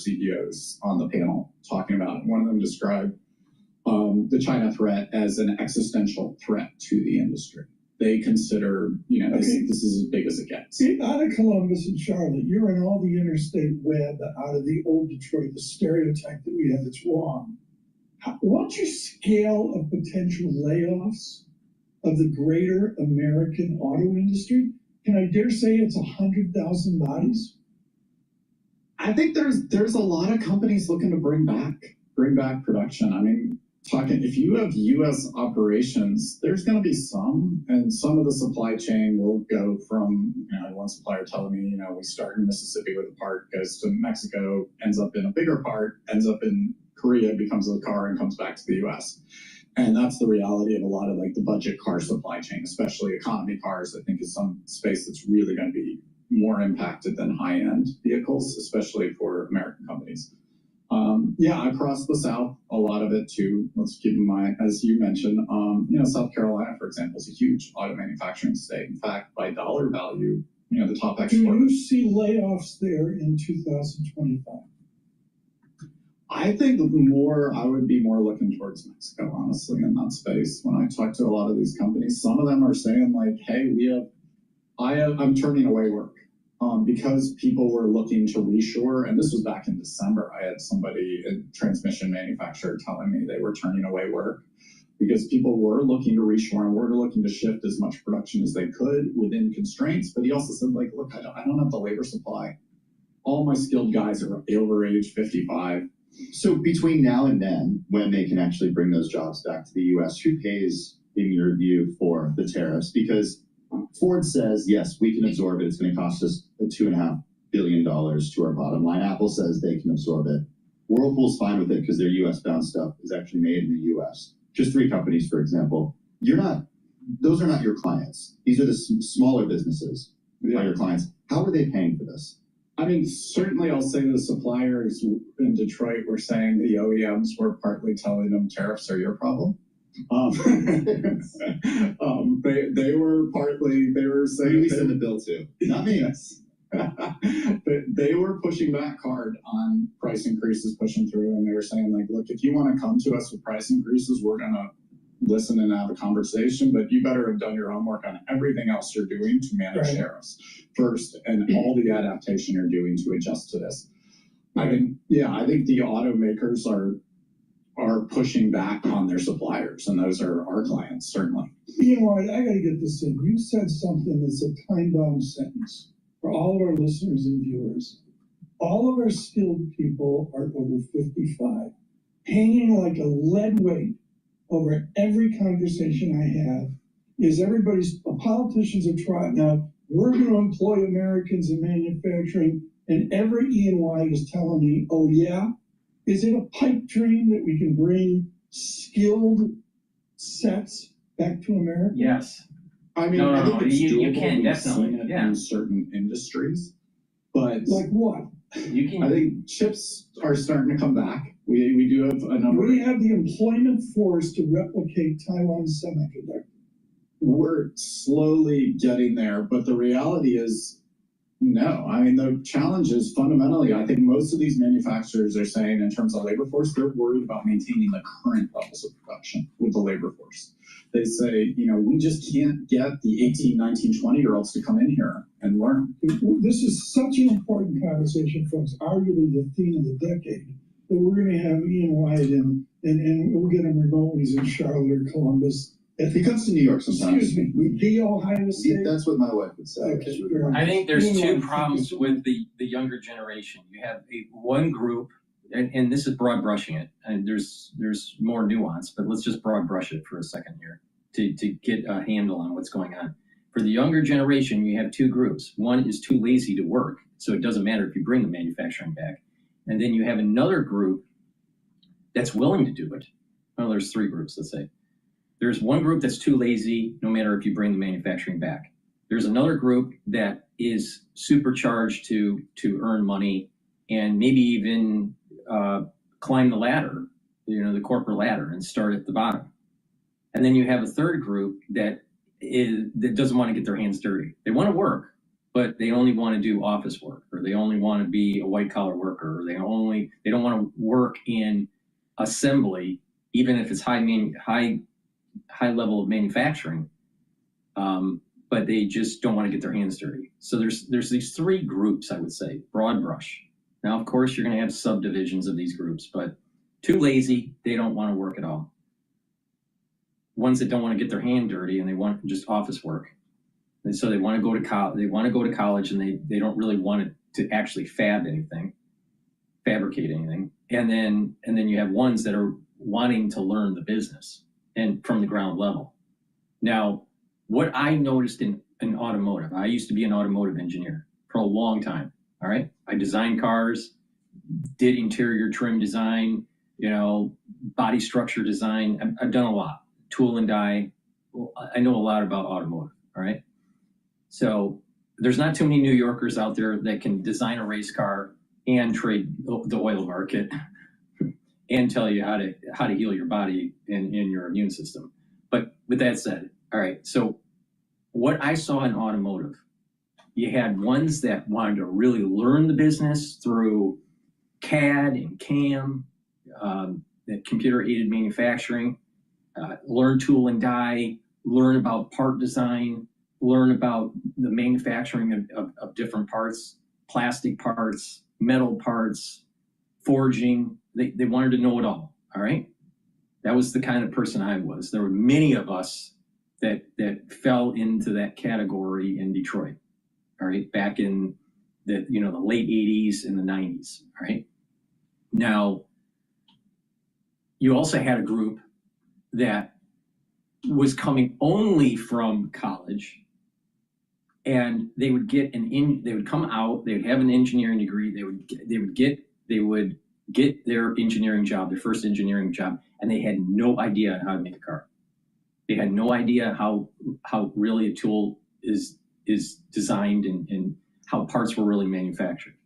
CEOs on the panel talking about it. One of them described the China threat as an existential threat to the industry. They consider, this is as big as it gets. Out of Columbus and Charlotte, you're in all the interstate web out of the old Detroit, the stereotype that we have that's wrong. What's your scale of potential layoffs of the greater American auto industry? Can I dare say it's 100,000 bodies? I think there's a lot of companies looking to bring back production. I mean, if you have U.S. operations, there's going to be some, and some of the supply chain will go from, one supplier telling me, we start in Mississippi with a part, goes to Mexico, ends up in a bigger part, ends up in Korea, becomes a car, and comes back to the U.S. And that's the reality of a lot of the budget car supply chain, especially economy cars. I think is some space that's really going to be more impacted than high-end vehicles, especially for American companies. Across the South, a lot of it too. Let's keep in mind, as you mentioned, South Carolina, for example, is a huge auto manufacturing state. In fact, by dollar value, the top exporter. Do you see layoffs there in 2025? I think I would be more looking towards Mexico, honestly, in that space. When I talk to a lot of these companies, some of them are saying hey, I'm turning away work. Because people were looking to reshore, and this was back in December, I had somebody, a transmission manufacturer, telling me they were turning away work because people were looking to reshore and were looking to shift as much production as they could within constraints. But he also said, look, I don't have the labor supply. All my skilled guys are over age 55. So between now and then, when they can actually bring those jobs back to the U.S., who pays, in your view, for the tariffs? Because Ford says, yes, we can absorb it. It's going to cost us $2.5 billion to our bottom line. Apple says they can absorb it. Whirlpool's fine with it because their U.S.-bound stuff is actually made in the U.S. Just 3 companies, for example. Those are not your clients. These are the smaller businesses who are your clients. How are they paying for this? I mean, certainly I'll say the suppliers in Detroit were saying the OEMs were partly telling them tariffs are your problem. They were saying we send the bill to, not me. They were pushing back hard on price increases, pushing through, and they were saying look, if you want to come to us with price increases, we're gonna listen and have a conversation, but you better have done your homework on everything else you're doing to manage tariffs first, and all the adaptation you're doing to adjust to this. I think the automakers are pushing back on their suppliers, and those are our clients, certainly. I got to get this in. You said something that's a time-bound sentence for all of our listeners and viewers. All of our skilled people are over 55, hanging like a lead weight over every conversation I have is politicians are trying now, we're going to employ Americans in manufacturing, and every E&Y is telling me, oh yeah? Is it a pipe dream that we can bring skilled sets back to America? Yes. I mean, I think it's doable. You can definitely, in certain industries, but like what? You can. I think chips are starting to come back. We do have a number. We have the employment force to replicate Taiwan's semiconductor. We're slowly getting there, but the reality is, no. I mean, the challenge is fundamentally, I think most of these manufacturers are saying in terms of labor force, they're worried about maintaining the current levels of production with the labor force. They say, we just can't get the 18, 19, 20-year-olds to come in here and learn. This is such an important conversation, folks, arguably the theme of the decade, that we're going to have Ian White and we'll get him remote when he's in Charlotte or Columbus. If he comes to New York sometimes. Excuse me, the Ohio State. That's what my wife would say. Okay, I think there's 2 problems with the younger generation. You have one group, and this is broad brushing it, and there's more nuance, but let's just broad brush it for a second here to get a handle on what's going on. For the younger generation, you have 2 groups. One is too lazy to work, so it doesn't matter if you bring the manufacturing back. And then you have another group that's willing to do it. Well, there's 3 groups, let's say. There's one group that's too lazy, no matter if you bring the manufacturing back. There's another group that is supercharged to earn money and maybe even climb the ladder, the corporate ladder, and start at the bottom. And then you have a third group that doesn't want to get their hands dirty. They want to work, but they only want to do office work, or they only want to be a white collar worker, or they don't want to work in assembly, even if it's high level of manufacturing. But they just don't want to get their hands dirty. So there's these three groups, I would say, broad brush. Now, of course, you're going to have subdivisions of these groups, but too lazy, they don't want to work at all. Ones that don't want to get their hand dirty and they want just office work. And so they want to go to college. They want to go to college, and they don't really want to actually fabricate anything. And then you have ones that are wanting to learn the business and from the ground level. Now, what I noticed in automotive, I used to be an automotive engineer for a long time. All right, I designed cars, did interior trim design, body structure design. I've done a lot, tool and die. I know a lot about automotive. All right. So there's not too many New Yorkers out there that can design a race car and trade the oil market and tell you how to heal your body and your immune system. But with that said, all right, so what I saw in automotive, you had ones that wanted to really learn the business through CAD and CAM, computer-aided manufacturing, learn tool and die, learn about part design, learn about the manufacturing of different parts, plastic parts, metal parts, forging. They wanted to know it all right? That was the kind of person I was. There were many of us that fell into that category in Detroit, all right, back in the late 80s and the 90s, all right? Now, you also had a group that was coming only from college, and they would come out, they would have an engineering degree, they would get their engineering job, their first engineering job, and they had no idea how to make a car. They had no idea how really a tool is designed and how parts were really manufactured.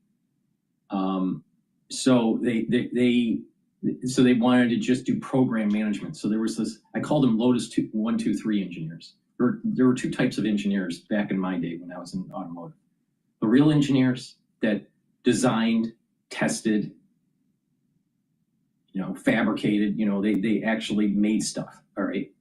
So they wanted to just do program management. So there was this, I called them Lotus 1, 2, 3 engineers. There were two types of engineers back in my day when I was in automotive. The real engineers that designed, tested, fabricated, they actually made stuff, all right?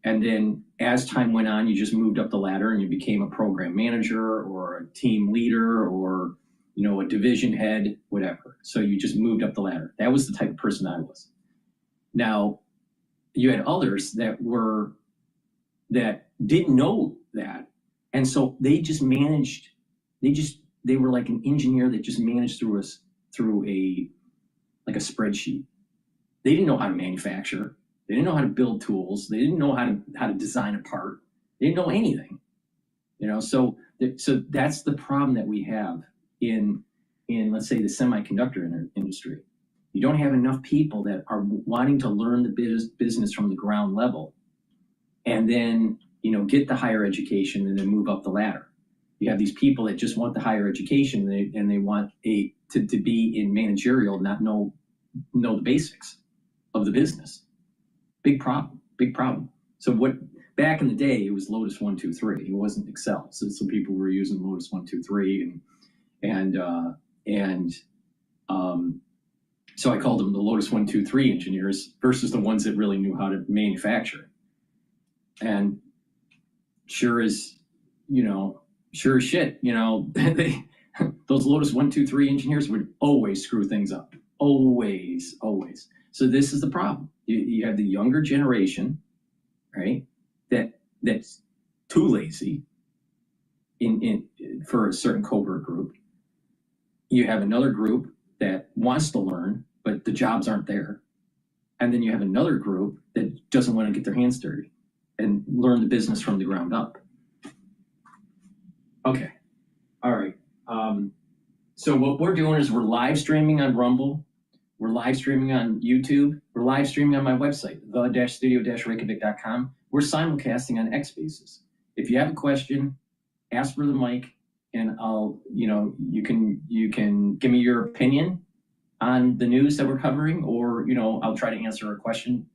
And then as time went on, you just moved up the ladder and you became a program manager or a team leader or, a division head, whatever. So you just moved up the ladder. That was the type of person I was. Now, you had others that didn't know that. And so they just managed, they were like an engineer that just managed through a spreadsheet. They didn't know how to manufacture. They didn't know how to build tools. They didn't know how to design a part. They didn't know anything. So that's the problem that we have in let's say the semiconductor industry. You don't have enough people that are wanting to learn the business from the ground level, and then get the higher education and then move up the ladder. You have these people that just want the higher education and they want to be in managerial, not know the basics of the business. Big problem. So back in the day, it was Lotus 1, 2, 3. It wasn't Excel. So some people were using Lotus 1, 2, 3 so I called them the Lotus 1, 2, 3 engineers versus the ones that really knew how to manufacture. And sure as shit, those Lotus 1, 2, 3 engineers would always screw things up. Always. So this is the problem. You have the younger generation, right? That's too lazy for a certain covert group. You have another group that wants to learn, but the jobs aren't there. And then you have another group that doesn't want to get their hands dirty and learn the business from the ground up. Okay. All right. So what we're doing is we're live streaming on Rumble. We're live streaming on YouTube. We're live streaming on my website, the-studio-reykjavik.com. We're simulcasting on X Spaces. If you have a question, ask for the mic, and you can give me your opinion on the news that we're covering, or I'll try to answer a question.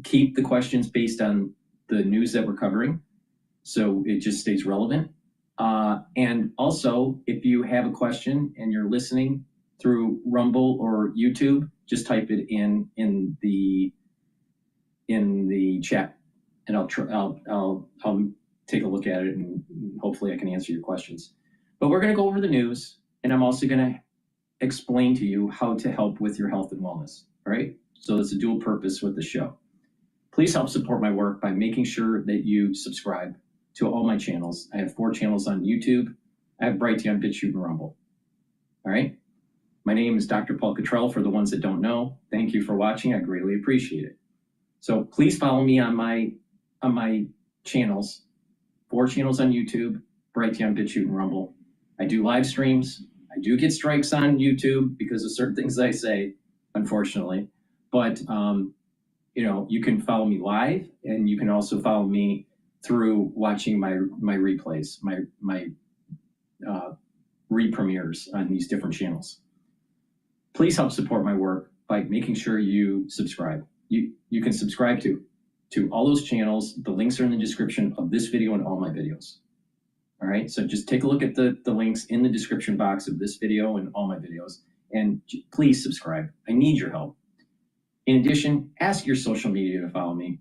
Keep the questions based on the news that we're covering, so it just stays relevant. And also, if you have a question and you're listening through Rumble or YouTube, just type it in the chat, and I'll take a look at it, and hopefully I can answer your questions. But we're going to go over the news, and I'm also going to explain to you how to help with your health and wellness. All right. So it's a dual purpose with the show. Please help support my work by making sure that you subscribe to all my channels. I have 4 channels on YouTube. I have Brighteon, Bitchute, and Rumble. All right. My name is DrPaulCottrell for the ones that don't know. Thank you for watching. I greatly appreciate it. So please follow me on my channels, 4 channels on YouTube, Brighteon, Bitchute, and Rumble. I do live streams. I do get strikes on YouTube because of certain things I say, unfortunately. But you know, you can follow me live, and you can also follow me through watching my replays, my re-premieres on these different channels. Please help support my work by making sure you subscribe. You can subscribe to all those channels. The links are in the description of this video and all my videos. All right, so just take a look at the links in the description box of this video and all my videos, and please subscribe. I need your help. In addition, ask your social media to follow me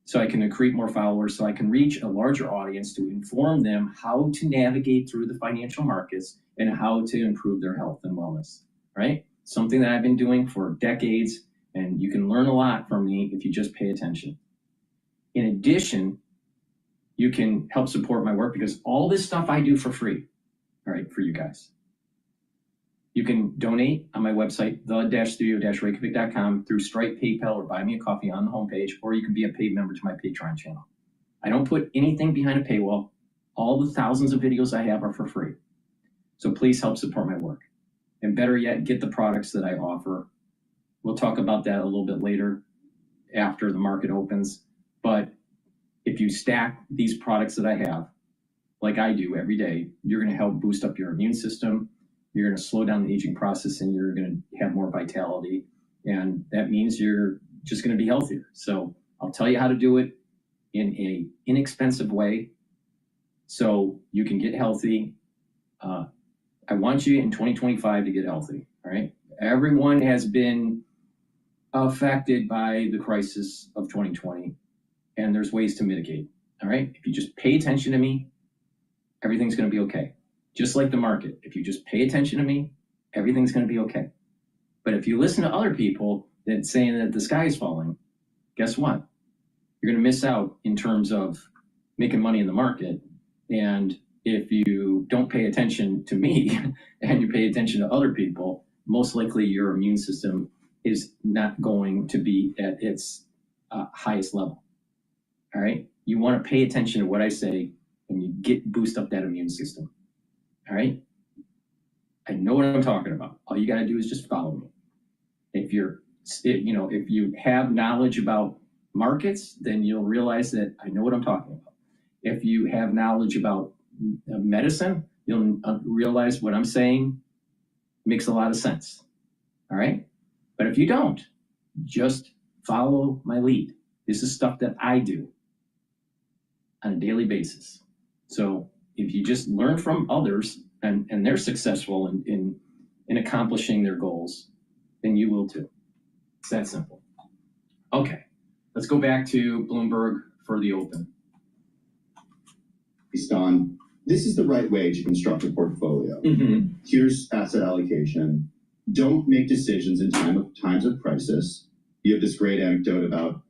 so I can accrete more followers, so I can reach a larger audience to inform them how to navigate through the financial markets and how to improve their health and wellness, right? Something that I've been doing for decades, and you can learn a lot from me if you just pay attention. In addition, you can help support my work because all this stuff I do for free, all right, for you guys. You can donate on my website, the-studio-reykjavik.com, through Stripe, PayPal, or Buy Me a Coffee on the homepage, or you can be a paid member to my Patreon channel. I don't put anything behind a paywall. All the thousands of videos I have are for free. So please help support my work. And better yet, get the products that I offer. We'll talk about that a little bit later after the market opens. But if you stack these products that I have, like I do every day, you're going to help boost up your immune system. You're going to slow down the aging process, and you're going to have more vitality. And that means you're just going to be healthier. So I'll tell you how to do it in an inexpensive way so you can get healthy. I want you in 2025 to get healthy, all right? Everyone has been affected by the crisis of 2020, and there's ways to mitigate, all right? If you just pay attention to me, everything's going to be okay. Just like the market, if you just pay attention to me, everything's going to be okay. But if you listen to other people that saying that the sky is falling, guess what? You're going to miss out in terms of making money in the market. And if you don't pay attention to me and you pay attention to other people, most likely your immune system is not going to be at its highest level. All right? You want to pay attention to what I say, and you boost up that immune system. All right. I know what I'm talking about. All you got to do is just follow me. If you have knowledge about markets, then you'll realize that I know what I'm talking about. If you have knowledge about medicine, you'll realize what I'm saying makes a lot of sense. All right. But if you don't, just follow my lead. This is stuff that I do on a daily basis. So if you just learn from others and they're successful in accomplishing their goals, then you will too. It's that simple. Okay, let's go back to Bloomberg for the open. Based on, this is the right way to construct a portfolio. Mm-hmm. Here's asset allocation. Don't make decisions in times of crisis. You have this great anecdote about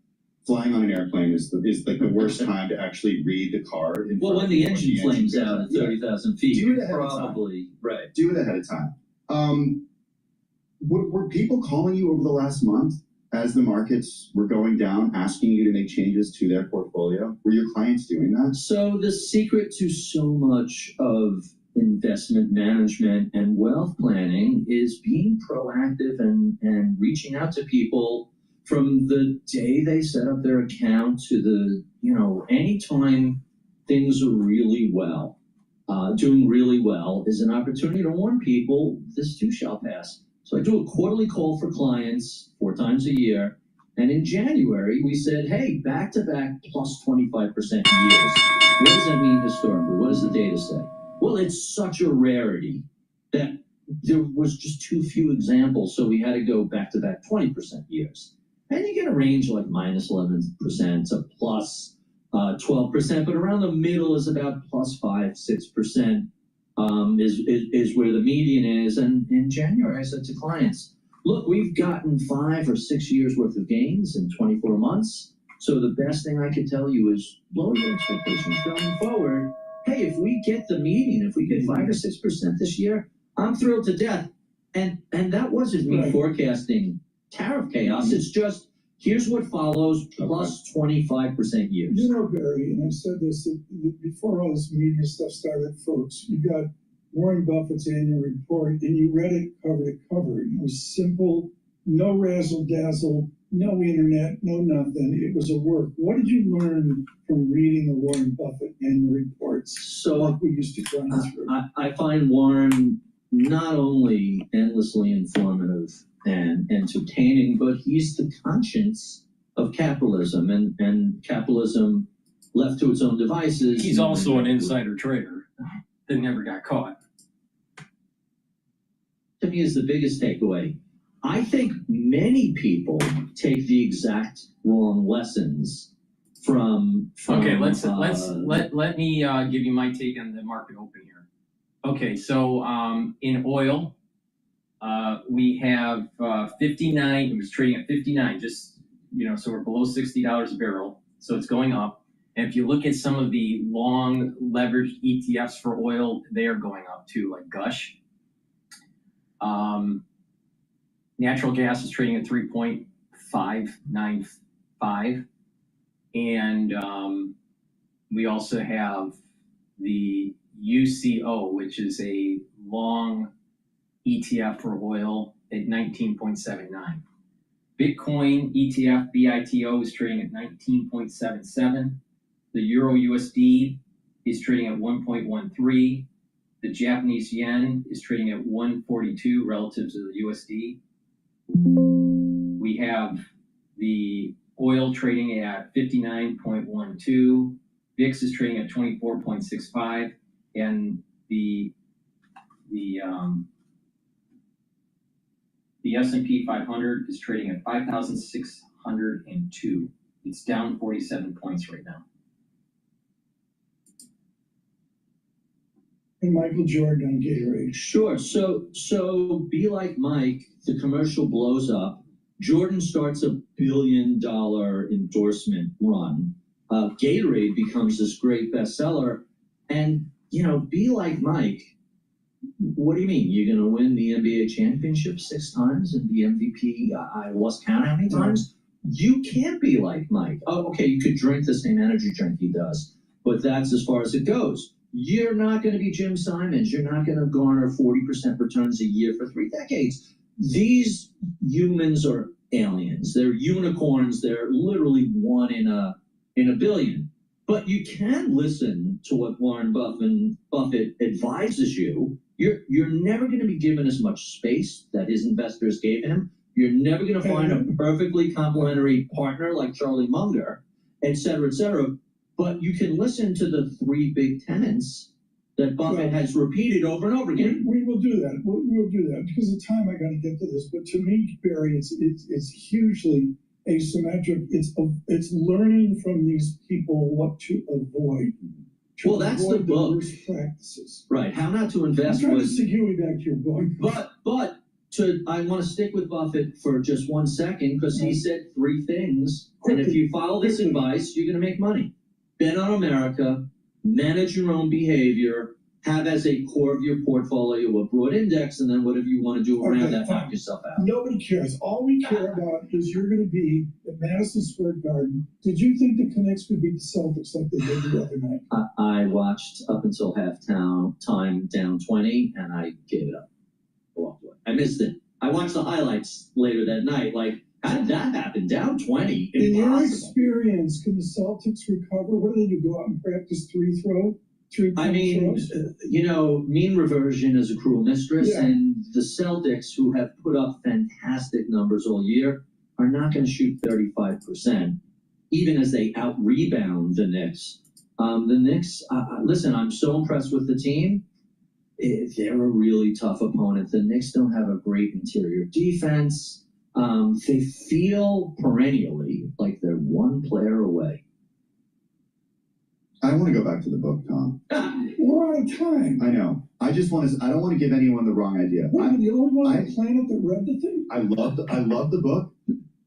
flying on an airplane is like the worst time to actually read the card. Well, when the engine flames out at 30,000 feet, do it ahead probably, of time. Right. Do it ahead of time. Were people calling you over the last month as the markets were going down, asking you to make changes to their portfolio? Were your clients doing that? So the secret to so much of investment management and wealth planning is being proactive and reaching out to people from the day they set up their account to the, anytime things are really well, doing really well is an opportunity to warn people this too shall pass. So I do a quarterly call for clients 4 times a year. And in January, we said, hey, back to back plus 25% yields. What does that mean historically? What does the data say? Well, it's such a rarity that there was just too few examples, so we had to go back-to-back 20% years. And you get a range like minus 11% to plus 12%, but around the middle is about plus 5-6%. Is where the median is. And in January, I said to clients, look, we've gotten 5 or 6 years worth of gains in 24 months. So the best thing I could tell you is lower your expectations going forward. Hey, if we get the median, if we get 5 or 6% this year, I'm thrilled to death. And that wasn't me forecasting tariff chaos. It's just, here's what follows, plus 25% years. You know, Barry, and I've said this before all this media stuff started, folks, you got Warren Buffett's annual report, and you read it cover to cover. It was simple, no razzle-dazzle, no internet, no nothing. It was a work. What did you learn from reading the Warren Buffett annual reports? So like we used to grind through. I find Warren not only endlessly informative and entertaining, but he's the conscience of capitalism, and capitalism left to its own devices. He's also an insider trader that never got caught. To me is the biggest takeaway. I think many people take the exact wrong lessons from okay, let me give you my take on the market open here. Okay, so in oil, we have 59. It was trading at 59. Just so we're below $60 a barrel. So it's going up. And if you look at some of the long leveraged ETFs for oil, they are going up too, like Gush. Natural gas is trading at 3.595. And we also have the UCO, which is a long ETF for oil at 19.79. Bitcoin ETF BITO is trading at 19.77. The Euro USD is trading at 1.13. The Japanese yen is trading at 142 relative to the USD. We have the oil trading at 59.12. VIX is trading at 24.65, and the S&P 500 is trading at 5,602. It's down 47 points right now. And Michael Jordan on Gatorade. Sure. So be like Mike. The commercial blows up. Jordan starts a $1 billion endorsement run. Gatorade becomes this great bestseller. And, be like Mike. What do you mean? You're going to win the NBA championship 6 times and be MVP? I lost count how many times? You can't be like Mike. Oh, okay, you could drink the same energy drink he does, but that's as far as it goes. You're not going to be Jim Simons. You're not going to garner 40% returns a year for 3 decades. These humans are aliens. They're unicorns. They're literally 1 in a billion. But you can listen to what Warren Buffett advises you. You're never going to be given as much space that his investors gave him. You're never going to find a perfectly complementary partner like Charlie Munger, et cetera, et cetera. But you can listen to the 3 big tenets that Buffett has repeated over and over again. We will do that. We'll do that. Because of time, I got to get to this. But to me, Barry, it's hugely asymmetric. It's learning from these people what to avoid. Well, that's the book. Worst practices. Right. How not to invest. I'm trying to segue back to your book. But I want to stick with Buffett for just 1 second because he said 3 things. And if you follow this advice, you're going to make money. Bet on America, manage your own behavior, have as a core of your portfolio a broad index, and then whatever you want to do around that, knock yourself out. Nobody cares. All we care about is you're going to be at Madison Square Garden. Did you think the Canucks could beat the Celtics like they did the other night? I watched up until time down 20, and I gave it up. I missed it. I watched the highlights later that night. Like, how did that happen? Down 20? In your experience, can the Celtics recover? What do they do? Go out and practice three-point throws? Mean reversion is a cruel mistress, and the Celtics, who have put up fantastic numbers all year, are not going to shoot 35%, even as they out-rebound the Knicks. The Knicks, listen, I'm so impressed with the team. they're a really tough opponent. The Knicks don't have a great interior defense. They feel perennially like they're one player away. I want to go back to the book, Tom. We're out of time. I know. I just want to. I don't want to give anyone the wrong idea. What, the only one on the planet that read the thing? I love the book.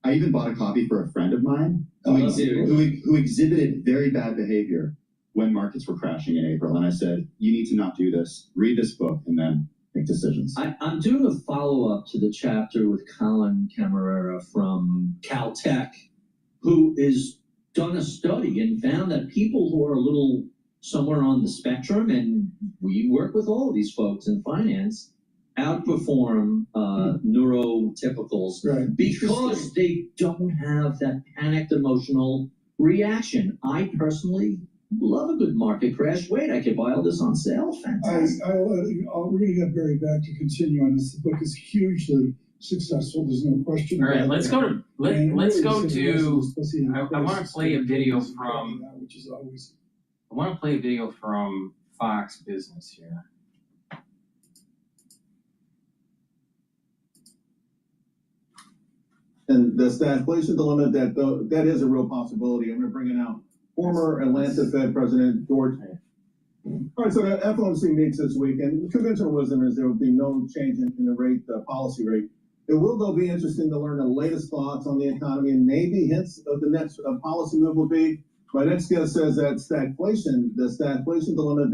I even bought a copy for a friend of mine who exhibited very bad behavior when markets were crashing in April. And I said, you need to not do this. Read this book and then make decisions. I'm doing a follow-up to the chapter with Colin Camarera from Caltech, who is done a study and found that people who are a little somewhere on the spectrum, and we work with all of these folks in finance, outperform neurotypicals, Right. because they don't have that panicked emotional reaction. I personally love a good market crash. Wait, I could buy all this on sale. Fantastic. We're going to get Barry back to continue on this. The book is hugely successful. There's no question. All right, about let's that. go to And let's really, go the to. investors, especially in I want to prices, play a video is from. out, which is always. I want to play a video from Fox Business here. And the stagflation dilemma, that is a real possibility. I'm going to bring it out. Former Atlanta Fed President George. All right, so the FOMC meets this week, and conventional wisdom is there will be no change in the rate, policy rate. It will, though, be interesting to learn the latest thoughts on the economy and maybe hints of the next policy move will be. My next guest says that the stagflation dilemma,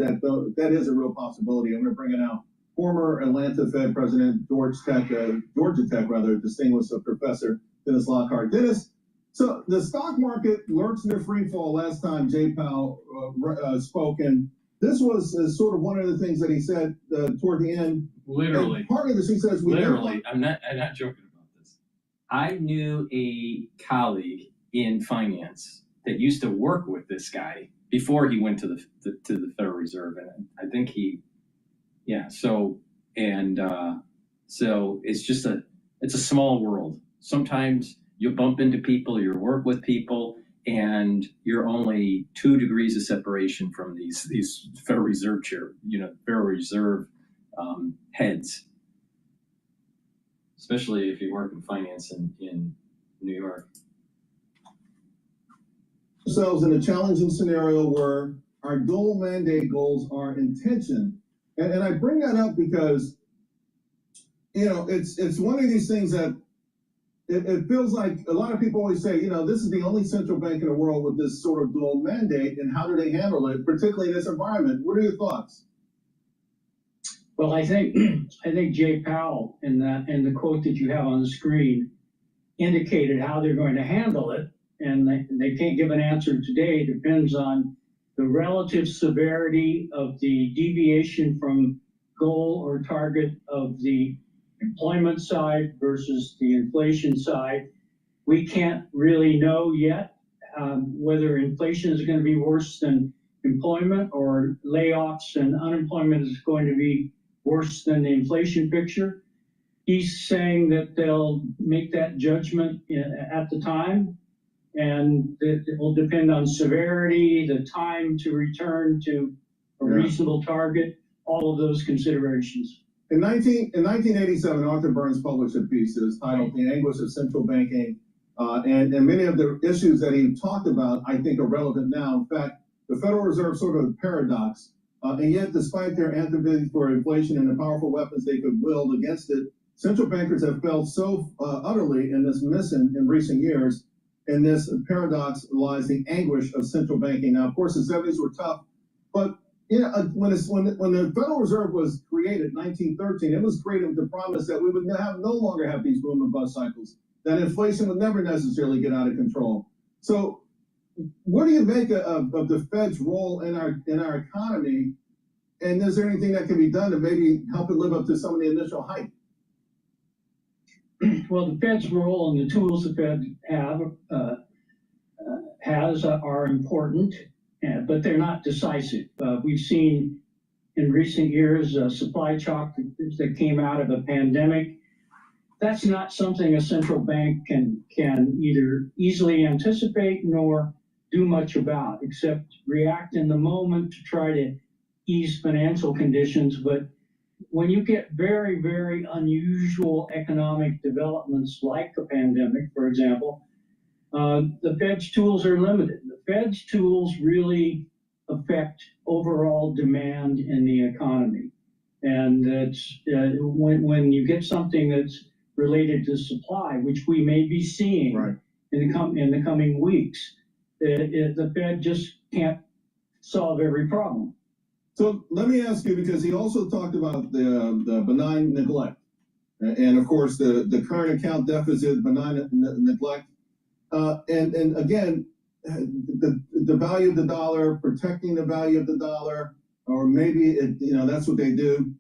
that is a real possibility. I'm going to bring it out. Former Atlanta Fed President Georgia Tech, distinguished professor Dennis Lockhart. Dennis, so the stock market lurks in a free fall last time Jay Powell spoke, and this was sort of one of the things that he said toward the end. Literally. And part of this, he says, literally, I'm not joking about this. I knew a colleague in finance that used to work with this guy before he went to the Federal Reserve, and I think so it's a small world. Sometimes you bump into people, you work with people, and you're only 2 degrees of separation from these Federal Reserve Federal Reserve heads, especially if you work in finance in New York. Ourselves in a challenging scenario where our dual mandate goals are in tension. And I bring that up because, it's one of these things that it feels like a lot of people always say, this is the only central bank in the world with this sort of dual mandate, and how do they handle it, particularly in this environment? What are your thoughts? Well, I think Jay Powell in the quote that you have on the screen indicated how they're going to handle it, and they can't give an answer today. It depends on the relative severity of the deviation from goal or target of the employment side versus the inflation side. We can't really know yet whether inflation is going to be worse than employment, or layoffs and unemployment is going to be worse than the inflation picture. He's saying that they'll make that judgment at the time, and it will depend on severity, the time to return to a reasonable target, all of those considerations. In 1987, Arthur Burns published a piece that was titled The Anguish of Central Banking, and many of the issues that he talked about, I think, are relevant now. In fact, the Federal Reserve sort of a paradox, and yet despite their antipathy for inflation and the powerful weapons they could wield against it, central bankers have failed so utterly in this mission in recent years. In this paradox lies the anguish of central banking. Now, of course, the 70s were tough, but when the Federal Reserve was created in 1913, it was created with the promise that we would no longer have these boom and bust cycles, that inflation would never necessarily get out of control. So what do you make of the Fed's role in our economy? And is there anything that can be done to maybe help it live up to some of the initial hype? Well, the Fed's role and the tools the Fed has are important, but they're not decisive. We've seen in recent years supply shock that came out of a pandemic. That's not something a central bank can either easily anticipate nor do much about, except react in the moment to try to ease financial conditions. But when you get very, very unusual economic developments like the pandemic, for example, the Fed's tools are limited. The Fed's tools really affect overall demand in the economy. And it's, when you get something that's related to supply, which we may be seeing Right. in the coming weeks, the Fed just can't solve every problem. So let me ask you, because he also talked about the benign neglect, and of course the current account deficit, benign neglect, and again, the value of the dollar, protecting the value of the dollar, or maybe that's what they do.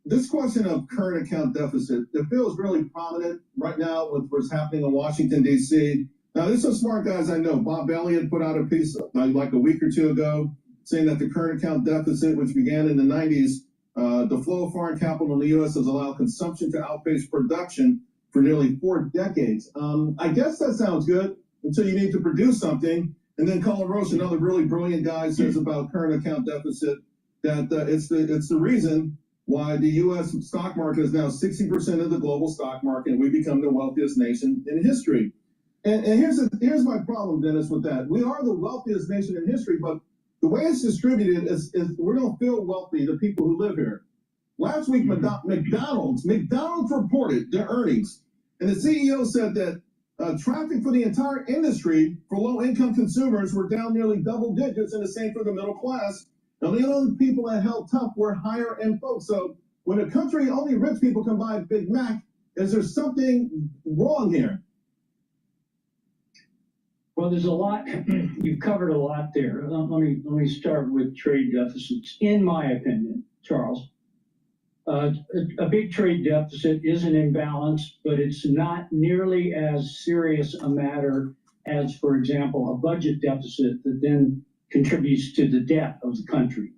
This question of current account deficit, it feels really prominent right now with what's happening in Washington, D.C. Now, there's some smart guys I know. Bob Elliott put out a piece like a week or two ago saying that the current account deficit, which began in the 90s, the flow of foreign capital in the U.S. has allowed consumption to outpace production for nearly 4 decades. I guess that sounds good until you need to produce something. And then Colin Roche, another really brilliant guy, says about current account deficit that it's the reason why the U.S. stock market is now 60% of the global stock market, and we become the wealthiest nation in history. And here's my problem, Dennis, with that. We are the wealthiest nation in history, but the way it's distributed is we don't feel wealthy, the people who live here. Last week, McDonald's reported their earnings, and the CEO said that traffic for the entire industry for low-income consumers were down nearly double digits, and the same for the middle class. And the only people that held tough were higher-end folks. So when a country only rich people can buy a Big Mac, is there something wrong here? Well, there's a lot. You've covered a lot there. Let me start with trade deficits. In my opinion, Charles, a big trade deficit is an imbalance, but it's not nearly as serious a matter as, for example, a budget deficit that then contributes to the debt of the country.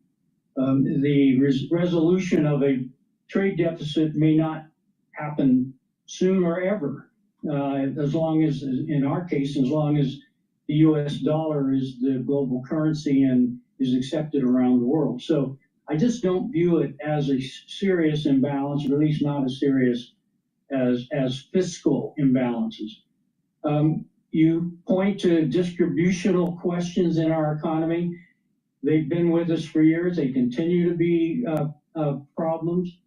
The resolution of a trade deficit may not happen soon or ever, as long as, in our case, as long as the U.S. dollar is the global currency and is accepted around the world. So I just don't view it as a serious imbalance, or at least not as serious as fiscal imbalances. You point to distributional questions in our economy. They've been with us for years. They continue to be problems.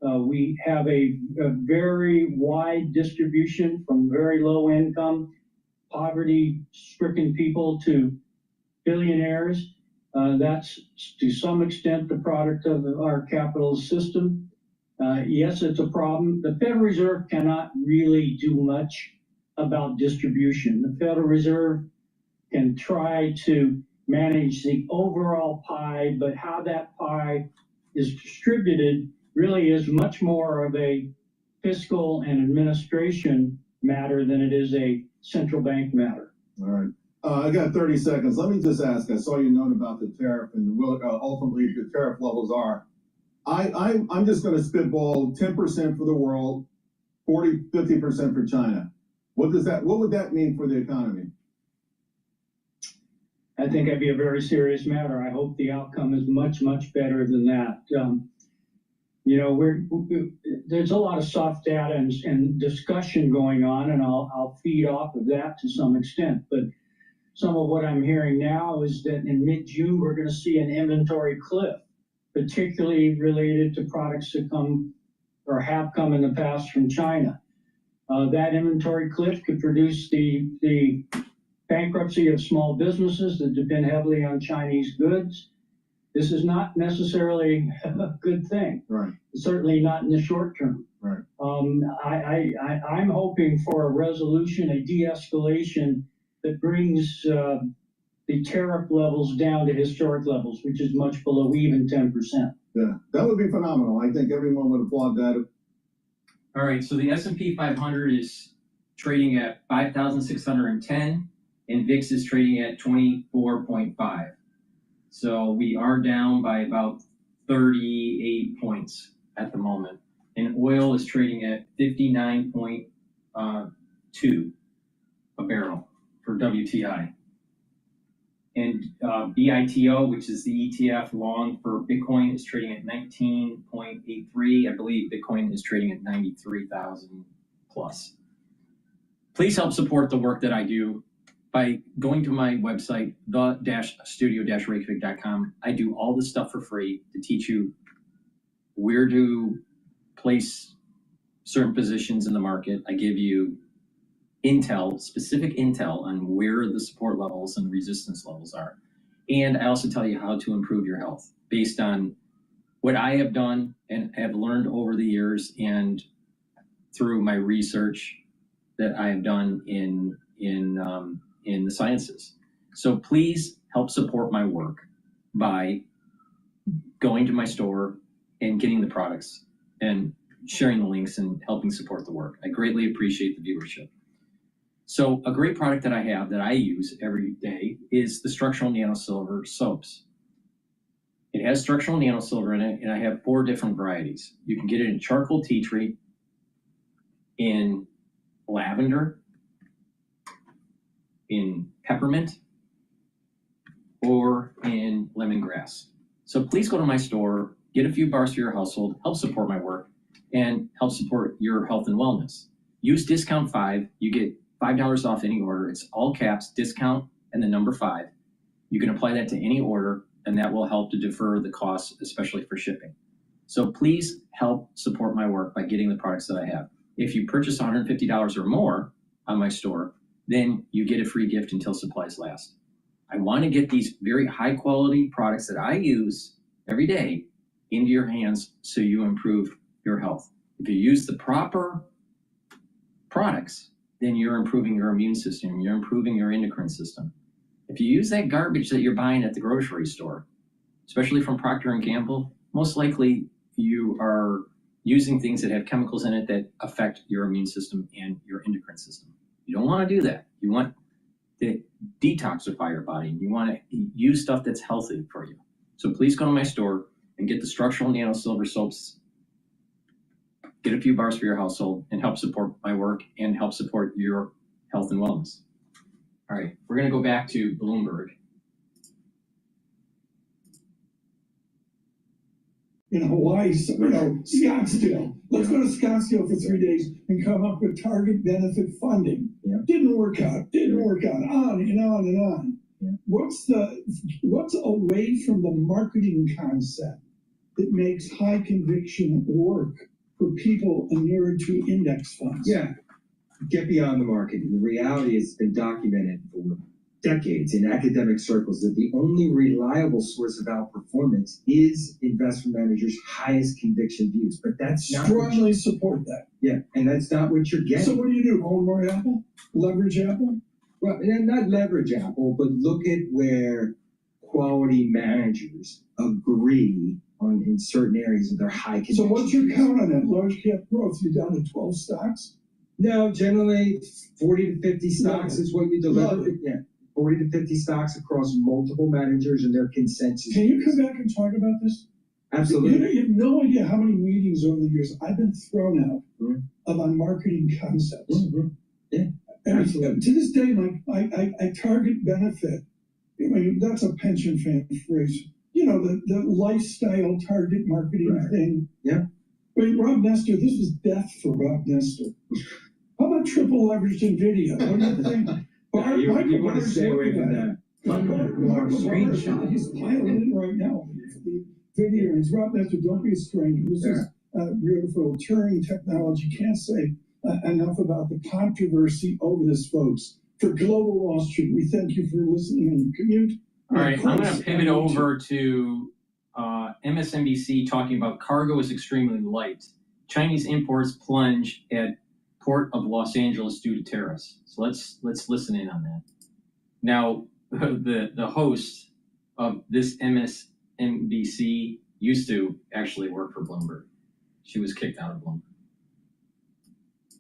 We have a very wide distribution from very low income, poverty-stricken people to billionaires. That's to some extent the product of our capitalist system. Yes, it's a problem. The Federal Reserve cannot really do much about distribution. The Federal Reserve can try to manage the overall pie, but how that pie is distributed really is much more of a fiscal and administration matter than it is a central bank matter. All right. I got 30 seconds. Let me just ask. I saw your note about the tariff and ultimately the tariff levels are. I'm just going to spitball 10% for the world, 50% for China. What would that mean for the economy? I think that'd be a very serious matter. I hope the outcome is much, much better than that. There's a lot of soft data and discussion going on, and I'll feed off of that to some extent. But some of what I'm hearing now is that in mid-June, we're going to see an inventory cliff, particularly related to products that come or have come in the past from China. That inventory cliff could produce the bankruptcy of small businesses that depend heavily on Chinese goods. This is not necessarily a good thing. Right. Certainly not in the short term. Right. I'm hoping for a resolution, a de-escalation that brings the tariff levels down to historic levels, which is much below even 10%. Yeah, that would be phenomenal. I think everyone would applaud that. All right, so the S&P 500 is trading at 5,610, and VIX is trading at 24.5. So we are down by about 38 points at the moment. And oil is trading at 59.2 a barrel for WTI. And BITO, which is the ETF long for Bitcoin, is trading at 19.83. I believe Bitcoin is trading at 93,000 plus. Please help support the work that I do by going to my website, the-studio-reykjavik.com. I do all this stuff for free to teach you where to place certain positions in the market. I give you intel, specific intel on where the support levels and resistance levels are. And I also tell you how to improve your health based on what I have done and have learned over the years and through my research that I have done in the sciences. So please help support my work by going to my store and getting the products and sharing the links and helping support the work. I greatly appreciate the viewership. So a great product that I have that I use every day is the structural nanosilver soaps. It has structural nanosilver in it, and I have 4 different varieties. You can get it in charcoal tea tree, in lavender, in peppermint, or in lemongrass. So please go to my store, get a few bars for your household, help support my work, and help support your health and wellness. Use discount 5, you get $5 off any order. It's all caps, discount, and the number 5. You can apply that to any order, and that will help to defer the costs, especially for shipping. So please help support my work by getting the products that I have. If you purchase $150 or more on my store, then you get a free gift until supplies last. I want to get these very high quality products that I use every day into your hands so you improve your health. If you use the proper products, then you're improving your immune system, you're improving your endocrine system. If you use that garbage that you're buying at the grocery store, especially from Procter & Gamble, most likely you are using things that have chemicals in it that affect your immune system and your endocrine system. You don't want to do that. You want to detoxify your body. You want to use stuff that's healthy for you. So please go to my store and get the structural nanosilver soaps. Get a few bars for your household and help support my work and help support your health and wellness. All right, we're going to go back to Bloomberg. In Hawaii, Scottsdale. Let's go to Scottsdale for 3 days and come up with target benefit funding. Yeah. Didn't work out, on and on and on. Yeah. What's away from the marketing concept that makes high conviction work for people inured to index funds? Yeah, get beyond the marketing. The reality has been documented for decades in academic circles that the only reliable source of outperformance is investment managers' highest conviction views. But that's not strongly support that. Yeah, and that's not what you're getting. So what do? Own more Apple? Leverage Apple? Well, not leverage Apple, but look at where quality managers agree on in certain areas of their high conviction. So what's your count on that large cap growth? You're down to 12 stocks? No, generally 40 to 50 stocks is what you deliver. Yeah, 40 to 50 stocks across multiple managers and their consensus. Can you come back and talk about this? Absolutely. You have no idea how many meetings over the years I've been thrown out about marketing concepts. Mm-hmm. Yeah, and to this day, I target benefit. I mean, that's a pension fan phrase. You know, the lifestyle target marketing thing. Yeah. Wait, Rob Nestor, this was death for Rob Nestor. How about triple leveraged NVIDIA? What do you think? You want to stay away from that. He's piling in right now. The video is Rob Nestor. Don't be a stranger. This is beautiful. Turing technology. Can't say enough about the controversy over this, folks. For Global Wall Street, we thank you for listening on your commute. All right, I'm going to pivot over to MSNBC talking about cargo is extremely light. Chinese imports plunge at Port of Los Angeles due to tariffs. So let's listen in on that. Now, the host of this MSNBC used to actually work for Bloomberg. She was kicked out of Bloomberg.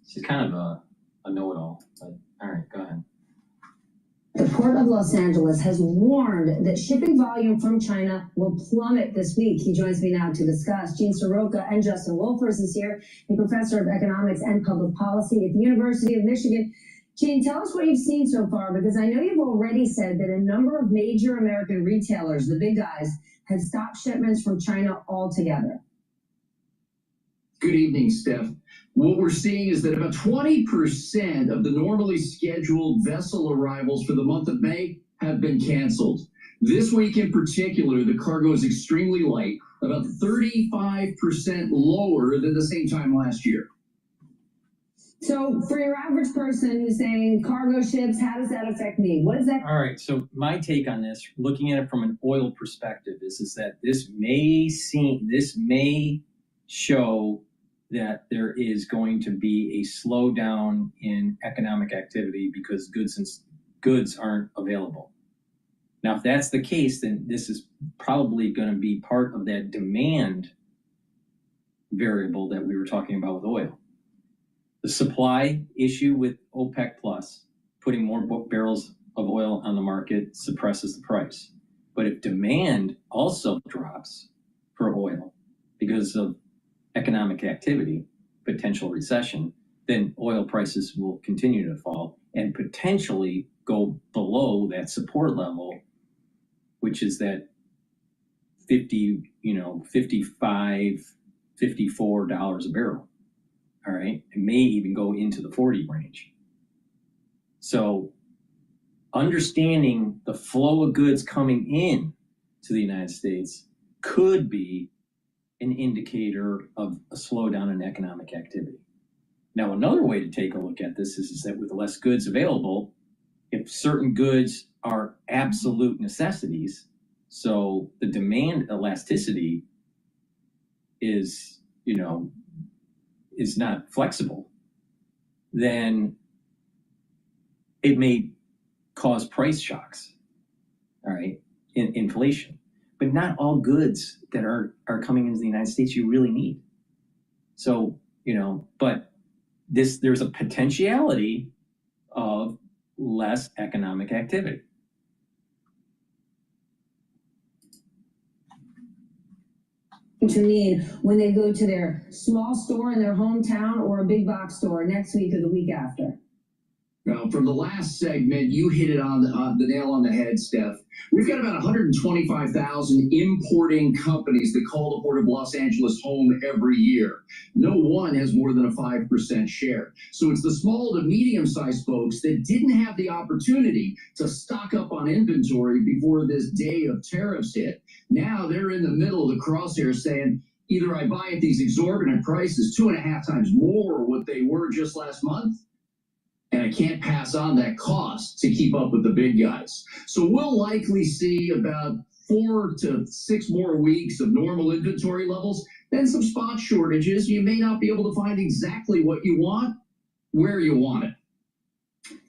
She's kind of a know-it-all, but all right, go ahead. The Port of Los Angeles has warned that shipping volume from China will plummet this week. He joins me now to discuss. Gene Soroka and Justin Wolfers is here, a professor of economics and public policy at the University of Michigan. Gene, tell us what you've seen so far, because I know you've already said that a number of major American retailers, the big guys, have stopped shipments from China altogether. Good evening, Steph. What we're seeing is that about 20% of the normally scheduled vessel arrivals for the month of May have been canceled. This week in particular, the cargo is extremely light, about 35% lower than the same time last year. So for your average person who's saying cargo ships, how does that affect me? What is that? All right, so my take on this, looking at it from an oil perspective, is that this may show that there is going to be a slowdown in economic activity because goods aren't available. Now, if that's the case, then this is probably going to be part of that demand variable that we were talking about with oil. The supply issue with OPEC Plus, putting more barrels of oil on the market, suppresses the price. But if demand also drops for oil because of economic activity, potential recession, then oil prices will continue to fall and potentially go below that support level, which is that $55, $54 a barrel. All right, it may even go into the 40 range. So understanding the flow of goods coming in to the United States could be an indicator of a slowdown in economic activity. Now, another way to take a look at this is that with less goods available, if certain goods are absolute necessities, so the demand elasticity is not flexible, then it may cause price shocks, all right, inflation. But not all goods that are coming into the United States you really need. So, but there's a potentiality of less economic activity. To mean when they go to their small store in their hometown or a big box store next week or the week after? Well, from the last segment, you hit it on the nail on the head, Steph. We've got about 125,000 importing companies that call the Port of Los Angeles home every year. No one has more than a 5% share. So it's the small to medium-sized folks that didn't have the opportunity to stock up on inventory before this day of tariffs hit. Now they're in the middle of the crosshairs saying, either I buy at these exorbitant prices, 2.5 times more what they were just last month, and I can't pass on that cost to keep up with the big guys. So we'll likely see about 4 to 6 more weeks of normal inventory levels, then some spot shortages. You may not be able to find exactly what you want, where you want it.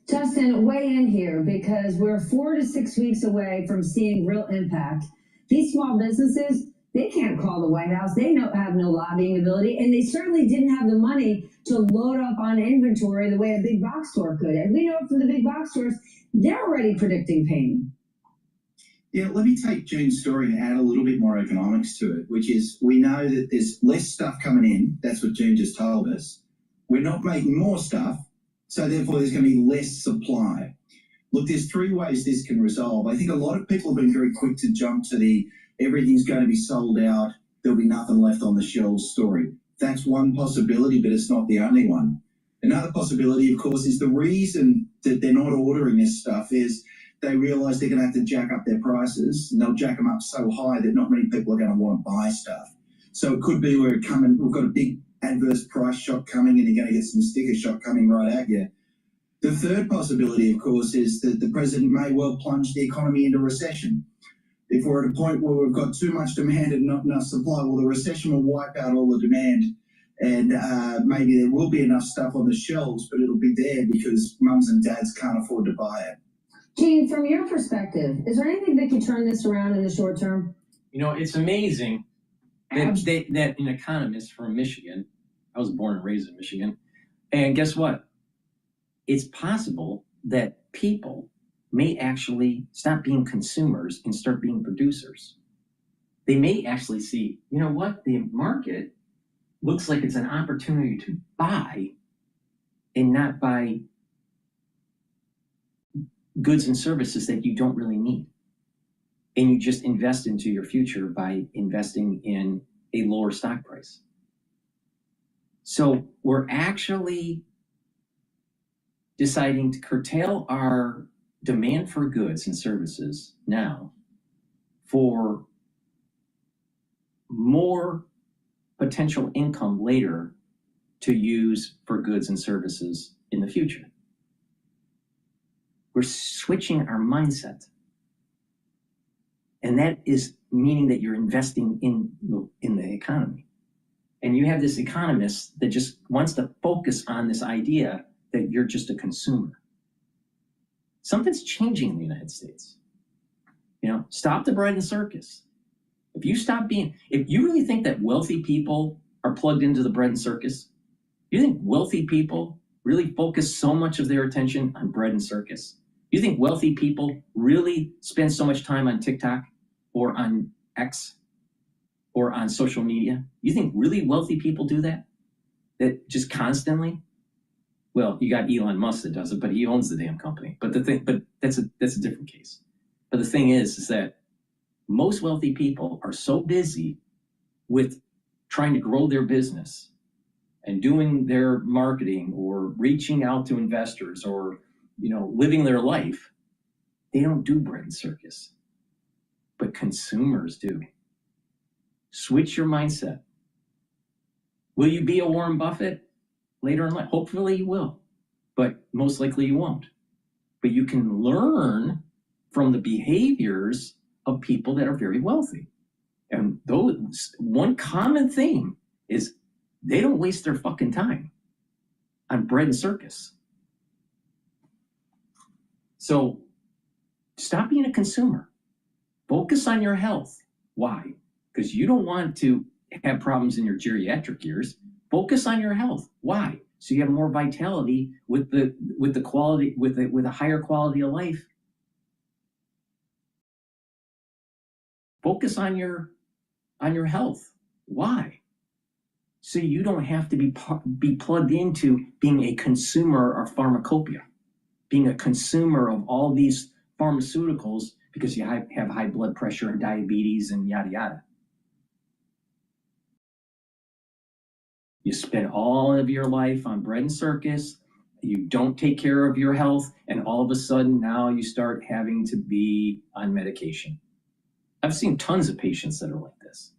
Justin, weigh in here, because we're 4 to 6 weeks away from seeing real impact. These small businesses, they can't call the White House. They have no lobbying ability, and they certainly didn't have the money to load up on inventory the way a big box store could. And we know from the big box stores, they're already predicting pain. Yeah, let me take June's story and add a little bit more economics to it, which is we know that there's less stuff coming in. That's what June just told us. We're not making more stuff, so therefore there's going to be less supply. Look, there's 3 ways this can resolve. I think a lot of people have been very quick to jump to the everything's going to be sold out, there'll be nothing left on the shelves story. That's one possibility, but it's not the only one. Another possibility, of course, is the reason that they're not ordering this stuff is they realize they're going to have to jack up their prices, and they'll jack them up so high that not many people are going to want to buy stuff. So it could be we've got a big adverse price shock coming, and you're going to get some sticker shock coming right at you. The third possibility, of course, is that the president may well plunge the economy into recession. If we're at a point where we've got too much demand and not enough supply, well, the recession will wipe out all the demand, and maybe there will be enough stuff on the shelves, but it'll be there because mums and dads can't afford to buy it. Gene, from your perspective, is there anything that can turn this around in the short term? It's amazing that an economist from Michigan, I was born and raised in Michigan, and guess what? It's possible that people may actually stop being consumers and start being producers. They may actually see, the market looks like it's an opportunity to buy and not buy goods and services that you don't really need. And you just invest into your future by investing in a lower stock price. So we're actually deciding to curtail our demand for goods and services now for more potential income later to use for goods and services in the future. We're switching our mindset. And that is meaning that you're investing in the economy. And you have this economist that just wants to focus on this idea that you're just a consumer. Something's changing in the United States. You know, stop the bread and circus. If you really think that wealthy people are plugged into the bread and circus, you think wealthy people really focus so much of their attention on bread and circus? You think wealthy people really spend so much time on TikTok or on X or on social media? You think really wealthy people do that? That just constantly? Well, you got Elon Musk that does it, but he owns the damn company. But that's a different case. But the thing is that most wealthy people are so busy with trying to grow their business and doing their marketing or reaching out to investors or, you know, living their life, they don't do bread and circus. But consumers do. Switch your mindset. Will you be a Warren Buffett later in life? Hopefully you will, but most likely you won't. But you can learn from the behaviors of people that are very wealthy. And those, one common theme is they don't waste their fucking time on bread and circus. So stop being a consumer. Focus on your health. Why? Because you don't want to have problems in your geriatric years. Focus on your health. Why? So you have more vitality with the quality, with a higher quality of life. Focus on your health. Why? So you don't have to be plugged into being a consumer of pharmacopoeia, being a consumer of all these pharmaceuticals because you have high blood pressure and diabetes and yada yada. You spend all of your life on bread and circus, you don't take care of your health, and all of a sudden now you start having to be on medication. I've seen tons of patients that are like this,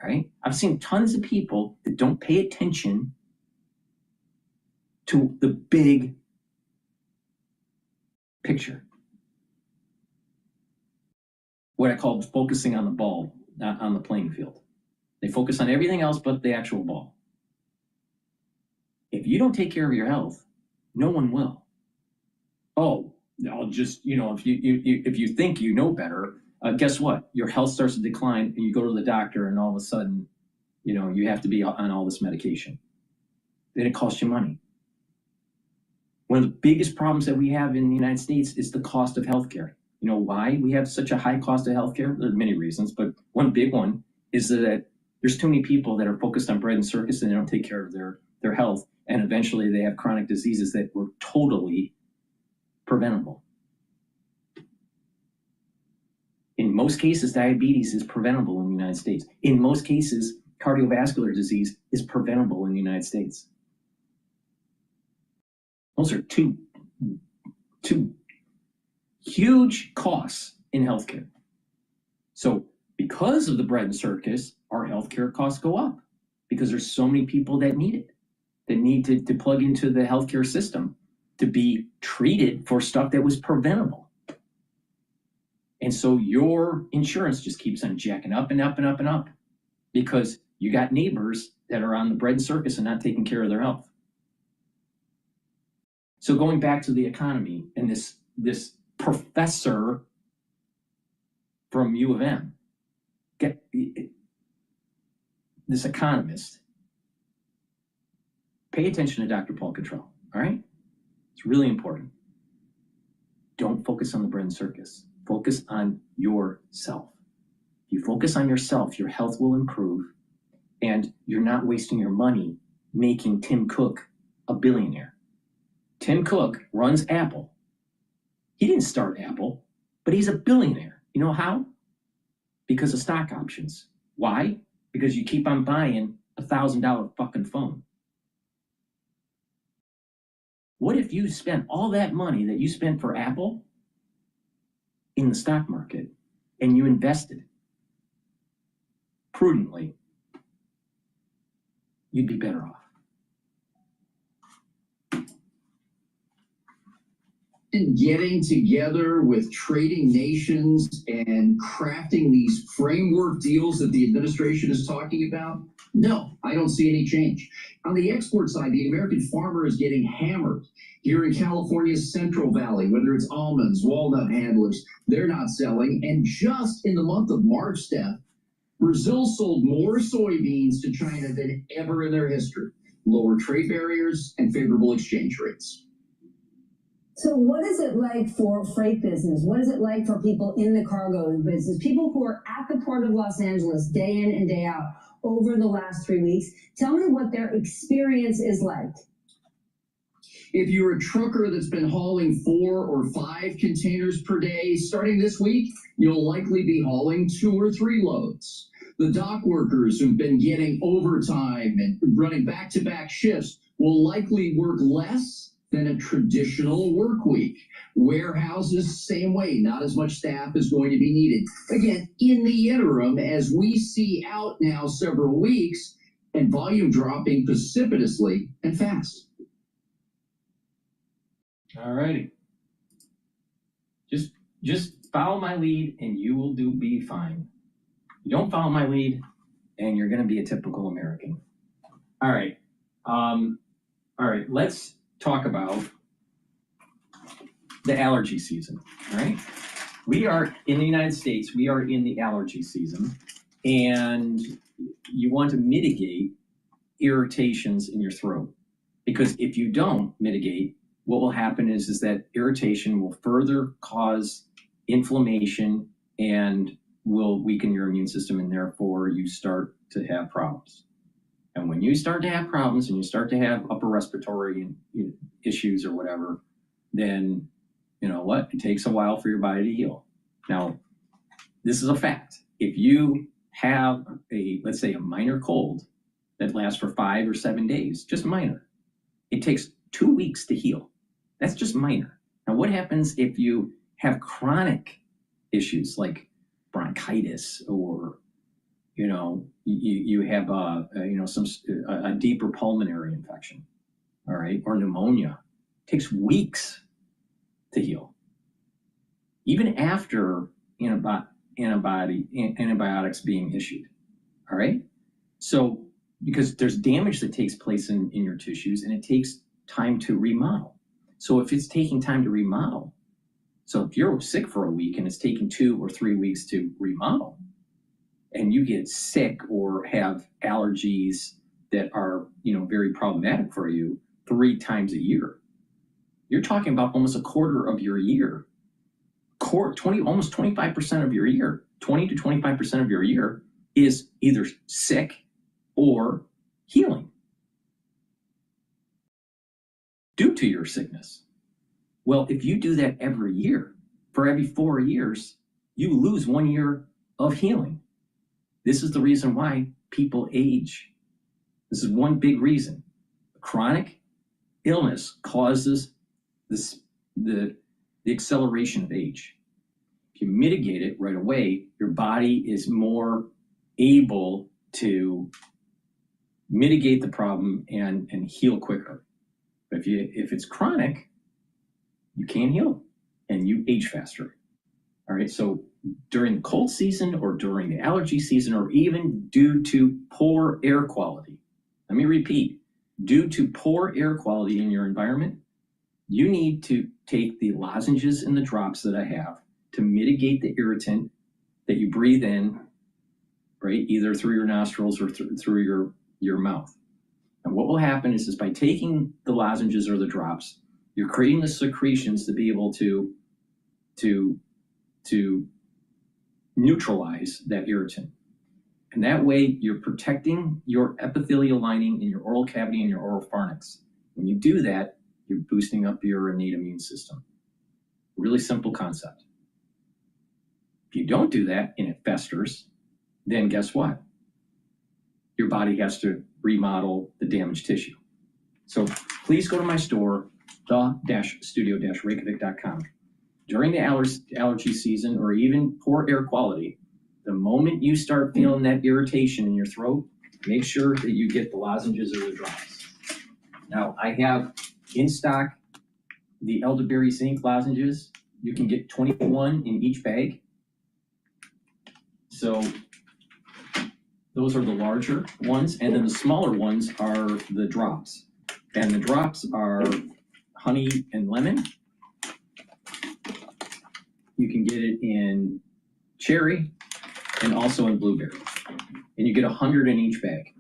right? I've seen tons of people that don't pay attention to the big picture. What I call focusing on the ball, not on the playing field. They focus on everything else but the actual ball. If you don't take care of your health, no one will. Oh, I'll just, you know, if you think you know better, guess what? Your health starts to decline and you go to the doctor and all of a sudden, you know, you have to be on all this medication. Then it costs you money. One of the biggest problems that we have in the United States is the cost of healthcare. You know why we have such a high cost of healthcare? There are many reasons, but one big one is that there's too many people that are focused on bread and circus and they don't take care of their health. And eventually they have chronic diseases that were totally preventable. In most cases, diabetes is preventable in the United States. In most cases, cardiovascular disease is preventable in the United States. Those are two huge costs in healthcare. So because of the bread and circus, our healthcare costs go up because there's so many people that need it, that need to plug into the healthcare system to be treated for stuff that was preventable. And so your insurance just keeps on jacking up and up and up and up because you got neighbors that are on the bread and circus and not taking care of their health. So going back to the economy and this professor from U of M, this economist, pay attention to DrPaulCottrell, all right? It's really important. Don't focus on the bread and circus. Focus on yourself. If you focus on yourself, your health will improve and you're not wasting your money making Tim Cook a billionaire. Tim Cook runs Apple. He didn't start Apple, but he's a billionaire. You know how? Because of stock options. Why? Because you keep on buying $1,000 fucking phone. What if you spent all that money that you spent for Apple in the stock market and you invested prudently? You'd be better off. And getting together with trading nations and crafting these framework deals that the administration is talking about? No, I don't see any change. On the export side, the American farmer is getting hammered. Here in California's Central Valley, whether it's almonds, walnut handlers, they're not selling. And just in the month of March, Steph, Brazil sold more soybeans to China than ever in their history. Lower trade barriers and favorable exchange rates. So what is it like for freight business? What is it like for people in the cargo business? People who are at the Port of Los Angeles day in and day out over the last 3 weeks. Tell me what their experience is like. If you're a trucker that's been hauling 4 or 5 containers per day, starting this week, you'll likely be hauling 2 or 3 loads. The dock workers who've been getting overtime and running back-to-back shifts will likely work less than a traditional work week. Warehouses, same way, not as much staff is going to be needed. Again, in the interim, as we see out now several weeks, and volume dropping precipitously and fast. All righty. Just follow my lead and you will be fine. You don't follow my lead and you're going to be a typical American. All right. Let's talk about the allergy season. All right. We are in the United States. We are in the allergy season, and you want to mitigate irritations in your throat, because if you don't mitigate, what will happen is that irritation will further cause inflammation and will weaken your immune system, and therefore you start to have problems. And when you start to have problems and you start to have upper respiratory issues or whatever, then you know what? It takes a while for your body to heal. Now, this is a fact. If you have let's say a minor cold that lasts for 5 or 7 days, just minor, it takes 2 weeks to heal. That's just minor. Now, what happens if you have chronic issues like bronchitis, or you have a deeper pulmonary infection, all right, or pneumonia? It takes weeks to heal, even after antibiotics being issued. All right, so because there's damage that takes place in your tissues, and it takes time to remodel. So if it's taking time to remodel, so if you're sick for a week and it's taking 2 or 3 weeks to remodel, and you get sick or have allergies that are very problematic for you 3 times a year, you're talking about almost a quarter of your year, almost 25% of your year, 20 to 25% of your year is either sick or healing due to your sickness. Well, if you do that every year, for every 4 years, you lose 1 year of healing. This is the reason why people age. This is one big reason. Chronic illness causes the acceleration of age. If you mitigate it right away, your body is more able to mitigate the problem and heal quicker. But if it's chronic, you can't heal and you age faster. All right, so during the cold season or during the allergy season, or even due to poor air quality, let me repeat, due to poor air quality in your environment, you need to take the lozenges and the drops that I have to mitigate the irritant that you breathe in, right, either through your nostrils or through your mouth. And what will happen is by taking the lozenges or the drops, you're creating the secretions to be able to neutralize that irritant. And that way you're protecting your epithelial lining in your oral cavity and your oral pharynx. When you do that, you're boosting up your innate immune system. Really simple concept. If you don't do that and it festers, then guess what? Your body has to remodel the damaged tissue. So please go to my store, the-studio-reykjavik.com. During the allergy season or even poor air quality, the moment you start feeling that irritation in your throat, make sure that you get the lozenges or the drops. Now, I have in stock the elderberry zinc lozenges. You can get 21 in each bag. So those are the larger ones, and then the smaller ones are the drops. And the drops are honey and lemon. You can get it in cherry and also in blueberry. And you get 100 in each bag.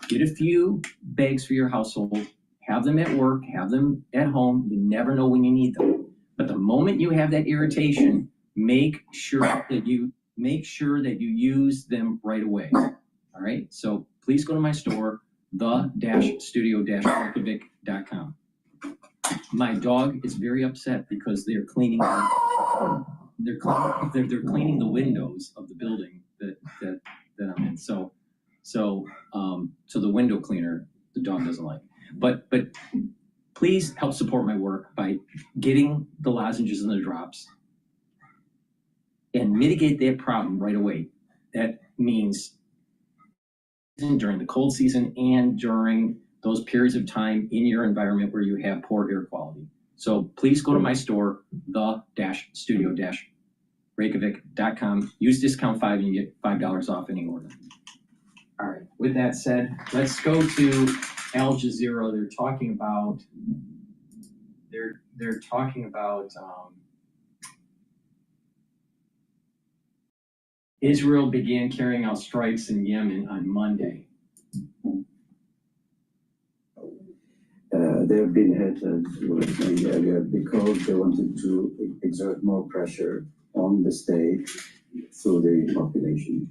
Get a few bags for your household, have them at work, have them at home. You never know when you need them. But the moment you have that irritation, make sure that you use them right away. All right, so please go to my store, the-studio-reykjavik.com. My dog is very upset because they're cleaning they're cleaning the windows of the building that I'm in. So the window cleaner the dog doesn't like. But please help support my work by getting the lozenges and the drops and mitigate that problem right away. That means during the cold season and during those periods of time in your environment where you have poor air quality. So please go to my store, the-studio-reykjavik.com. Use discount 5 and you get $5 off any order. All right, with that said, let's go to Al Jazeera. They're talking about Israel began carrying out strikes in Yemen on Monday. They have been hit, as we were saying earlier, because they wanted to exert more pressure on the state through the population.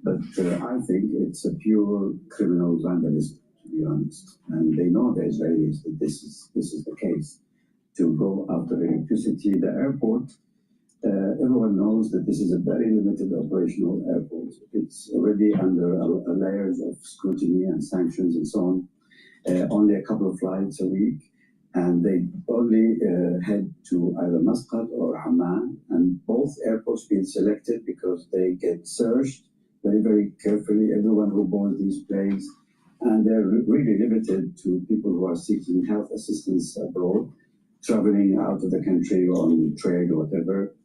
But I think it's a pure criminal vandalism, to be honest. And they know, the Israelis, that this is the case. To go after electricity, the airport, everyone knows that this is a very limited operational airport. It's already under layers of scrutiny and sanctions and so on. Only a couple of flights a week, and they only head to either Muscat or Amman, and both airports being selected because they get searched very, very carefully, everyone who boards these planes, and they're really limited to people who are seeking health assistance abroad, traveling out of the country on trade or whatever,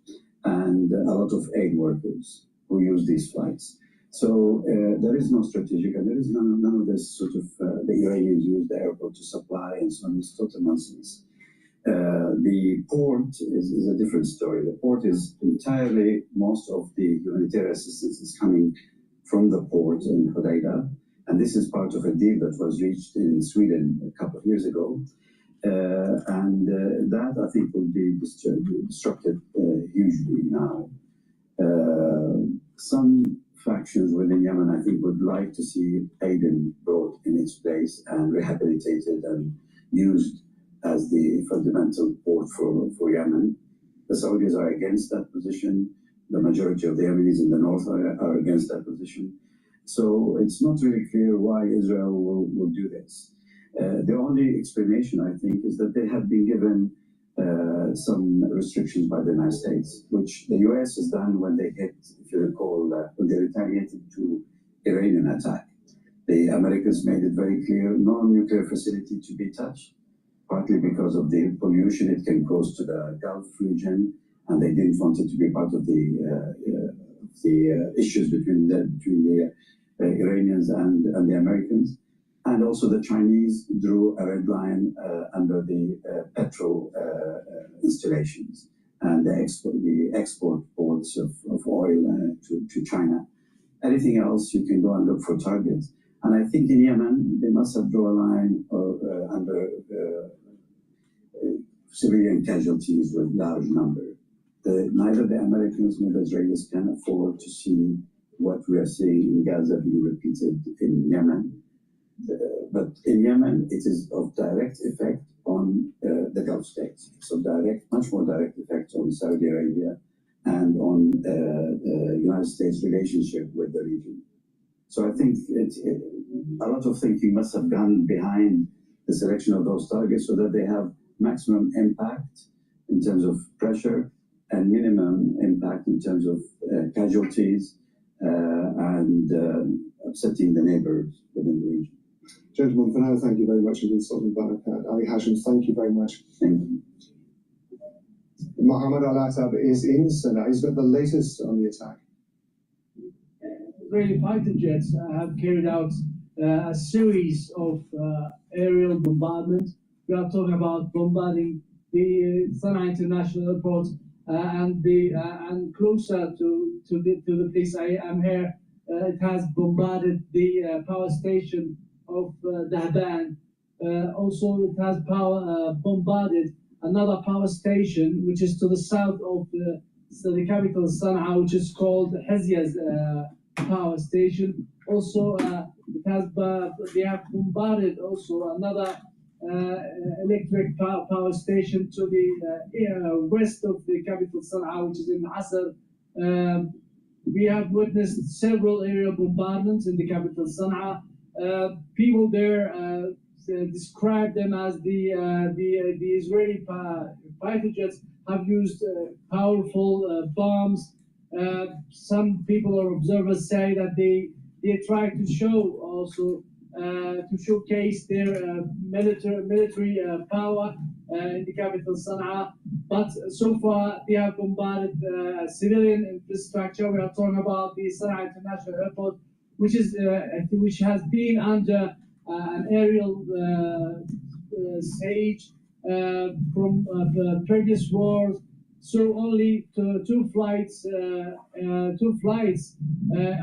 and a lot of aid workers who use these flights. So there is no strategic, and there is none of this sort of, the Iranians use the airport to supply and so on. It's total nonsense. The port is a different story. The port is entirely, most of the humanitarian assistance is coming from the port in Hodeidah, and this is part of a deal that was reached in Sweden a couple of years ago. That I think will be disrupted hugely now. Some factions within Yemen, I think, would like to see Aden brought in its place and rehabilitated and used as the fundamental port for Yemen. The Saudis are against that position. The majority of the Yemenis in the north are against that position. So it's not really clear why Israel will do this. The only explanation, I think, is that they have been given some restrictions by the United States, which the US has done when they hit, if you recall, when they retaliated to Iranian attack. The Americans made it very clear, no nuclear facility to be touched, partly because of the pollution it can cause to the Gulf region, and they didn't want it to be part of the issues between the Iranians and the Americans. And also the Chinese drew a red line under the petrol installations and the export ports of oil to China. Anything else, you can go and look for targets. And I think in Yemen, they must have drawn a line under civilian casualties with large number. Neither the Americans nor the Israelis can afford to see what we are seeing in Gaza being repeated in Yemen. But in Yemen, it is of direct effect on the Gulf states. So much more direct effect on Saudi Arabia and on the United States' relationship with the region. So I think a lot of thinking must have gone behind the selection of those targets so that they have maximum impact in terms of pressure and minimum impact in terms of casualties and upsetting the neighbors within the region. Gentlemen, for now, thank you very much indeed, Sultan Barakat. Ali Hashim, thank you very much. Thank you. Mohammed Al-Attab is in Sana'a. He's got the latest on the attack. Israeli fighter jets have carried out a series of aerial bombardment. We are talking about bombarding the Sana'a International Airport and closer to the place I am here. It has bombarded the power station of Dahban. Also, it has bombarded another power station, which is to the south of the capital Sana'a, which is called Hazia's power station. Also, they have bombarded also another electric power station to the west of the capital Sana'a, which is in Asr. We have witnessed several aerial bombardments in the capital Sana'a. People there describe them as the Israeli fighter jets have used powerful bombs. Some people or observers say that they try to show also to showcase their military power in the capital Sana'a, but so far they have bombarded civilian infrastructure. We are talking about the Sana'a International Airport, which has been under an aerial siege from previous wars. So only two flights a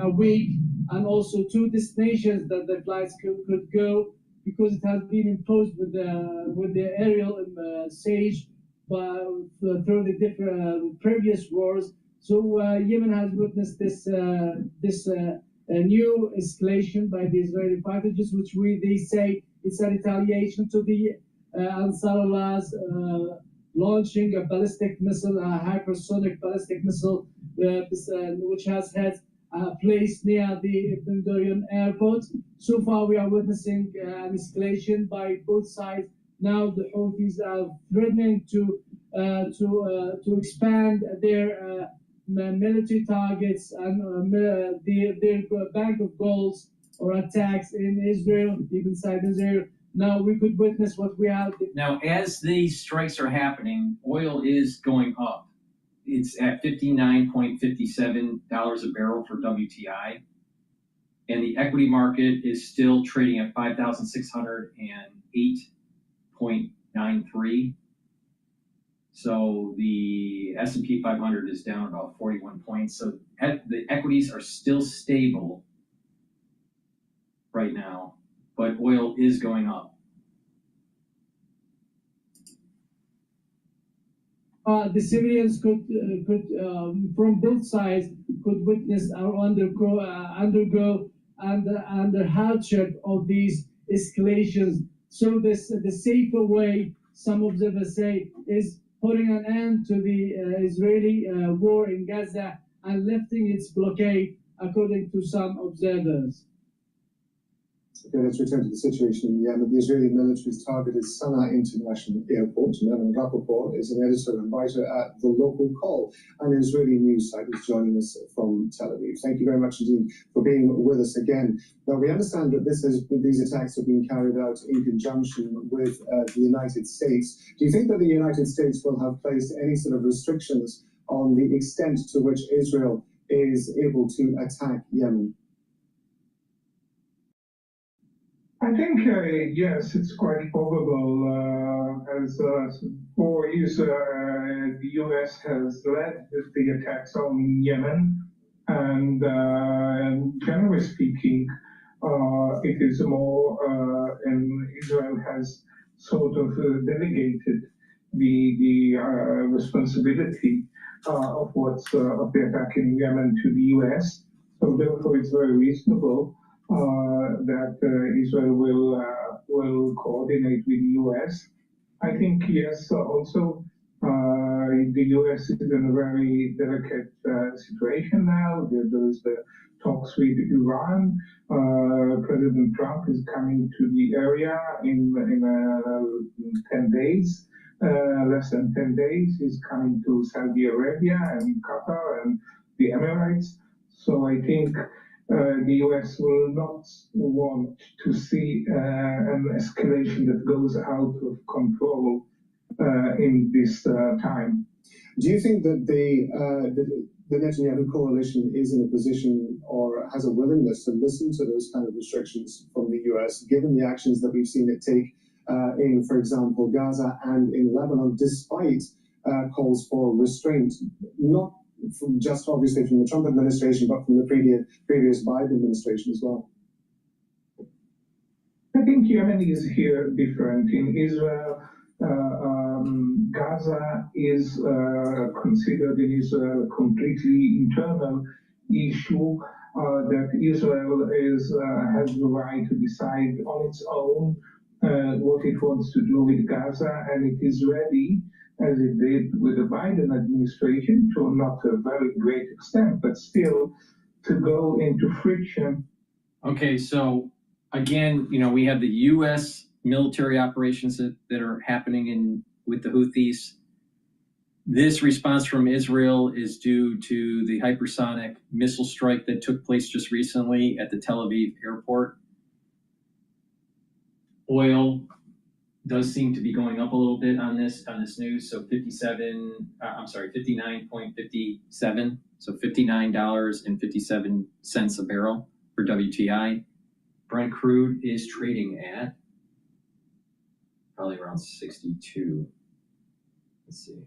week, and also two destinations that the flights could go, because it has been imposed with the aerial siege through the different previous wars. So Yemen has witnessed this new escalation by the Israeli fighter jets, which they say it's a retaliation to the Ansarallah's launching a ballistic missile, a hypersonic ballistic missile, which has had a place near the Ben Gurion airport. So far, we are witnessing an escalation by both sides. Now the Houthis are threatening to expand their military targets and their bank of goals or attacks in Israel, deep inside Israel. Now we could witness what we have. Now, as these strikes are happening, oil is going up. It's at $59.57 a barrel for WTI. And the equity market is still trading at 5,608.93. So the S&P 500 is down about 41 points. So the equities are still stable right now, but oil is going up. The civilians could from both sides could witness or undergo the hardship of these escalations. So the safer way, some observers say, is putting an end to the Israeli war in Gaza and lifting its blockade, according to some observers. Okay, let's return to the situation in Yemen. The Israeli military's targeted Sana'a International Airport. Melvin Rappaport is an editor and writer at The Local Call, an Israeli news site, who's joining us from Tel Aviv. Thank you very much indeed for being with us again. Now, we understand that these attacks have been carried out in conjunction with the United States. Do you think that the United States will have placed any sort of restrictions on the extent to which Israel is able to attack Yemen? I think, yes, it's quite probable. As for years, the US has led the attacks on Yemen, and generally speaking, it is more, and Israel has sort of delegated the responsibility of the attack in Yemen to the US. So therefore, it's very reasonable that Israel will coordinate with the US. I think yes, also the US is in a very delicate situation now. There is the talks with Iran. President Trump is coming to the area in 10 days. Less than 10 days. He's coming to Saudi Arabia and Qatar and the Emirates. So I think the US will not want to see an escalation that goes out of control in this time. Do you think that the Netanyahu coalition is in a position or has a willingness to listen to those kind of restrictions from the US, given the actions that we've seen it take in, for example, Gaza and in Lebanon, despite calls for restraint, not from just obviously from the Trump administration, but from the previous Biden administration as well? I think Yemen is here different. In Israel, Gaza is considered in Israel a completely internal issue that Israel has the right to decide on its own what it wants to do with Gaza, and it is ready, as it did with the Biden administration, to not a very great extent, but still to go into friction. Okay, so again, we have the U.S. military operations that are happening with the Houthis. This response from Israel is due to the hypersonic missile strike that took place just recently at the Tel Aviv airport. Oil does seem to be going up a little bit on this news. So 59.57. So $59.57 a barrel for WTI. Brent crude is trading at probably around 62. Let's see.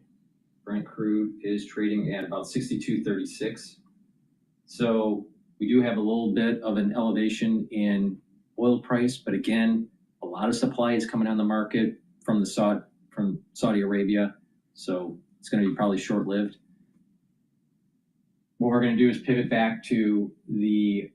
Brent crude is trading at about 62.36. So we do have a little bit of an elevation in oil price, but again, a lot of supply is coming on the market from Saudi Arabia, so it's going to be probably short-lived. What we're going to do is pivot back to Bloomberg.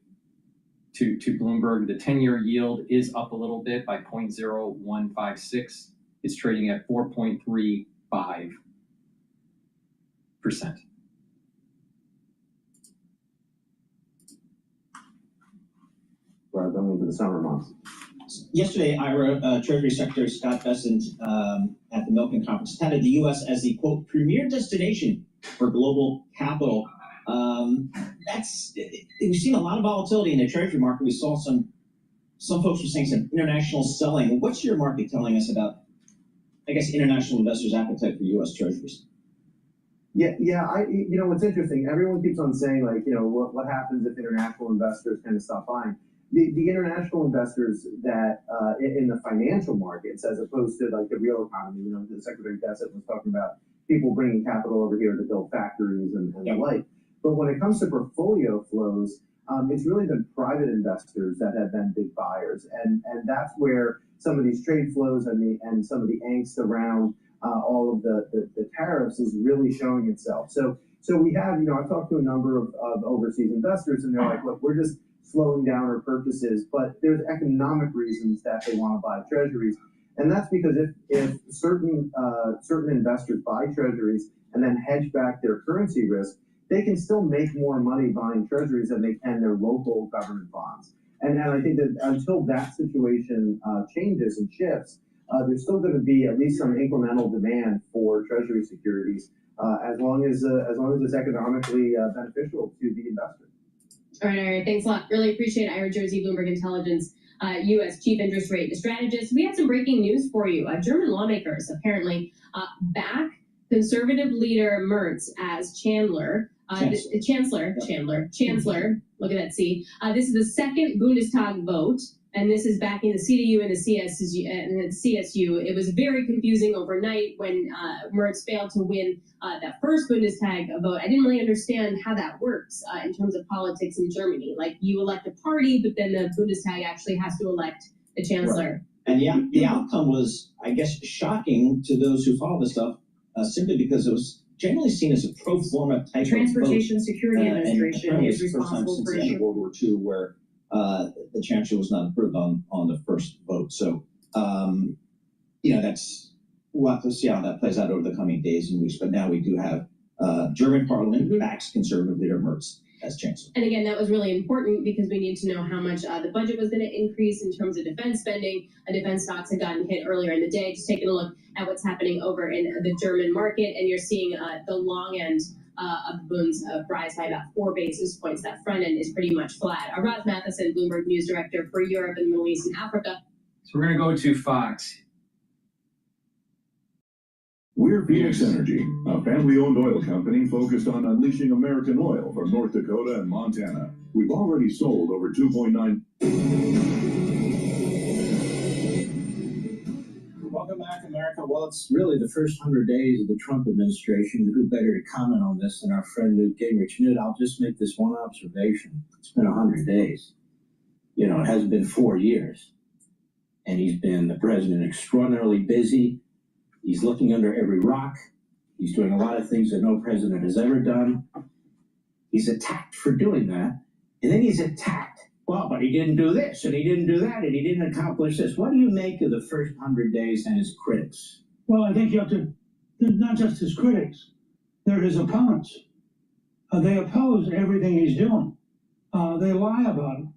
The 10-year yield is up a little bit by 0.0156. It's trading at 4.35%. Well, going into the summer months. Yesterday, Ira, Treasury Secretary Scott Bessent at the Milken Conference touted the U.S. as the, quote, premier destination for global capital. We've seen a lot of volatility in the Treasury market. We saw some folks were saying some international selling. What's your market telling us about, I guess, international investors' appetite for U.S. Treasuries? Yeah. What's interesting, everyone keeps on saying, like, what happens if international investors kind of stop buying? The international investors that in the financial markets, as opposed to like the real economy, the Secretary Bessent was talking about people bringing capital over here to build factories and the like. But when it comes to portfolio flows, it's really been private investors that have been big buyers, and that's where some of these trade flows and some of the angst around all of the tariffs is really showing itself. So we have, I've talked to a number of overseas investors, and they're like, look, we're just slowing down our purchases, but there's economic reasons that they want to buy treasuries. And that's because if certain investors buy treasuries and then hedge back their currency risk, they can still make more money buying treasuries than they can their local government bonds. And I think that until that situation changes and shifts, there's still going to be at least some incremental demand for treasury securities as long as it's economically beneficial to the investor. All right, thanks a lot. Really appreciate it. Ira Jersey, Bloomberg Intelligence, U.S. Chief Interest Rate Strategist. We have some breaking news for you. German lawmakers apparently back conservative leader Merz as Chancellor. Chancellor. Look at that C. This is the second Bundestag vote, and this is backing the CDU and the CSU. It was very confusing overnight when Merz failed to win that first Bundestag vote. I didn't really understand how that works in terms of politics in Germany. Like, you elect a party, but then the Bundestag actually has to elect the chancellor. Right. And the outcome was, I guess, shocking to those who follow this stuff, simply because it was generally seen as a pro forma type Transportation of vote. Security Administration and is responsible since for the end of World War II where the chancellor was not approved on the first vote. So, we'll have to see how that plays out over the coming days and weeks. But now we do have German Parliament backs conservative leader Merz as chancellor. And again, that was really important because we need to know how much the budget was going to increase in terms of defense spending. Defense stocks had gotten hit earlier in the day. Just taking a look at what's happening over in the German market, and you're seeing the long end of the Bunds rise by about 4 basis points. That front end is pretty much flat. Ross Matheson, Bloomberg News Director for Europe and the Middle East and Africa. So we're going to go to Fox. We're Phoenix Energy, a family-owned oil company focused on unleashing American oil from North Dakota and Montana. We've already sold over 2.9. Welcome back, America. Well, it's really the first 100 days of the Trump administration. Who better to comment on this than our friend Newt Gingrich? Newt, I'll just make this one observation. It's been 100 days. It hasn't been 4 years. And he's been the president extraordinarily busy. He's looking under every rock. He's doing a lot of things that no president has ever done. He's attacked for doing that. And then he's attacked. Well, but he didn't do this, and he didn't do that, and he didn't accomplish this. What do you make of the first 100 days and his critics? Well, I think you have to, not just his critics, they're his opponents. They oppose everything he's doing. They lie about it.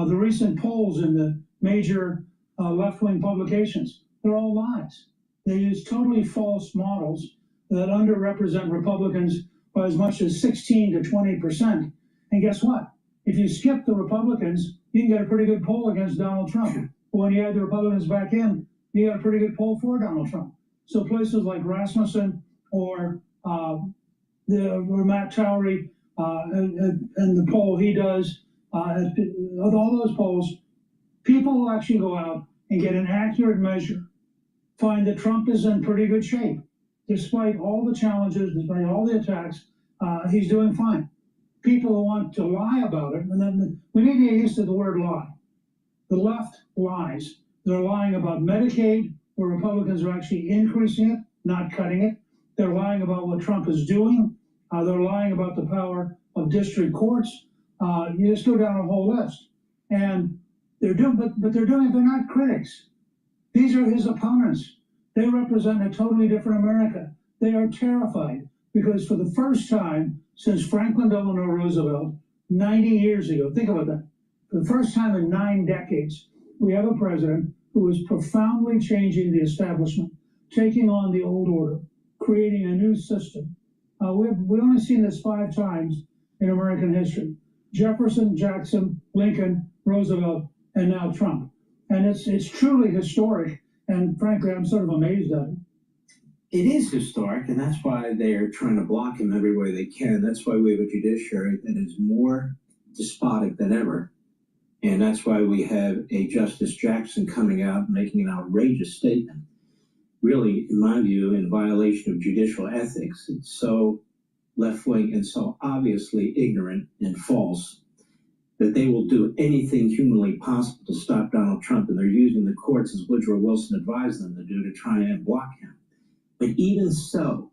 The recent polls in the major left-wing publications, they're all lies. They use totally false models that underrepresent Republicans by as much as 16 to 20%. And guess what? If you skip the Republicans, you can get a pretty good poll against Donald Trump. But when you add the Republicans back in, you get a pretty good poll for Donald Trump. So places like Rasmussen or Matt Towery and the poll he does, all those polls, people will actually go out and get an accurate measure, find that Trump is in pretty good shape. Despite all the challenges, despite all the attacks, he's doing fine. People who want to lie about it, and then we need to get used to the word lie. The left lies. They're lying about Medicaid, where Republicans are actually increasing it, not cutting it. They're lying about what Trump is doing. They're lying about the power of district courts. You just go down a whole list. And they're doing, but they're doing it, they're not critics. These are his opponents. They represent a totally different America. They are terrified because for the first time since Franklin Delano Roosevelt, 90 years ago, think about that. For the first time in 9 decades, we have a president who is profoundly changing the establishment, taking on the old order, creating a new system. We've only seen this 5 times in American history. Jefferson, Jackson, Lincoln, Roosevelt, and now Trump. And it's truly historic, and frankly, I'm sort of amazed at it. It is historic, and that's why they're trying to block him every way they can. That's why we have a judiciary that is more despotic than ever. And that's why we have a Justice Jackson coming out and making an outrageous statement. Really, in my view, in violation of judicial ethics. It's so left-wing and so obviously ignorant and false that they will do anything humanly possible to stop Donald Trump, and they're using the courts, as Woodrow Wilson advised them to do, to try and block him. But even so,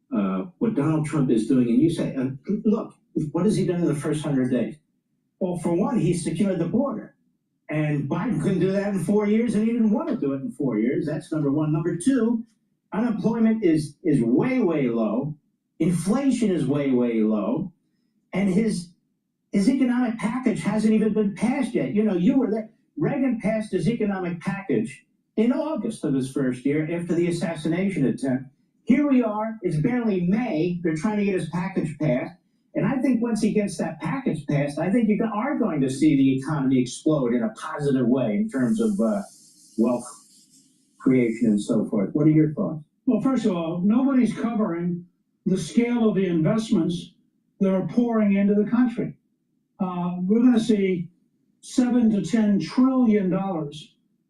what Donald Trump is doing, and you say, look, what has he done in the first 100 days? Well, for one, he secured the border. And Biden couldn't do that in 4 years, and he didn't want to do it in 4 years. That's number one. Number two, unemployment is way, way low. Inflation is way, way low. And his economic package hasn't even been passed yet. You were there. Reagan passed his economic package in August of his first year after the assassination attempt. Here we are, it's barely May, they're trying to get his package passed. And I think once he gets that package passed, I think you are going to see the economy explode in a positive way in terms of wealth creation and so forth. What are your thoughts? Well, first of all, nobody's covering the scale of the investments that are pouring into the country. We're going to see $7 to $10 trillion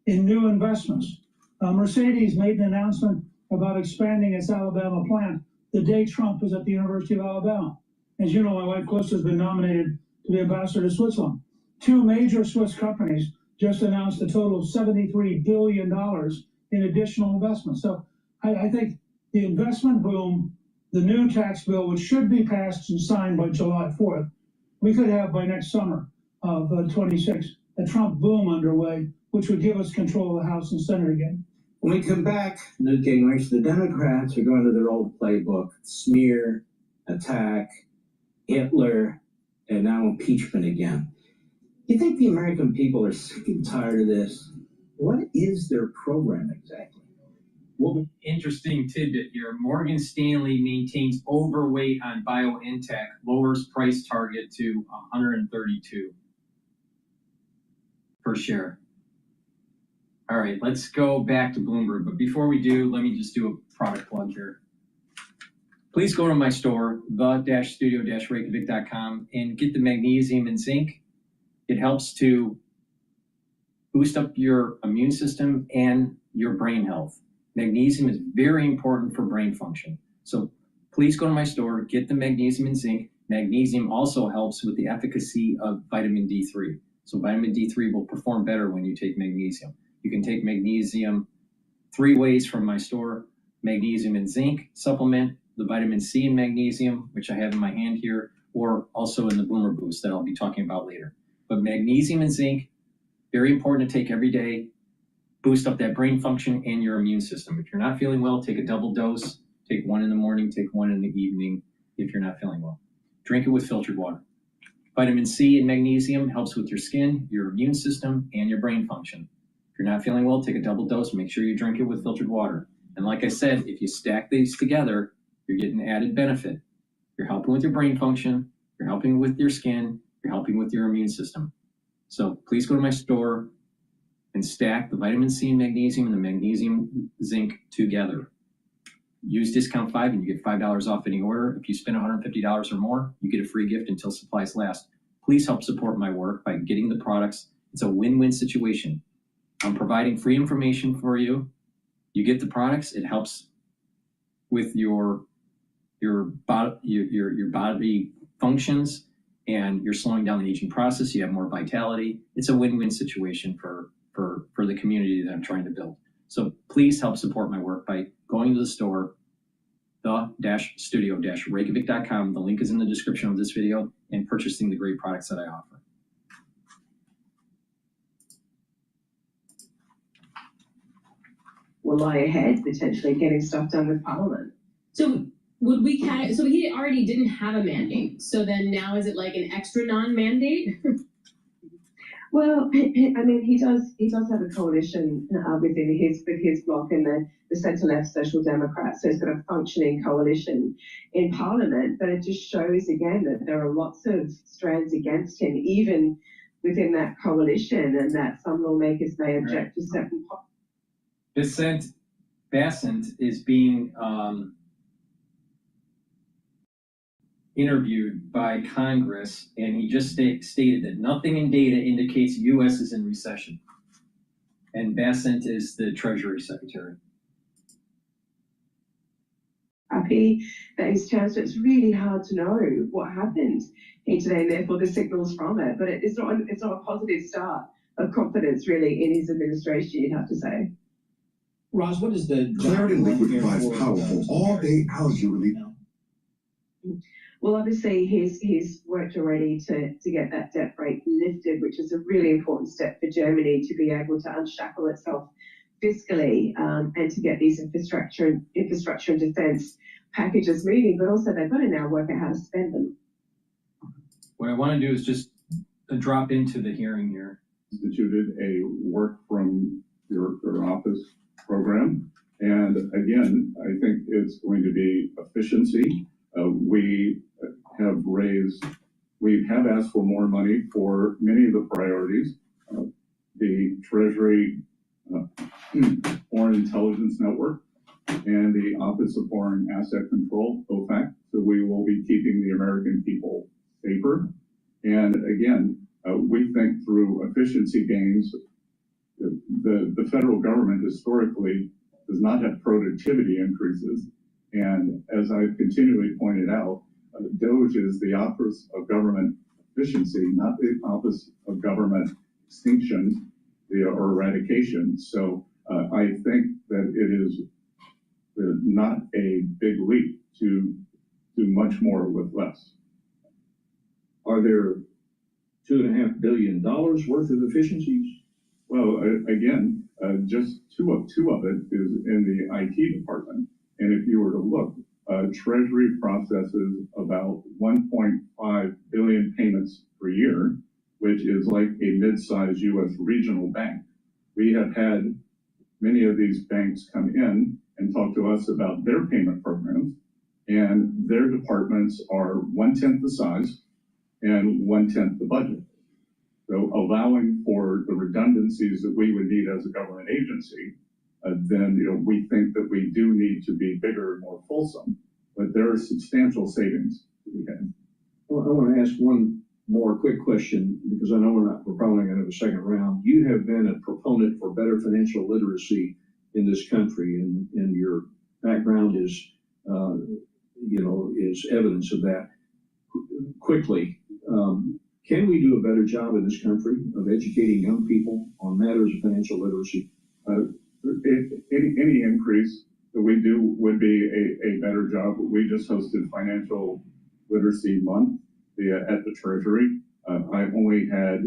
in new investments. Mercedes made an announcement about expanding its Alabama plant the day Trump was at the University of Alabama. As you know, my wife Cliff has been nominated to be ambassador to Switzerland. 2 major Swiss companies just announced a total of $73 billion in additional investments. So I think the investment boom, the new tax bill, which should be passed and signed by July 4th, we could have by next summer. of 26, a Trump boom underway, which would give us control of the House and Senate again. When we come back, Newt Gingrich, the Democrats are going to their old playbook: smear, attack, Hitler, and now impeachment again. You think the American people are sick and tired of this? What is their program exactly? Well, interesting tidbit here. Morgan Stanley maintains overweight on BioNTech, lowers price target to 132 per share. All right, let's go back to Bloomberg. But before we do, let me just do a product plug here. Please go to my store, the-studio-reykjavik.com, and get the magnesium and zinc. It helps to boost up your immune system and your brain health. Magnesium is very important for brain function. So please go to my store, get the magnesium and zinc. Magnesium also helps with the efficacy of vitamin D3. So vitamin D3 will perform better when you take magnesium. You can take magnesium 3 ways from my store: magnesium and zinc supplement, the vitamin C and magnesium, which I have in my hand here, or also in the Boomer Boost that I'll be talking about later. But magnesium and zinc, very important to take every day, boost up that brain function and your immune system. If you're not feeling well, take a double dose. Take 1 in the morning, take 1 in the evening if you're not feeling well. Drink it with filtered water. Vitamin C and magnesium helps with your skin, your immune system, and your brain function. If you're not feeling well, take a double dose. Make sure you drink it with filtered water. And like I said, if you stack these together, you're getting added benefit. You're helping with your brain function, you're helping with your skin, you're helping with your immune system. So please go to my store and stack the vitamin C and magnesium and the magnesium zinc together. Use discount 5 and you get $5 off any order. If you spend $150 or more, you get a free gift until supplies last. Please help support my work by getting the products. It's a win-win situation. I'm providing free information for you. You get the products. It helps with your body functions, and you're slowing down the aging process. You have more vitality. It's a win-win situation for the community that I'm trying to build. So please help support my work by going to the store, the-studio-reykjavik.com. The link is in the description of this video, and purchasing the great products that I offer. Will lie ahead, potentially getting stuff done with Parliament. So would we so he already didn't have a mandate. So then now is it like an extra non-mandate? Well, I mean, he does have a coalition within his bloc and the centre-left Social Democrats. So he's got a functioning coalition in Parliament, but it just shows again that there are lots of strands against him, even within that coalition, and that some lawmakers may object to certain. Bassent is being interviewed by Congress, and he just stated that nothing in data indicates U.S. is in recession. And Bassent is the Treasury Secretary. Happy that he's changed. It's really hard to know what happened here today, and therefore the signals from it. But it's not a positive start of confidence really in his administration, you'd have to say. Roz, what is the Clarity Liquid provides powerful all-day algae relief. Well, obviously, he's worked already to get that debt rate lifted, which is a really important step for Germany to be able to unshackle itself fiscally and to get these infrastructure and defence packages moving. But also, they've got to now work out how to spend them. What I want to do is just drop into the hearing here. Instituted a work from your office program, and again, I think it's going to be efficiency. We have asked for more money for many of the priorities. The Treasury Foreign Intelligence Network and the Office of Foreign Asset Control, OFAC. So we will be keeping the American people safer. And again, we think through efficiency gains, the federal government historically does not have productivity increases. And as I've continually pointed out, DOGE is the Office of Government Efficiency, not the Office of Government Extinction or Eradication. So I think that it is not a big leap to do much more with less. Are there $2.5 billion worth of efficiencies? Well, again, just two of it is in the IT department. And if you were to look, Treasury processes about 1.5 billion payments per year, which is like a mid-sized U.S. regional bank. We have had many of these banks come in and talk to us about their payment programs, and their departments are 1/10 the size and 1/10 the budget. So allowing for the redundancies that we would need as a government agency, then we think that we do need to be bigger and more fulsome, but there are substantial savings to be had. Well, I want to ask one more quick question, because I know we're probably not going to have a second round. You have been a proponent for better financial literacy in this country, and your background is, is evidence of that. Quickly, can we do a better job in this country of educating young people on matters of financial literacy? Any increase that we do would be a better job. We just hosted Financial Literacy Month at the Treasury. I only had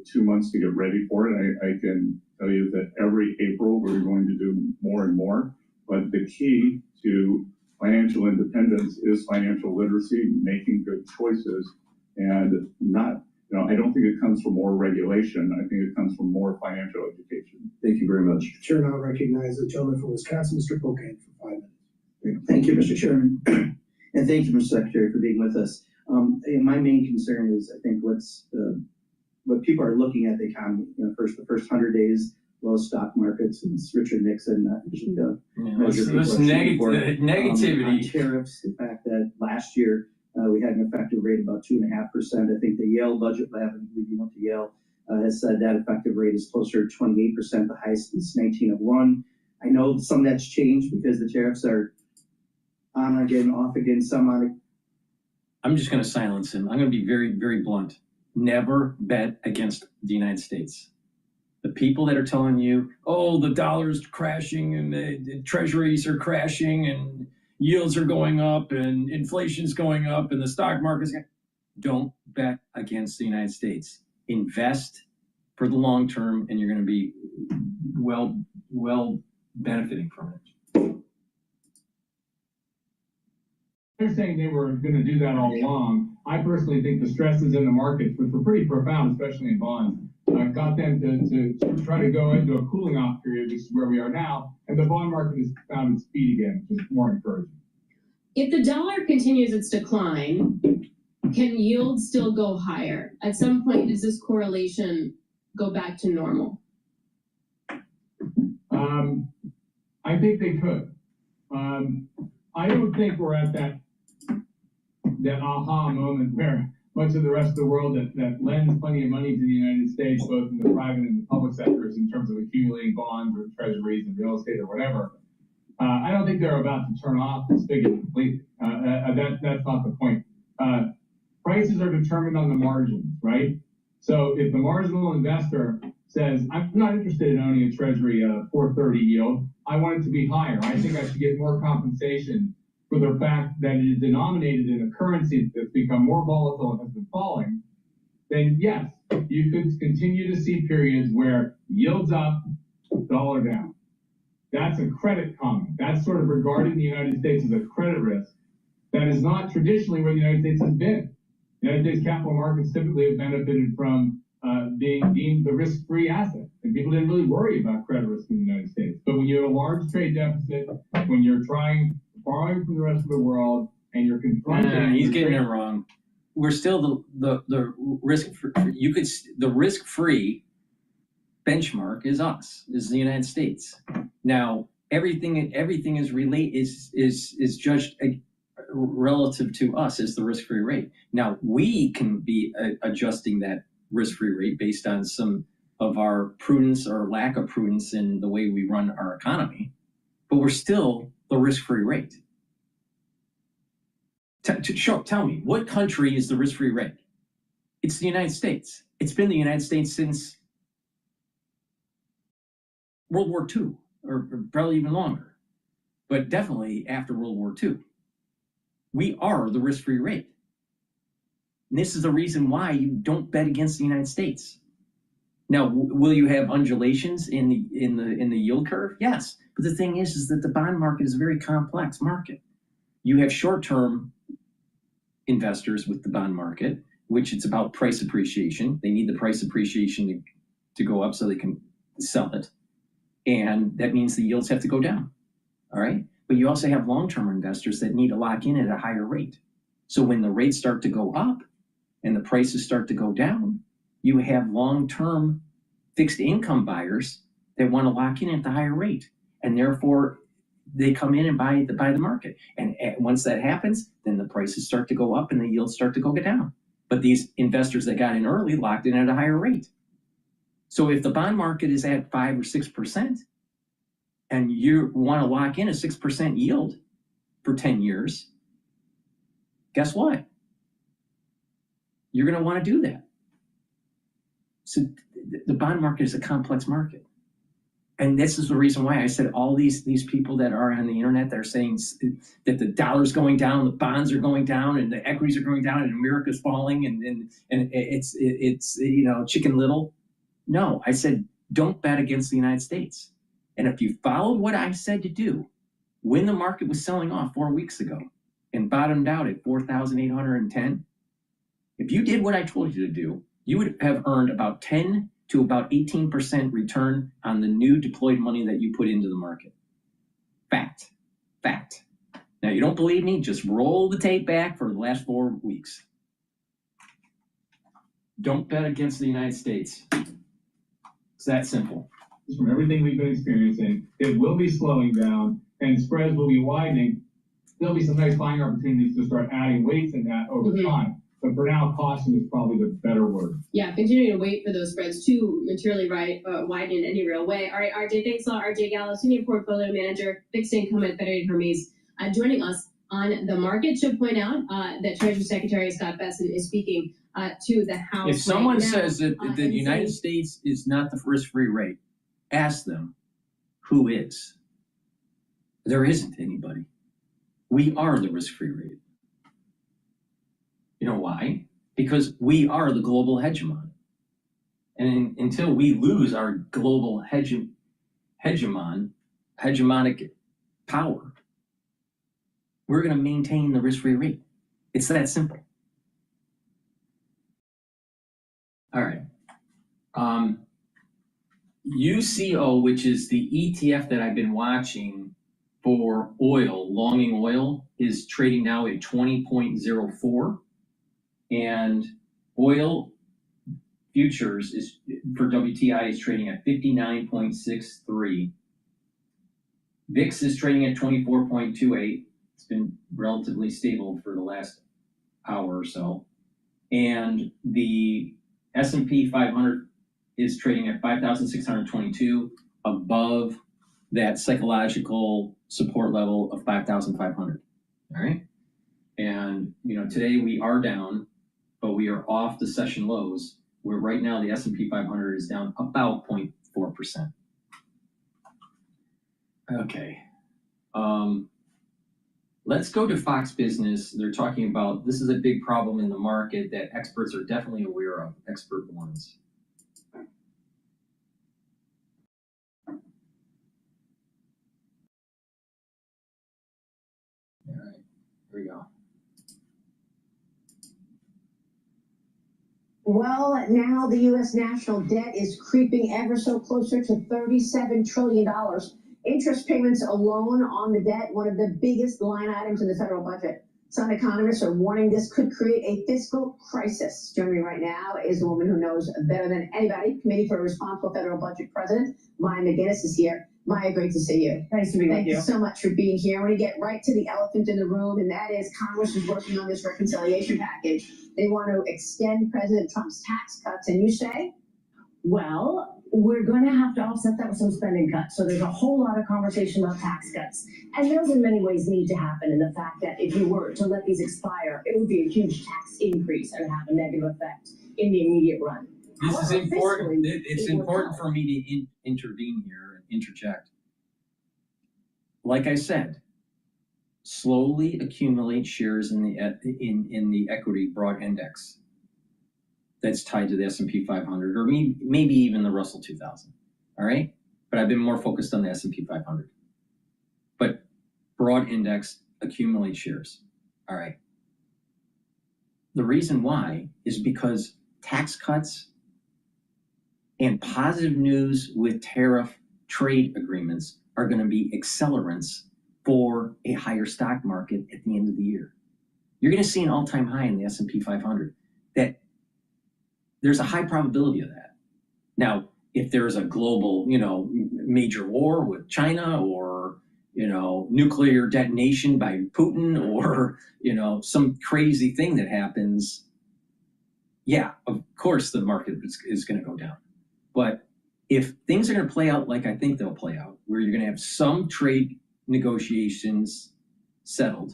2 months to get ready for it. I can tell you that every April we're going to do more and more. But the key to financial independence is financial literacy, making good choices, and not, I don't think it comes from more regulation. I think it comes from more financial education. Thank you very much. Chair, now recognize the gentleman from Wisconsin, Mr. Cocaine, for 5 minutes. Thank you, Mr. Chairman. And thank you, Mr. Secretary, for being with us. And my main concern is, I think, what people are looking at the economy. The first 100 days, low stock markets, and it's Richard Nixon, not usually the measure people are shooting for. Negativity. On tariffs, the fact that last year we had an effective rate of about 2.5%. I think the Yale budget lab, I believe you went to Yale, has said that effective rate is closer to 28%, the highest since 1901. I know some of that's changed because the tariffs are on again, off again, some on it. I'm just going to silence him. I'm going to be very, very blunt. Never bet against the United States. The people that are telling you, oh, the dollar's crashing and the treasuries are crashing and yields are going up and inflation's going up and the stock market's going, don't bet against the United States. Invest for the long term, and you're going to be well benefiting from it. They're saying they were going to do that all along. I personally think the stresses in the markets, which were pretty profound, especially in bonds, got them to try to go into a cooling off period, which is where we are now, and the bond market has found its feet again, which is more encouraging. If the dollar continues its decline, can yields still go higher? At some point, does this correlation go back to normal? I think they could. I don't think we're at that aha moment where much of the rest of the world that lends plenty of money to the United States, both in the private and the public sectors, in terms of accumulating bonds or treasuries and real estate or whatever. I don't think they're about to turn off the spigot completely. That's not the point. Prices are determined on the margins, right? So if the marginal investor says, I'm not interested in owning a treasury at a 4.30 yield, I want it to be higher. I think I should get more compensation for the fact that it is denominated in a currency that's become more volatile and has been falling, then yes, you could continue to see periods where yields up, dollar down. That's a credit comment. That's sort of regarding the United States as a credit risk. That is not traditionally where the United States has been. The United States capital markets typically have benefited from being deemed the risk-free asset. And people didn't really worry about credit risk in the United States. But when you have a large trade deficit, when you're borrowing from the rest of the world, and you're confronting... he's getting it wrong. We're still the risk... The risk-free benchmark is us, is the United States. Now, everything is judged relative to us as the risk-free rate. Now, we can be adjusting that risk-free rate based on some of our prudence or lack of prudence in the way we run our economy, but we're still the risk-free rate. Tell me, what country is the risk-free rate? It's the United States. It's been the United States since World War II, or probably even longer, but definitely after World War II. We are the risk-free rate. And this is the reason why you don't bet against the United States. Now, will you have undulations in the yield curve? Yes. But the thing is that the bond market is a very complex market. You have short-term investors with the bond market, which it's about price appreciation. They need the price appreciation to go up so they can sell it. And that means the yields have to go down. All right. But you also have long-term investors that need to lock in at a higher rate. So when the rates start to go up and the prices start to go down, you have long-term fixed income buyers that want to lock in at the higher rate. And therefore, they come in and buy the market. And once that happens, then the prices start to go up and the yields start to go down. But these investors that got in early locked in at a higher rate. So if the bond market is at 5 or 6%, and you want to lock in a 6% yield for 10 years, guess what? You're going to want to do that. So the bond market is a complex market. And this is the reason why I said all these people that are on the internet that are saying that the dollar's going down, the bonds are going down, and the equities are going down, and America's falling, and it's you know, Chicken Little. No, I said don't bet against the United States. And if you followed what I said to do when the market was selling off 4 weeks ago and bottomed out at 4,810, if you did what I told you to do, you would have earned about 10 to about 18% return on the new deployed money that you put into the market. Fact. Fact. Now, you don't believe me? Just roll the tape back for the last 4 weeks. Don't bet against the United States. It's that simple. From everything we've been experiencing, it will be slowing down and spreads will be widening. There'll be some nice buying opportunities to start adding weights in that over time. But for now, caution is probably the better word. Yeah, continuing to wait for those spreads to materially widen in any real way. All right, RJ, thanks a lot. RJ Gallo, Senior Portfolio Manager, Fixed Income at Federated Hermes, joining us on the market. Should point out that Treasury Secretary Scott Bessent is speaking to the House. If someone right now, says that the United States is not the risk-free rate, ask them who is. There isn't anybody. We are the risk-free rate. You know why? Because we are the global hegemon. And until we lose our global hegemonic power, we're going to maintain the risk-free rate. It's that simple. All right. UCO, which is the ETF that I've been watching for oil, longing oil, is trading now at 20.04. And oil futures is for WTI is trading at 59.63. VIX is trading at 24.28. It's been relatively stable for the last hour or so. And the S&P 500 is trading at 5,622, above that psychological support level of 5,500. All right. And, you know, today we are down, but we are off the session lows, where right now the S&P 500 is down about 0.4%. Okay. Let's go to Fox Business. They're talking about, this is a big problem in the market that experts are definitely aware of, expert ones. All right, here we go. Well, now the U.S. national debt is creeping ever so closer to $37 trillion. Interest payments alone on the debt, one of the biggest line items in the federal budget. Some economists are warning this could create a fiscal crisis. Joining me right now is a woman who knows better than anybody. Committee for Responsible Federal Budget President Maya McGinnis is here. Maya, great to see you. Nice to be with you. Thank you so much for being here. I want to get right to the elephant in the room, and that is Congress is working on this reconciliation package. They want to extend President Trump's tax cuts, and you say? Well, we're going to have to offset that with some spending cuts. So there's a whole lot of conversation about tax cuts. And those in many ways need to happen in the fact that if you were to let these expire, it would be a huge tax increase and have a negative effect in the immediate run. This is important. It's important for me to intervene here and interject. Like I said, slowly accumulate shares in the equity broad index that's tied to the S&P 500 or maybe even the Russell 2000. All right, but I've been more focused on the S&P 500. But broad index accumulate shares. All right. The reason why is because tax cuts and positive news with tariff trade agreements are going to be accelerants for a higher stock market at the end of the year. You're going to see an all-time high in the S&P 500. That there's a high probability of that. Now, if there's a global, major war with China or, nuclear detonation by Putin or, some crazy thing that happens, yeah, of course the market is going to go down. But if things are going to play out like I think they'll play out, where you're going to have some trade negotiations settled,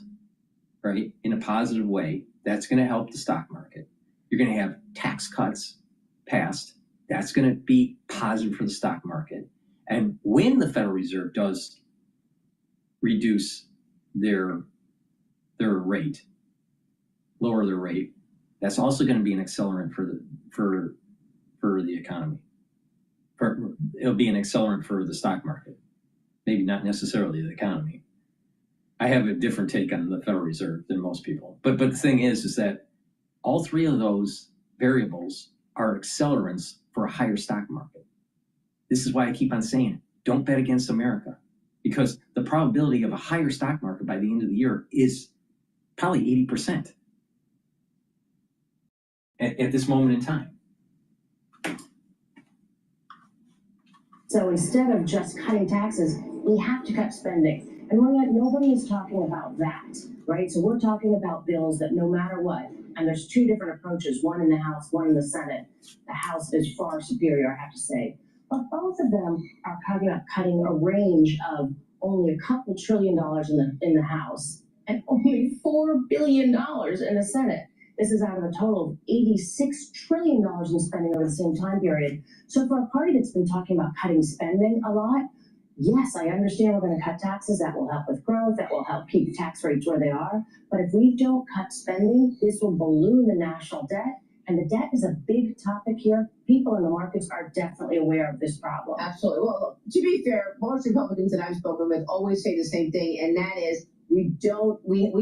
right, in a positive way, that's going to help the stock market. You're going to have tax cuts passed. That's going to be positive for the stock market. And when the Federal Reserve does reduce their rate, lower their rate, that's also going to be an accelerant for the economy. It'll be an accelerant for the stock market, maybe not necessarily the economy. I have a different take on the Federal Reserve than most people. But the thing is that all three of those variables are accelerants for a higher stock market. This is why I keep on saying, don't bet against America, because the probability of a higher stock market by the end of the year is probably 80% at this moment in time. So instead of just cutting taxes, we have to cut spending. And nobody is talking about that, right? So we're talking about bills that no matter what, and there's two different approaches, one in the House, one in the Senate. The House is far superior, I have to say. But both of them are talking about cutting a range of only a couple $1 trillion in the House and only $4 billion in the Senate. This is out of a total of $86 trillion in spending over the same time period. So for a party that's been talking about cutting spending a lot, yes, I understand we're going to cut taxes. That will help with growth. That will help keep tax rates where they are. But if we don't cut spending, this will balloon the national debt. And the debt is a big topic here. People in the markets are definitely aware of this problem. Absolutely. Well, look, to be fair, most Republicans that I've spoken with always say the same thing, and that is we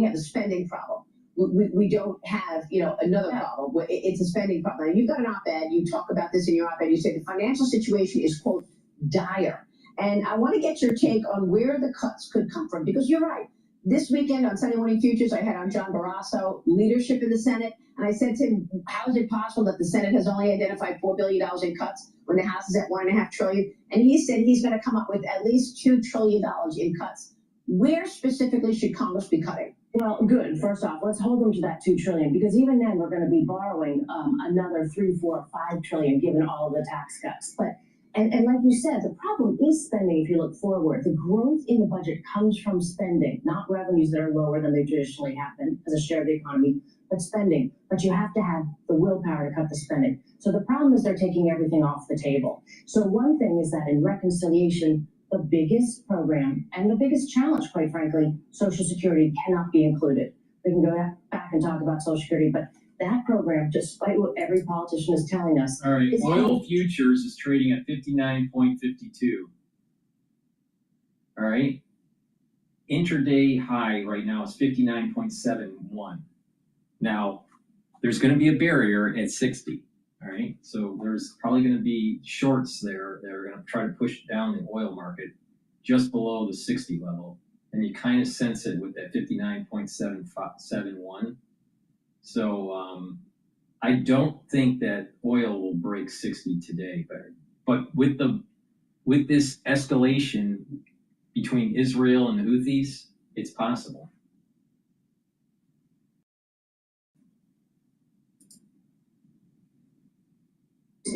have a spending problem. We don't have, another problem. It's a spending problem. Now, you've got an op-ed. You talk about this in your op-ed. You say the financial situation is, quote, dire. And I want to get your take on where the cuts could come from, because you're right. This weekend on Sunday Morning Futures, I had on John Barrasso, leadership in the Senate, and I said to him, how is it possible that the Senate has only identified $4 billion in cuts when the House is at $1.5 trillion? And he said he's going to come up with at least $2 trillion in cuts. Where specifically should Congress be cutting? Well, good. First off, let's hold them to that $2 trillion, because even then we're going to be borrowing another $3, $4, $5 trillion given all of the tax cuts. But and like you said, the problem is spending. If you look forward, the growth in the budget comes from spending, not revenues that are lower than they traditionally have been as a share of the economy, but spending. But you have to have the willpower to cut the spending. So the problem is they're taking everything off the table. So one thing is that in reconciliation, the biggest program and the biggest challenge, quite frankly, Social Security cannot be included. We can go back and talk about Social Security, but that program, despite what every politician is telling us. All right, oil futures is trading at 59.52. All right, intraday high right now is 59.71. Now, there's going to be a barrier at 60. All right, so there's probably going to be shorts there that are going to try to push down the oil market just below the 60 level. And you kind of sense it with that 59.71. So I don't think that oil will break 60 today, but with this escalation between Israel and the Houthis, it's possible.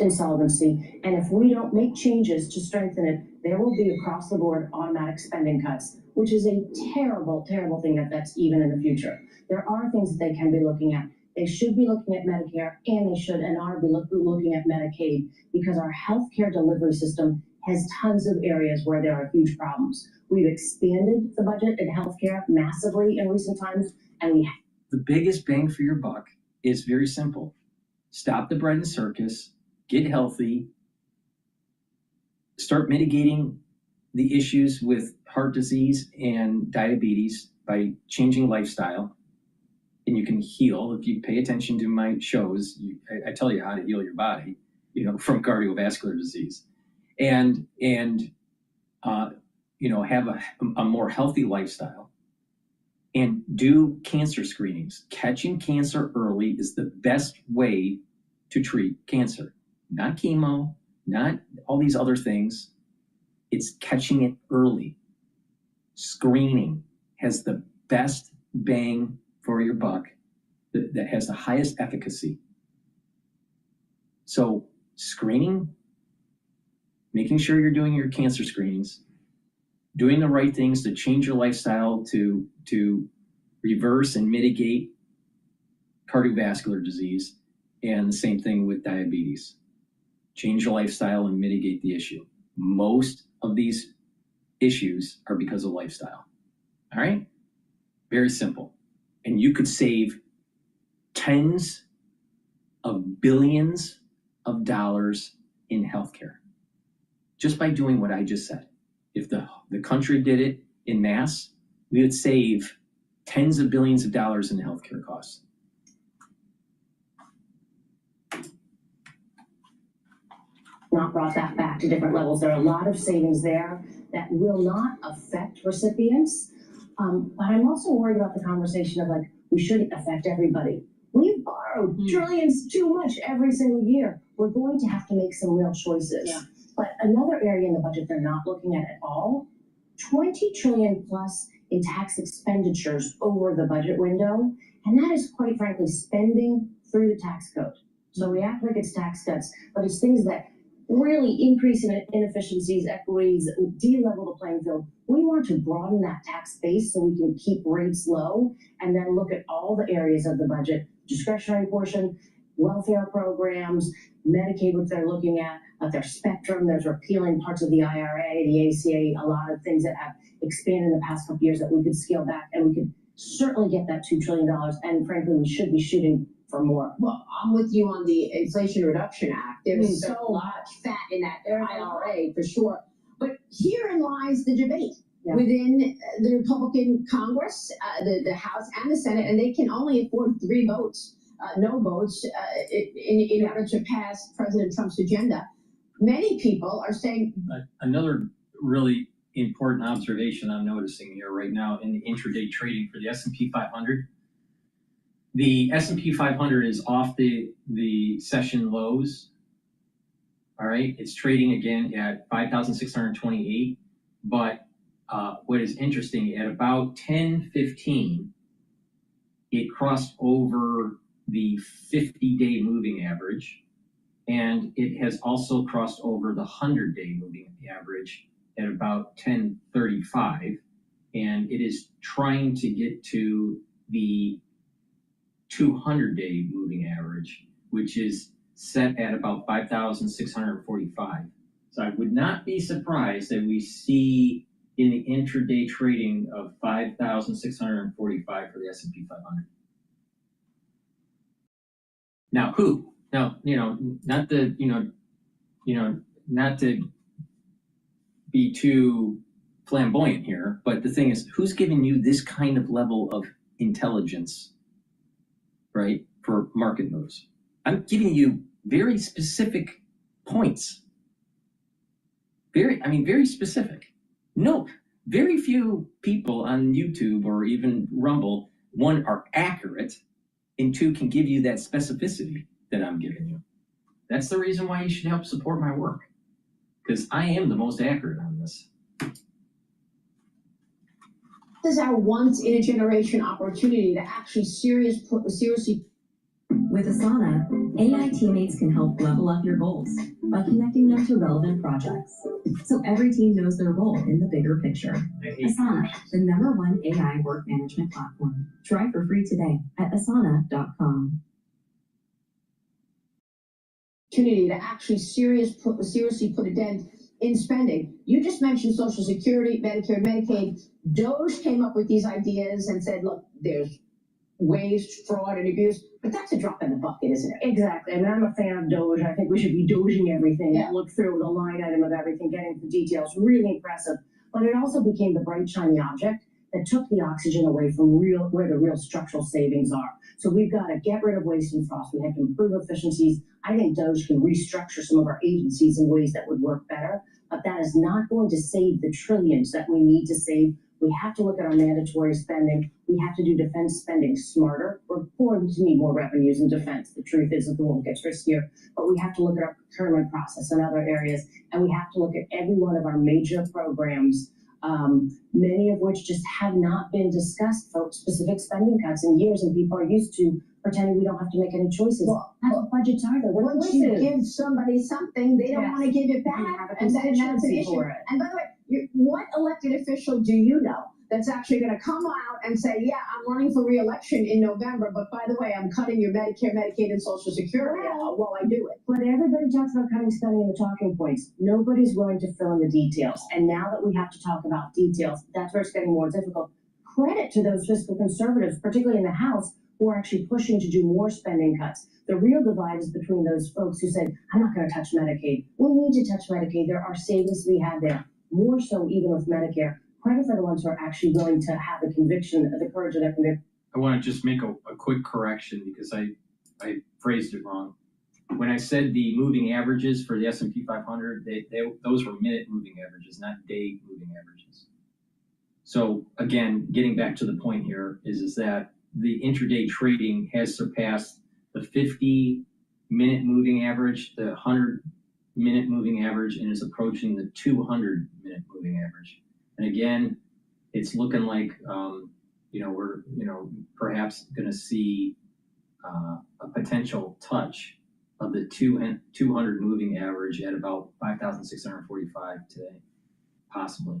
Insolvency, and if we don't make changes to strengthen it, there will be across the board automatic spending cuts, which is a terrible, terrible thing that's even in the future. There are things that they can be looking at. They should be looking at Medicare, and they should and are looking at Medicaid, because our healthcare delivery system has tons of areas where there are huge problems. We've expanded the budget in healthcare massively in recent times, and The biggest bang for your buck is very simple. Stop the bread and circus, get healthy, start mitigating the issues with heart disease and diabetes by changing lifestyle. And you can heal if you pay attention to my shows. I tell you how to heal your body, from cardiovascular disease, and have a more healthy lifestyle, and do cancer screenings. Catching cancer early is the best way to treat cancer. Not chemo, not all these other things. It's catching it early. Screening has the best bang for your buck, that has the highest efficacy. So screening, making sure you're doing your cancer screenings, doing the right things to change your lifestyle to reverse and mitigate cardiovascular disease, and the same thing with diabetes. Change your lifestyle and mitigate the issue. Most of these issues are because of lifestyle. All right? Very simple. And you could save tens of billions of dollars in healthcare just by doing what I just said. If the country did it in mass, we would save tens of billions of dollars in healthcare costs. not brought that back to different levels. There are a lot of savings there that will not affect recipients. But I'm also worried about the conversation of we shouldn't affect everybody. We've borrowed trillions too much every single year. We're going to have to make some real choices. Yeah. But another area in the budget they're not looking at all, 20 trillion plus in tax expenditures over the budget window. And that is quite frankly spending through the tax code. So we act like it's tax cuts, but it's things that really increase in inefficiencies, equities, de-level the playing field. We want to broaden that tax base so we can keep rates low and then look at all the areas of the budget, discretionary portion, welfare programs, Medicaid, which they're looking at their spectrum. There's repealing parts of the IRA, the ACA, a lot of things that have expanded in the past couple years that we could scale back, and we could certainly get that $2 trillion. And frankly, we should be shooting for more. Well, I'm with you on the Inflation Reduction Act. There's so much fat in that IRA for sure. But herein lies the debate within the Republican Congress, the House and the Senate, and they can only afford 3 votes, no votes, in order to pass President Trump's agenda. Many people are saying another really important observation I'm noticing here right now in the intraday trading for the S&P 500. The S&P 500 is off the session lows. All right, it's trading again at 5,628. But what is interesting, at about 10:15, it crossed over the 50-day moving average, and it has also crossed over the 100-day moving average at about 10:35, and it is trying to get to the 200-day moving average, which is set at about 5,645. So I would not be surprised that we see in the intraday trading of 5,645 for the S&P 500. Now, who? Now, not to be too flamboyant here, but the thing is, who's giving you this kind of level of intelligence, right, for market moves? I'm giving you very specific points. Very specific. No, very few people on YouTube or even Rumble, 1, are accurate, and 2, can give you that specificity that I'm giving you. That's the reason why you should help support my work, because I am the most accurate on this. This is our once-in-a-generation opportunity to actually seriously. With Asana, AI teammates can help level up your goals by connecting them to relevant projects, so every team knows their role in the bigger picture. Asana, the #1 AI work management platform. Try for free today at asana.com. Opportunity to actually seriously put a dent in spending. You just mentioned Social Security, Medicare, Medicaid. DOGE came up with these ideas and said, look, there's waste, fraud, and abuse, but that's a drop in the bucket, isn't it? Exactly. I mean, I'm a fan of Doge. I think we should be doging everything, Yeah. look through the line item of everything, getting the details. Really impressive. But it also became the bright, shiny object that took the oxygen away from where the real structural savings are. So we've got to get rid of waste and frost. We have to improve efficiencies. I think Doge can restructure some of our agencies in ways that would work better, but that is not going to save the trillions that we need to save. We have to look at our mandatory spending. We have to do defense spending smarter. We're going to need more revenues in defense. The truth is that the world gets riskier, but we have to look at our procurement process and other areas, and we have to look at every one of our major programs, many of which just have not been discussed for specific spending cuts in years, and people are used to pretending we don't have to make any choices. That's what budgets are. They're Once you give somebody something, they don't Yes. want to give it back. You have a And that's an contingency issue. for it. And by the way, what elected official do you know that's actually going to come out and say, yeah, I'm running for re-election in November, but by the way, I'm cutting your Medicare, Medicaid, and Social Security while I do it. But everybody talks about cutting spending in the talking points. Nobody's willing to fill in the details. And now that we have to talk about details, that's where it's getting more difficult. Credit to those fiscal conservatives, particularly in the House, who are actually pushing to do more spending cuts. The real divide is between those folks who said, I'm not going to touch Medicaid. We need to touch Medicaid. There are savings to be had there, more so even with Medicare. Credit for the ones who are actually willing to have the conviction, the courage of their conviction. I want to just make a quick correction because I phrased it wrong. When I said the moving averages for the S&P 500, those were minute moving averages, not day moving averages. So again, getting back to the point here is that the intraday trading has surpassed the 50-minute moving average, the 100-minute moving average, and is approaching the 200-minute moving average. And again, it's looking like we're perhaps going to see a potential touch of the 200 moving average at about 5,645 today, possibly.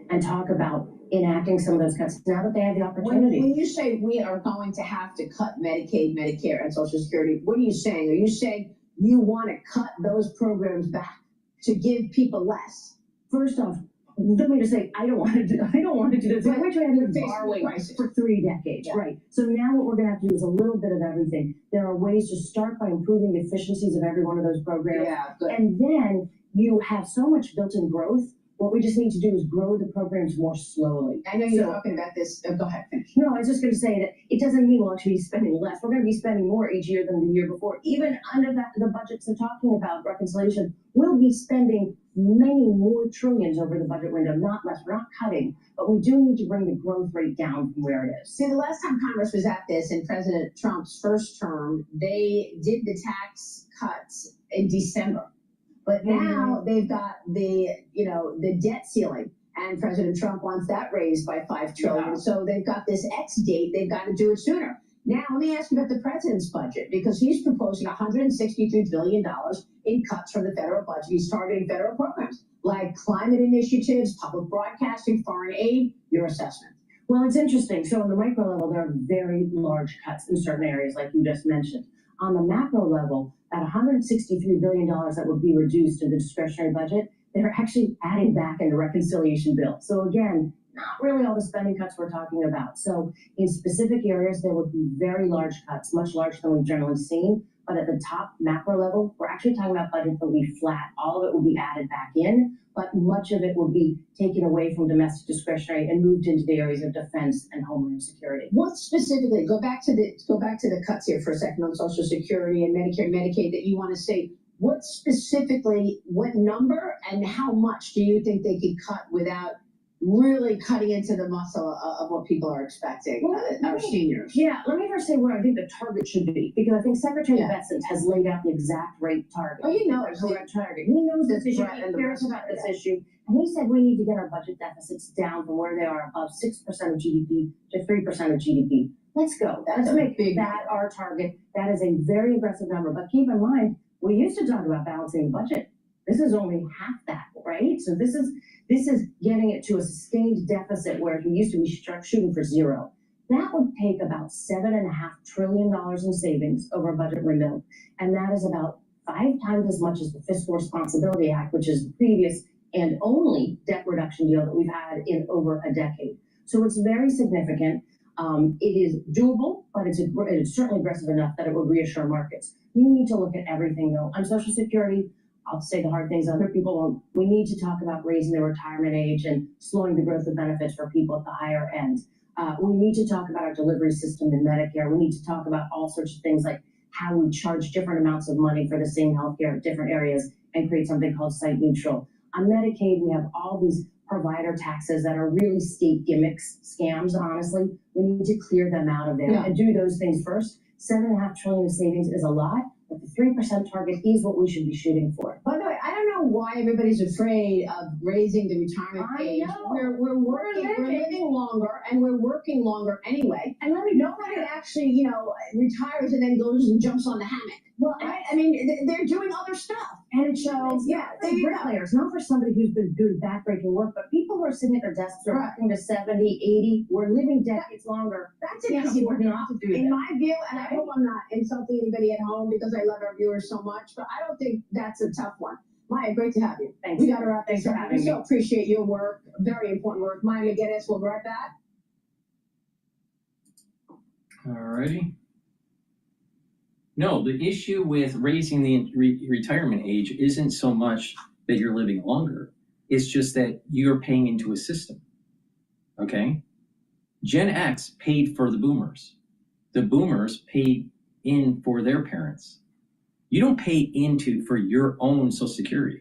And talk about enacting some of those cuts now that they have the opportunity. When you say we are going to have to cut Medicaid, Medicare, and Social Security, what are you saying? Are you saying you want to cut those programs back to give people less? First off, let me just say, I don't want to do this. We're trying to be borrowing for 3 decades, right? So now what we're going to have to do is a little bit of everything. There are ways to start by improving the efficiencies of every one of those programs. Yeah, good. And then you have so much built-in growth. What we just need to do is grow the programs more slowly. I know you're talking about this. Go ahead, finish. No, I was just going to say that it doesn't mean we'll actually be spending less. We're going to be spending more each year than the year before. Even under the budgets they're talking about, reconciliation, we'll be spending many more trillions over the budget window, not less. We're not cutting, but we do need to bring the growth rate down from where it is. See, the last time Congress was at this in President Trump's first term, they did the tax cuts in December. But now they've got the debt ceiling, and President Trump wants that raised by $5 trillion. Yeah. So they've got this X date. They've got to do it sooner. Now, let me ask you about the president's budget, because he's proposing $163 billion in cuts from the federal budget. He's targeting federal programs like climate initiatives, public broadcasting, foreign aid. Your assessment? Well, it's interesting. So on the micro level, there are very large cuts in certain areas, like you just mentioned. On the macro level, at $163 billion that would be reduced in the discretionary budget, they're actually adding back in the reconciliation bill. So again, not really all the spending cuts we're talking about. So in specific areas, there would be very large cuts, much larger than we've generally seen. But at the top macro level, we're actually talking about budgets that will be flat. All of it will be added back in, but much of it will be taken away from domestic discretionary and moved into the areas of defense and homeland security. What specifically? Go back to the cuts here for a second on Social Security and Medicare and Medicaid that you want to say. What specifically, what number and how much do you think they could cut without really cutting into the muscle of what people are expecting, our seniors? Yeah, let me first say where I think the target should be, because I think Secretary Bessent has laid out the exact rate target. Oh, you know, the correct target. He knows this issue. He cares about this issue. And he said we need to get our budget deficits down from where they are above 6% of GDP to 3% of GDP. Let's go. Let's make that our target. That is a very aggressive number. But keep in mind, we used to talk about balancing the budget. This is only half that, right? So this is getting it to a sustained deficit where we used to be shooting for 0. That would take about $7.5 trillion in savings over a budget window. And that is about 5 times as much as the Fiscal Responsibility Act, which is the previous and only debt reduction deal that we've had in over a decade. So it's very significant. It is doable, but it's certainly aggressive enough that it would reassure markets. We need to look at everything, though. On Social Security, I'll say the hard things other people won't. We need to talk about raising the retirement age and slowing the growth of benefits for people at the higher end. We need to talk about our delivery system in Medicare. We need to talk about all sorts of things like how we charge different amounts of money for the same healthcare in different areas and create something called site neutral. On Medicaid, we have all these provider taxes that are really state gimmicks, scams, honestly. We need to clear them out of there and do those things first. $7.5 trillion of savings is a lot, but the 3% target is what we should be shooting for. By the way, I don't know why everybody's afraid of raising the retirement age. We're living longer, and we're working longer anyway. And nobody actually, retires and then goes and jumps on the hammock. Well, I mean, they're doing other stuff. And it shows, bricklayers, not for somebody who's been doing backbreaking work, but people who are sitting at their desks are working to 70, 80, we're living decades longer. That's an easy one not to do in that. my view, and I hope I'm not insulting anybody at home because I love our viewers so much, but I don't think that's a tough one. Maya, great to have you. Thanks. We got to wrap Thanks this for up. having We so me. appreciate your work, very important work. Maya McGinnis, we'll be right back. Alrighty. No, the issue with raising the retirement age isn't so much that you're living longer. It's just that you're paying into a system. Okay? Gen X paid for the boomers. The boomers paid in for their parents. You don't pay into for your own Social Security.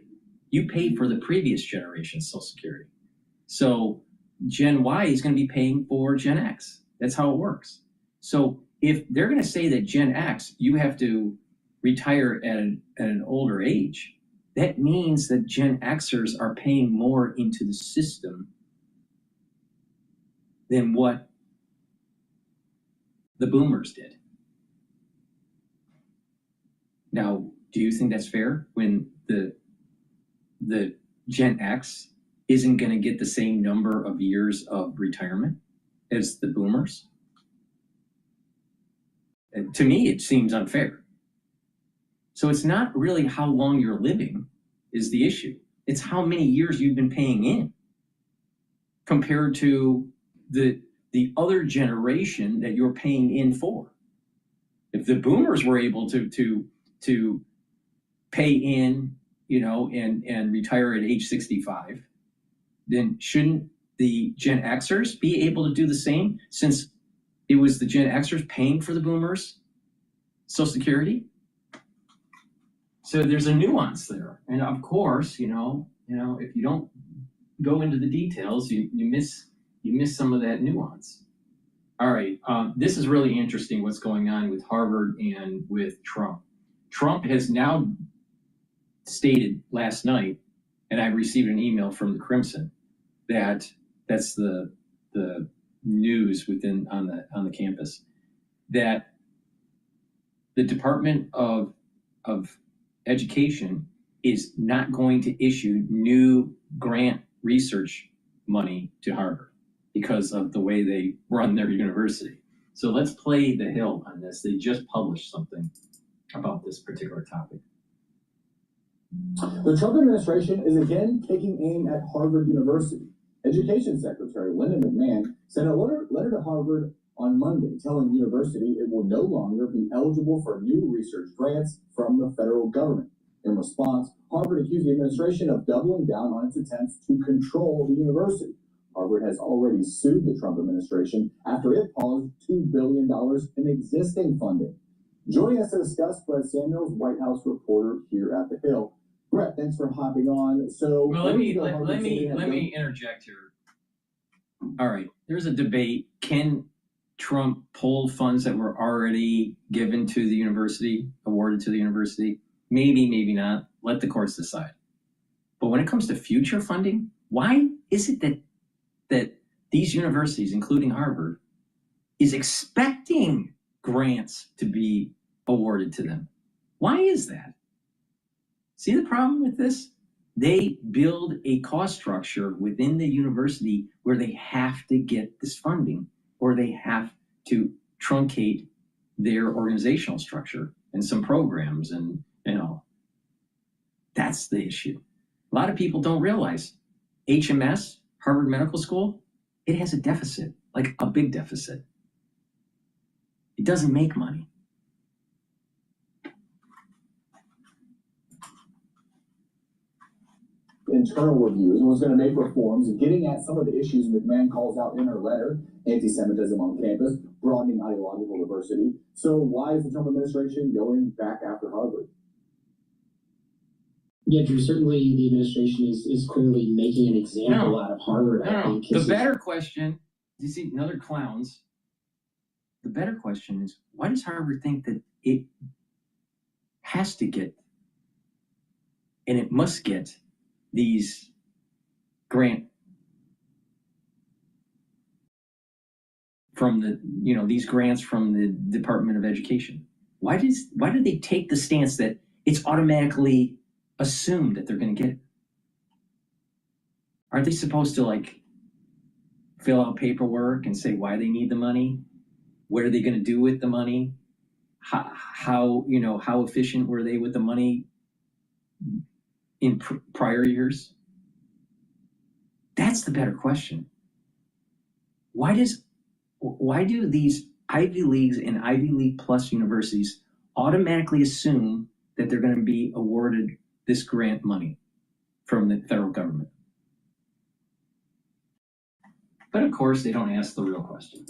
You paid for the previous generation's Social Security. So Gen Y is going to be paying for Gen X. That's how it works. So if they're going to say that Gen X, you have to retire at an older age, that means that Gen Xers are paying more into the system than what the boomers did. Now, do you think that's fair when the Gen X isn't going to get the same number of years of retirement as the boomers? And to me, it seems unfair. So it's not really how long you're living is the issue. It's how many years you've been paying in compared to the other generation that you're paying in for. If the boomers were able to pay in, and retire at age 65, then shouldn't the Gen Xers be able to do the same, since it was the Gen Xers paying for the boomers' Social Security? So there's a nuance there. And of course, if you don't go into the details, you miss some of that nuance. All right, this is really interesting what's going on with Harvard and with Trump. Trump has now stated last night, and I received an email from the Crimson, that's the news on the campus, that the Department of Education is not going to issue new grant research money to Harvard because of the way they run their university. So let's play the Hill on this. They just published something about this particular topic. The Trump administration is again taking aim at Harvard University. Education Secretary Linda McMahon sent a letter to Harvard on Monday telling the university it will no longer be eligible for new research grants from the federal government. In response, Harvard accused the administration of doubling down on its attempts to control the university. Harvard has already sued the Trump administration after it paused $2 billion in existing funding. Joining us to discuss, Brett Samuels, White House reporter here at The Hill. Brett, thanks for hopping on. So, well, let me interject here. All right, there's a debate. Can Trump pull funds that were already given to the university, awarded to the university? Maybe, maybe not. Let the courts decide. But when it comes to future funding, why is it that these universities, including Harvard, is expecting grants to be awarded to them? Why is that? See the problem with this? They build a cost structure within the university where they have to get this funding or they have to truncate their organizational structure and some programs, and that's the issue. A lot of people don't realize HMS, Harvard Medical School, it has a deficit, like a big deficit. It doesn't make money. Internal reviews and was going to make reforms, getting at some of the issues McMahon calls out in her letter: anti-Semitism on campus, broadening ideological diversity. So why is the Trump administration going back after Harvard? Yeah, Drew, certainly the administration is clearly making an example out of Harvard. I think. The better question, you see another clowns, the better question is, why does Harvard think that it has to get, and it must get, these grant from the, these grants from the Department of Education? Why do they take the stance that it's automatically assumed that they're going to get it? Aren't they supposed to fill out paperwork and say why they need the money? What are they going to do with the money? How efficient were they with the money in prior years? That's the better question. Why do these Ivy Leagues and Ivy League plus universities automatically assume that they're going to be awarded this grant money from the federal government? But of course, they don't ask the real question.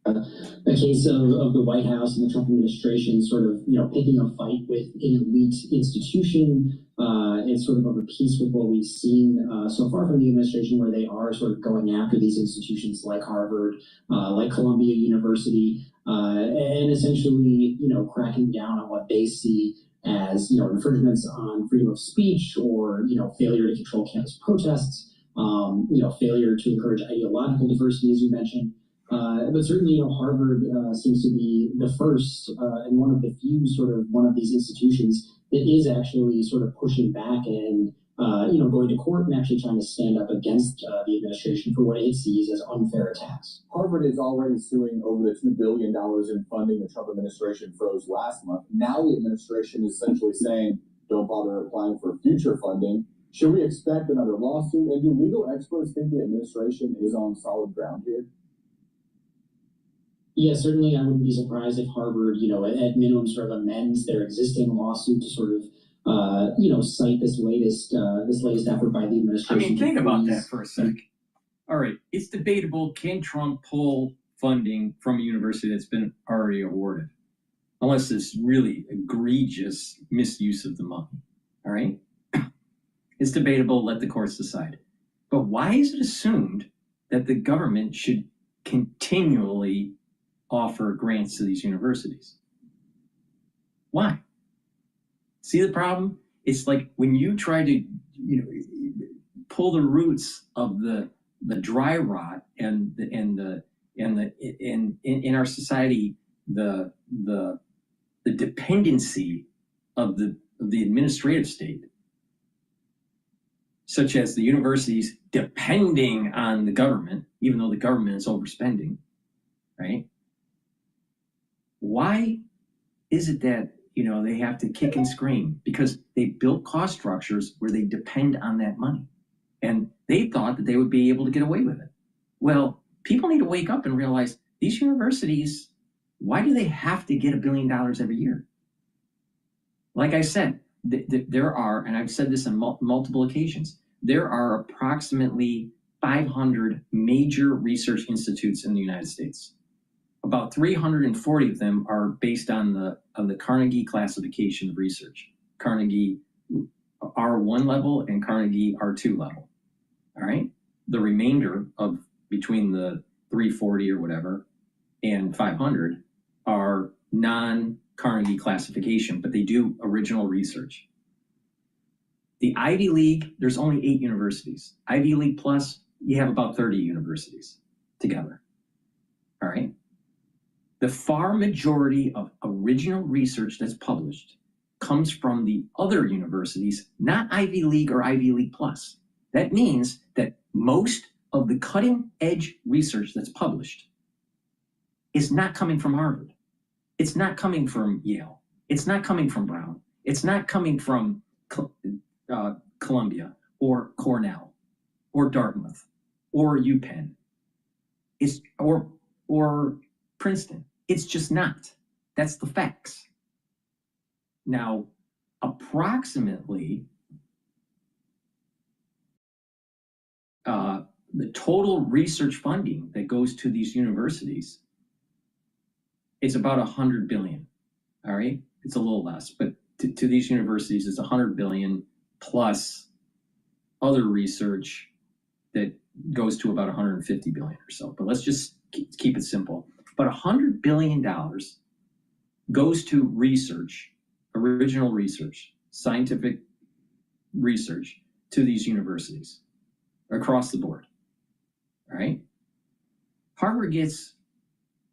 The case of the White House and the Trump administration sort of, picking a fight with an elite institution is sort of a piece with what we've seen so far from the administration, where they are sort of going after these institutions like Harvard, like Columbia University, and essentially, cracking down on what they see as, infringements on freedom of speech, or, failure to control campus protests, failure to encourage ideological diversity, as you mentioned. But certainly, Harvard seems to be the first and one of the few one of these institutions that is actually sort of pushing back and, going to court and actually trying to stand up against the administration for what it sees as unfair attacks. Harvard is already suing over the $2 billion in funding the Trump administration froze last month. Now the administration is essentially saying, don't bother applying for future funding. Should we expect another lawsuit? And do legal experts think the administration is on solid ground here? Yeah, certainly I wouldn't be surprised if Harvard, at minimum sort of amends their existing lawsuit to sort of, cite this latest effort by the administration. Think about that for a sec. All right, it's debatable, can Trump pull funding from a university that's been already awarded? Unless it's really egregious misuse of the money, all right? It's debatable, let the courts decide. But why is it assumed that the government should continually offer grants to these universities? Why? See the problem? It's like when you try to, pull the roots of the dry rot and in our society, the dependency of the administrative state, such as the universities depending on the government, even though the government is overspending, right? Why is it that, they have to kick and scream? Because they built cost structures where they depend on that money. And they thought that they would be able to get away with it. Well, people need to wake up and realize these universities, why do they have to get $1 billion every year? Like I said, there are, and I've said this on multiple occasions, there are approximately 500 major research institutes in the United States. About 340 of them are based on the Carnegie classification of research, Carnegie R1 level and Carnegie R2 level. All right. The remainder of between the 340 or whatever and 500 are non-Carnegie classification, but they do original research. The Ivy League, there's only 8 universities. Ivy League plus, you have about 30 universities together. All right. The far majority of original research that's published comes from the other universities, not Ivy League or Ivy League plus. That means that most of the cutting edge research that's published is not coming from Harvard. It's not coming from Yale. It's not coming from Brown. It's not coming from Columbia or Cornell or Dartmouth or UPenn. It's or Princeton. It's just not. That's the facts. Now, approximately the total research funding that goes to these universities, it's about 100 billion. All right, it's a little less, but to these universities, it's 100 billion plus other research that goes to about 150 billion or so. But let's just keep it simple. But $100 billion goes to research, original research, scientific research to these universities across the board. All right. Harvard gets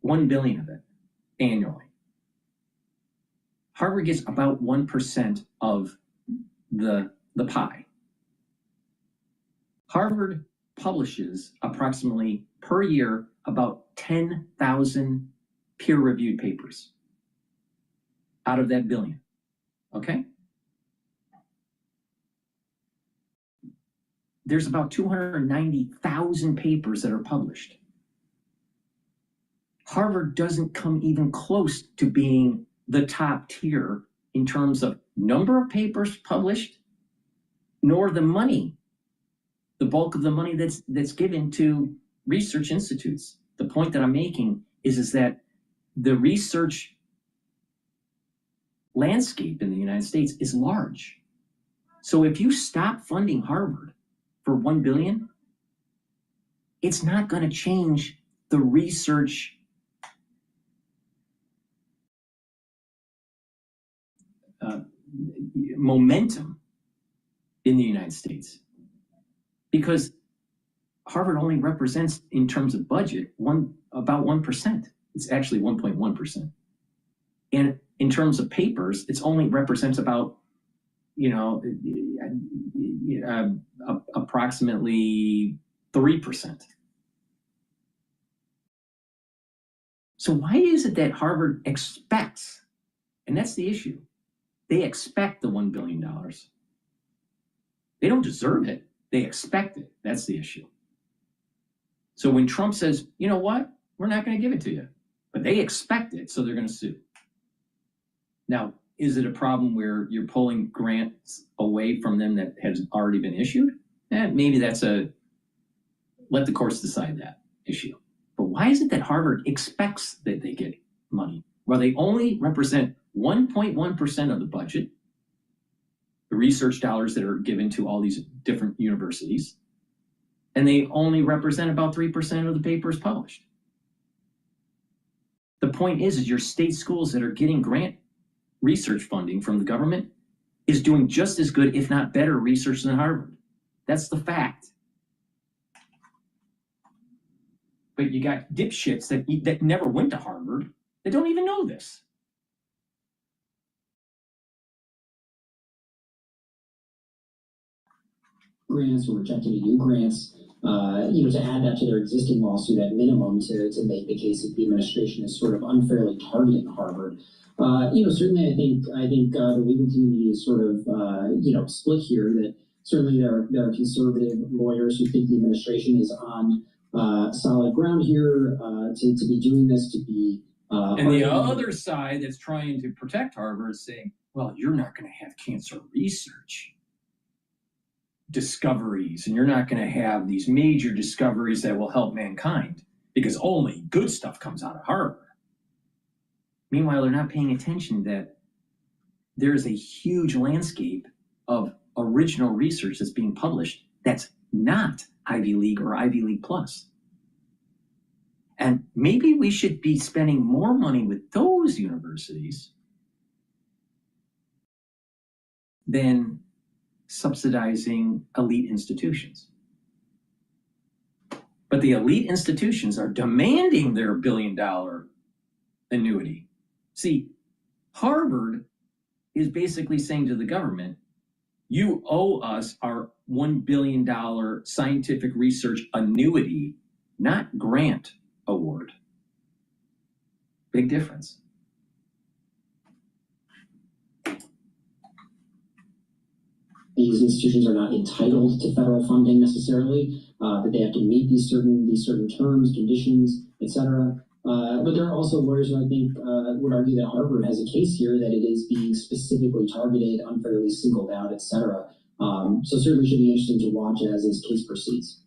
1 billion of it annually. Harvard gets about 1% of the pie. Harvard publishes approximately per year about 10,000 peer-reviewed papers out of that billion. Okay? There's about 290,000 papers that are published. Harvard doesn't come even close to being the top tier in terms of number of papers published, nor the money, the bulk of the money that's given to research institutes. The point that I'm making is that the research landscape in the United States is large. So if you stop funding Harvard for 1 billion, it's not going to change the research momentum in the United States, because Harvard only represents, in terms of budget, about 1%. It's actually 1.1%. And in terms of papers, it's only represents about, approximately 3%. So why is it that Harvard expects, and that's the issue, they expect the $1 billion. They don't deserve it. They expect it. That's the issue. So when Trump says, you know what, we're not going to give it to you, but they expect it, so they're going to sue. Now, is it a problem where you're pulling grants away from them that has already been issued? Maybe that's let the courts decide that issue. But why is it that Harvard expects that they get money? Well, they only represent 1.1% of the budget, the research dollars that are given to all these different universities, and they only represent about 3% of the papers published. The point is your state schools that are getting grant research funding from the government is doing just as good, if not better, research than Harvard. That's the fact. But you got dipshits that never went to Harvard that don't even know this. Grants or rejecting new grants, to add that to their existing lawsuit at minimum to make the case that the administration is sort of unfairly targeting Harvard. Certainly I think the legal community is sort of, split here, that certainly there are conservative lawyers who think the administration is on solid ground here to be doing this, to be... and the other side that's trying to protect Harvard is saying, well, you're not going to have cancer research discoveries, and you're not going to have these major discoveries that will help mankind because only good stuff comes out of Harvard. Meanwhile, they're not paying attention that there's a huge landscape of original research that's being published that's not Ivy League or Ivy League Plus. And maybe we should be spending more money with those universities than subsidizing elite institutions. But the elite institutions are demanding their $1 billion annuity. See, Harvard is basically saying to the government, You owe us our $1 billion scientific research annuity, not grant award. Big difference. These institutions are not entitled to federal funding necessarily, that they have to meet these certain terms, conditions, etc. But there are also lawyers who I think would argue that Harvard has a case here that it is being specifically targeted, unfairly singled out, etc. So certainly should be interesting to watch as this case proceeds.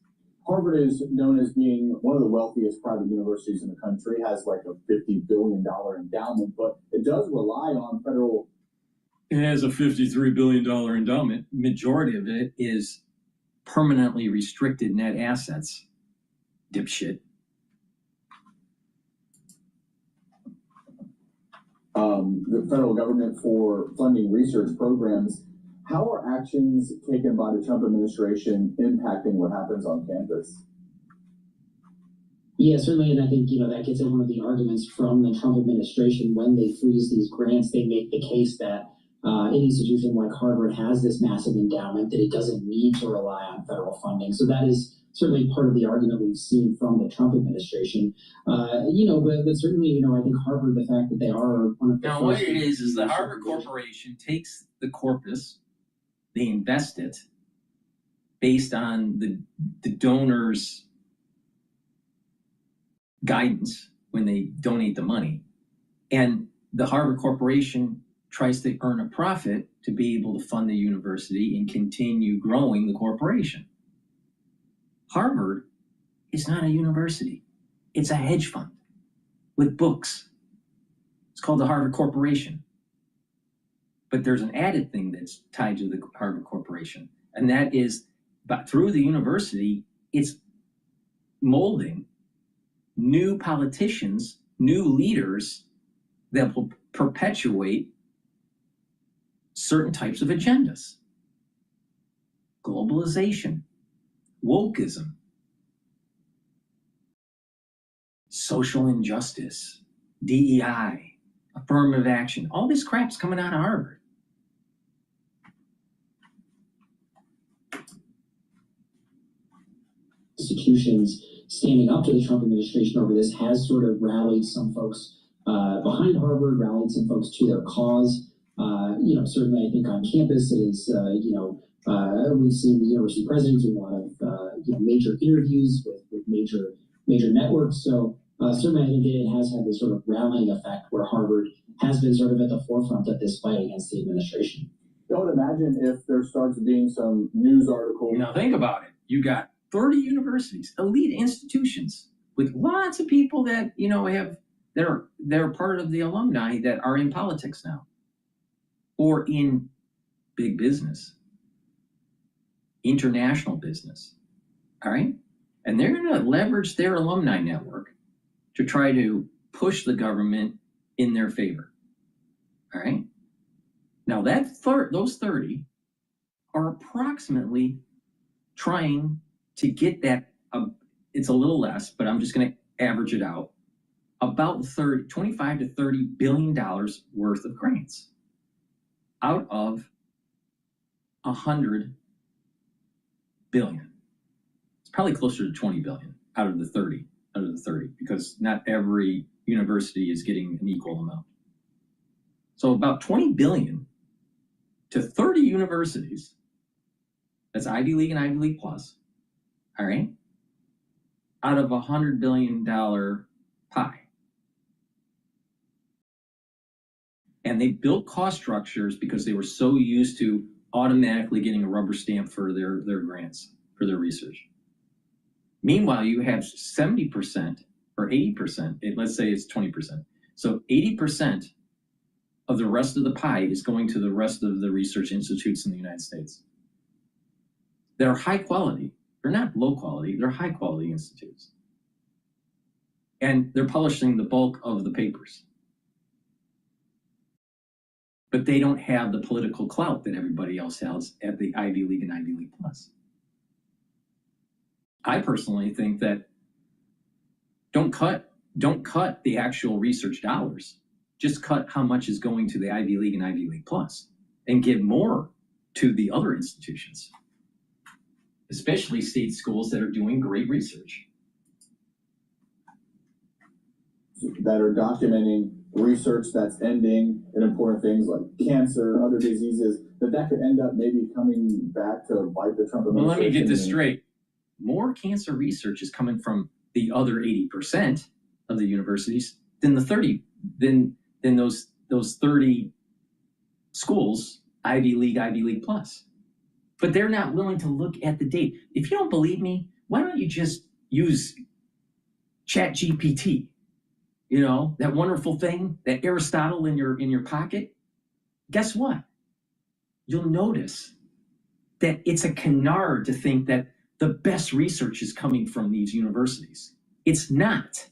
Harvard is known as being one of the wealthiest private universities in the country, has like a $50 billion endowment, but it does rely on federal. It has a $53 billion endowment. Majority of it is permanently restricted net assets. Dipshit. The federal government for funding research programs. How are actions taken by the Trump administration impacting what happens on campus? Yeah, certainly, and I think that gets at one of the arguments from the Trump administration. When they freeze these grants, they make the case that an institution like Harvard has this massive endowment that it doesn't need to rely on federal funding. So that is certainly part of the argument we've seen from the Trump administration. But certainly, I think Harvard, the fact that they are one of the now, what it is the Harvard Corporation takes the corpus, they invest it based on the donors' guidance when they donate the money, and the Harvard Corporation tries to earn a profit to be able to fund the university and continue growing the corporation. Harvard is not a university. It's a hedge fund with books. It's called the Harvard Corporation. But there's an added thing that's tied to the Harvard Corporation, and that is, but through the university, it's molding new politicians, new leaders that will perpetuate certain types of agendas. Globalization, wokeism, social injustice, DEI, affirmative action, all this crap's coming out of Harvard. Institutions standing up to the Trump administration over this has sort of rallied some folks behind Harvard, rallied some folks to their cause. Certainly I think on campus it is, we've seen the university president doing a lot of major interviews with major networks. So certainly I think it has had this sort of rallying effect where Harvard has been sort of at the forefront of this fight against the administration. I would imagine if there starts being some news articles. Now think about it. You got 30 universities, elite institutions with lots of people that they're part of the alumni that are in politics now or in big business, international business. All right, and they're going to leverage their alumni network to try to push the government in their favor. All right, now those 30 are approximately trying to get that, it's a little less, but I'm just going to average it out, about 25 to $30 billion worth of grants out of 100 billion. It's probably closer to 20 billion out of the 30, because not every university is getting an equal amount. So about 20 billion to 30 universities, that's Ivy League and Ivy League Plus, all right, out of $100 billion pie. And they built cost structures because they were so used to automatically getting a rubber stamp for their grants, for their research. Meanwhile, you have 70% or 80%, let's say it's 20%. So 80% of the rest of the pie is going to the rest of the research institutes in the United States. They're high quality. They're not low quality, they're high quality institutes. And they're publishing the bulk of the papers. But they don't have the political clout that everybody else has at the Ivy League and Ivy League Plus. I personally think that don't cut the actual research dollars. Just cut how much is going to the Ivy League and Ivy League Plus and give more to the other institutions, especially state schools that are doing great research. That are documenting research that's ending in important things like cancer, other diseases, that could end up maybe coming back to bite the Trump administration. Well, let me get this straight. More cancer research is coming from the other 80% of the universities than the 30, than those 30 schools, Ivy League plus. But they're not willing to look at the date. If you don't believe me, why don't you just use ChatGPT? You know, that wonderful thing, that Aristotle in your pocket. Guess what? You'll notice that it's a canard to think that the best research is coming from these universities. It's not.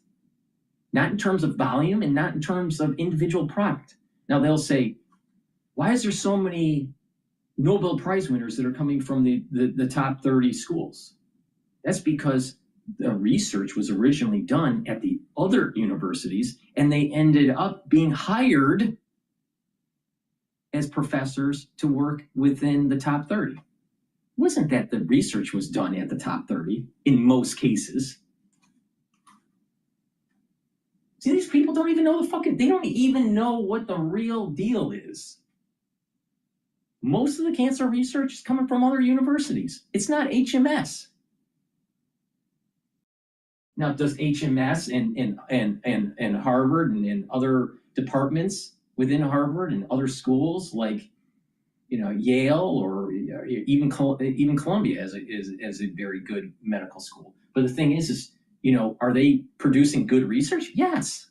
Not in terms of volume and not in terms of individual product. Now they'll say, why is there so many Nobel Prize winners that are coming from the top 30 schools? That's because the research was originally done at the other universities and they ended up being hired as professors to work within the top 30. It wasn't that the research was done at the top 30 in most cases. See, these people don't even know they don't even know what the real deal is. Most of the cancer research is coming from other universities. It's not HMS. Now, does HMS and Harvard and other departments within Harvard and other schools like, you know, Yale or even Columbia is a very good medical school. But the thing is, you know, are they producing good research? Yes.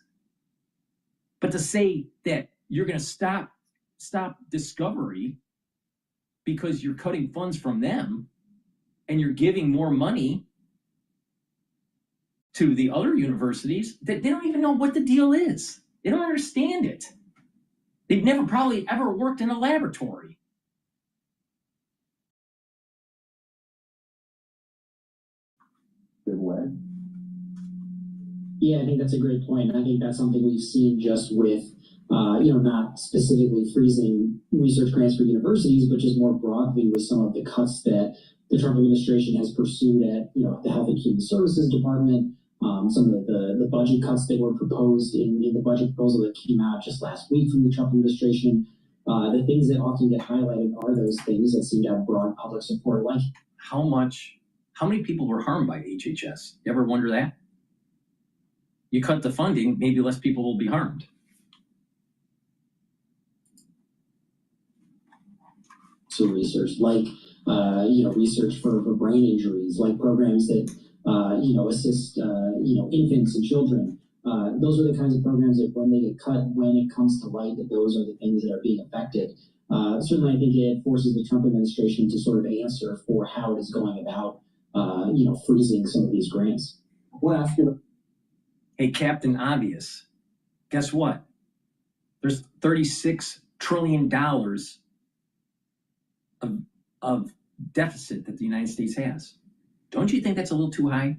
But to say that you're going to stop discovery because you're cutting funds from them and you're giving more money to the other universities, they don't even know what the deal is. They don't understand it. They've never probably ever worked in a laboratory. Good way. Yeah, I think that's a great point. I think that's something we've seen just with, not specifically freezing research grants for universities, but just more broadly with some of the cuts that the Trump administration has pursued at, the Health and Human Services Department, some of the budget cuts that were proposed in the budget proposal that came out just last week from the Trump administration. The things that often get highlighted are those things that seem to have broad public support. Like how many people were harmed by HHS? You ever wonder that? You cut the funding, maybe less people will be harmed. So research like, research for brain injuries, like programs that, assist, infants and children. Those are the kinds of programs that when they get cut, when it comes to light, that those are the things that are being affected. Certainly, I think it forces the Trump administration to sort of answer for how it is going about, freezing some of these grants. I want to ask you, hey, Captain Obvious, guess what? There's $36 trillion of deficit that the United States has. Don't you think that's a little too high?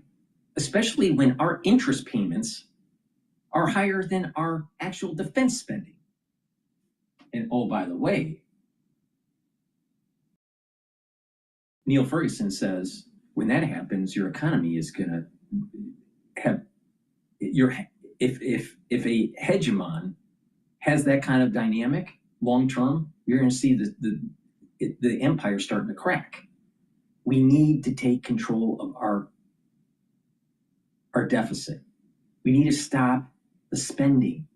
Especially when our interest payments are higher than our actual defense spending. And oh, by the way, Neil Ferguson says, when that happens, your economy is going to have if a hegemon has that kind of dynamic long term, you're going to see the empire starting to crack. We need to take control of our deficit. We need to stop the spending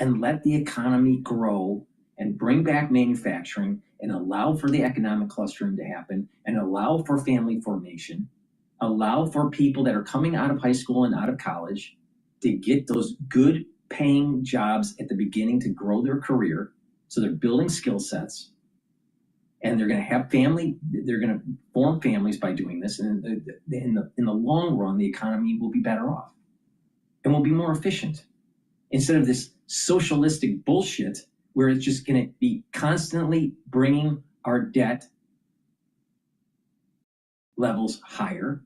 and let the economy grow and bring back manufacturing and allow for the economic clustering to happen and allow for family formation, allow for people that are coming out of high school and out of college to get those good paying jobs at the beginning to grow their career. So they're building skill sets and they're going to have family. They're going to form families by doing this. And in the long run, the economy will be better off and will be more efficient instead of this socialistic bullshit where it's just going to be constantly bringing our debt levels higher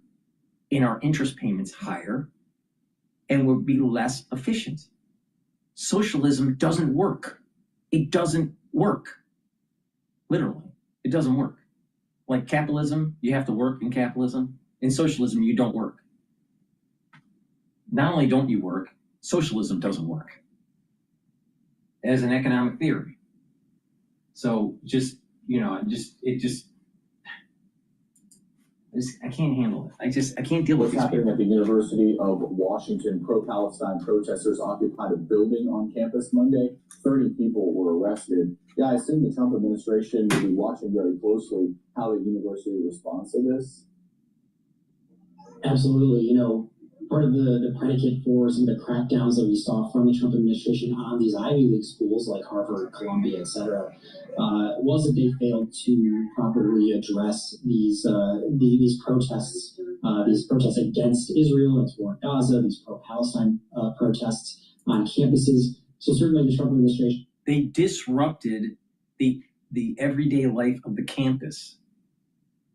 and our interest payments higher, and will be less efficient. Socialism doesn't work. It doesn't work. Literally. It doesn't work. Like capitalism, you have to work in capitalism. In socialism, you don't work. Not only don't you work, socialism doesn't work as an economic theory. So just, you know, I can't handle it. I can't deal with What's happening at the University of Washington? Pro-Palestine protesters occupied a building on campus Monday. 30 people were arrested. Yeah, I assume the Trump administration will be watching very closely how the university responds to this. Absolutely. You know, part of the predicate for some of the crackdowns that we saw from the Trump administration on these Ivy League schools like Harvard, Columbia, etc., was that they failed to properly address these protests against Israel, against war in Gaza, these pro-Palestine protests on campuses. So certainly the Trump administration, they disrupted the everyday life of the campus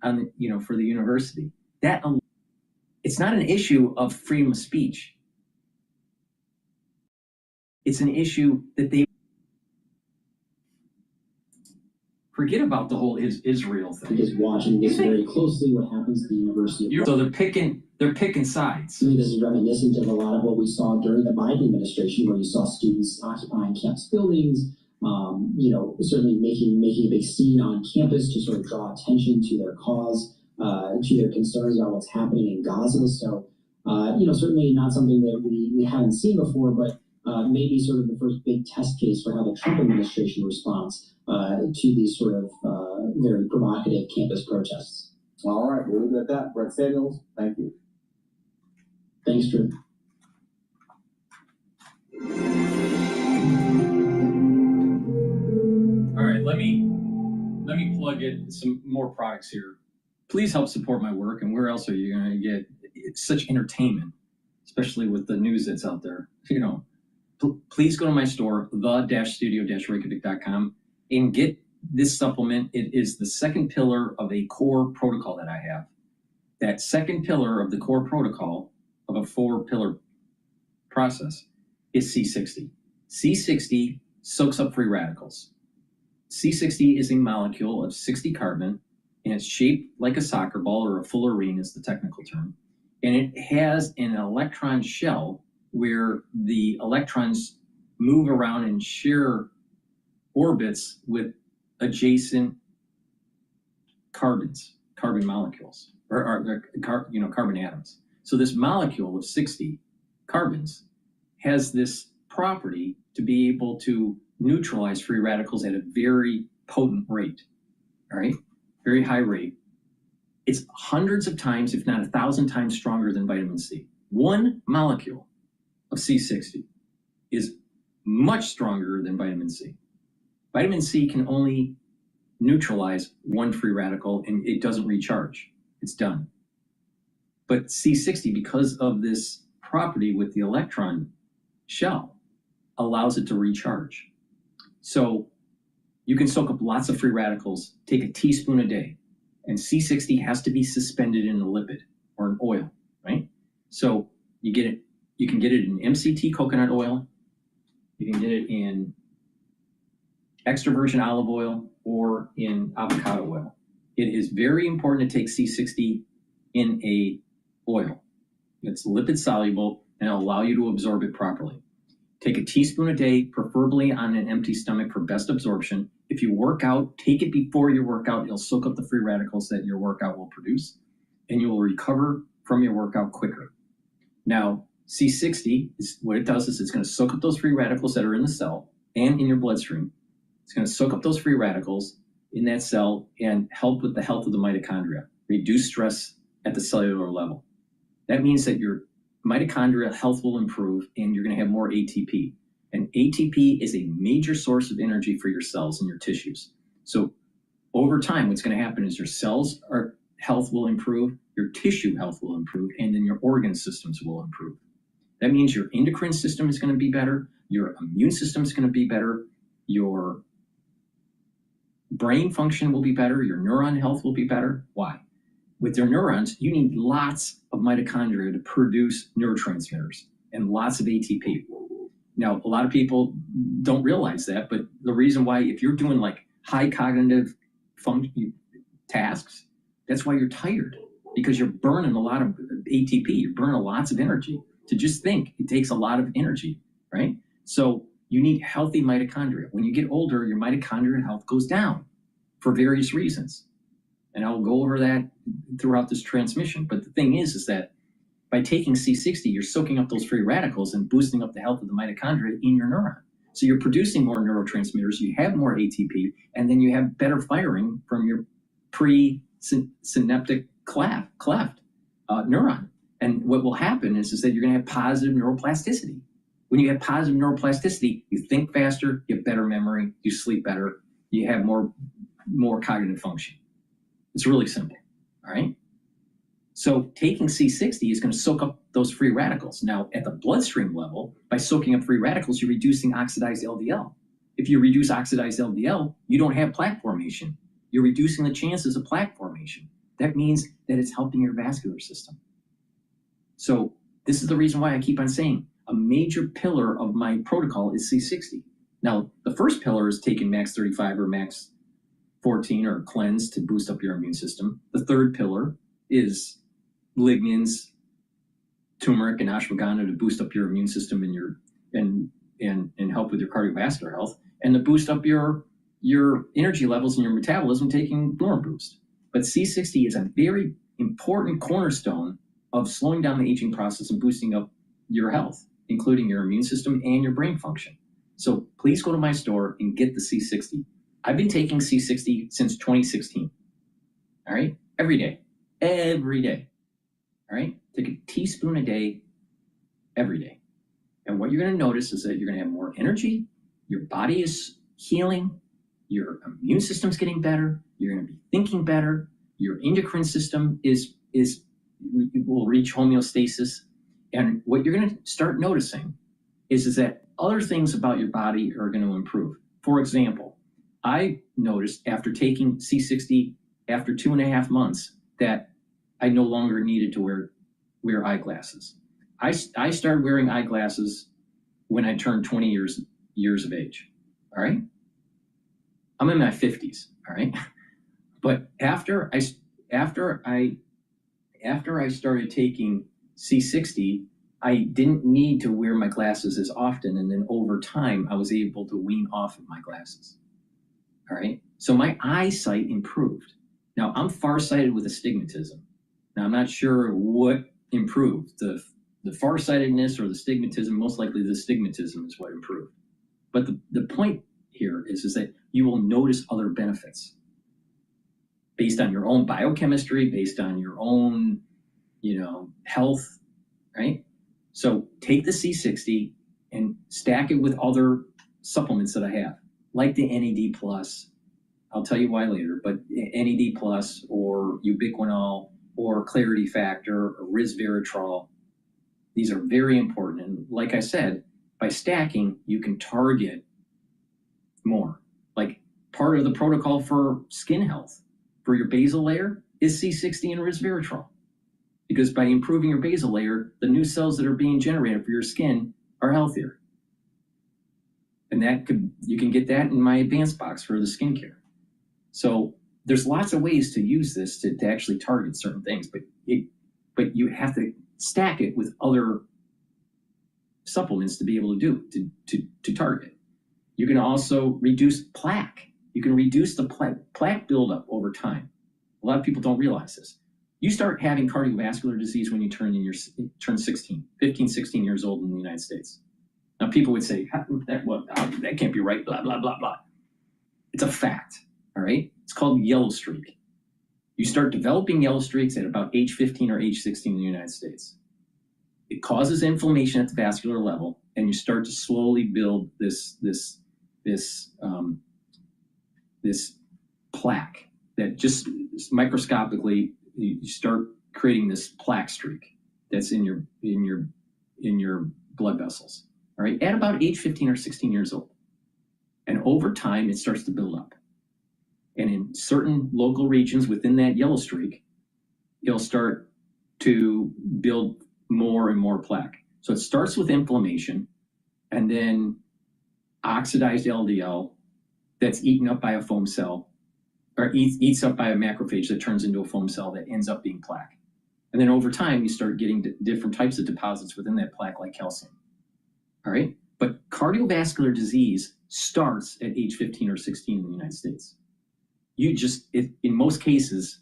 on, you know, for the university. That it's not an issue of freedom of speech. It's an issue that they forget about the whole Israel thing. Just watching this very closely, what happens at the University of So they're picking sides. I mean, this is reminiscent of a lot of what we saw during the Biden administration, where you saw students occupying campus buildings, you know, certainly making a big scene on campus to sort of draw attention to their cause, to their concerns about what's happening in Gaza. So, you know, certainly not something that we haven't seen before, but maybe sort of the first big test case for how the Trump administration responds to these sort of very provocative campus protests. All right, we'll leave it at that. Brett Samuels, thank you. Thanks, Drew. All right, let me plug in some more products here. Please help support my work, and where else are you going to get such entertainment, especially with the news that's out there? You know, please go to my store, the-studio-reykjavik.com, and get this supplement. It is the second pillar of a core protocol that I have. That second pillar of the core protocol of a 4-pillar process is C60. C60 soaks up free radicals. C60 is a molecule of 60 carbon, and it's shaped like a soccer ball, or a fullerene is the technical term. And it has an electron shell where the electrons move around and share orbits with adjacent carbon molecules, or carbon atoms. So this molecule of 60 carbons has this property to be able to neutralize free radicals at a very potent rate, all right? Very high rate. It's hundreds of times, if not 1,000 times stronger than vitamin C. One molecule of C60 is much stronger than vitamin C. Vitamin C can only neutralize one free radical, and it doesn't recharge. It's done. But C60, because of this property with the electron shell, allows it to recharge. So you can soak up lots of free radicals, take a teaspoon a day, and C60 has to be suspended in a lipid or an oil, right? So you can get it in MCT coconut oil, you can get it in extra virgin olive oil, or in avocado oil. It is very important to take C60 in a oil. It's lipid soluble, and it'll allow you to absorb it properly. Take a teaspoon a day, preferably on an empty stomach for best absorption. If you work out, take it before your workout. It'll soak up the free radicals that your workout will produce, and you will recover from your workout quicker. Now, C60, what it does is it's going to soak up those free radicals that are in the cell and in your bloodstream. It's going to soak up those free radicals in that cell and help with the health of the mitochondria, reduce stress at the cellular level. That means that your mitochondrial health will improve, and you're going to have more ATP. And ATP is a major source of energy for your cells and your tissues. So over time, what's going to happen is your cells health will improve, your tissue health will improve, and then your organ systems will improve. That means your endocrine system is going to be better, your immune system is going to be better, your brain function will be better, your neuron health will be better. Why? With your neurons, you need lots of mitochondria to produce neurotransmitters and lots of ATP. Now, a lot of people don't realize that, but the reason why, if you're doing like high cognitive tasks. That's why you're tired, because you're burning a lot of ATP. You're burning lots of energy. To just think, it takes a lot of energy, right? So you need healthy mitochondria. When you get older, your mitochondrial health goes down for various reasons. And I'll go over that throughout this transmission. But the thing is that by taking C60, you're soaking up those free radicals and boosting up the health of the mitochondria in your neuron. So you're producing more neurotransmitters, you have more ATP, and then you have better firing from your pre-synaptic cleft neuron. And what will happen is that you're going to have positive neuroplasticity. When you have positive neuroplasticity, you think faster, you have better memory, you sleep better, you have more cognitive function. It's really simple, all right? So taking C60 is going to soak up those free radicals. Now, at the bloodstream level, by soaking up free radicals, you're reducing oxidized LDL. If you reduce oxidized LDL, you don't have plaque formation. You're reducing the chances of plaque formation. That means that it's helping your vascular system. So this is the reason why I keep on saying a major pillar of my protocol is C60. Now, the first pillar is taking max 35 or max 14 or cleanse to boost up your immune system. The third pillar is lignans, turmeric, and ashwagandha to boost up your immune system and help with your cardiovascular health, and to boost up your energy levels and your metabolism, taking Blue Boost. But C60 is a very important cornerstone of slowing down the aging process and boosting up your health, including your immune system and your brain function. So please go to my store and get the C60. I've been taking C60 since 2016. All right? Every day. All right? Take a teaspoon a day, every day. And what you're going to notice is that you're going to have more energy, your body is healing, your immune system's getting better, you're going to be thinking better, your endocrine system will reach homeostasis. And what you're going to start noticing is that other things about your body are going to improve. For example, I noticed after taking C60 after 2.5 months that I no longer needed to wear eyeglasses. I started wearing eyeglasses when I turned 20 years of age. All right, I'm in my 50s. All right, but after I started taking C60, I didn't need to wear my glasses as often, and then over time I was able to wean off of my glasses. All right, so my eyesight improved. Now I'm farsighted with astigmatism. Now I'm not sure what improved, the farsightedness or the stigmatism. Most likely the astigmatism is what improved. But the point here is that you will notice other benefits based on your own biochemistry, based on your own, health, right? So take the C60 and stack it with other supplements that I have, like the NAD+. I'll tell you why later, but NAD+ or ubiquinol or Clarity Factor or resveratrol. These are very important. And like I said, by stacking, you can target more. Like part of the protocol for skin health for your basal layer is C60 and resveratrol. Because by improving your basal layer, the new cells that are being generated for your skin are healthier. And you can get that in my advanced box for the skincare. So there's lots of ways to use this to actually target certain things, but you have to stack it with other supplements to be able to to target. You can also reduce plaque. You can reduce the plaque buildup over time. A lot of people don't realize this. You start having cardiovascular disease when you turn 16 years old in the United States. Now people would say, that can't be right, blah, blah, blah, blah. It's a fact, all right? It's called yellow streak. You start developing yellow streaks at about age 15 or age 16 in the United States. It causes inflammation at the vascular level, and you start to slowly build this plaque that just microscopically you start creating this plaque streak that's in your blood vessels. All right, at about age 15 or 16 years old, and over time it starts to build up. And in certain local regions within that yellow streak, it'll start to build more and more plaque. So it starts with inflammation, and then oxidized LDL that's eaten up by a foam cell, or eats up by a macrophage that turns into a foam cell that ends up being plaque. And then over time, you start getting different types of deposits within that plaque, like calcium. All right? But cardiovascular disease starts at age 15 or 16 in the United States. In most cases,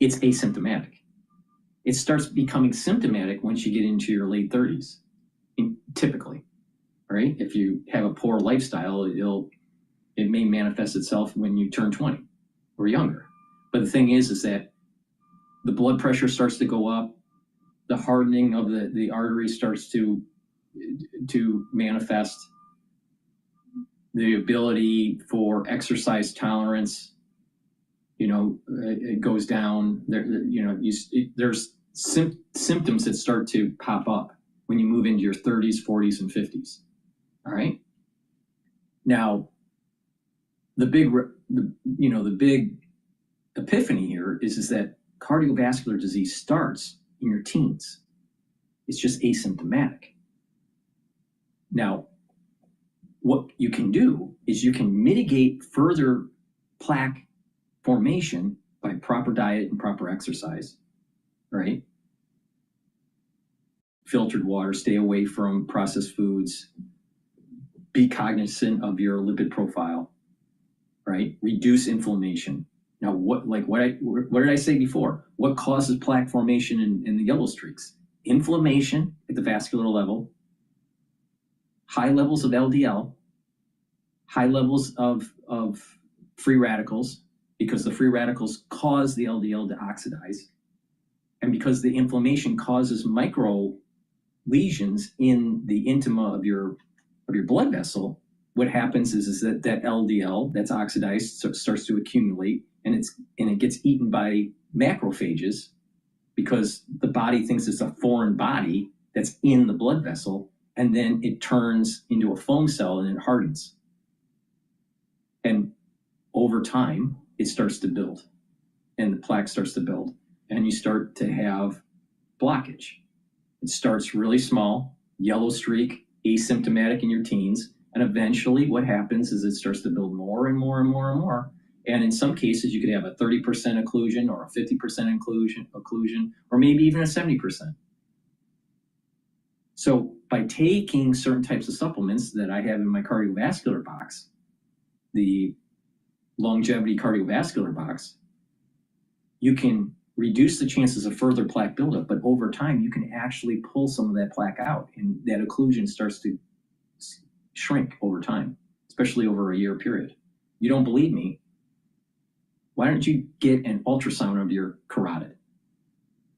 it's asymptomatic. It starts becoming symptomatic once you get into your late 30s, typically. Right? If you have a poor lifestyle, it may manifest itself when you turn 20 or younger. But the thing is that the blood pressure starts to go up, the hardening of the artery starts to manifest, the ability for exercise tolerance, it goes down. There's symptoms that start to pop up when you move into your 30s, 40s, and 50s. All right. Now, the big epiphany here is that cardiovascular disease starts in your teens. It's just asymptomatic. Now, what you can do is you can mitigate further plaque formation by proper diet and proper exercise, right? Filtered water, stay away from processed foods, be cognizant of your lipid profile, right? Reduce inflammation. Now, what did I say before? What causes plaque formation in the yellow streaks? Inflammation at the vascular level, high levels of LDL, high levels of free radicals, because the free radicals cause the LDL to oxidize, and because the inflammation causes micro lesions in the intima of your blood vessel. What happens is that LDL that's oxidized starts to accumulate, and it gets eaten by macrophages, because the body thinks it's a foreign body that's in the blood vessel, and then it turns into a foam cell and it hardens. And over time, it starts to build, and the plaque starts to build, and you start to have blockage. It starts really small, yellow streak, asymptomatic in your teens, and eventually what happens is it starts to build more and more and more and more. And in some cases, you could have a 30% occlusion or a 50% occlusion, or maybe even a 70%. So by taking certain types of supplements that I have in my cardiovascular box, the longevity cardiovascular box, you can reduce the chances of further plaque buildup, but over time, you can actually pull some of that plaque out, and that occlusion starts to shrink over time, especially over a year period. You don't believe me? Why don't you get an ultrasound of your carotid?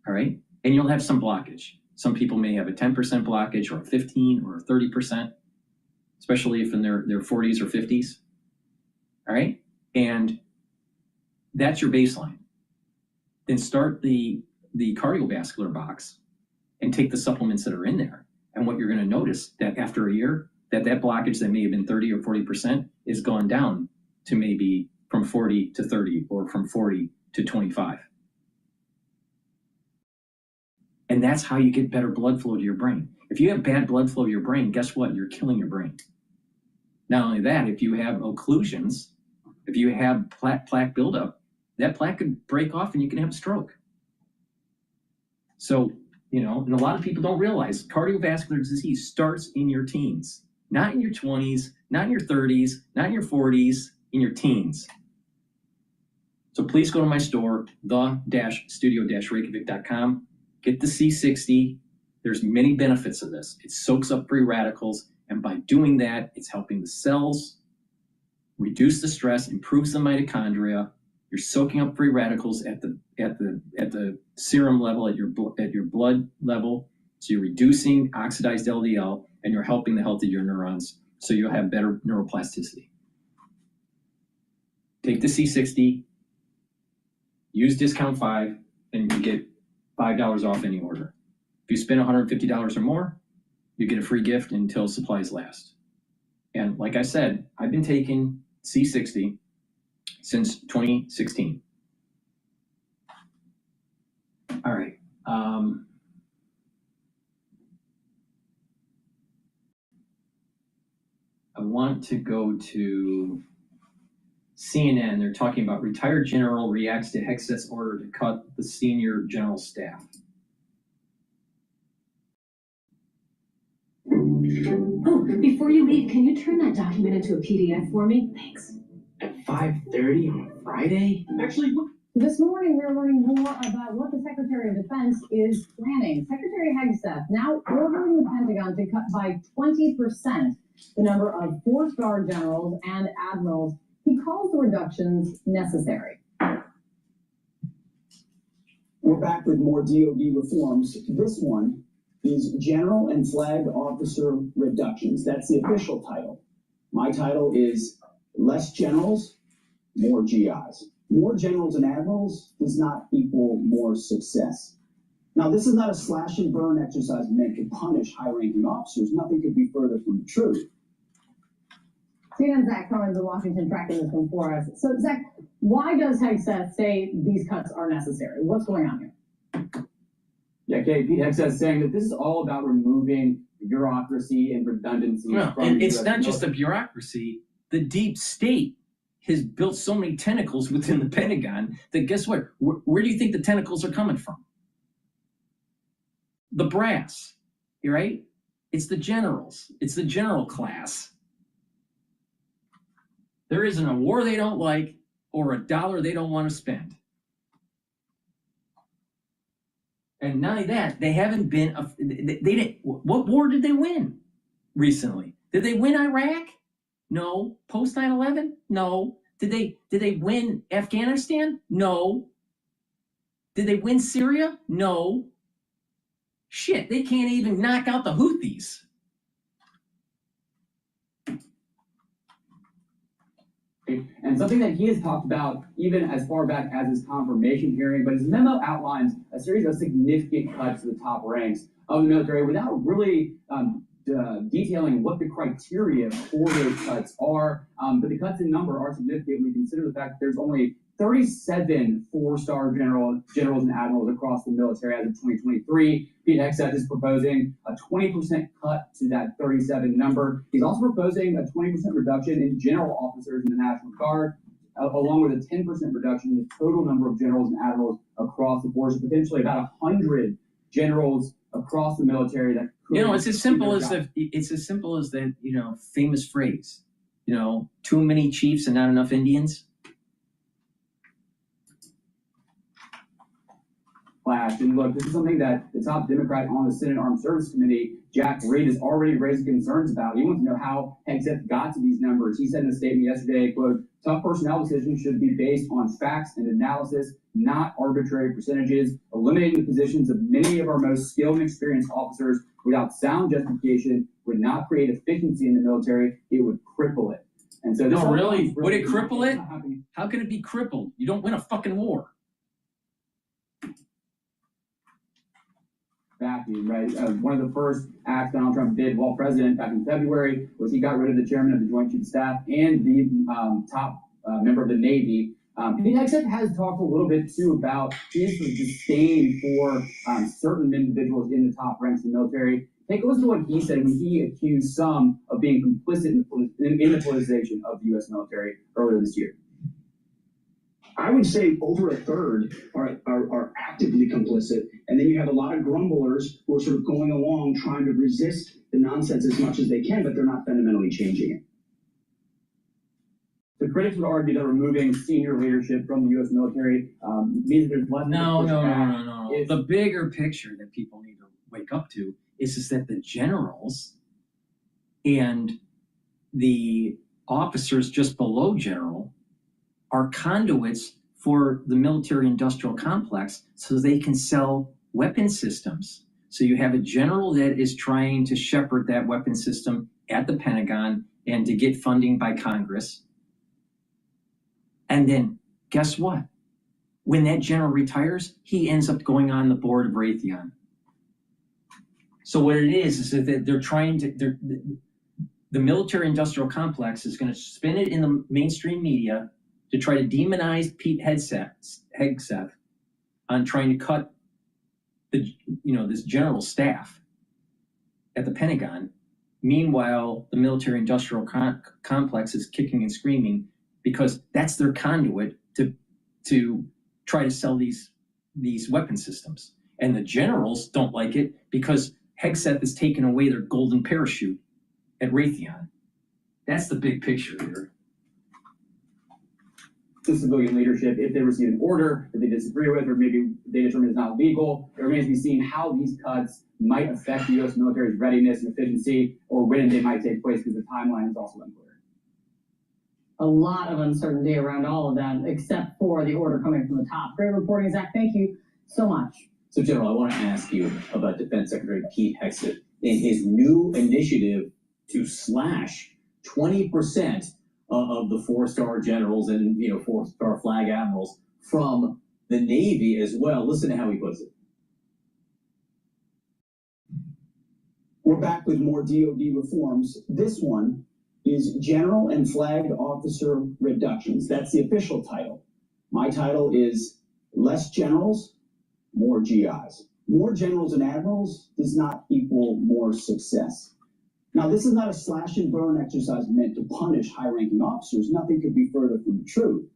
All right? And you'll have some blockage. Some people may have a 10% blockage, or a 15 or a 30%, especially if in their 40s or 50s. All right? And that's your baseline. Then start the cardiovascular box and take the supplements that are in there. And what you're going to notice that after a year, that blockage that may have been 30 or 40% is gone down to maybe from 40 to 30 or from 40 to 25. And that's how you get better blood flow to your brain. If you have bad blood flow to your brain, guess what? You're killing your brain. Not only that, if you have occlusions, if you have plaque buildup, that plaque could break off and you can have a stroke. So, and a lot of people don't realize cardiovascular disease starts in your teens, not in your 20s, not in your 30s, not in your 40s, in your teens. So please go to my store, the-studio-reykjavik.com. Get the C60. There's many benefits of this. It soaks up free radicals, and by doing that, it's helping the cells reduce the stress, improves the mitochondria. You're soaking up free radicals at the serum level, at your blood level. So you're reducing oxidized LDL, and you're helping the health of your neurons, so you'll have better neuroplasticity. Take the C60, use discount 5, and you get $5 off any order. If you spend $150 or more, you get a free gift until supplies last. And like I said, I've been taking C60 since 2016. All right. I want to go to CNN, they're talking about retired general reacts to Hexet's order to cut the senior general staff. Oh, before you leave, can you turn that document into a PDF for me? Thanks. At 5:30 on a Friday? Actually, look. This morning, we're learning more about what the Secretary of Defense is planning. Secretary Hegseth now ordering the Pentagon to cut by 20% the number of four-star generals and admirals. He calls the reductions necessary. We're back with more DoD reforms. This one is General and Flag Officer Reductions. That's the official title. My title is Less Generals, More GIs. More generals and admirals does not equal more success. Now, this is not a slash and burn exercise meant to punish high-ranking officers. Nothing could be further from the truth. CNN's Zach Cohen's in Washington tracking this one for us. So, Zach, why does Hegseth say these cuts are necessary? What's going on here? Yeah, Kate, Pete Hegseth saying that this is all about removing bureaucracy and redundancy. Well, and it's not just the bureaucracy. The deep state has built so many tentacles within the Pentagon that guess what? Where do you think the tentacles are coming from? The brass, right? It's the generals. It's the general class. There isn't a war they don't like or a dollar they don't want to spend. And not only that, they haven't been, they didn't, what war did they win recently? Did they win Iraq? No. Post 9/11? No. Did they win Afghanistan? No. Did they win Syria? No. Shit, they can't even knock out the Houthis. And something that he has talked about even as far back as his confirmation hearing, but his memo outlines a series of significant cuts to the top ranks of the military without really detailing what the criteria for those cuts are. But the cuts in number are significant when we consider the fact that there's only 37 four-star generals and admirals across the military as of 2023. Pete Hegseth is proposing a 20% cut to that 37 number. He's also proposing a 20% reduction in general officers in the National Guard, along with a 10% reduction in the total number of generals and admirals across the force, potentially about 100 generals across the military that could, it's as simple as the famous phrase, too many chiefs and not enough Indians. And look, this is something that the top Democrat on the Senate Armed Services Committee, Jack Reed, has already raised concerns about. He wants to know how Hegseth got to these numbers. He said in a statement yesterday, quote, tough personnel decisions should be based on facts and analysis, not arbitrary percentages. Eliminating the positions of many of our most skilled and experienced officers without sound justification would not create efficiency in the military. It would cripple it. And so this really? Would it cripple it? How can it be crippled? You don't win a fucking war. Vacuum, right? One of the first acts Donald Trump did while president back in February was he got rid of the chairman of the Joint Chiefs of Staff and the top member of the Navy. Pete Hegseth has talked a little bit too about his disdain for certain individuals in the top ranks of the military. Take a listen to what he said when he accused some of being complicit in the politicization of the U.S. military earlier this year. I would say over a third are actively complicit. And then you have a lot of grumblers who are sort of going along trying to resist the nonsense as much as they can, but they're not fundamentally changing it. The critics would argue that removing senior leadership from the U.S. military means there's less. No. The bigger picture that people need to wake up to is that the generals and the officers just below general are conduits for the military-industrial complex so they can sell weapon systems. So you have a general that is trying to shepherd that weapon system at the Pentagon and to get funding by Congress. And then guess what? When that general retires, he ends up going on the board of Raytheon. So what it is that they're trying to, the military-industrial complex is going to spin it in the mainstream media to try to demonize Pete Hegseth on trying to cut this general staff at the Pentagon. Meanwhile, the military-industrial complex is kicking and screaming, because that's their conduit to try to sell these weapon systems. And the generals don't like it because Hegseth has taken away their golden parachute at Raytheon. That's the big picture here. The civilian leadership, if they receive an order that they disagree with, or maybe they determine it's not legal, it remains to be seen how these cuts might affect the U.S. military's readiness and efficiency, or when they might take place, because the timeline is also unclear. A lot of uncertainty around all of that, except for the order coming from the top. Great reporting, Zach. Thank you so much. So, General, I want to ask you about Defense Secretary Pete Hegseth and his new initiative to slash 20% of the four-star generals and four-star flag admirals from the Navy as well. Listen to how he puts it. We're back with more DoD reforms. This one is General and Flag Officer Reductions. That's the official title. My title is Less Generals, More GIs. More generals and admirals does not equal more success. Now, this is not a slash and burn exercise meant to punish high-ranking officers. Nothing could be further from the truth.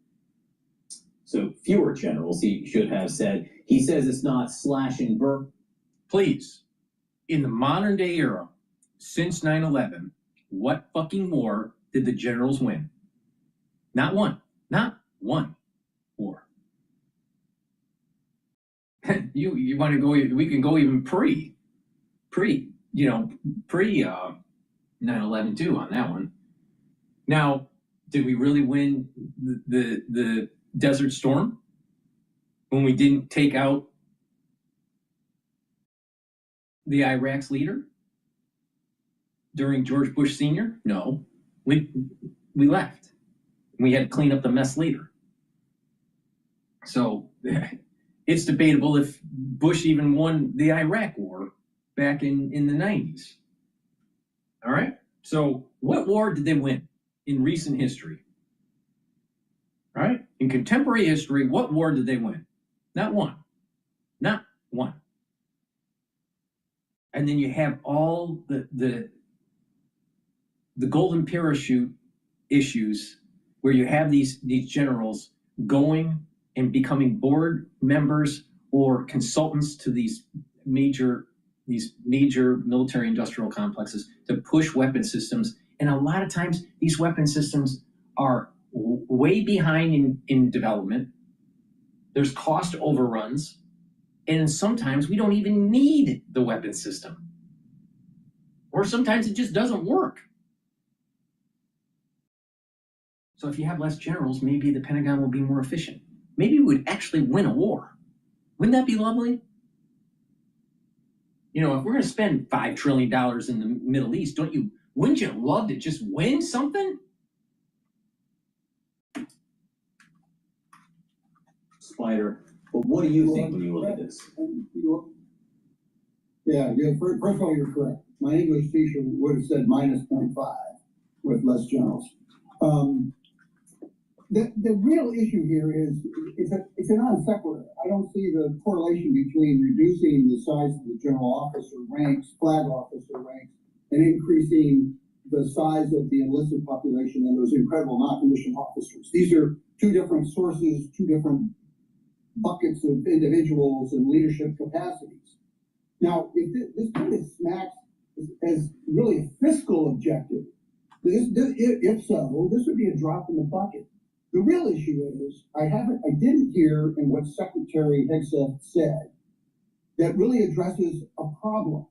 So fewer generals, he should have said. He says it's not slash and burn. Please, in the modern day era, since 9/11, what fucking war did the generals win? Not one. Not one war. You want to go? We can go even pre 9/11 too on that one. Now, did we really win the Desert Storm when we didn't take out the Iraq's leader during George Bush Sr.? No, we left. We had to clean up the mess later. So it's debatable if Bush even won the Iraq war back in the 90s. All right. So what war did they win in recent history? All right. In contemporary history, what war did they win? Not one. Not one. And then you have all the golden parachute issues where you have these generals going and becoming board members or consultants to these major military industrial complexes to push weapon systems. And a lot of times these weapon systems are way behind in development. There's cost overruns. And sometimes we don't even need the weapon system. Or sometimes it just doesn't work. So if you have less generals, maybe the Pentagon will be more efficient. Maybe we would actually win a war. Wouldn't that be lovely? If we're going to spend $5 trillion in the Middle East, wouldn't you love to just win something? Spider, but what do you think when you look at this? Yeah, first of all, you're correct. My English teacher would have said minus 0.5 with less generals. The real issue here is it's a non sequitur. I don't see the correlation between reducing the size of the general officer ranks, flag officer ranks, and increasing the size of the enlisted population and those incredible non-commissioned officers. These are two different sources, two different buckets of individuals and leadership capacities. Now, if this kind of smacks as really a fiscal objective, if so, this would be a drop in the bucket. The real issue is I didn't hear in what Secretary Hegseth said that really addresses a problem.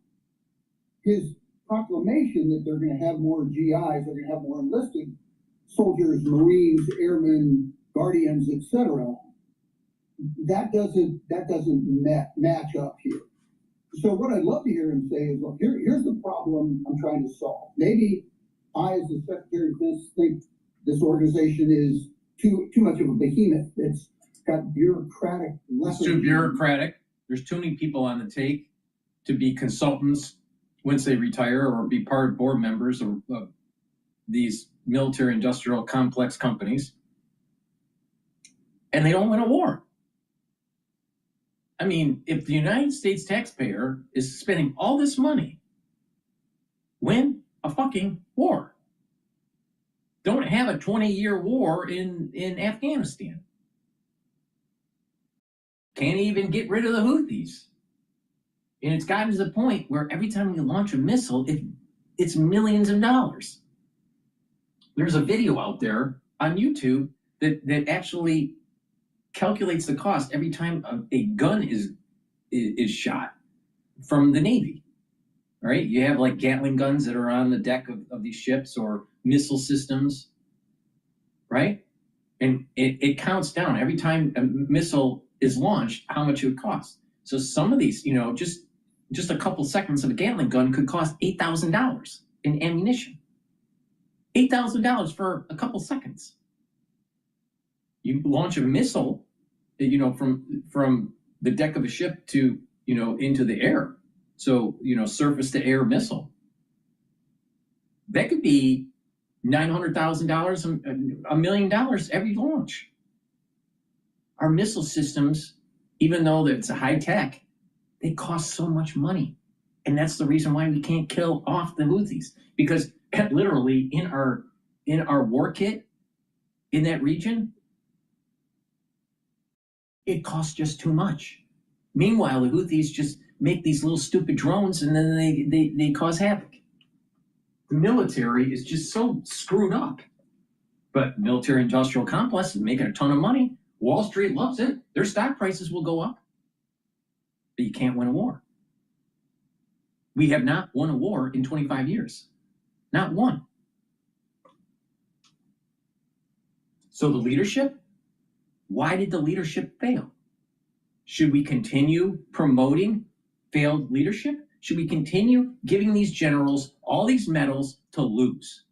His proclamation that they're going to have more GIs, they're going to have more enlisted soldiers, Marines, airmen, guardians, etc. That doesn't match up here. So what I'd love to hear him say is, look, here's the problem I'm trying to solve. Maybe I, as the Secretary of Defense, think this organization is too much of a behemoth. It's got bureaucratic. It's too bureaucratic. There's too many people on the take to be consultants once they retire or be part of board members of these military industrial complex companies. And they don't win a war. I mean, if the United States taxpayer is spending all this money, win a fucking war. don't have a 20-year war in Afghanistan. Can't even get rid of the Houthis. And it's gotten to the point where every time we launch a missile, it's millions of dollars. There's a video out there on YouTube that actually calculates the cost every time a gun is shot from the Navy. All right, you have like Gatling guns that are on the deck of these ships, or missile systems, right? And it counts down every time a missile is launched how much it would cost. So some of these, you know, just a couple seconds of a Gatling gun could cost $8,000 in ammunition. $8,000 for a couple seconds. You launch a missile, you know, from the deck of a ship to, you know, into the air. So, you know, surface to air missile. That could be $900,000, $1 million every launch. Our missile systems, even though it's a high tech, they cost so much money. And that's the reason why we can't kill off the Houthis, because literally in our war kit in that region, it costs just too much. Meanwhile, the Houthis just make these little stupid drones and then they cause havoc. The military is just so screwed up. But military industrial complex is making a ton of money. Wall Street loves it. Their stock prices will go up. But you can't win a war. We have not won a war in 25 years. Not one. So the leadership, why did the leadership fail? Should we continue promoting failed leadership? Should we continue giving these generals all these medals to lose?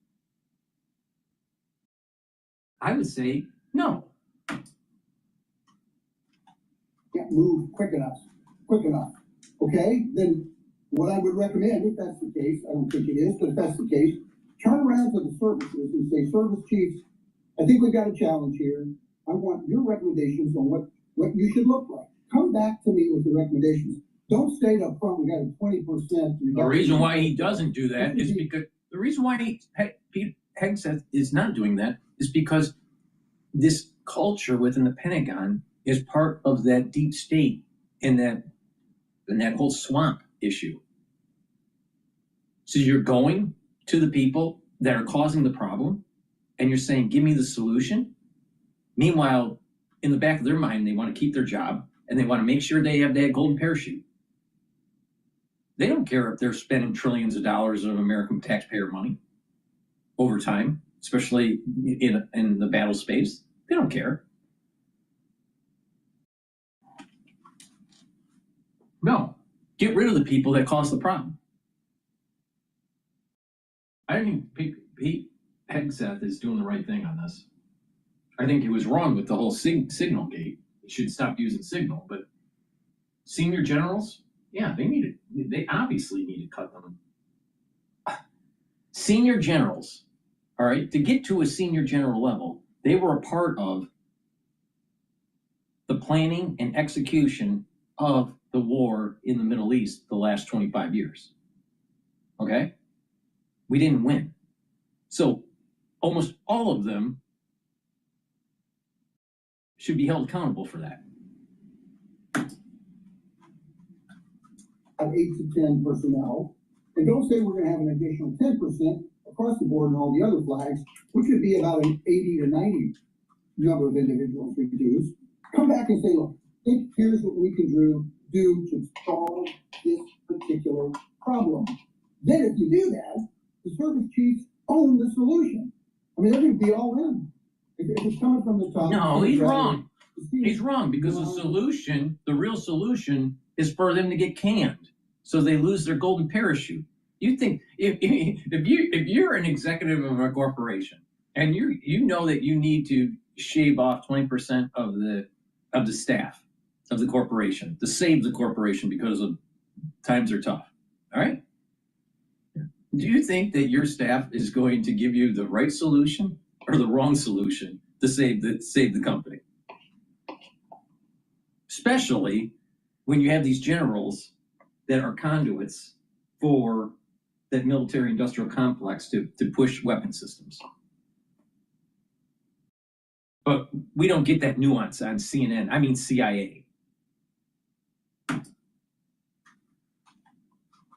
I would say no. Can't move quick enough. Okay, then what I would recommend, if that's the case, I don't think it is, but if that's the case, turn around to the services and say, service chiefs, I think we've got a challenge here. I want your recommendations on what you should look like. Come back to me with the recommendations. Don't state up front, we got a 20% reduction. The reason why he doesn't do that is because the reason why Pete Hegseth is not doing that is because this culture within the Pentagon is part of that deep state and that whole swamp issue. So you're going to the people that are causing the problem and you're saying, give me the solution. Meanwhile, in the back of their mind, they want to keep their job and they want to make sure they have that golden parachute. They don't care if they're spending trillions of dollars of American taxpayer money over time, especially in the battle space. They don't care. No, get rid of the people that cause the problem. I think Pete Hegseth is doing the right thing on this. I think he was wrong with the whole signal gate. He should stop using signal, but senior generals, yeah, they obviously need to cut them. Senior generals, all right, to get to a senior general level, they were a part of the planning and execution of the war in the Middle East the last 25 years. Okay? We didn't win. So almost all of them should be held accountable for that. 8 to 10 personnel, and don't say we're going to have an additional 10% across the board and all the other flags, which would be about an 80 to 90 number of individuals reduced. Come back and say, look, here's what we can do to solve this particular problem. Then if you do that, the service chiefs own the solution. I mean, they're going to be all in. If it's coming from the top. No, he's wrong. He's wrong because the real solution is for them to get canned so they lose their golden parachute. You think if you're an executive of a corporation and you know that you need to shave off 20% of the staff of the corporation to save the corporation because of times are tough, all right? Do you think that your staff is going to give you the right solution or the wrong solution to save the company? Especially when you have these generals that are conduits for that military industrial complex to push weapon systems. But we don't get that nuance on CNN. I mean CIA.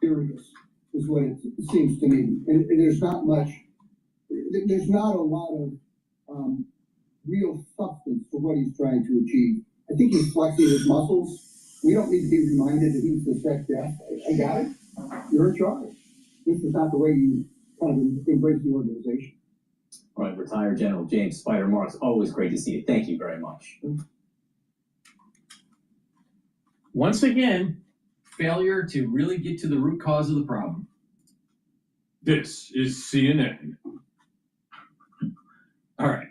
Curious is what it seems to me. And there's not much, there's not a lot of real substance for what he's trying to achieve. I think he's flexing his muscles. We don't need to be reminded that he's the tech death. I got it. You're in charge. This is not the way you kind of embrace the organization. All right, retired General James Spider Marks, always great to see you. Thank you very much. Once again, failure to really get to the root cause of the problem. This is CNN. All right.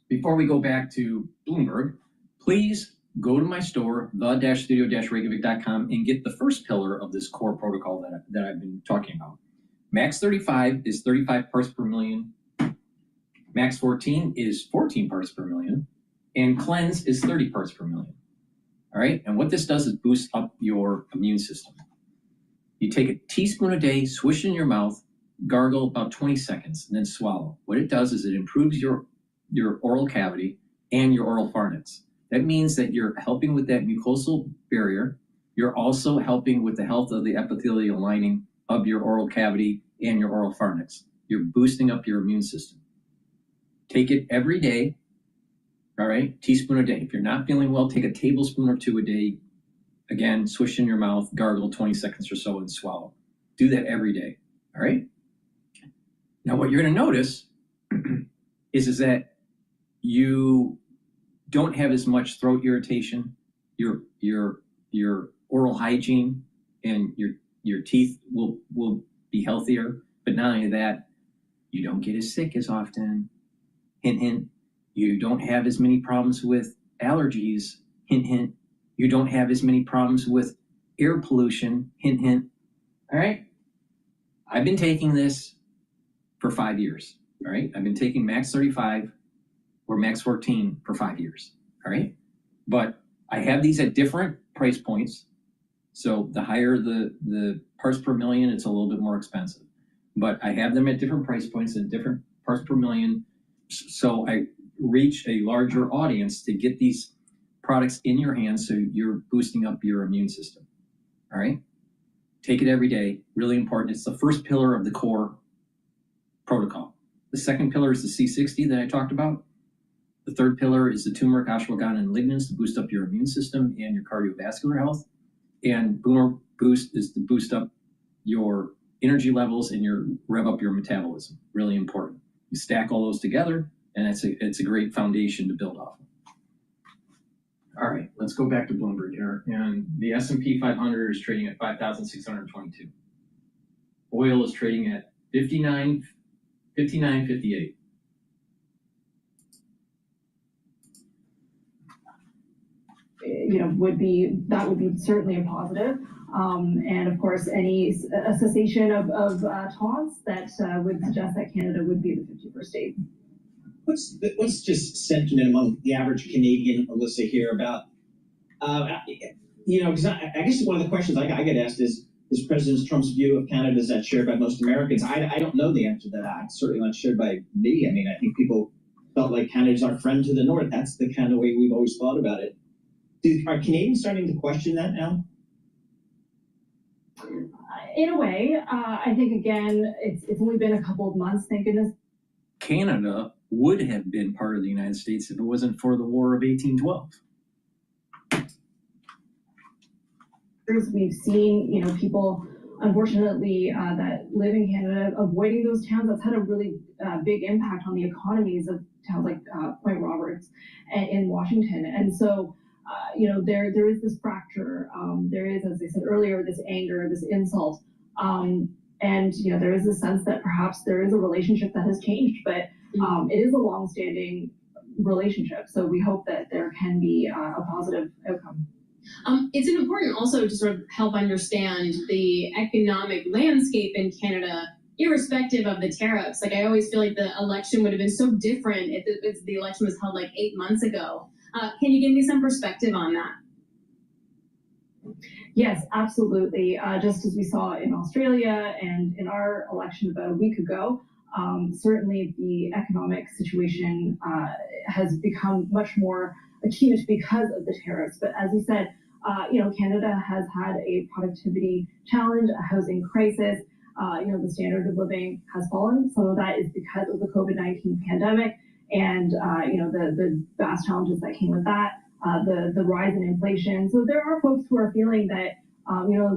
Before we go back to Bloomberg, please go to my store, the-studio-reykjavik.com, and get the first pillar of this core protocol that I've been talking about. Max 35 is 35 parts per million. Max 14 is 14 parts per million. And cleanse is 30 parts per million. All right? And what this does is boost up your immune system. You take a teaspoon a day, swish in your mouth, gargle about 20 seconds, and then swallow. What it does is it improves your oral cavity and your oral pharynx. That means that you're helping with that mucosal barrier. You're also helping with the health of the epithelial lining of your oral cavity and your oral pharynx. You're boosting up your immune system. Take it every day, all right? Teaspoon a day. If you're not feeling well, take a tablespoon or two a day. Again, swish in your mouth, gargle 20 seconds or so, and swallow. Do that every day, all right? Now, what you're gonna notice is that you don't have as much throat irritation, your oral hygiene and your teeth will be healthier. But not only that, you don't get as sick as often. Hint, hint. You don't have as many problems with allergies. Hint, hint. You don't have as many problems with air pollution. Hint, hint. All right? I've been taking this for 5 years. All right? I've been taking Max 35 or Max 14 for 5 years. All right? But I have these at different price points. So the higher the parts per million, it's a little bit more expensive. But I have them at different price points and different parts per million. So I reach a larger audience to get these products in your hands so you're boosting up your immune system. All right? Take it every day. Really important. It's the first pillar of the core protocol. The second pillar is the C60 that I talked about. The third pillar is the turmeric, ashwagandha, and lignans to boost up your immune system and your cardiovascular health. And Boomer Boost is to boost up your energy levels and rev up your metabolism. Really important. You stack all those together, and it's a great foundation to build off of. All right, let's go back to Bloomberg here. And the S&P 500 is trading at 5,622. Oil is trading at 59.58. Would be certainly a positive. And of course, a cessation of talks that would suggest that Canada would be the 51st state. What's just sentiment among the average Canadian, Alyssa, here about, because I guess one of the questions I get asked is President Trump's view of Canada, is that shared by most Americans? I don't know the answer to that. It's certainly not shared by me. I mean, I think people felt like Canada's our friend to the north. That's the kind of way we've always thought about it. Are Canadians starting to question that now? In a way, I think, again, it's only been a couple of months, thank goodness. Canada would have been part of the United States if it wasn't for the War of 1812. We've seen, people, unfortunately, that live in Canada avoiding those towns. That's had a really big impact on the economies of towns like Point Roberts and in Washington. And so, there is this fracture. There is, as I said earlier, this anger, this insult. And, there is a sense that perhaps there is a relationship that has changed, but it is a long-standing relationship. So we hope that there can be a positive outcome. It's important also to sort of help understand the economic landscape in Canada, irrespective of the tariffs. Like, I always feel like the election would have been so different if the election was held like 8 months ago. Can you give me some perspective on that? Yes, absolutely. Just as we saw in Australia and in our election about a week ago, Certainly, the economic situation has become much more acute because of the tariffs. But as you said, Canada has had a productivity challenge, a housing crisis. The standard of living has fallen. Some of that is because of the COVID-19 pandemic and, the vast challenges that came with that, the rise in inflation. So there are folks who are feeling that,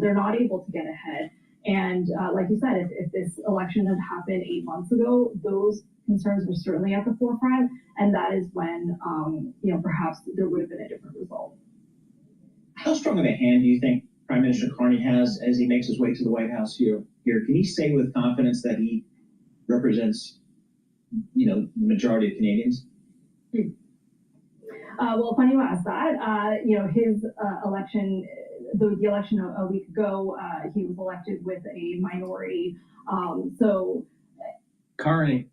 they're not able to get ahead. And like you said, if this election had happened 8 months ago, those concerns were certainly at the forefront. And that is when, perhaps there would have been a different result. How strong of a hand do you think Prime Minister Carney has as he makes his way to the White House here? Can he say with confidence that he represents, the majority of Canadians? Well, funny you ask that. His election, the election a week ago, he was elected with a minority. Carney,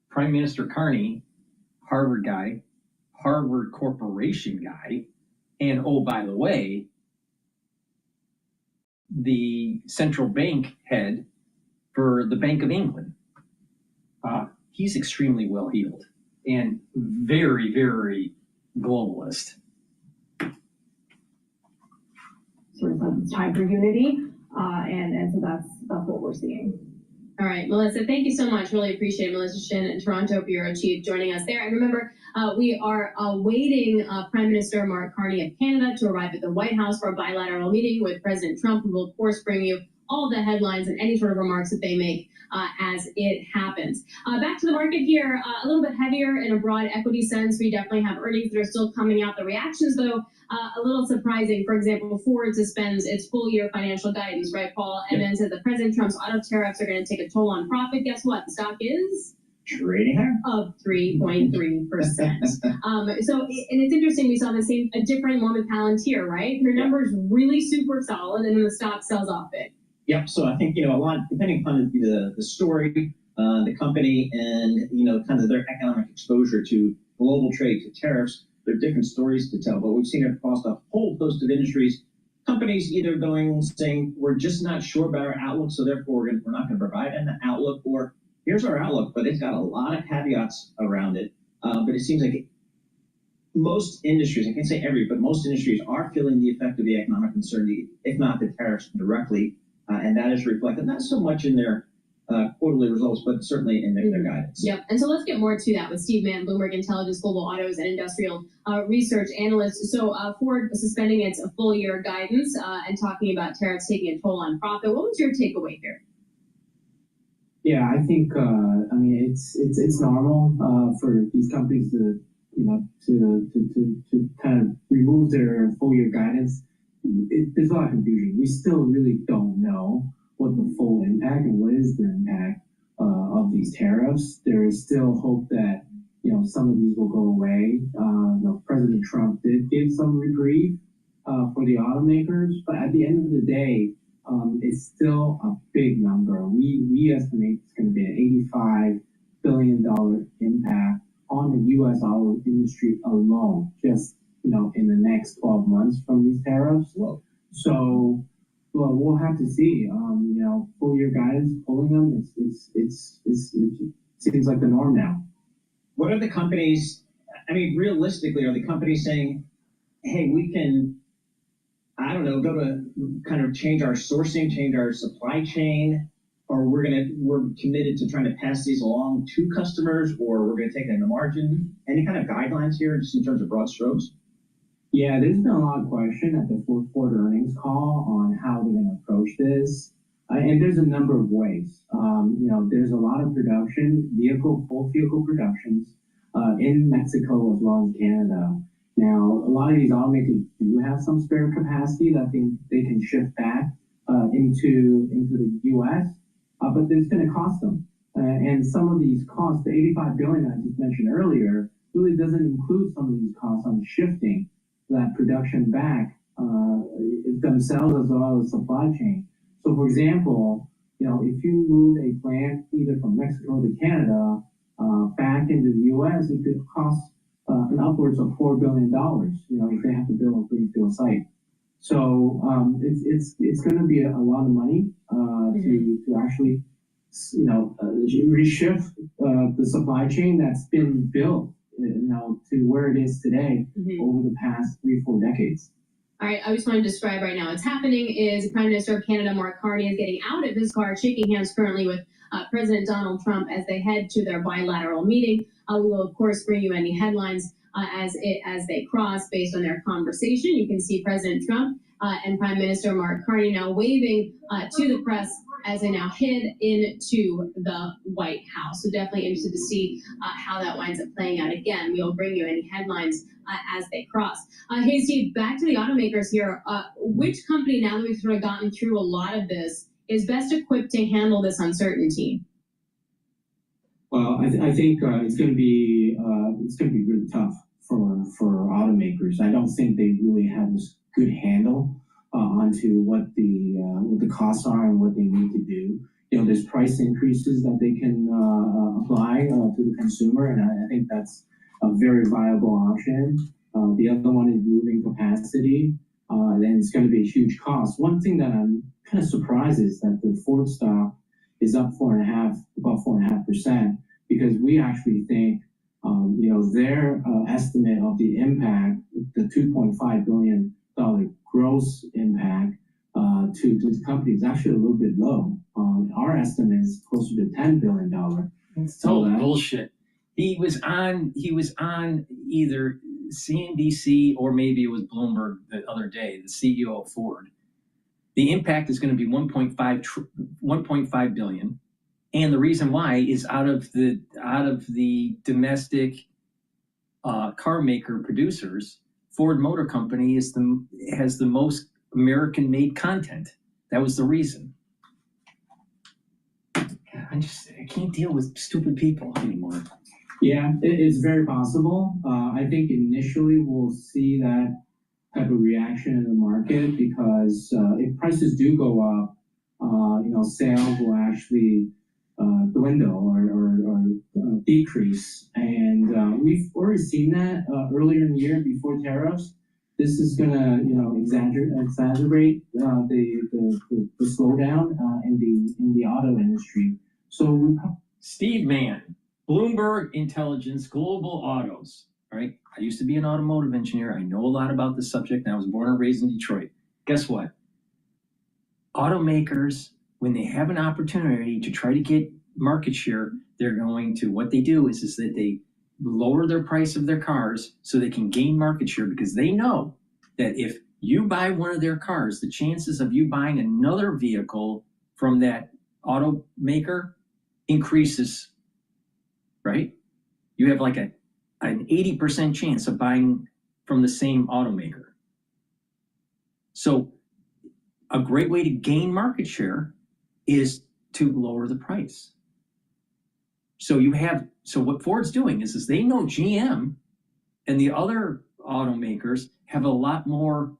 Prime Minister Carney, Harvard guy, Harvard Corporation guy, and oh, by the way, the central bank head for the Bank of England. He's extremely well-heeled and very, very globalist. Sort of it's time for unity, and so that's what we're seeing. All right, Melissa, thank you so much. Really appreciate it. Melissa Shin, Toronto Bureau Chief, joining us there. And remember, we are awaiting Prime Minister Mark Carney of Canada to arrive at the White House for a bilateral meeting with President Trump, who will, of course, bring you all the headlines and any sort of remarks that they make as it happens. Back to the market here, a little bit heavier in a broad equity sense. We definitely have earnings that are still coming out. The reactions, though, a little surprising. For example, Ford suspends its full year financial guidance, right, Paul? And then said that President Trump's auto tariffs are going to take a toll on profit. Guess what? The stock is trading higher of 3.3%. And it's interesting. We saw a different one with Palantir, right? Their numbers really super solid, and then the stock sells off big. Yep. So I think, a lot, depending upon the story, the company, and, kind of their economic exposure to global trade, to tariffs, there are different stories to tell. But we've seen it across a whole host of industries. Companies either saying, we're just not sure about our outlook, so therefore we're not going to provide an outlook, or here's our outlook, but it's got a lot of caveats around it. But it seems like most industries, I can't say every, but most industries are feeling the effect of the economic uncertainty, if not the tariffs directly. And that is reflected not so much in their quarterly results, but certainly in their guidance. Yep. And so let's get more to that with Steve Mann, Bloomberg Intelligence Global Autos and Industrial Research Analyst. So Ford suspending its full year guidance and talking about tariffs taking a toll on profit. What was your takeaway here? Yeah, I think it's normal for these companies to kind of remove their full year guidance. There's a lot of confusion. We still really don't know what the full impact and what is the impact of these tariffs. There is still hope that some of these will go away. President Trump did give some reprieve for the automakers, but at the end of the day, it's still a big number. We estimate it's going to be an $85 billion impact on the U.S. auto industry alone, just in the next 12 months from these tariffs. Whoa. So, we'll have to see. Full year guidance, pulling them, it seems like the norm now. What are the companies? Realistically, are the companies saying, "Hey, we can, go to kind of change our sourcing, change our supply chain, or we're committed to trying to pass these along to customers, or we're going to take it in the margin"? Any kind of guidelines here, just in terms of broad strokes? Yeah, there's been a lot of question at the fourth quarter earnings call on how they're going to approach this. And there's a number of ways. There's a lot of production, full vehicle productions in Mexico as well as Canada. Now, a lot of these automakers do have some spare capacity that they can shift back into the U.S., but it's going to cost them. And some of these costs, the $85 billion I just mentioned earlier, really doesn't include some of these costs on shifting that production back themselves as well as supply chain. So, for example, if you move a plant either from Mexico to Canada back into the U.S., it could cost an upwards of $4 billion. If they have to build a greenfield site. So it's going to be a lot of money to actually reshift the supply chain that's been built to where it is today over the past 3-4 decades. All right, I just want to describe right now what's happening is Prime Minister of Canada, Mark Carney, is getting out of his car, shaking hands currently with President Donald Trump as they head to their bilateral meeting. We will, of course, bring you any headlines as they cross based on their conversation. You can see President Trump and Prime Minister Mark Carney now waving to the press as they now head into the White House. So definitely interested to see how that winds up playing out. Again, we'll bring you any headlines as they cross. Hey, Steve, back to the automakers here. Which company, now that we've sort of gotten through a lot of this, is best equipped to handle this uncertainty? Well, I think it's going to be really tough for automakers. I don't think they really have this good handle onto what the costs are and what they need to do. There's price increases that they can apply to the consumer, and I think that's a very viable option. The other one is moving capacity, then it's going to be a huge cost. One thing that I'm kind of surprised is that the Ford stock is up about 4.5%, because we actually think their estimate of the impact, the $2.5 billion gross impact to the company is actually a little bit low. Our estimate is closer to $10 billion. It's total bullshit. He was on either CNBC or maybe it was Bloomberg the other day, the CEO of Ford. The impact is going to be 1.5 billion. And the reason why is out of the domestic car maker producers, Ford Motor Company has the most American-made content. That was the reason. I can't deal with stupid people anymore. Yeah, it's very possible. I think initially we'll see that type of reaction in the market because if prices do go up, sales will actually dwindle or decrease. And we've already seen that earlier in the year before tariffs. This is going to, exacerbate the slowdown in the auto industry. So, Steve Mann, Bloomberg Intelligence, Global Autos. All right, I used to be an automotive engineer. I know a lot about the subject, and I was born and raised in Detroit. Guess what? Automakers, when they have an opportunity to try to get market share, they're going to, what they do is that they lower their price of their cars so they can gain market share, because they know that if you buy one of their cars, the chances of you buying another vehicle from that automaker increases, right? You have like an 80% chance of buying from the same automaker. So a great way to gain market share is to lower the price. So what Ford's doing is they know GM and the other automakers have a lot more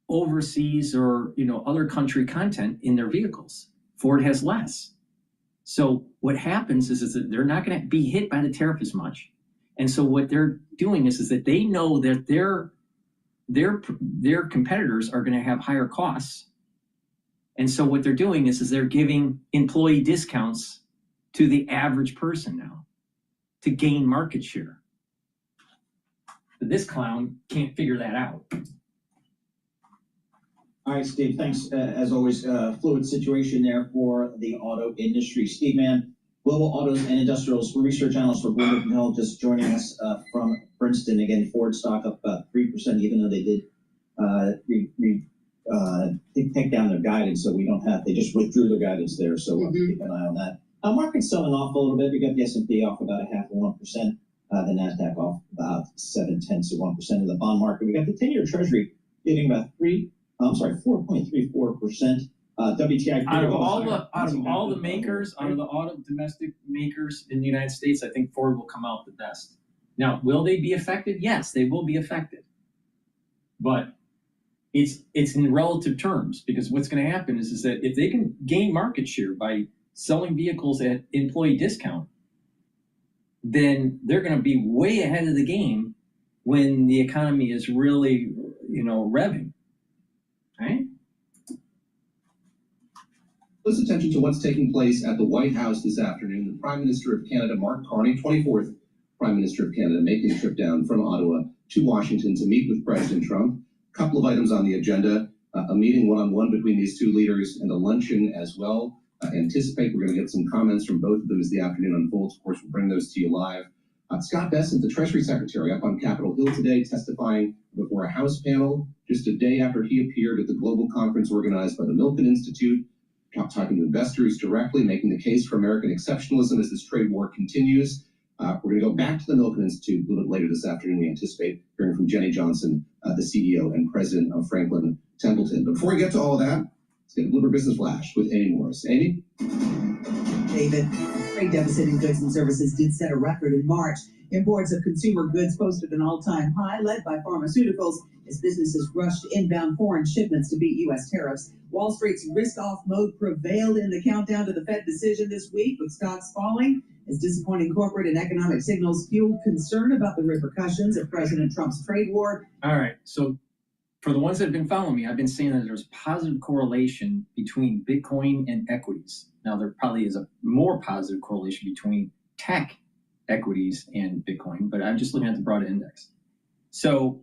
overseas or other country content in their vehicles. Ford has less. So what happens is that they're not going to be hit by the tariff as much. And so what they're doing is that they know that their competitors are going to have higher costs. And so what they're doing is they're giving employee discounts to the average person now to gain market share. But this clown can't figure that out. All right, Steve, thanks. As always, fluid situation there for the auto industry. Steve Mann, Global Autos and Industrials Research Analyst for Bloomberg Intelligence, joining us from Princeton. Again, Ford stock up about 3%, even though they did take down their guidance, so they just withdrew their guidance there, so we'll keep an eye on that. Market's selling off a little bit. We got the S&P off about 0.5%, the NASDAQ off about 0.7%, of the bond market. We got the 10-year Treasury getting about 4.34%. WTI. Out of all the makers, out of the auto domestic makers in the United States, I think Ford will come out the best. Now, will they be affected? Yes, they will be affected. But it's in relative terms, because what's going to happen is that if they can gain market share by selling vehicles at employee discount, then they're going to be way ahead of the game when the economy is really, revving. right? Close attention to what's taking place at the White House this afternoon. The Prime Minister of Canada, Mark Carney, 24th Prime Minister of Canada, making a trip down from Ottawa to Washington to meet with President Trump. A couple of items on the agenda, a meeting one-on-one between these two leaders and a luncheon as well. Anticipate we're going to get some comments from both of them as the afternoon unfolds. Of course, we'll bring those to you live. Scott Bessent, the Treasury Secretary, up on Capitol Hill today, testifying before a House panel just a day after he appeared at the global conference organized by the Milken Institute, talking to investors directly, making the case for American exceptionalism as this trade war continues. We're going to go back to the Milken Institute a little bit later this afternoon. We anticipate hearing from Jenny Johnson, the CEO and president of Franklin Templeton. But before we get to all of that, let's get a Bloomberg Business Flash with Amy Morris. Amy? David, trade deficit in goods and services did set a record in March. Imports of consumer goods posted an all-time high, led by pharmaceuticals, as businesses rushed inbound foreign shipments to beat U.S. tariffs. Wall Street's risk-off mode prevailed in the countdown to the Fed decision this week, with stocks falling as disappointing corporate and economic signals fueled concern about the repercussions of President Trump's trade war. All right, so for the ones that have been following me, I've been saying that there's positive correlation between Bitcoin and equities. Now, there probably is a more positive correlation between tech equities and Bitcoin, but I'm just looking at the broad index. So,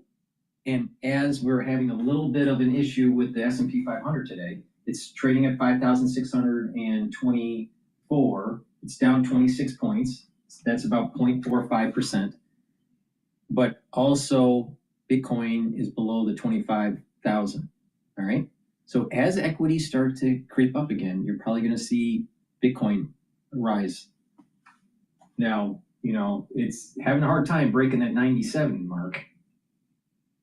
and as we're having a little bit of an issue with the S&P 500 today, it's trading at 5,624. It's down 26 points. That's about 0.45%. But also, Bitcoin is below the 25,000. All right. So as equities start to creep up again, you're probably going to see Bitcoin rise. Now, you know, it's having a hard time breaking that 97 mark.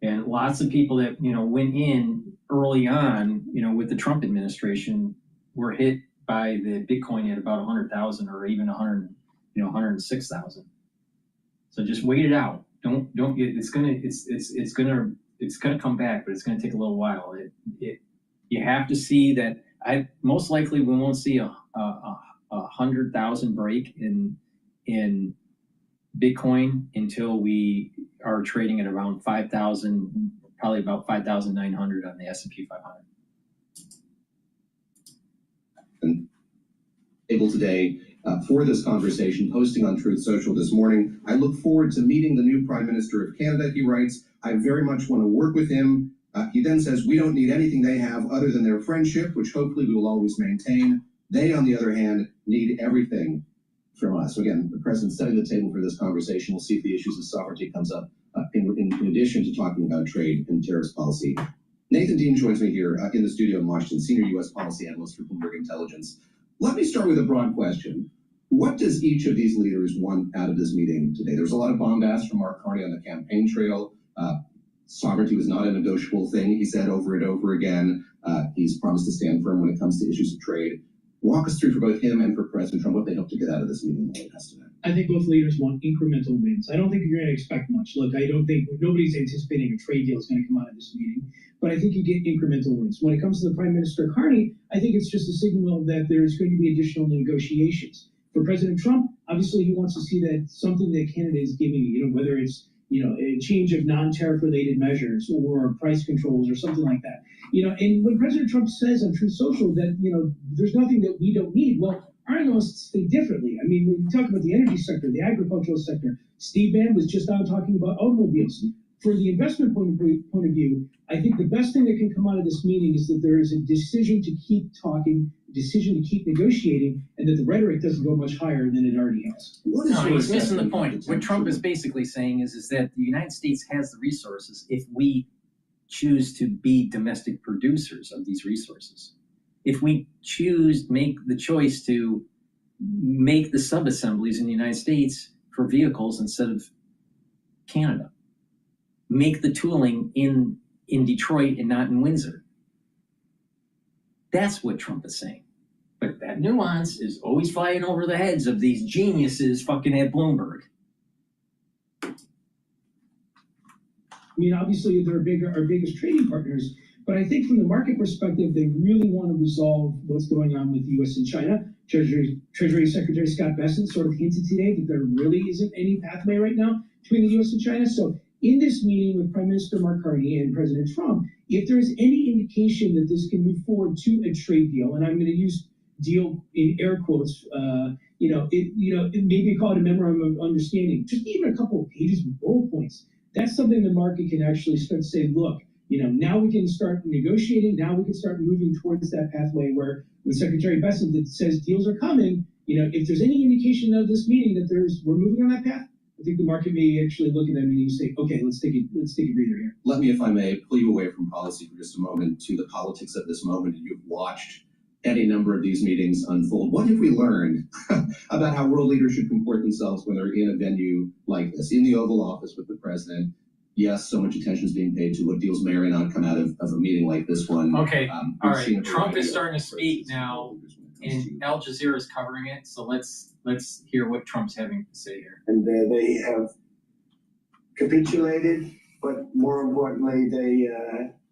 And lots of people that, you know, went in early on, you know, with the Trump administration were hit by the Bitcoin at about 100,000 or even 106,000. So just wait it out. Don't get, it's gonna come back, but it's gonna take a little while. You have to see that. Most likely we won't see a 100,000 break in Bitcoin until we are trading at around 5,000, probably about 5,900 on the S&P 500. Able today for this conversation, posting on Truth Social this morning. I look forward to meeting the new Prime Minister of Canada, he writes. I very much want to work with him. He then says, we don't need anything they have other than their friendship, which hopefully we will always maintain. They, on the other hand, need everything from us. So again, the president setting the table for this conversation. We'll see if the issues of sovereignty comes up in addition to talking about trade and tariffs policy. Nathan Dean joins me here in the studio in Washington, senior U.S. policy analyst for Bloomberg Intelligence. Let me start with a broad question. What does each of these leaders want out of this meeting today? There's a lot of bombast from Mark Carney on the campaign trail. Sovereignty was not a negotiable thing, he said over and over again. He's promised to stand firm when it comes to issues of trade. Walk us through for both him and for President Trump what they hope to get out of this meeting in the White House today. I think both leaders want incremental wins. I don't think you're going to expect much. Look, I don't think nobody's anticipating a trade deal is going to come out of this meeting, but I think you get incremental wins. When it comes to the Prime Minister Carney, I think it's just a signal that there's going to be additional negotiations. For President Trump, obviously he wants to see that something that Canada is giving, whether it's a change of non-tariff related measures or price controls or something like that. And when President Trump says on Truth Social that, there's nothing that we don't need, well, our analysts think differently. I mean, when you talk about the energy sector, the agricultural sector, Steve Bannon was just out talking about automobiles. For the investment point of view, I think the best thing that can come out of this meeting is that there is a decision to keep talking, a decision to keep negotiating, and that the rhetoric doesn't go much higher than it already has. No, he's missing the point. What Trump is basically saying is that the United States has the resources if we choose to be domestic producers of these resources. If we make the choice to make the sub-assemblies in the United States for vehicles instead of Canada, make the tooling in Detroit and not in Windsor. That's what Trump is saying. But that nuance is always flying over the heads of these geniuses fucking at Bloomberg. I mean, obviously, they're our biggest trading partners, but I think from the market perspective, they really want to resolve what's going on with the U.S. and China. Treasury Secretary Scott Bessent sort of hinted today that there really isn't any pathway right now between the U.S. and China. So in this meeting with Prime Minister Mark Carney and President Trump, if there's any indication that this can move forward to a trade deal, and I'm going to use deal in air quotes, it maybe call it a memorandum of understanding, just even a couple of pages with bullet points. That's something the market can actually start to say, look, now we can start negotiating. Now we can start moving towards that pathway where when Secretary Bessent that says deals are coming, if there's any indication of this meeting that we're moving on that path, I think the market may actually look at that meeting and say, okay, let's take a breather here. Let me, if I may, pull you away from policy for just a moment to the politics of this moment. And you've watched any number of these meetings unfold. What have we learned about how world leaders should comport themselves when they're in a venue like this, in the Oval Office with the president? Yes, so much attention is being paid to what deals may or may not come out of a meeting like this one. Okay, all right. Trump is starting to speak now, and Al Jazeera is covering it. So let's hear what Trump's having to say here. And they have capitulated, but more importantly,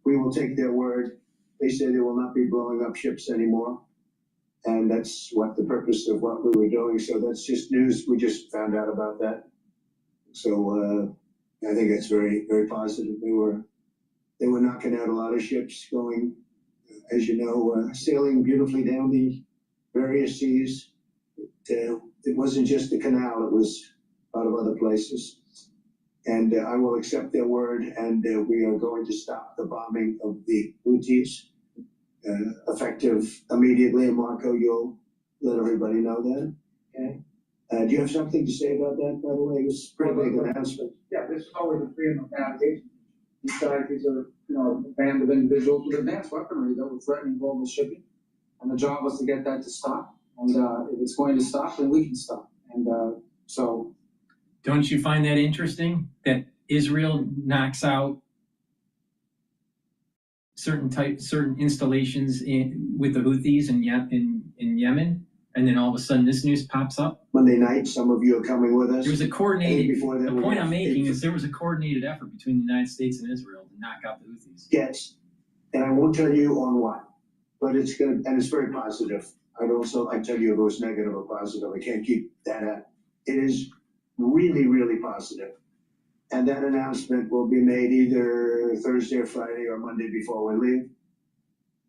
we will take their word. They say they will not be blowing up ships anymore. And that's what the purpose of what we were doing. So that's just news. We just found out about that. So I think it's very, very positive. They were knocking out a lot of ships going, as you know, sailing beautifully down the various seas. It wasn't just the canal, it was a lot of other places. And I will accept their word, and we are going to stop the bombing of the Houthis, effective immediately. And Marco, you'll let everybody know that, okay? Do you have something to say about that, by the way? It was a pretty big announcement. Yeah, this is always a freedom of navigation. These are, a band of individuals with advanced weaponry that were threatening global shipping. And the job was to get that to stop. And if it's going to stop, then we can stop. And so. Don't you find that interesting that Israel knocks out certain installations with the Houthis in Yemen, and then all of a sudden this news pops up? Monday night, some of you are coming with us. There was a coordinated, before that, the point I'm making is there was a coordinated effort between the United States and Israel to knock out the Houthis. Yes, and I won't tell you on what, but it's good, and it's very positive. I tell you if it was negative or positive. I can't keep that at. It is really, really positive. And that announcement will be made either Thursday or Friday or Monday before we leave.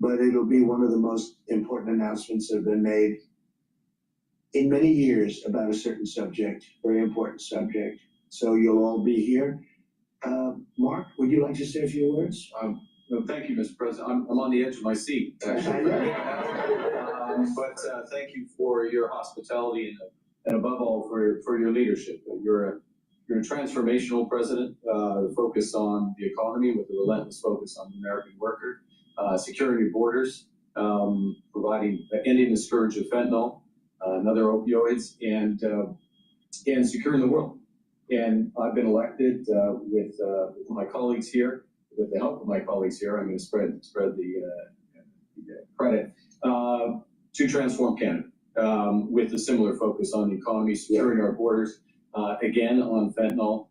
But it'll be one of the most important announcements that have been made in many years about a certain subject, very important subject. So you'll all be here. Mark, would you like to say a few words? No, thank you, Mr. President. I'm on the edge of my seat, actually. But thank you for your hospitality and above all for your leadership. You're a transformational president, focused on the economy with a relentless focus on the American worker, securing your borders, ending the scourge of fentanyl, and other opioids, and securing the world. And I've been elected with my colleagues here, with the help of my colleagues here. I'm going to spread the credit to transform Canada with a similar focus on the economy, securing our borders, again on fentanyl,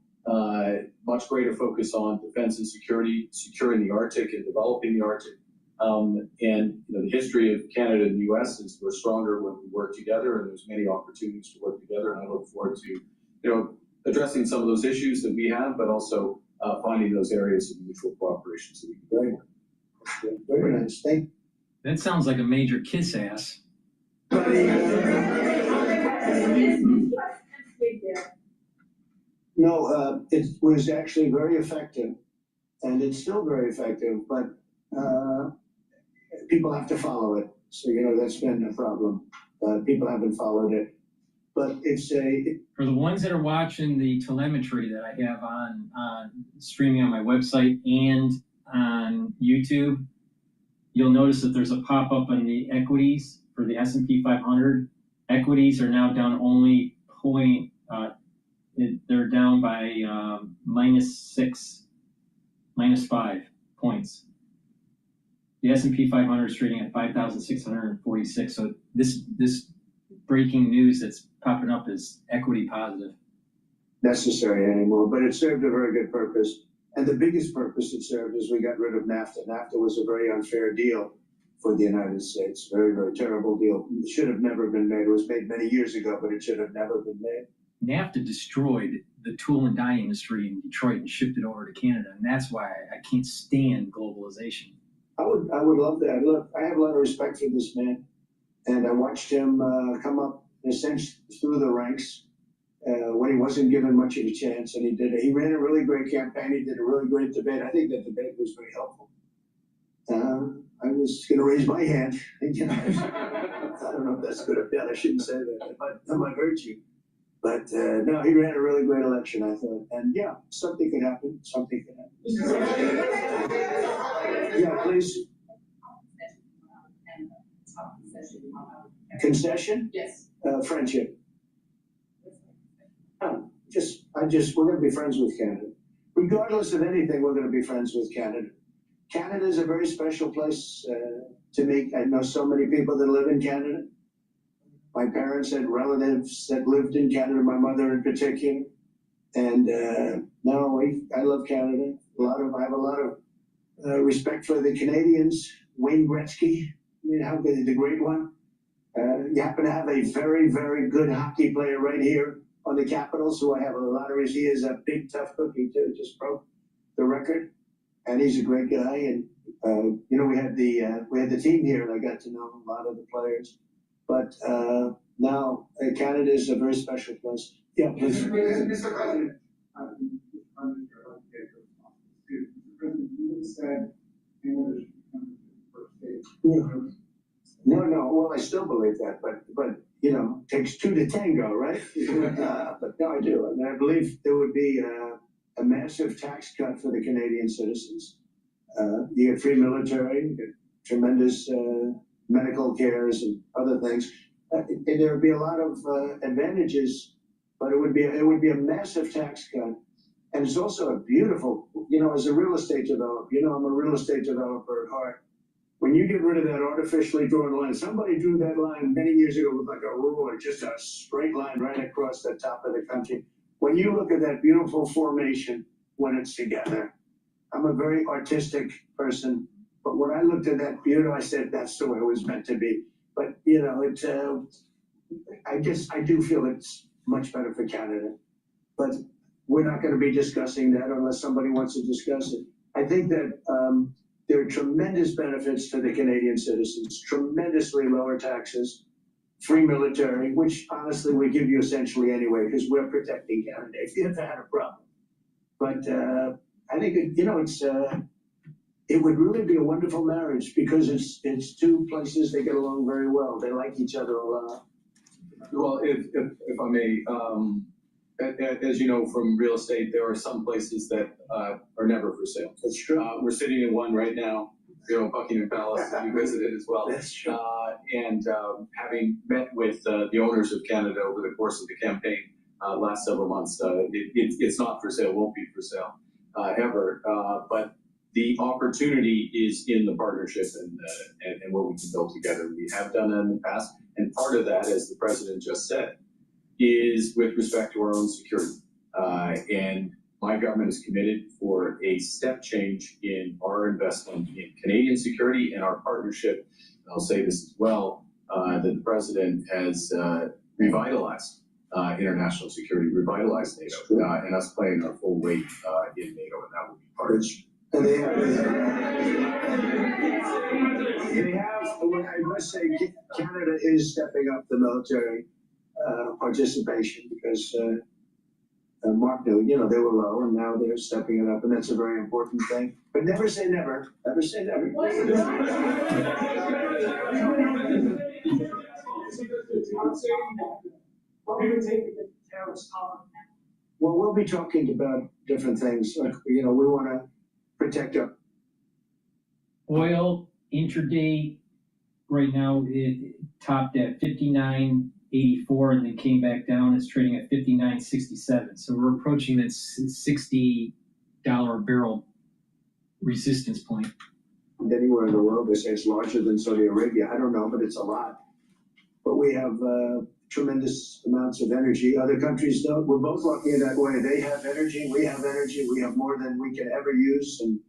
much greater focus on defense and security, securing the Arctic and developing the Arctic. And the history of Canada and the U.S. is we're stronger when we work together, and there's many opportunities to work together. And I look forward to addressing some of those issues that we have, but also finding those areas of mutual cooperation so we can go forward. Very nice. That sounds like a major kiss ass. No, it was actually very effective, and it's still very effective, but people have to follow it. So, that's been a problem. People haven't followed it. But for the ones that are watching the telemetry that I have on streaming on my website and on YouTube, you'll notice that there's a pop-up on the equities for the S&P 500. Equities are now down only they're down by -5 points. The S&P 500 is trading at 5,646. So this breaking news that's popping up is equity positive. Necessary anymore, but it served a very good purpose. And the biggest purpose it served is we got rid of NAFTA. NAFTA was a very unfair deal for the United States. Very, very terrible deal. It should have never been made. It was made many years ago, but it should have never been made. NAFTA destroyed the tool and die industry in Detroit and shipped it over to Canada, and that's why I can't stand globalization. I would love that. Look, I have a lot of respect for this man, and I watched him come up essentially through the ranks when he wasn't given much of a chance, and he ran a really great campaign. He did a really great debate. I think that debate was very helpful. I was going to raise my hand. You know, I don't know if that's good or bad. I shouldn't say that. That might hurt you. But no, he ran a really great election, I thought. And yeah, something could happen. Something could happen. Yeah, please. Concession? Yes. Friendship. No, we're going to be friends with Canada. Regardless of anything, we're going to be friends with Canada. Canada is a very special place to me. I know so many people that live in Canada. My parents had relatives that lived in Canada, my mother in particular. And I love Canada. I have a lot of respect for the Canadians. Wayne Gretzky, I mean, how good, the great one. You happen to have a very, very good hockey player right here on the Capitals, who I have a lot of. He is a big, tough cookie too. Just broke the record, and he's a great guy. And we had the team here, and I got to know a lot of the players. But now Canada is a very special place. Yeah, please. Mr. President, you said Canada should become the first state. No. Well, I still believe that, but it takes two to tango, right? But no, I do. I mean, I believe there would be a massive tax cut for the Canadian citizens. You get free military, you get tremendous medical cares and other things. And there would be a lot of advantages, but it would be a massive tax cut. And it's also a beautiful, as a real estate developer, I'm a real estate developer at heart. When you get rid of that artificially drawn line, somebody drew that line many years ago with like a ruler, just a straight line right across the top of the country. When you look at that beautiful formation when it's together, I'm a very artistic person, but when I looked at that beauty, I said, that's the way it was meant to be. But, I do feel it's much better for Canada. But we're not going to be discussing that unless somebody wants to discuss it. I think that there are tremendous benefits to the Canadian citizens, tremendously lower taxes, free military, which honestly we give you essentially anyway, because we're protecting Canada if you ever had a problem. But I think, it would really be a wonderful marriage because it's two places that get along very well. They like each other a lot. Well, if I may, as you know from real estate, there are some places that are never for sale. That's true. We're sitting in one right now, Buckingham Palace, you visited as well. That's true. And having met with the owners of Canada over the course of the campaign last several months, it's not for sale, won't be for sale ever. But the opportunity is in the partnership and what we can build together. We have done that in the past. And part of that, as the president just said, is with respect to our own security. And my government is committed for a step change in our investment in Canadian security and our partnership. And I'll say this as well, that the president has revitalized international security, revitalized NATO, and us playing our full weight in NATO, and that will be part of it. And they have, I must say, Canada is stepping up the military participation because Mark knew, they were low and now they're stepping it up, and that's a very important thing. But never say never. Never say never. Well, we'll be talking about different things. Like, we want to protect our oil intraday right now it topped at 59.84 and then came back down. It's trading at 59.67. So we're approaching that $60 a barrel resistance point. Anywhere in the world, they say it's larger than Saudi Arabia. I don't know, but it's a lot. But we have tremendous amounts of energy. Other countries don't. We're both lucky in that way. They have energy, we have energy. We have more than we can ever use and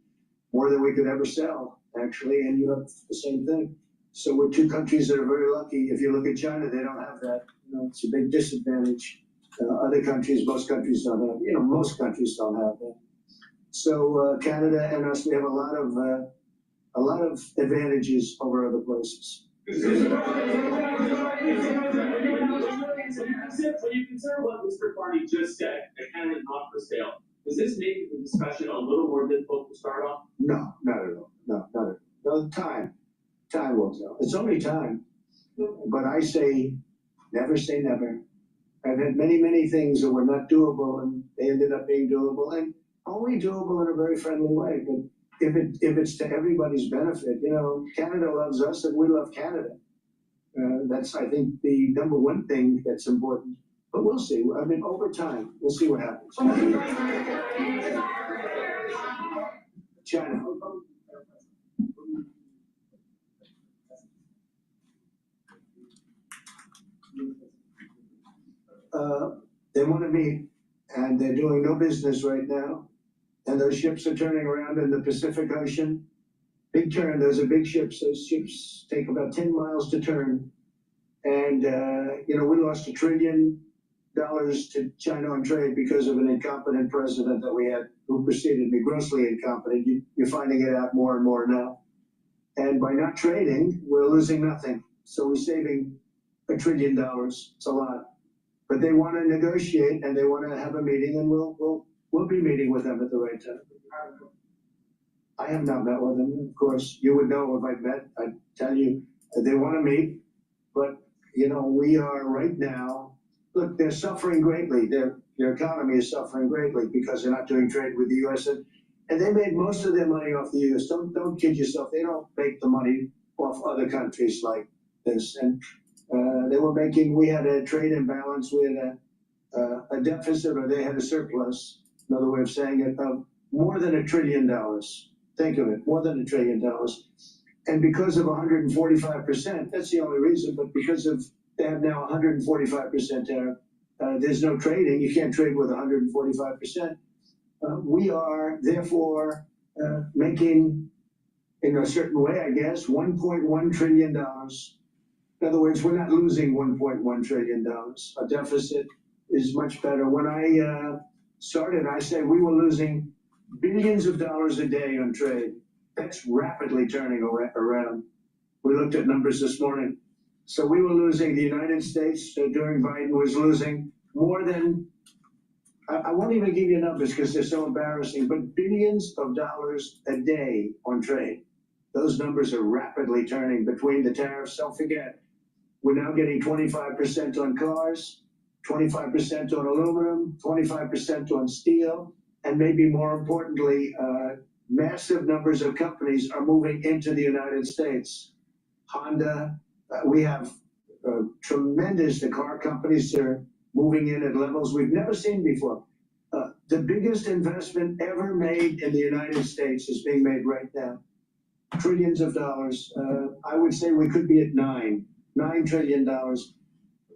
more than we could ever sell, actually. And you have the same thing. So we're two countries that are very lucky. If you look at China, they don't have that. It's a big disadvantage. Other countries, most countries don't have, most countries don't have that. So Canada and us, we have a lot of advantages over other places. When you consider what Mr. Carney just said, that Canada is not for sale, does this make the discussion a little more difficult to start off? No, not at all. No, not at all. No, time will tell. It's only time. But I say, never say never. I've had many things that were not doable, and they ended up being doable, and only doable in a very friendly way. But if it's to everybody's benefit, Canada loves us and we love Canada. That's, I think, the number one thing that's important. But we'll see. I mean, over time, we'll see what happens. China. They want to meet, and they're doing no business right now. And those ships are turning around in the Pacific Ocean. Big turn. Those are big ships. Those ships take about 10 miles to turn. And, we lost $1 trillion to China on trade because of an incompetent president that we had who preceded me, grossly incompetent. You're finding it out more and more now. And by not trading, we're losing nothing. So we're saving $1 trillion. It's a lot. But they want to negotiate and they want to have a meeting, and we'll be meeting with them at the right time. I have not met with them. Of course, you would know if I'd met. I'd tell you that they want to meet. But, we are right now, look, they're suffering greatly. Their economy is suffering greatly because they're not doing trade with the U.S. And they made most of their money off the U.S. Don't kid yourself. They don't make the money off other countries like this. And we had a trade imbalance, we had a deficit, or they had a surplus, another way of saying it, of more than $1 trillion. Think of it, more than $1 trillion. And because of 145%, that's the only reason, but because they have now 145% tariff, there's no trading, you can't trade with 145%. We are therefore making, in a certain way, I guess, $1.1 trillion. In other words, we're not losing $1.1 trillion. Our deficit is much better. When I started, I said we were losing billions of dollars a day on trade. That's rapidly turning around. We looked at numbers this morning. So we were losing, the United States during Biden was losing more than, I won't even give you numbers because they're so embarrassing, but billions of dollars a day on trade. Those numbers are rapidly turning between the tariffs. Don't forget, we're now getting 25% on cars, 25% on aluminum, 25% on steel, and maybe more importantly, massive numbers of companies are moving into the United States. Honda, we have tremendous, the car companies are moving in at levels we've never seen before. The biggest investment ever made in the United States is being made right now. Trillions of dollars. I would say we could be at $9 trillion.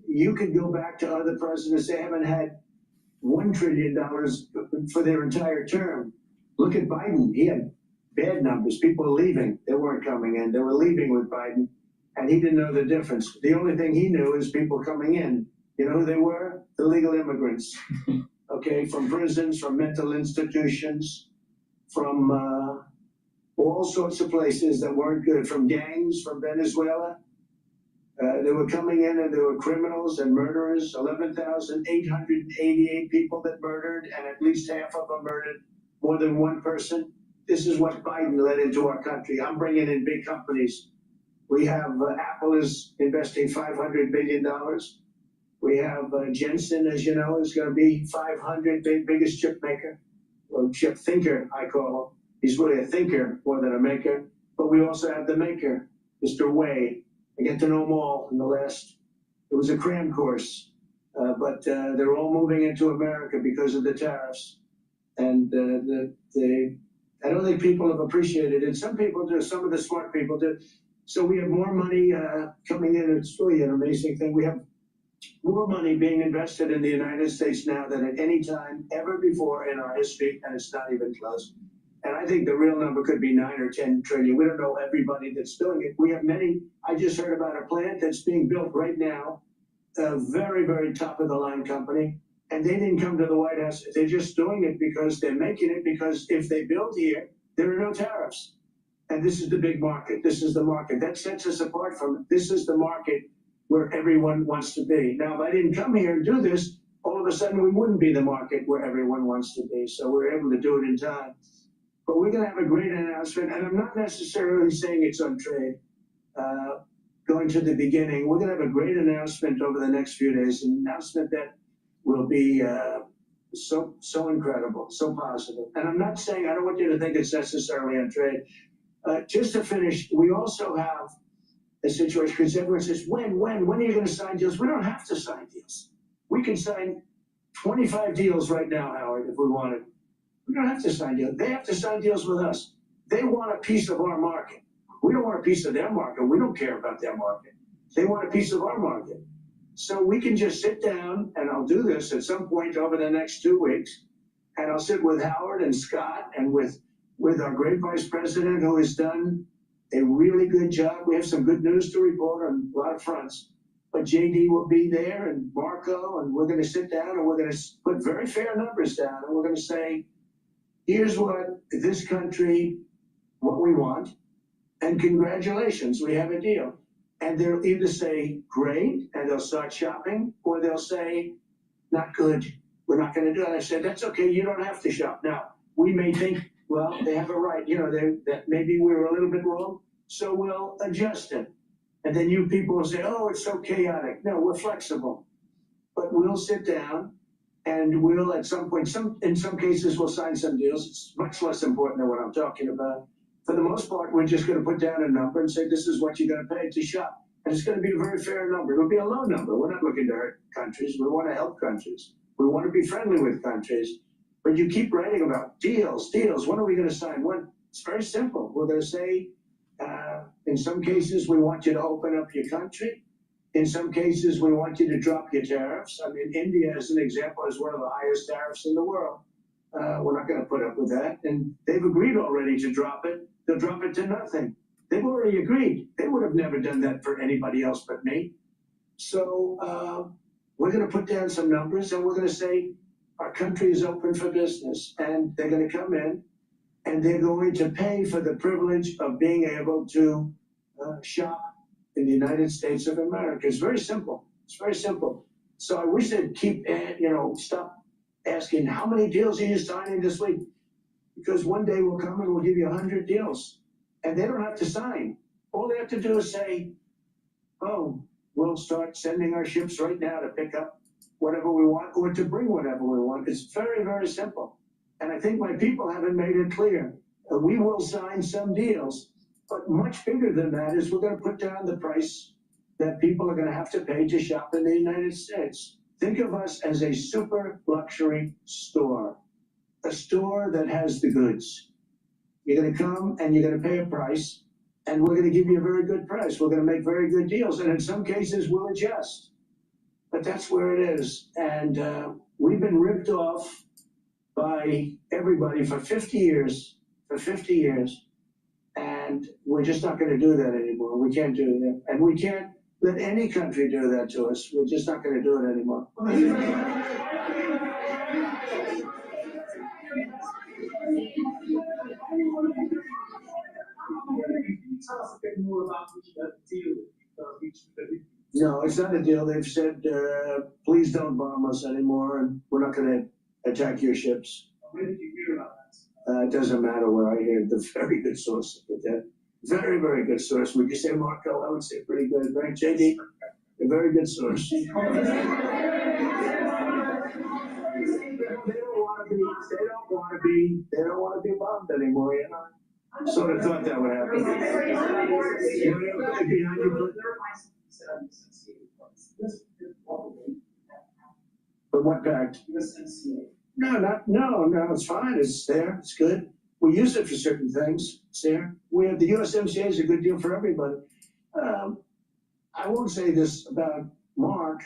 You could go back to other presidents, they haven't had $1 trillion for their entire term. Look at Biden, he had bad numbers, people were leaving, they weren't coming in, they were leaving with Biden, and he didn't know the difference. The only thing he knew is people coming in. You know who they were? Illegal immigrants, okay, from prisons, from mental institutions, from all sorts of places that weren't good, from gangs, from Venezuela. They were coming in and there were criminals and murderers, 11,888 people that murdered, and at least half of them murdered more than one person. This is what Biden led into our country. I'm bringing in big companies. We have Apple is investing $500 billion. We have Jensen, as you know, is going to be 500, biggest chip maker, or chip thinker, I call him. He's really a thinker more than a maker. But we also have the maker, Mr. Wei. I get to know them all in the last, it was a cram course, but they're all moving into America because of the tariffs. And I don't think people have appreciated it. Some people do, some of the smart people do. So we have more money coming in. It's really an amazing thing. We have more money being invested in the United States now than at any time ever before in our history, and it's not even close. And I think the real number could be 9 or 10 trillion. We don't know everybody that's doing it. We have many. I just heard about a plant that's being built right now, a very, very top of the line company. And they didn't come to the White House. They're just doing it because they're making it, because if they build here, there are no tariffs. And this is the big market. This is the market. That sets us apart from it. This is the market where everyone wants to be. Now, if I didn't come here and do this, all of a sudden we wouldn't be the market where everyone wants to be. So we're able to do it in time. But we're going to have a great announcement. And I'm not necessarily saying it's on trade. Going to the beginning, we're going to have a great announcement over the next few days, an announcement that will be so incredible, so positive. And I'm not saying, I don't want you to think it's necessarily on trade. Just to finish, we also have a situation, because everyone says, when are you going to sign deals? We don't have to sign deals. We can sign 25 deals right now, Howard, if we wanted. We don't have to sign deals. They have to sign deals with us. They want a piece of our market. We don't want a piece of their market. We don't care about their market. They want a piece of our market. So we can just sit down, and I'll do this at some point over the next 2 weeks, and I'll sit with Howard and Scott and with our great vice president, who has done a really good job. We have some good news to report on a lot of fronts. But JD will be there, and Marco, and we're going to sit down, and we're going to put very fair numbers down, and we're going to say, here's what this country, what we want, and congratulations, we have a deal. And they'll either say, great, and they'll start shopping, or they'll say, not good, we're not going to do it. I said, that's okay, you don't have to shop. Now, we may think, well, they have a right, that maybe we were a little bit wrong, so we'll adjust it. And then you people will say, oh, it's so chaotic. No, we're flexible. But we'll sit down, and we'll, at some point, in some cases, we'll sign some deals. It's much less important than what I'm talking about. For the most part, we're just going to put down a number and say, this is what you're going to pay to shop. And it's going to be a very fair number. It'll be a low number. We're not looking to hurt countries. We want to help countries. We want to be friendly with countries. But you keep writing about deals. When are we going to sign? When? It's very simple. We're going to say, in some cases, we want you to open up your country. In some cases, we want you to drop your tariffs. I mean, India, as an example, is one of the highest tariffs in the world. We're not going to put up with that. And they've agreed already to drop it. They'll drop it to nothing. They've already agreed. They would have never done that for anybody else but me. So we're going to put down some numbers, and we're going to say our country is open for business. And they're going to come in, and they're going to pay for the privilege of being able to shop in the United States of America. It's very simple. It's very simple. So I wish they'd stop asking, how many deals are you signing this week? Because one day we'll come and we'll give you 100 deals. And they don't have to sign. All they have to do is say, oh, we'll start sending our ships right now to pick up whatever we want, or to bring whatever we want. It's very, very simple. And I think my people haven't made it clear. We will sign some deals, but much bigger than that is we're going to put down the price that people are going to have to pay to shop in the United States. Think of us as a super luxury store, a store that has the goods. You're going to come and you're going to pay a price, and we're going to give you a very good price. We're going to make very good deals, and in some cases we'll adjust. But that's where it is. And we've been ripped off by everybody for 50 years, and we're just not going to do that anymore. We can't do that. And we can't let any country do that to us. We're just not going to do it anymore. Tell us a bit more about the deal. No, it's not a deal. They've said, please don't bomb us anymore, and we're not going to attack your ships. Where did you hear about that? It doesn't matter where I hear. The very good source of that. Very, very good source. Would you say, Marco? I would say pretty good. Right, JD? A very good source. They don't want to be bombed anymore, you know? I sort of thought that would happen. But what pact? No, it's fine. It's there. It's good. We use it for certain things. It's there. We have the USMCA is a good deal for everybody. I won't say this about Mark,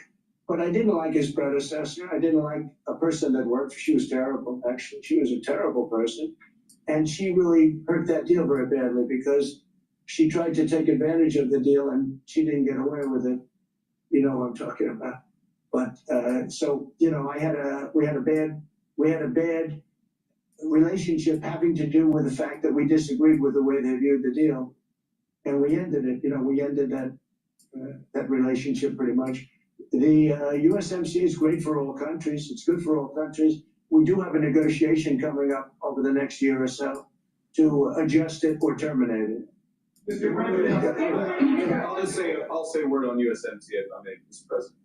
but I didn't like his predecessor. I didn't like a person that worked. She was terrible, actually. She was a terrible person. And she really hurt that deal very badly because she tried to take advantage of the deal and she didn't get away with it. You know what I'm talking about. But, so, you know, we had a bad relationship having to do with the fact that we disagreed with the way they viewed the deal. And we ended it, you know, we ended that relationship pretty much. The USMCA is great for all countries. It's good for all countries. We do have a negotiation coming up over the next year or so to adjust it or terminate it. I'll say a word on USMCA if I may, Mr. President.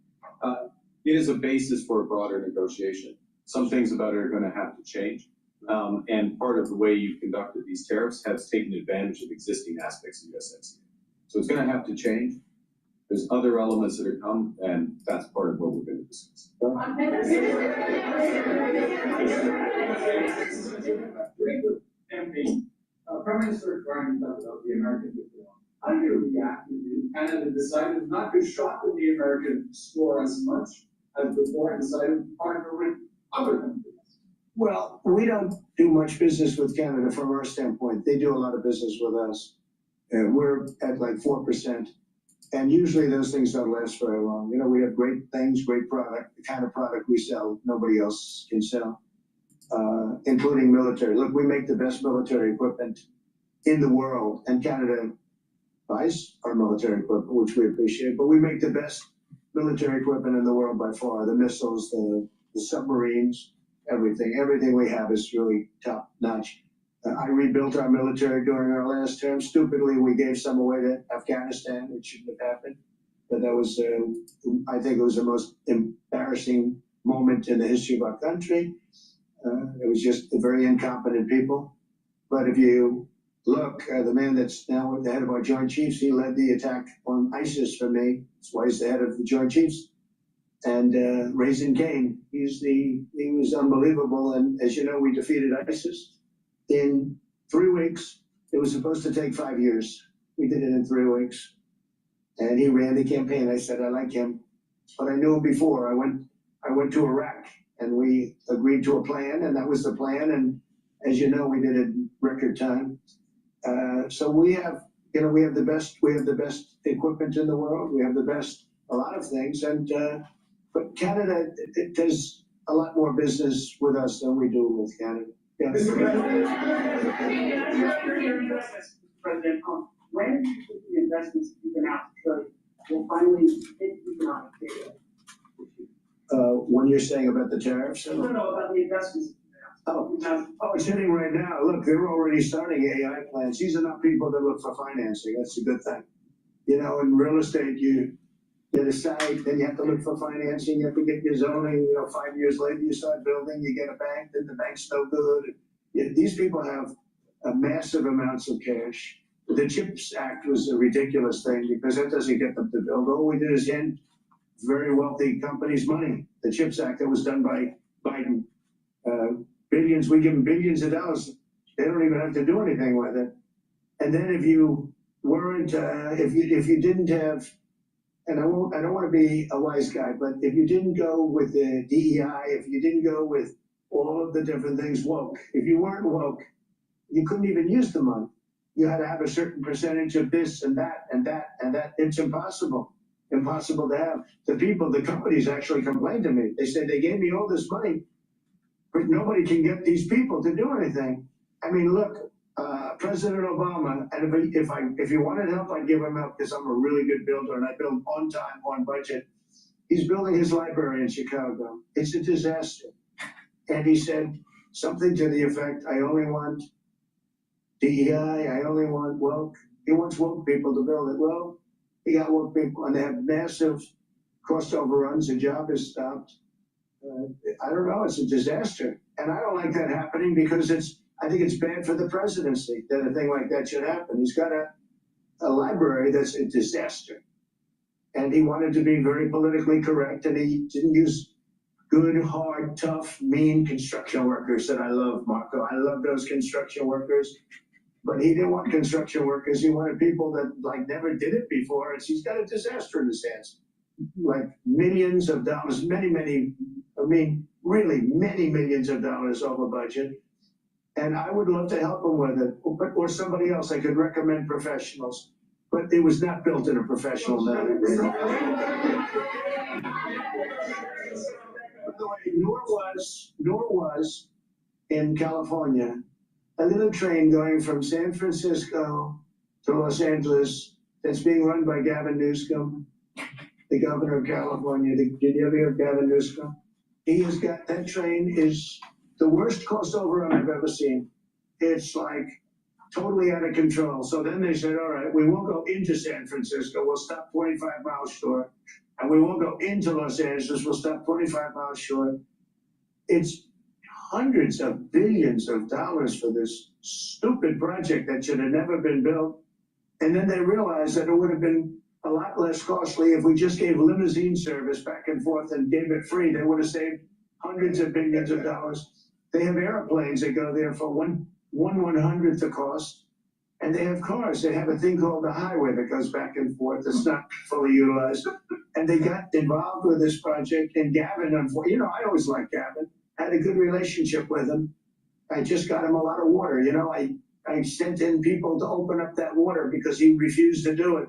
It is a basis for a broader negotiation. Some things about it are going to have to change. And part of the way you've conducted these tariffs has taken advantage of existing aspects of USMCA. So it's going to have to change. There's other elements that are come, and that's part of what we're going to discuss. Prime Minister Carney talked about the American people. How do you react when Canada decided not to shop in the American store as much as before and decided to partner with other countries? Well, we don't do much business with Canada from our standpoint. They do a lot of business with us. We're at like 4%. And usually those things don't last very long. You know, we have great things, great product, the kind of product we sell, nobody else can sell, including military. Look, we make the best military equipment in the world, and Canada buys our military equipment, which we appreciate, but we make the best military equipment in the world by far. The missiles, the submarines, everything we have is really top notch. I rebuilt our military during our last term. Stupidly, we gave some away to Afghanistan, which shouldn't have happened. But that was, I think it was the most embarrassing moment in the history of our country. It was just very incompetent people. But if you look, the man that's now the head of our Joint Chiefs, he led the attack on ISIS for me. That's why he's the head of the Joint Chiefs. And Raising Cane, he was unbelievable. And as you know, we defeated ISIS in 3 weeks. It was supposed to take 5 years. We did it in 3 weeks. And he ran the campaign. I said, I like him. But I knew him before. I went to Iraq and we agreed to a plan, and that was the plan. And as you know, we did it in record time. So we have the best equipment in the world. We have the best, a lot of things. And but Canada, it does a lot more business with us than we do with Canada. Yes. Mr. President, when do you think the investments you've been out to will finally hit economic data? When you're saying about the tariffs? No, about the investments. Oh, it's hitting right now. Look, they're already starting AI plans. These are not people that look for financing. That's a good thing. You know, in real estate, you get a site, then you have to look for financing. You have to get your zoning. You know, 5 years later, you start building. You get a bank, then the bank's no good. These people have massive amounts of cash. The CHIPS Act was a ridiculous thing because that doesn't get them to build. All we did is end very wealthy companies' money. The CHIPS Act that was done by Biden. Billions, we give them billions of dollars. They don't even have to do anything with it. And then if you weren't, if you didn't have, and I don't want to be a wise guy, but if you didn't go with the DEI, if you didn't go with all of the different things woke, if you weren't woke, you couldn't even use the money. You had to have a certain percentage of this and that and that and that. It's impossible to have. The companies actually complained to me. They said they gave me all this money, but nobody can get these people to do anything. I mean, look, President Obama, and if he wanted help, I'd give him help because I'm a really good builder and I build on time, on budget. He's building his library in Chicago. It's a disaster. And he said something to the effect, I only want DEI, I only want woke. He wants woke people to build it. Well, he got woke people and they have massive cost overruns. The job is stopped. I don't know, it's a disaster. And I don't like that happening because I think it's bad for the presidency that a thing like that should happen. He's got a library that's a disaster. And he wanted to be very politically correct, and he didn't use good, hard, tough, mean construction workers that I love, Marco. I love those construction workers. But he didn't want construction workers. He wanted people that never did it before. And he's got a disaster in his hands. Like millions of dollars, really many millions of dollars over budget. And I would love to help him with it, or somebody else. I could recommend professionals, but it was not built in a professional manner. the way, nor was in California a little train going from San Francisco to Los Angeles that's being run by Gavin Newsom, the governor of California. Did you ever hear of Gavin Newsom? He has got, that train is the worst cost overrun I've ever seen. It's like totally out of control. So then they said, all right, we won't go into San Francisco. We'll stop 25 miles short. And we won't go into Los Angeles. We'll stop 25 miles short. It's hundreds of billions of dollars for this stupid project that should have never been built. And then they realized that it would have been a lot less costly if we just gave limousine service back and forth and gave it free. They would have saved hundreds of billions of dollars. They have airplanes that go there for one 1/100th the cost. And they have cars. They have a thing called the highway that goes back and forth. That's not fully utilized. And they got involved with this project. And Gavin, you know, I always liked Gavin. Had a good relationship with him. I just got him a lot of water. You know, I sent in people to open up that water because he refused to do it.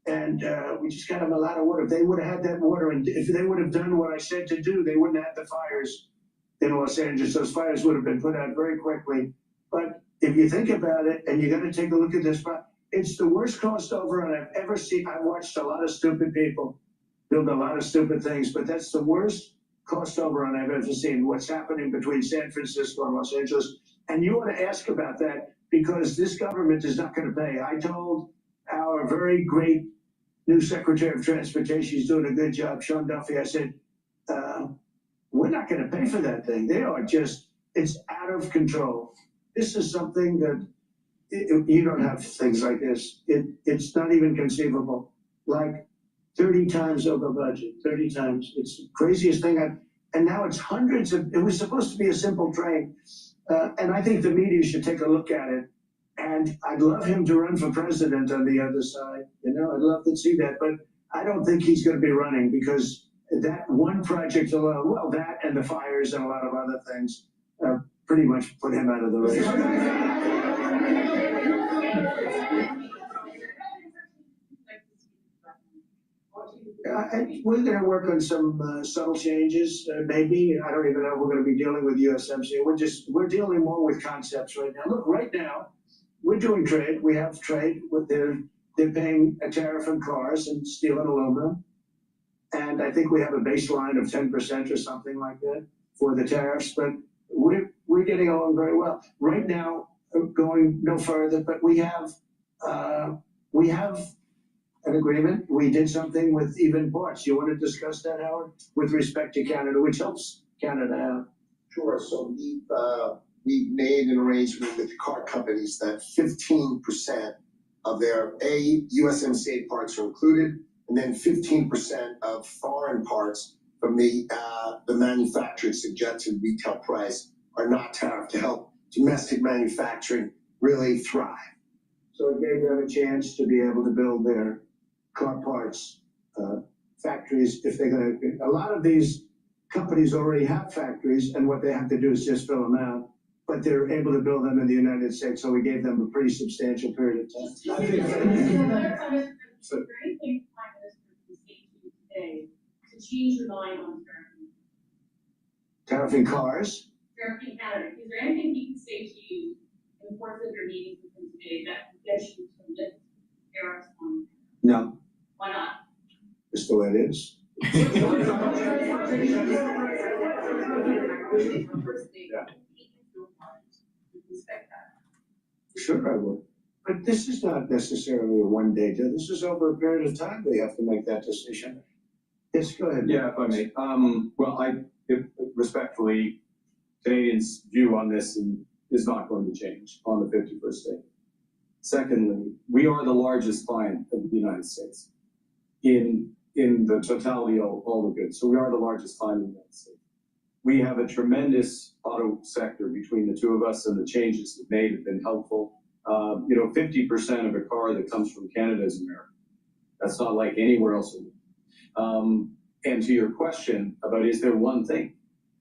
And we just got him a lot of water. If they would have had that water, and if they would have done what I said to do, they wouldn't have had the fires in Los Angeles. Those fires would have been put out very quickly. But if you think about it, and you got to take a look at this, it's the worst cost overrun I've ever seen. I've watched a lot of stupid people build a lot of stupid things, but that's the worst cost overrun I've ever seen. What's happening between San Francisco and Los Angeles. And you want to ask about that because this government is not going to pay. I told our very great new Secretary of Transportation, he's doing a good job, Sean Duffy, I said, we're not going to pay for that thing. They are just, it's out of control. This is something that you don't have things like this. It's not even conceivable. Like 30 times over budget, 30 times. It's the craziest thing and now it's hundreds of, it was supposed to be a simple train. And I think the media should take a look at it. And I'd love him to run for president on the other side. You know, I'd love to see that, but I don't think he's going to be running because that one project alone, well, that and the fires and a lot of other things pretty much put him out of the race. We're going to work on some subtle changes, maybe. I don't even know if we're going to be dealing with USMCA. We're dealing more with concepts right now. Look, right now, we're doing trade. We have trade with they're paying a tariff on cars and steel and aluminum. And I think we have a baseline of 10% or something like that for the tariffs, but we're getting along very well. Right now, going no further, but we have an agreement. We did something with even parts. You want to discuss that, Howard, with respect to Canada, which helps Canada out? Sure. So we've made an arrangement with the car companies that 15% of their USMCA parts are included, and then 15% of foreign parts from the manufactured suggested retail price are not tariffed to help domestic manufacturing really thrive. So it gave them a chance to be able to build their car parts factories if they're going to. A lot of these companies already have factories, and what they have to do is just fill them out. But they're able to build them in the United States, so we gave them a pretty substantial period of time. So, is there anything Prime Minister can say to you today to change your mind on Tariffing cars? tariffing Canada? Is there anything he can say to you in the course of your meetings with him today that gets you to lift tariffs on? No. Why not? Just the way it is. Sure, I would. But this is not necessarily a one-day deal. This is over a period of time they have to make that decision. Yes, go ahead. Yeah, if I may. Well, respectfully, Canadians' view on this is not going to change on the 51st day. Secondly, we are the largest client of the United States in the totality of all the goods. So we are the largest client in the United States. We have a tremendous auto sector between the two of us, and the changes we've made have been helpful. 50% of a car that comes from Canada is American. That's not like anywhere else in the world. And to your question about is there one thing?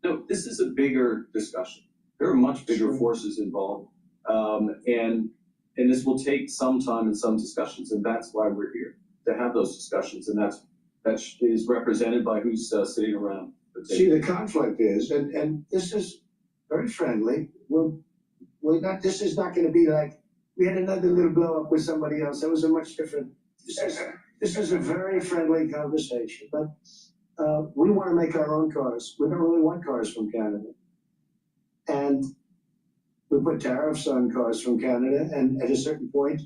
No, this is a bigger discussion. There are much bigger forces involved. And this will take some time and some discussions, and that's why we're here, to have those discussions. And that's that is represented by who's sitting around the table? See, the conflict is, and this is very friendly. We're not, this is not gonna be like, we had another little blow up with somebody else. That was a much different, this is a very friendly conversation, but we wanna make our own cars. We don't really want cars from Canada. And we put tariffs on cars from Canada, and at a certain point,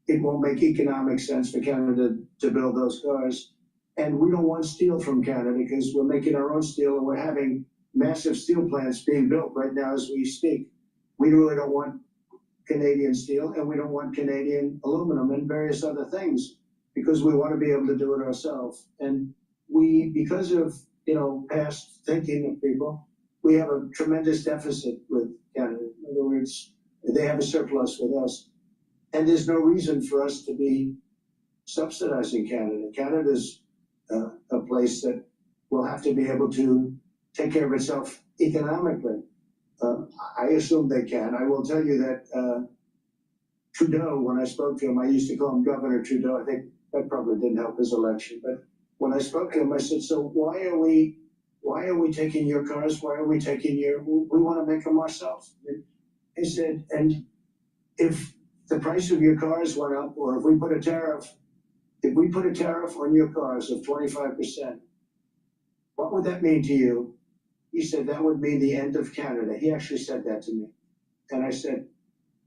it won't make economic sense for Canada to build those cars. And we don't want steel from Canada because we're making our own steel and we're having massive steel plants being built right now as we speak. We really don't want Canadian steel, and we don't want Canadian aluminum and various other things because we want to be able to do it ourselves. And we, because of, past thinking of people, we have a tremendous deficit with Canada. In other words, they have a surplus with us. And there's no reason for us to be subsidizing Canada. Canada's a place that will have to be able to take care of itself economically. I assume they can. I will tell you that Trudeau, when I spoke to him, I used to call him Governor Trudeau. I think that probably didn't help his election. But when I spoke to him, I said, so why are we taking your cars? Why are we taking we want to make them ourselves. He said, and if the price of your cars went up, or if we put a tariff on your cars of 25%, what would that mean to you? He said, that would mean the end of Canada. He actually said that to me. And I said,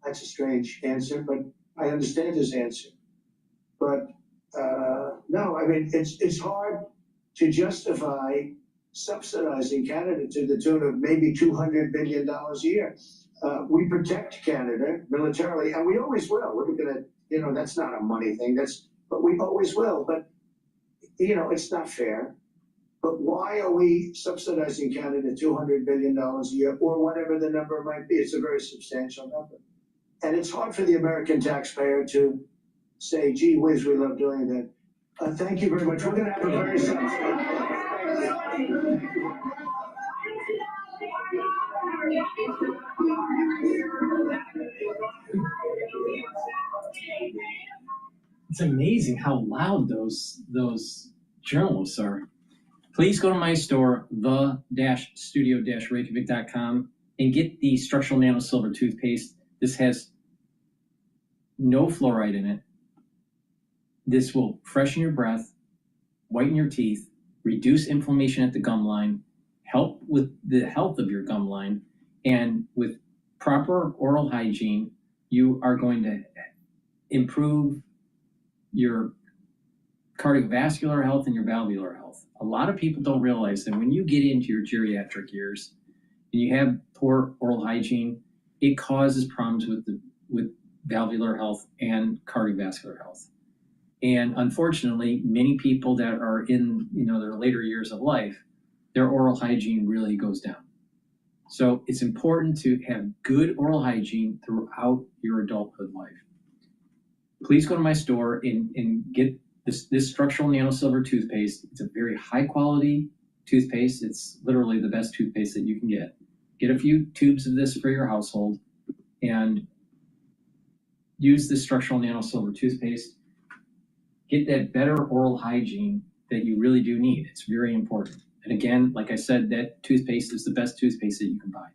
that's a strange answer, but I understand his answer. But no, I mean, it's hard to justify subsidizing Canada to the tune of maybe $200 billion a year. We protect Canada militarily, and we always will. We're gonna, that's not a money thing, but we always will. But, it's not fair. But why are we subsidizing Canada $200 billion a year, or whatever the number might be? It's a very substantial number. And it's hard for the American taxpayer to say, gee whiz, we love doing that. Thank you very much. We're gonna have a very It's amazing how loud those journalists are. Please go to my store, the-studio-reykjavik.com, and get the structural nano silver toothpaste. This has no fluoride in it. This will freshen your breath, whiten your teeth, reduce inflammation at the gum line, help with the health of your gum line, and with proper oral hygiene, you are going to improve your cardiovascular health and your valvular health. A lot of people don't realize that when you get into your geriatric years and you have poor oral hygiene, it causes problems with valvular health and cardiovascular health. And unfortunately, many people that are in their later years of life, their oral hygiene really goes down. So it's important to have good oral hygiene throughout your adulthood life. Please go to my store and get this structural nano silver toothpaste. It's a very high quality toothpaste. It's literally the best toothpaste that you can get. Get a few tubes of this for your household and use this structural nano silver toothpaste. Get that better oral hygiene that you really do need. It's very important. And again, like I said, that toothpaste is the best toothpaste that you can buy.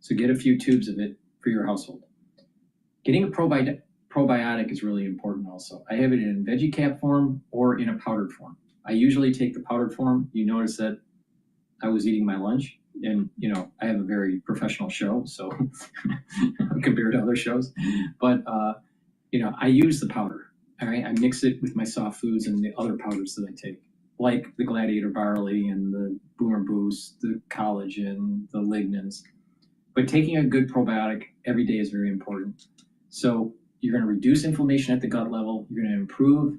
So get a few tubes of it for your household. Getting a probiotic is really important also. I have it in veggie cap form or in a powdered form. I usually take the powdered form. You notice that I was eating my lunch, and I have a very professional show, so compared to other shows. But I use the powder. All right, I mix it with my soft foods and the other powders that I take, like the Gladiator Barley and the Boomer Boost, the collagen, the lignans. But taking a good probiotic every day is very important. So you're going to reduce inflammation at the gut level. You're going to improve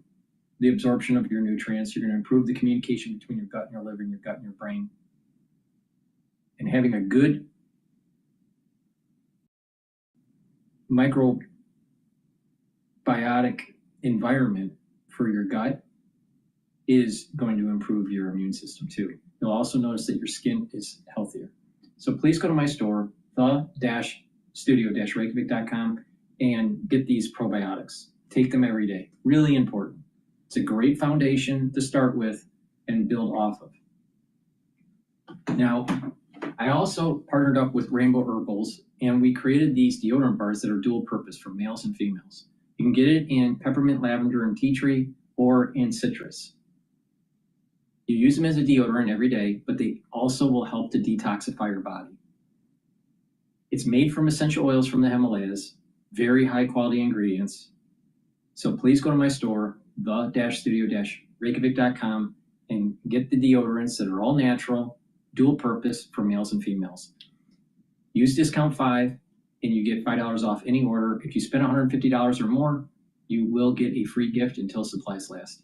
the absorption of your nutrients. You're going to improve the communication between your gut and your liver and your gut and your brain. And having a good microbiotic environment for your gut is going to improve your immune system too. You'll also notice that your skin is healthier. So please go to my store, the-studio-reykjavik.com, and get these probiotics. Take them every day. Really important. It's a great foundation to start with and build off of. Now, I also partnered up with Rainbow Herbals, and we created these deodorant bars that are dual purpose for males and females. You can get it in peppermint, lavender, and tea tree, or in citrus. You use them as a deodorant every day, but they also will help to detoxify your body. It's made from essential oils from the Himalayas, very high quality ingredients. So please go to my store, the-studio-reykjavik.com, and get the deodorants that are all natural, dual purpose for males and females. Use discount 5 and you get $5 off any order. If you spend $150 or more, you will get a free gift until supplies last.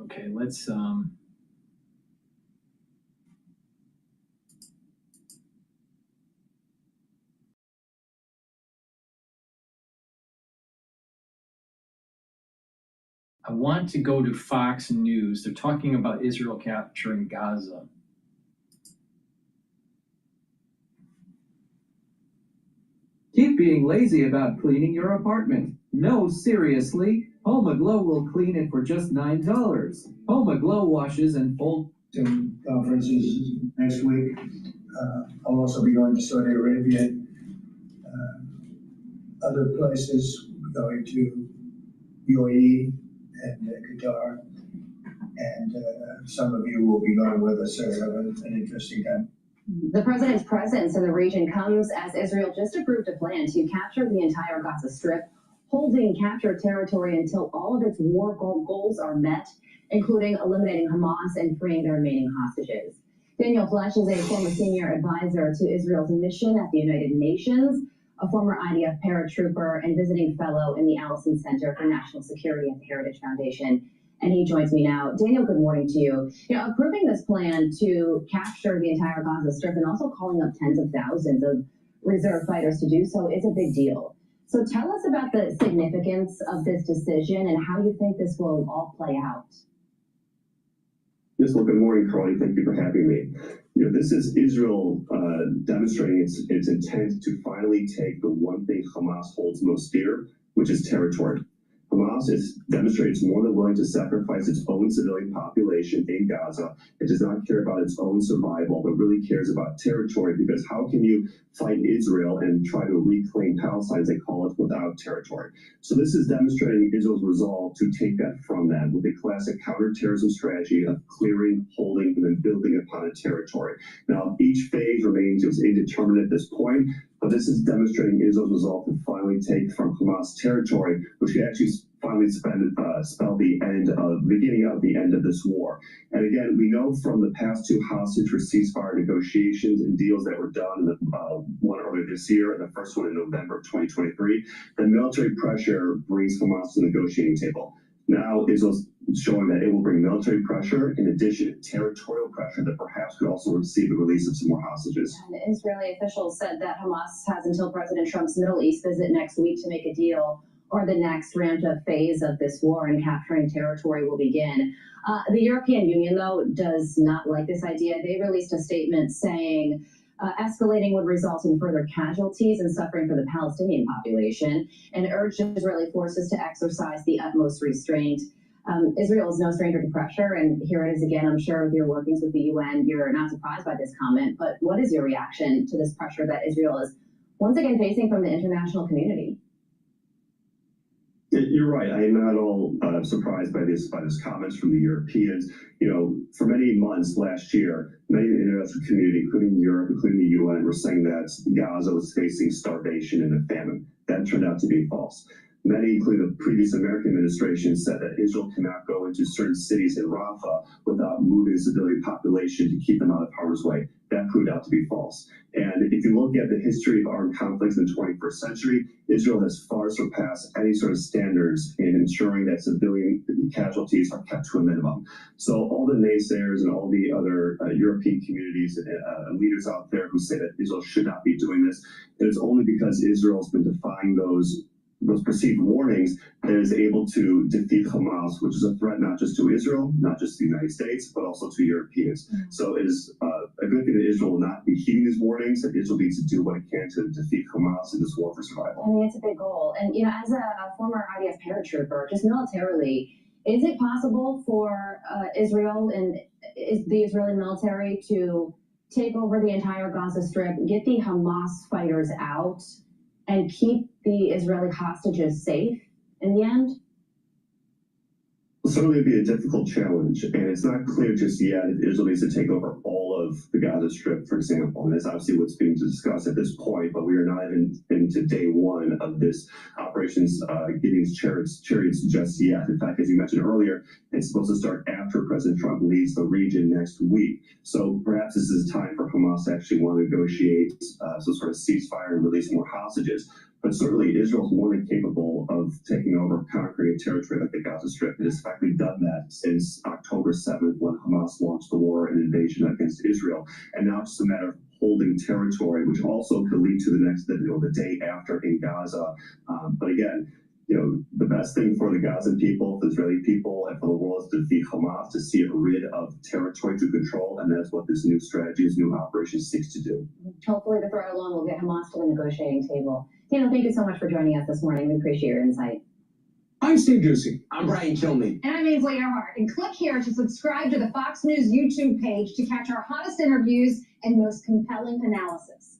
Okay, let's I want to go to Fox News. They're talking about Israel capturing Gaza. Keep being lazy about cleaning your apartment. No, seriously. Home Aglow will clean it for just $9. Home Aglow washes and folds. Conferences next week. I'll also be going to Saudi Arabia, other places, going to UAE and Qatar, and some of you will be going with us, so have an interesting time. The president's presence in the region comes as Israel just approved a plan to capture the entire Gaza Strip, holding captured territory until all of its war goals are met, including eliminating Hamas and freeing the remaining hostages. Daniel Flesch is a former senior advisor to Israel's mission at the United Nations, a former IDF paratrooper and visiting fellow in the Allison Center for National Security at the Heritage Foundation. And he joins me now. Daniel, good morning to you. Approving this plan to capture the entire Gaza Strip and also calling up tens of thousands of reserve fighters to do so is a big deal. So tell us about the significance of this decision and how you think this will all play out. Yes, well, good morning, Carly. Thank you for having me. This is Israel demonstrating its intent to finally take the one thing Hamas holds most dear, which is territory. Hamas has demonstrated it's more than willing to sacrifice its own civilian population in Gaza. It does not care about its own survival, but really cares about territory, because how can you fight Israel and try to reclaim Palestine, as they call it, without territory? So this is demonstrating Israel's resolve to take that from them with a classic counterterrorism strategy of clearing, holding, and then building upon a territory. Now, each phase remains indeterminate at this point, but this is demonstrating Israel's resolve to finally take from Hamas territory, which could actually finally spell the beginning of the end of this war. And again, we know from the past two hostage or ceasefire negotiations and deals that were done, one earlier this year and the first one in November of 2023, that military pressure brings Hamas to the negotiating table. Now Israel's showing that it will bring military pressure in addition to territorial pressure that perhaps could also receive the release of some more hostages. And Israeli officials said that Hamas has until President Trump's Middle East visit next week to make a deal, or the next ramped-up phase of this war and capturing territory will begin. The European Union, though, does not like this idea. They released a statement saying escalating would result in further casualties and suffering for the Palestinian population, and urged Israeli forces to exercise the utmost restraint. Israel is no stranger to pressure, and here it is again. I'm sure with your workings with the UN, you're not surprised by this comment, but what is your reaction to this pressure that Israel is once again facing from the international community? You're right. I am not at all surprised by this comments from the Europeans. For many months last year, many in the international community, including Europe, including the UN, were saying that Gaza was facing starvation and a famine. That turned out to be false. Many, including the previous American administration, said that Israel cannot go into certain cities in Rafah without moving the civilian population to keep them out of harm's way. That proved out to be false. And if you look at the history of armed conflicts in the 21st century, Israel has far surpassed any sort of standards in ensuring that civilian casualties are kept to a minimum. So all the naysayers and all the other European communities and leaders out there who say that Israel should not be doing this, it is only because Israel's been defying those perceived warnings that is able to defeat Hamas, which is a threat not just to Israel, not just to the United States, but also to Europeans. So it is a good thing that Israel will not be heeding these warnings, that Israel needs to do what it can to defeat Hamas in this war for survival. I mean, it's a big goal. And, as a former IDF paratrooper, just militarily, is it possible for Israel and the Israeli military to take over the entire Gaza Strip, get the Hamas fighters out, and keep the Israeli hostages safe in the end? Certainly it'd be a difficult challenge, and it's not clear just yet if Israel needs to take over all of the Gaza Strip, for example. And that's obviously what's being discussed at this point, but we are not even into day one of this operations Gideon's chariots just yet. In fact, as you mentioned earlier, it's supposed to start after President Trump leaves the region next week. So perhaps this is time for Hamas to actually want to negotiate some sort of ceasefire and release more hostages. But certainly Israel's more than capable of taking over, conquering a territory like the Gaza Strip. It has in fact done that since October 7th, when Hamas launched the war and invasion against Israel. And now it's just a matter of holding territory, which also could lead to the day after in Gaza. But again, the best thing for the Gazan people, the Israeli people, and for the world is to defeat Hamas, to see it rid of territory to control, and that's what this new strategy, this new operation seeks to do. Hopefully the threat alone will get Hamas to the negotiating table. Daniel, thank you so much for joining us this morning. We appreciate your insight. I'm Steve Ducey. I'm Brighteon Channel. And I'm Ainsley Earhart. And click here to subscribe to the Fox News YouTube page to catch our hottest interviews and most compelling analysis.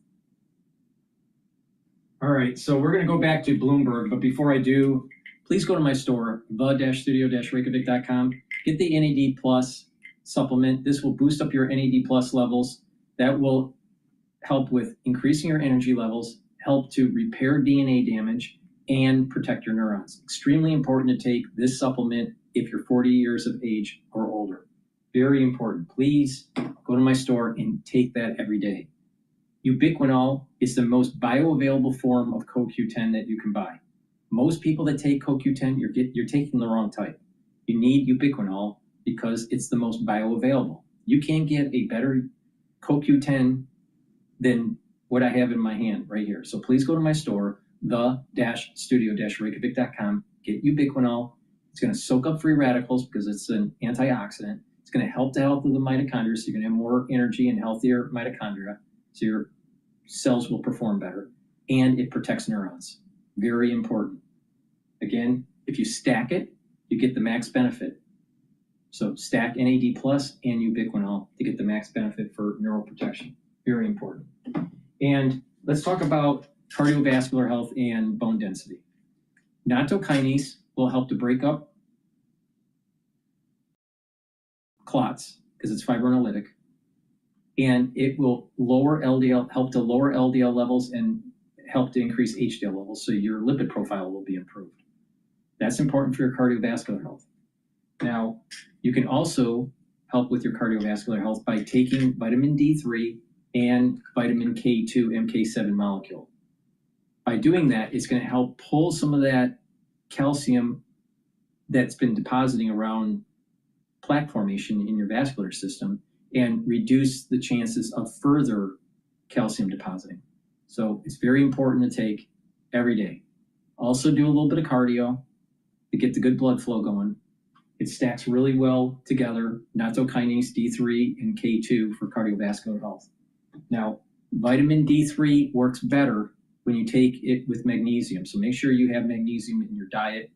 All right, so we're going to go back to Bloomberg, but before I do, please go to my store, the-studio-reykjavik.com. Get the NAD Plus supplement. This will boost up your NAD Plus levels. That will help with increasing your energy levels, help to repair DNA damage, and protect your neurons. Extremely important to take this supplement if you're 40 years of age or older. Very important. Please go to my store and take that every day. Ubiquinol is the most bioavailable form of CoQ10 that you can buy. Most people that take CoQ10, you're taking the wrong type. You need Ubiquinol because it's the most bioavailable. You can't get a better CoQ10 than what I have in my hand right here. So please go to my store, the-studio-reykjavik.com, get Ubiquinol. It's going to soak up free radicals because it's an antioxidant. It's going to help the health of the mitochondria, so you're going to have more energy and healthier mitochondria, so your cells will perform better, and it protects neurons. Very important. Again, if you stack it, you get the max benefit. So stack NAD Plus and Ubiquinol to get the max benefit for neural protection. Very important. And let's talk about cardiovascular health and bone density. Nattokinase will help to break up clots because it's fibrinolytic, and it will help to lower LDL levels and help to increase HDL levels, so your lipid profile will be improved. That's important for your cardiovascular health. Now, you can also help with your cardiovascular health by taking vitamin D3 and vitamin K2 MK7 molecule. By doing that, it's going to help pull some of that calcium that's been depositing around plaque formation in your vascular system and reduce the chances of further calcium depositing. So it's very important to take every day. Also do a little bit of cardio to get the good blood flow going. It stacks really well together, nattokinase, D3, and K2 for cardiovascular health. Now, vitamin D3 works better when you take it with magnesium. So make sure you have magnesium in your diet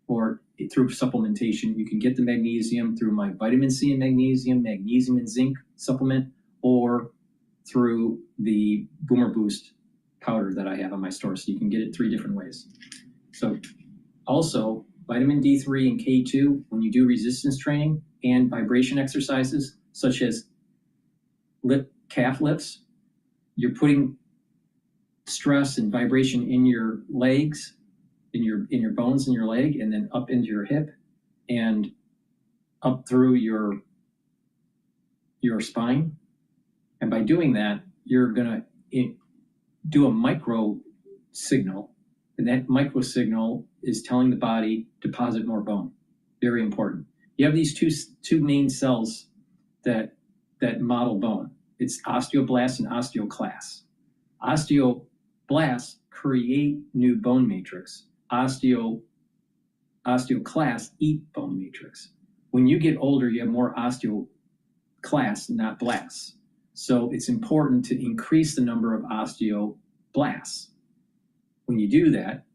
or through supplementation. You can get the magnesium through my vitamin C and magnesium and zinc supplement, or through the Boomer Boost powder that I have on my store. So you can get it 3 different ways. So also vitamin D3 and K2, when you do resistance training and vibration exercises, such as calf lifts, you're putting stress and vibration in your legs, in your bones in your leg, and then up into your hip and up through your spine. And by doing that, you're going to do a micro signal, and that micro signal is telling the body deposit more bone. Very important. You have these two main cells that model bone. It's osteoblasts and osteoclasts. Osteoblasts create new bone matrix. Osteoclasts eat bone matrix. When you get older, you have more osteoclasts, not blasts. So it's important to increase the number of osteoblasts. When you do that,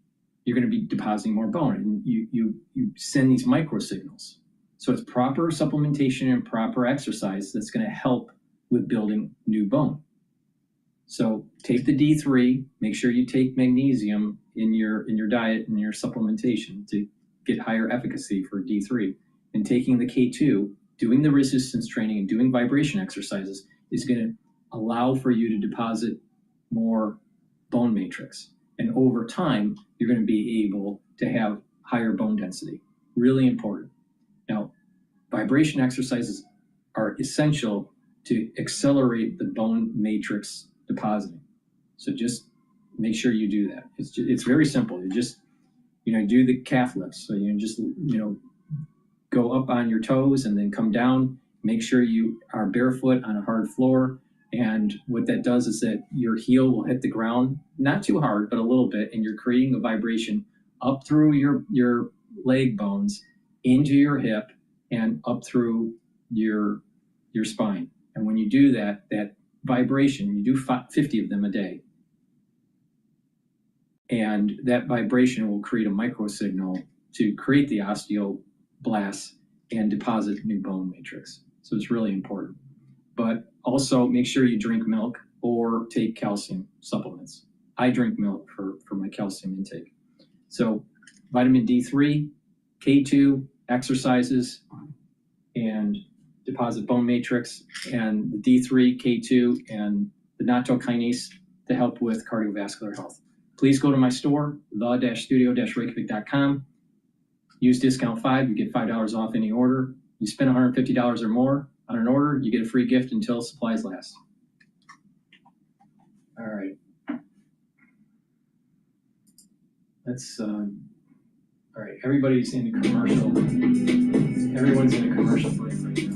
you're going to be depositing more bone, and you send these microsignals. So it's proper supplementation and proper exercise that's going to help with building new bone. So take the D3, make sure you take magnesium in your diet and your supplementation to get higher efficacy for D3. And taking the K2, doing the resistance training and doing vibration exercises is going to allow for you to deposit more bone matrix. And over time, you're going to be able to have higher bone density. Really important. Now, vibration exercises are essential to accelerate the bone matrix depositing. So just make sure you do that. It's very simple. You just, do the calf lifts. So you just, go up on your toes and then come down. Make sure you are barefoot on a hard floor. And what that does is that your heel will hit the ground, not too hard, but a little bit, and you're creating a vibration up through your leg bones, into your hip, and up through your spine. And when you do that vibration, you do 50 of them a day. And that vibration will create a microsignal to create the osteoblasts and deposit new bone matrix. So it's really important. But also make sure you drink milk or take calcium supplements. I drink milk for my calcium intake. So vitamin D3, K2, exercises, and deposit bone matrix, and the D3, K2, and the nattokinase to help with cardiovascular health. Please go to my store, the-studio-reykjavik.com. Use discount 5, you get $5 off any order. You spend $150 or more on an order, you get a free gift until supplies last. All right. Let's, all right, everybody's in a commercial. Everyone's in a commercial break right now.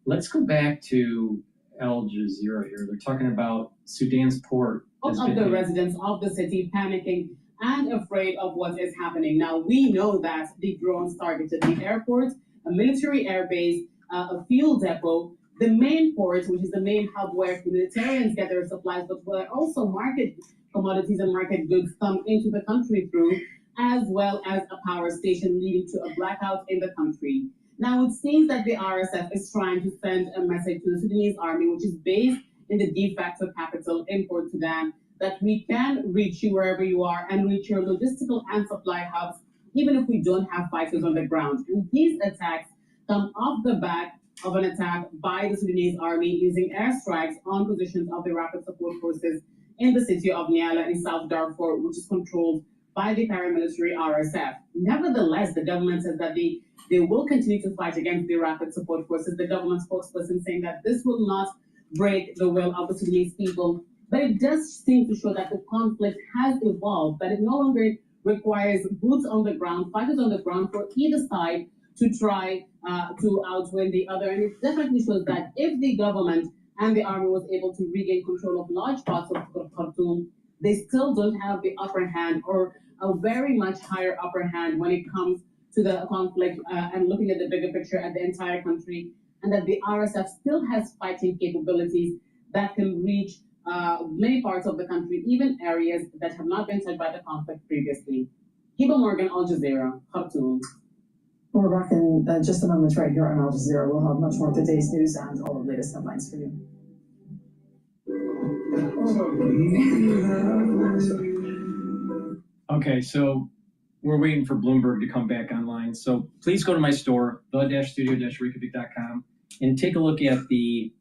Let's go back to Al Jazeera here. They're talking about Sudan's port. Of the residents of the city panicking and afraid of what is happening. Now, we know that the drones targeted the airport, a military airbase, a fuel depot, the main port, which is the main hub where humanitarians get their supplies, but where also market commodities and market goods come into the country through, as well as a power station leading to a blackout in the country. Now, it seems that the RSF is trying to send a message to the Sudanese army, which is based in the de facto capital in Port Sudan, that we can reach you wherever you are and reach your logistical and supply hubs, even if we don't have fighters on the ground. And these attacks come off the back of an attack by the Sudanese army using airstrikes on positions of the rapid support forces in the city of Niala in South Darfur, which is controlled by the paramilitary RSF. Nevertheless, the government says that they will continue to fight against the rapid support forces. The government spokesperson saying that this will not break the will of the Sudanese people. But it does seem to show that the conflict has evolved, that it no longer requires boots on the ground, fighters on the ground for either side to try to outwin the other. And it definitely shows that if the government and the army was able to regain control of large parts of Khartoum, they still don't have the upper hand, or a very much higher upper hand when it comes to the conflict and looking at the bigger picture at the entire country, and that the RSF still has fighting capabilities that can reach many parts of the country, even areas that have not been touched by the conflict previously. Hiba Morgan, Al Jazeera, Khartoum. We're back in just a moment right here on Al Jazeera. We'll have much more of today's news and all the latest headlines for you. Okay, so we're waiting for Bloomberg to come back online. So please go to my store, the-studio-reykjavik.com, and take a look at the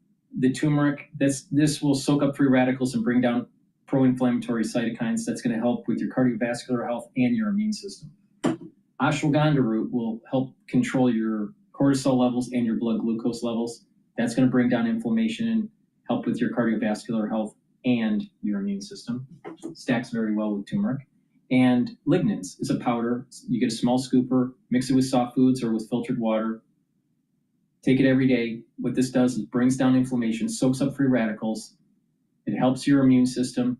turmeric. This will soak up free radicals and bring down pro-inflammatory cytokines. That's going to help with your cardiovascular health and your immune system. Ashwagandha root will help control your cortisol levels and your blood glucose levels. That's going to bring down inflammation and help with your cardiovascular health and your immune system. Stacks very well with turmeric. And lignans is a powder. You get a small scooper, mix it with soft foods or with filtered water. Take it every day. What this does is brings down inflammation, soaks up free radicals. It helps your immune system.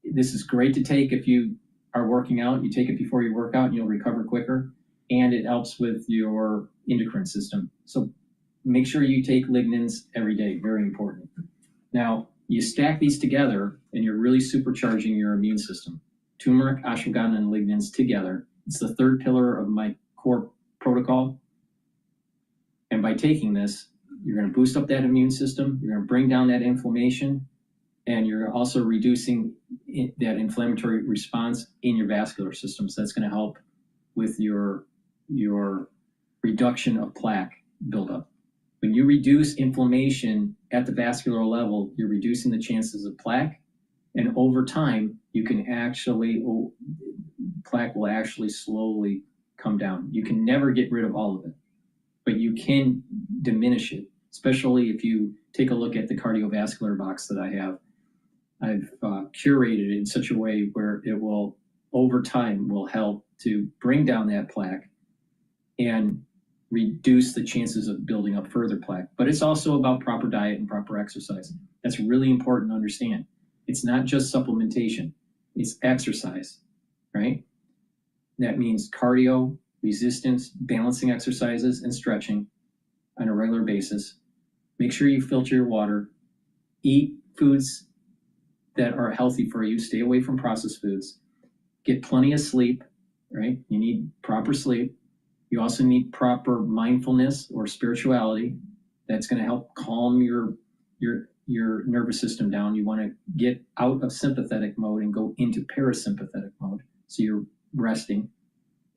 This is great to take if you are working out. You take it before you work out and you'll recover quicker. And it helps with your endocrine system. So make sure you take lignans every day, very important. Now, you stack these together and you're really supercharging your immune system. Turmeric, ashwagandha, and lignans together. It's the third pillar of my core protocol. And by taking this, you're going to boost up that immune system, you're going to bring down that inflammation, and you're also reducing that inflammatory response in your vascular system. So that's going to help with your reduction of plaque buildup. When you reduce inflammation at the vascular level, you're reducing the chances of plaque, and over time, you can actually, plaque will actually slowly come down. You can never get rid of all of it, but you can diminish it, especially if you take a look at the cardiovascular box that I have. I've curated it in such a way where it will, over time, will help to bring down that plaque and reduce the chances of building up further plaque. But it's also about proper diet and proper exercise. That's really important to understand. It's not just supplementation, it's exercise, right? That means cardio, resistance, balancing exercises, and stretching on a regular basis. Make sure you filter your water, eat foods that are healthy for you, stay away from processed foods, get plenty of sleep, right? You need proper sleep. You also need proper mindfulness or spirituality. That's going to help calm your nervous system down. You want to get out of sympathetic mode and go into parasympathetic mode. So you're resting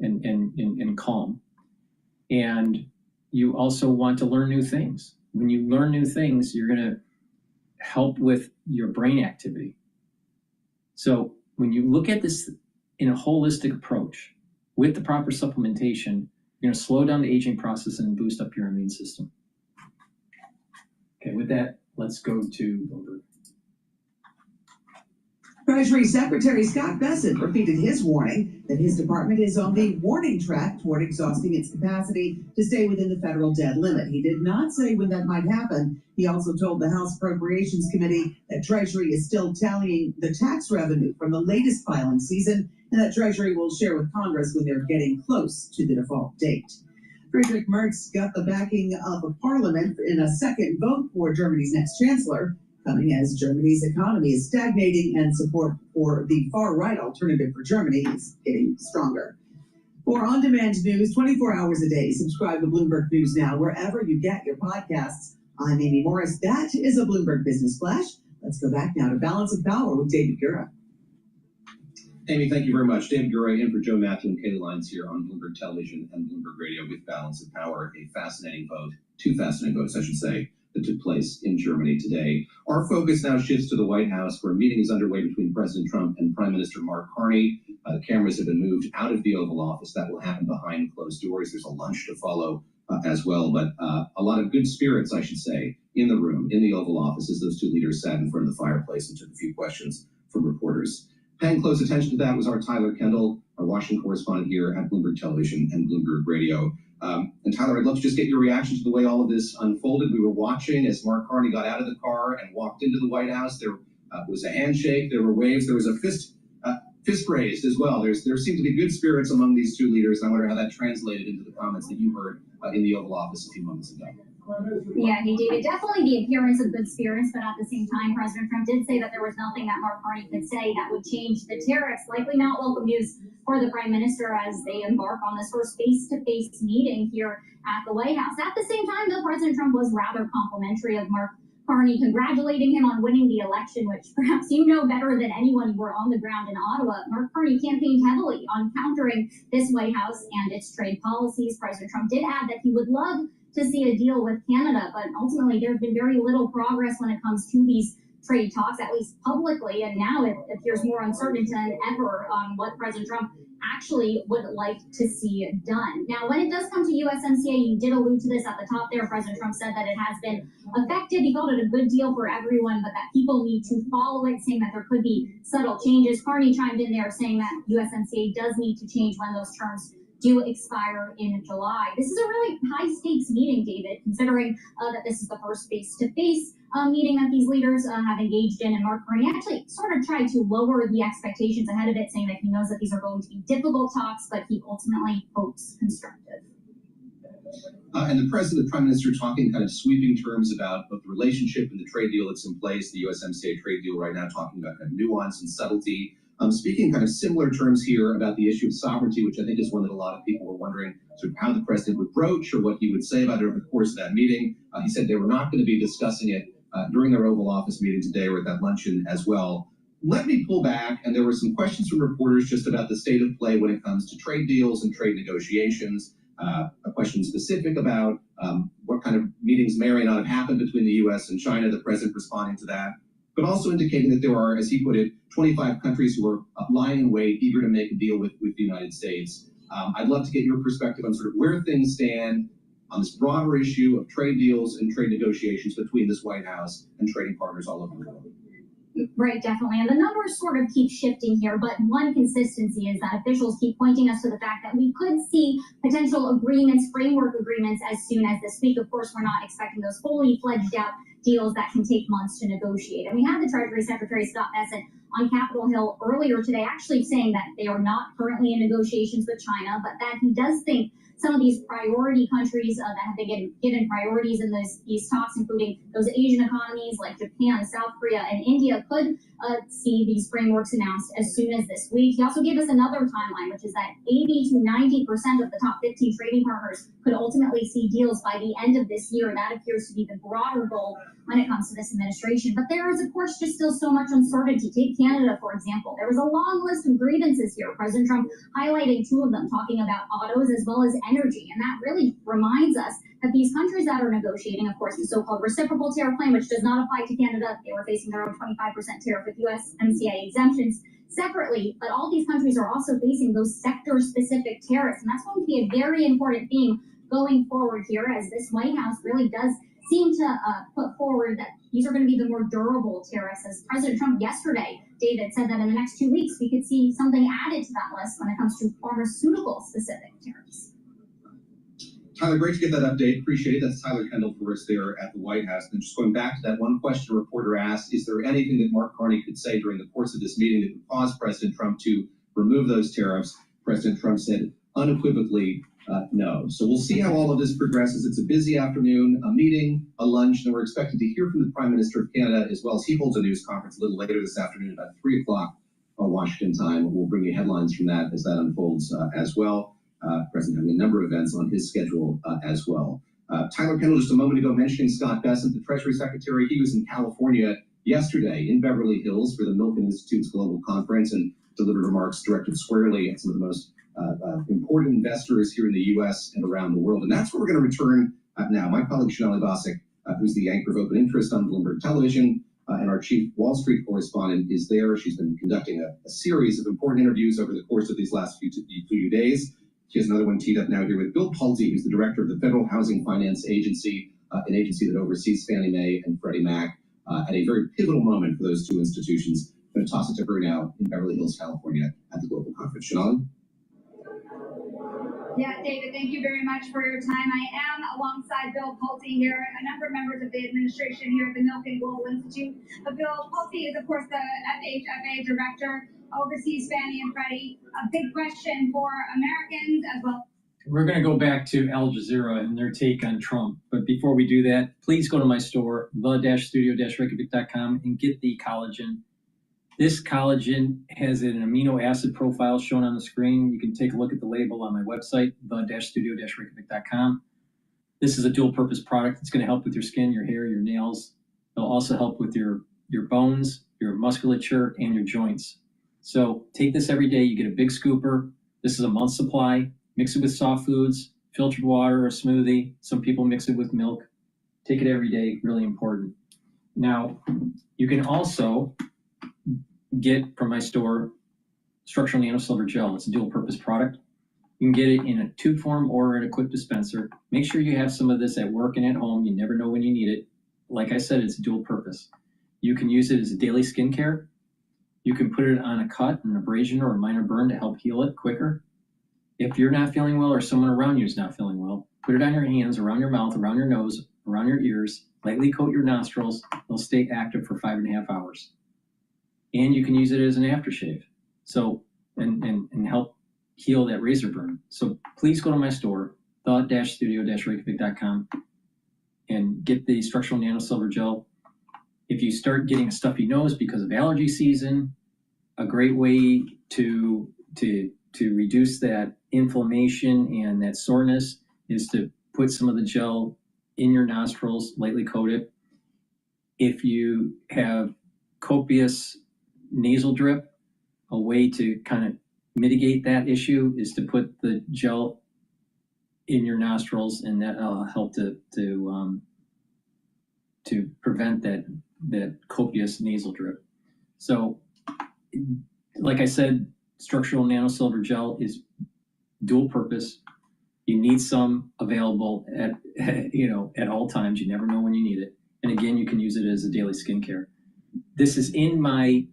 and calm. And you also want to learn new things. When you learn new things, you're going to help with your brain activity. So when you look at this in a holistic approach with the proper supplementation, you're going to slow down the aging process and boost up your immune system. Okay, with that, let's go to Bloomberg. Treasury Secretary Scott Bessent repeated his warning that his department is on the warning track toward exhausting its capacity to stay within the federal debt limit. He did not say when that might happen. He also told the House Appropriations Committee that Treasury is still tallying the tax revenue from the latest filing season, and that Treasury will share with Congress when they're getting close to the default date. Friedrich Merz got the backing of a parliament in a second vote for Germany's next chancellor, coming as Germany's economy is stagnating and support for the far-right alternative for Germany is getting stronger. For on-demand news 24 hours a day, subscribe to Bloomberg News Now wherever you get your podcasts. I'm Amy Morris. That is a Bloomberg Business Flash. Let's go back now to Balance of Power with David Gura. Amy, thank you very much. David Gura in for Joe Matthew and Kayla Lyons here on Bloomberg Television and Bloomberg Radio with Balance of Power, a fascinating vote, two fascinating votes, I should say, that took place in Germany today. Our focus now shifts to the White House, where a meeting is underway between President Trump and Prime Minister Mark Carney. The cameras have been moved out of the Oval Office. That will happen behind closed doors. There's a lunch to follow as well, but a lot of good spirits, I should say, in the room, in the Oval Office, as those two leaders sat in front of the fireplace and took a few questions from reporters. Paying close attention to that was our Tyler Kendall, our Washington correspondent here at Bloomberg Television and Bloomberg Radio. And Tyler, I'd love to just get your reaction to the way all of this unfolded. We were watching as Mark Carney got out of the car and walked into the White House. There was a handshake, there were waves, there was a fist raised as well. There seemed to be good spirits among these two leaders, and I wonder how that translated into the comments that you heard in the Oval Office a few moments ago. Yeah, hey, David, definitely the appearance of good spirits, but at the same time, President Trump did say that there was nothing that Mark Carney could say that would change the tariffs. Likely not welcome news for the Prime Minister as they embark on this first face-to-face meeting here at the White House. At the same time, though, President Trump was rather complimentary of Mark Carney, congratulating him on winning the election, which perhaps you know better than anyone who were on the ground in Ottawa. Mark Carney campaigned heavily on countering this White House and its trade policies. President Trump did add that he would love to see a deal with Canada, but ultimately there's been very little progress when it comes to these trade talks, at least publicly, and now it appears more uncertain than ever on what President Trump actually would like to see done. Now, when it does come to USMCA, you did allude to this at the top there. President Trump said that it has been effective. He called it a good deal for everyone, but that people need to follow it, saying that there could be subtle changes. Carney chimed in there saying that USMCA does need to change when those terms do expire in July. This is a really high-stakes meeting, David, considering that this is the first face-to-face meeting that these leaders have engaged in, and Mark Carney actually sort of tried to lower the expectations ahead of it, saying that he knows that these are going to be difficult talks, but he ultimately hopes constructive. And the president, the prime minister, talking kind of sweeping terms about both the relationship and the trade deal that's in place, the USMCA trade deal right now, talking about kind of nuance and subtlety. Speaking kind of similar terms here about the issue of sovereignty, which I think is one that a lot of people were wondering sort of how the president would broach or what he would say about it over the course of that meeting. He said they were not going to be discussing it during their Oval Office meeting today or at that luncheon as well. Let me pull back, and there were some questions from reporters just about the state of play when it comes to trade deals and trade negotiations. A question specific about what kind of meetings may or may not have happened between the U.S. and China, the president responding to that, but also indicating that there are, as he put it, 25 countries who are lying in wait, eager to make a deal with the United States. I'd love to get your perspective on sort of where things stand on this broader issue of trade deals and trade negotiations between this White House and trading partners all over the world. Right, definitely. And the numbers sort of keep shifting here, but one consistency is that officials keep pointing us to the fact that we could see potential agreements, framework agreements, as soon as this week. Of course, we're not expecting those fully fledged out deals that can take months to negotiate. And we had the Treasury Secretary Scott Bessent on Capitol Hill earlier today actually saying that they are not currently in negotiations with China, but that he does think some of these priority countries that have been given priorities in these talks, including those Asian economies like Japan, South Korea, and India, could see these frameworks announced as soon as this week. He also gave us another timeline, which is that 80 to 90% of the top 15 trading partners could ultimately see deals by the end of this year. That appears to be the broader goal when it comes to this administration. But there is, of course, just still so much uncertainty. Take Canada, for example. There was a long list of grievances here. President Trump highlighting two of them, talking about autos as well as energy. And that really reminds us that these countries that are negotiating, of course, the so-called reciprocal tariff plan, which does not apply to Canada, they were facing their own 25% tariff with USMCA exemptions separately, but all these countries are also facing those sector-specific tariffs. And that's going to be a very important theme going forward here, as this White House really does seem to put forward that these are going to be the more durable tariffs. As President Trump yesterday, David, said that in the next 2 weeks, we could see something added to that list when it comes to pharmaceutical-specific tariffs. Tyler, great to get that update. Appreciate it. That's Tyler Kendall for us there at the White House. And just going back to that one question a reporter asked, is there anything that Mark Carney could say during the course of this meeting that would cause President Trump to remove those tariffs? President Trump said unequivocally no. So we'll see how all of this progresses. It's a busy afternoon, a meeting, a lunch, and we're expected to hear from the Prime Minister of Canada, as well as he holds a news conference a little later this afternoon, about 3 o'clock Washington time. We'll bring you headlines from that as that unfolds as well. President having a number of events on his schedule as well. Tyler Kendall, just a moment ago, mentioning Scott Bessent, the Treasury Secretary. He was in California yesterday in Beverly Hills for the Milken Institute's Global Conference and delivered remarks directed squarely at some of the most important investors here in the U.S. and around the world. And that's where we're going to return now. My colleague, Shonali Bosick, who's the anchor of Open Interest on Bloomberg Television, and our chief Wall Street correspondent is there. She's been conducting a series of important interviews over the course of these last few days. She has another one teed up now here with Bill Pulte, who's the director of the Federal Housing Finance Agency, an agency that oversees Fannie Mae and Freddie Mac, at a very pivotal moment for those two institutions. I'm going to toss it to her now in Beverly Hills, California, at the Global Conference. Shonali? Yeah, David, thank you very much for your time. I am alongside Bill Pulte here, a number of members of the administration here at the Milken Global Institute. But Bill Pulte is, of course, the FHFA director, oversees Fannie and Freddie. A big question for Americans as well. We're going to go back to Al Jazeera and their take on Trump. But before we do that, please go to my store, the-studio-reykjavik.com, and get the collagen. This collagen has an amino acid profile shown on the screen. You can take a look at the label on my website, the-studio-reykjavik.com. This is a dual-purpose product. It's going to help with your skin, your hair, your nails. It'll also help with your bones, your musculature, and your joints. So take this every day. You get a big scooper. This is a month's supply. Mix it with soft foods, filtered water, or a smoothie. Some people mix it with milk. Take it every day, really important. Now, you can also get from my store structural nano silver gel. It's a dual purpose product. You can get it in a tube form or in a quick dispenser. Make sure you have some of this at work and at home. You never know when you need it. Like I said, it's dual purpose. You can use it as a daily skincare. You can put it on a cut, an abrasion, or a minor burn to help heal it quicker. If you're not feeling well or someone around you is not feeling well, put it on your hands, around your mouth, around your nose, around your ears, lightly coat your nostrils. They'll stay active for 5.5 hours. And you can use it as an aftershave. So, and help heal that razor burn. So please go to my store, the-studio-reykjavik.com and get the structural nanosilver gel. If you start getting a stuffy nose because of allergy season, a great way to reduce that inflammation and that soreness is to put some of the gel in your nostrils, lightly coat it. If you have copious nasal drip, a way to kind of mitigate that issue is to put the gel in your nostrils, and that'll help to prevent that copious nasal drip. So, like I said, structural nanosilver gel is dual purpose. You need some available at all times. You never know when you need it. And again, you can use it as a daily skincare. This is in my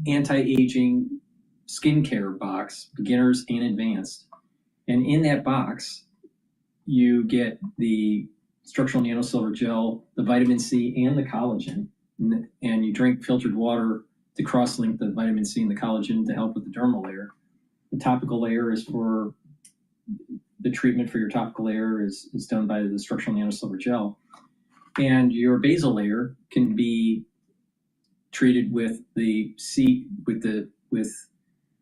anti-aging skincare box, beginners and advanced. And in that box, you get the structural nanosilver gel, the vitamin C, and the collagen. And you drink filtered water to cross-link the vitamin C and the collagen to help with the dermal layer. The topical layer is for the treatment for your topical layer is done by the structural nanosilver gel. And your basal layer can be treated with the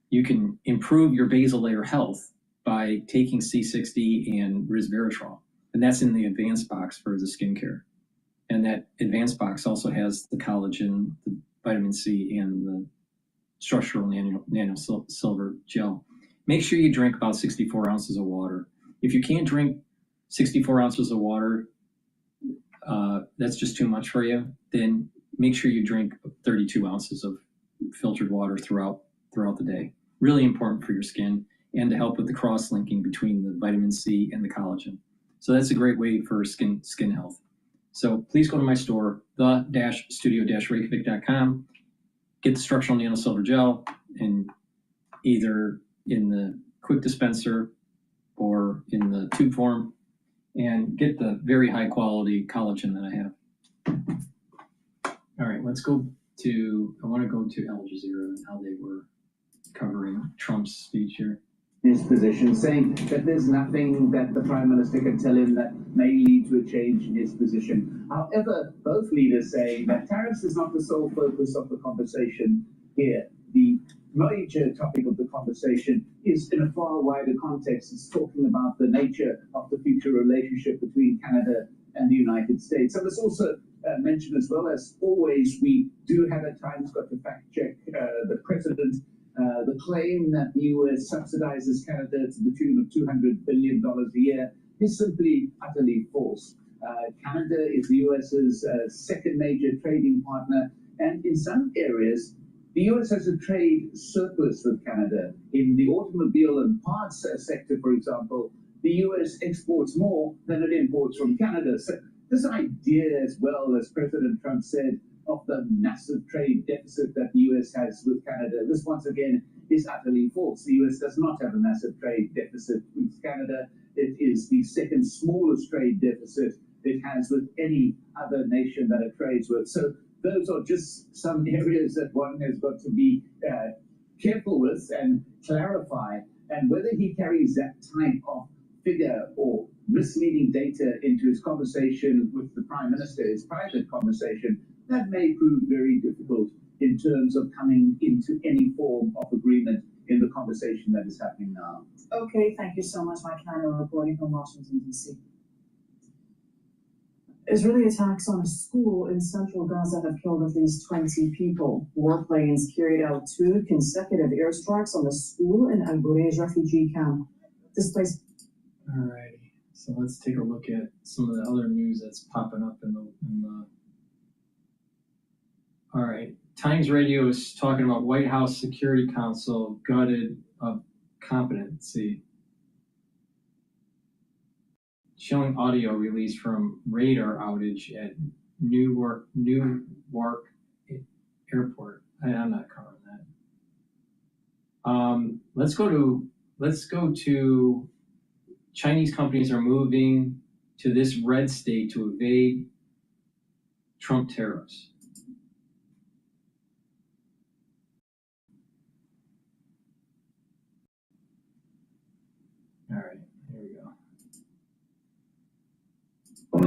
you can improve your basal layer health by taking C60 and resveratrol. And that's in the advanced box for the skincare. And that advanced box also has the collagen, the vitamin C, and the structural nanosilver gel. Make sure you drink about 64 ounces of water. If you can't drink 64 ounces of water, that's just too much for you, then make sure you drink 32 ounces of filtered water throughout the day. Really important for your skin and to help with the cross-linking between the vitamin C and the collagen. So that's a great way for skin health. So please go to my store, the-studio-reykjavik.com, get the structural nanosilver gel, and either in the quick dispenser or in the tube form, and get the very high quality collagen that I have. All right, I want to go to Al Jazeera and how they were covering Trump's speech here. His position, saying that there's nothing that the Prime Minister can tell him that may lead to a change in his position. However, both leaders say that tariffs is not the sole focus of the conversation here. The major topic of the conversation is in a far wider context. It's talking about the nature of the future relationship between Canada and the United States. And let's also mention, as well as always, we do have at times got to fact check the president. The claim that the US subsidizes Canada to the tune of $200 billion a year is simply utterly false. Canada is the US's second major trading partner, and in some areas, the US has a trade surplus with Canada. In the automobile and parts sector, for example, the US exports more than it imports from Canada. So this idea, as well as President Trump said, of the massive trade deficit that the US has with Canada, this once again is utterly false. The US does not have a massive trade deficit with Canada. It is the second smallest trade deficit it has with any other nation that it trades with. So those are just some areas that one has got to be careful with and clarify. And whether he carries that type of figure or misleading data into his conversation with the Prime Minister, his private conversation, that may prove very difficult in terms of coming into any form of agreement in the conversation that is happening now. Okay, thank you so much, Mike Cannon, reporting from Washington, D.C. Israeli attacks on a school in central Gaza have killed at least 20 people. Warplanes carried out 2 consecutive airstrikes on the school in Al Burej refugee camp. Displaced. Alrighty, so let's take a look at some of the other news that's popping up in the All right, Times Radio is talking about White House Security Council gutted of competency. Showing audio released from radar outage at Newark Airport. I'm not covering that. Let's go to Chinese companies are moving to this red state to evade Trump tariffs. All right, here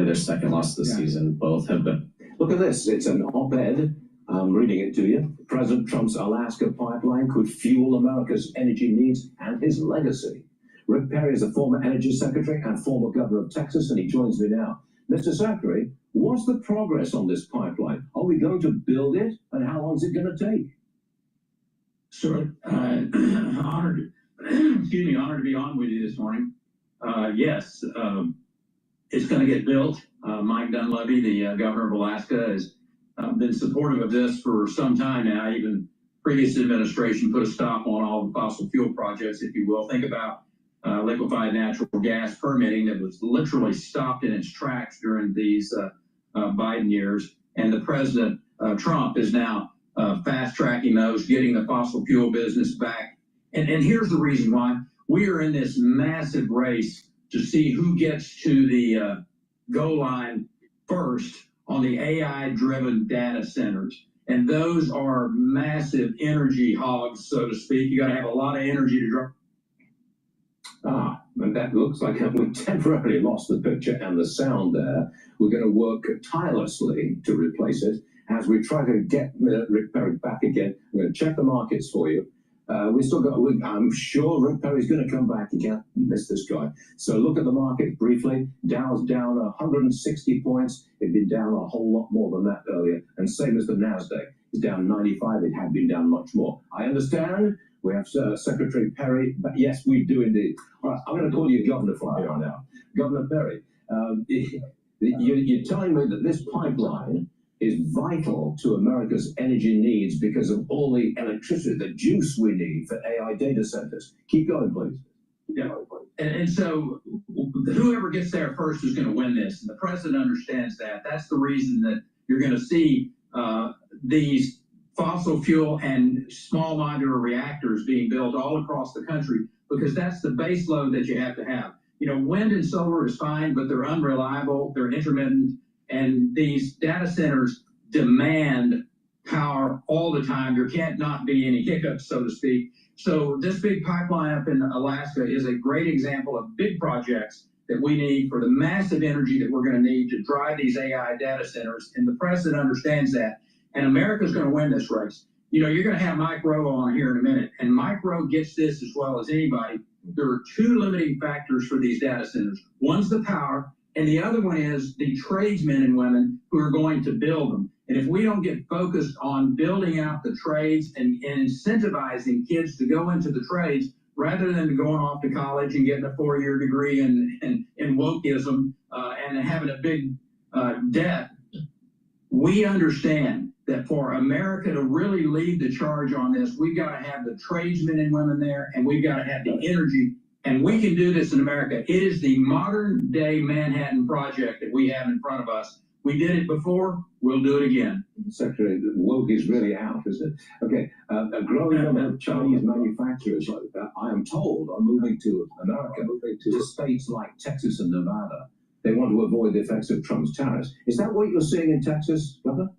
their second loss of the season. Both have been. Look at this. It's an op-ed. I'm reading it to you. President Trump's Alaska pipeline could fuel America's energy needs and his legacy. Rick Perry is a former energy secretary and former governor of Texas, and he joins me now. Mr. Secretary, what's the progress on this pipeline? Are we going to build it, and how long is it going to take? Sure. Honored to be on with you this morning. Yes, it's going to get built. Mike Dunleavy, the governor of Alaska, has been supportive of this for some time now. Even previous administration put a stop on all the fossil fuel projects, if you will. Think about liquefied natural gas permitting that was literally stopped in its tracks during these Biden years. And the President, Trump, is now fast-tracking those, getting the fossil fuel business back. And here's the reason why. We are in this massive race to see who gets to the goal line first on the AI-driven data centers. And those are massive energy hogs, so to speak. You got to have a lot of energy to drive. And that looks like we temporarily lost the picture and the sound there. We're going to work tirelessly to replace it as we try to get Rick Perry back again. I'm going to check the markets for you. We still got. I'm sure Rick Perry's going to come back. You can't miss this guy. So look at the market briefly. Dow's down 160 points. It'd been down a whole lot more than that earlier. And same as the Nasdaq. It's down 95. It had been down much more. I understand. We have Secretary Perry. But yes, we do indeed. All right, I'm going to call you Governor from here on out. Governor Perry, you're telling me that this pipeline is vital to America's energy needs because of all the electricity, the juice we need for AI data centers. Keep going, please. Yeah. And so whoever gets there first is going to win this. And the president understands that. That's the reason that you're going to see these fossil fuel and small modular reactors being built all across the country, because that's the base load that you have to have. You know, wind and solar is fine, but they're unreliable, they're intermittent. And these data centers demand power all the time. There can't not be any hiccups, so to speak. So this big pipeline up in Alaska is a great example of big projects that we need for the massive energy that we're going to need to drive these AI data centers. And the president understands that. And America's going to win this race. You know, you're going to have Mike Rowe on here in a minute. And Mike Rowe gets this as well as anybody. There are two limiting factors for these data centers. One's the power. And the other one is the tradesmen and women who are going to build them. And if we don't get focused on building out the trades and incentivizing kids to go into the trades rather than going off to college and getting a 4-year degree in wokeism and having a big debt, we understand that for America to really lead the charge on this, we've got to have the tradesmen and women there, and we've got to have the energy. And we can do this in America. It is the modern day Manhattan Project that we have in front of us. We did it before, we'll do it again. Secretary, woke is really out, isn't it? Okay, a growing number of Chinese manufacturers, I am told, are moving to America, to states like Texas and Nevada. They want to avoid the effects of Trump's tariffs. Is that what you're seeing in Texas, Governor?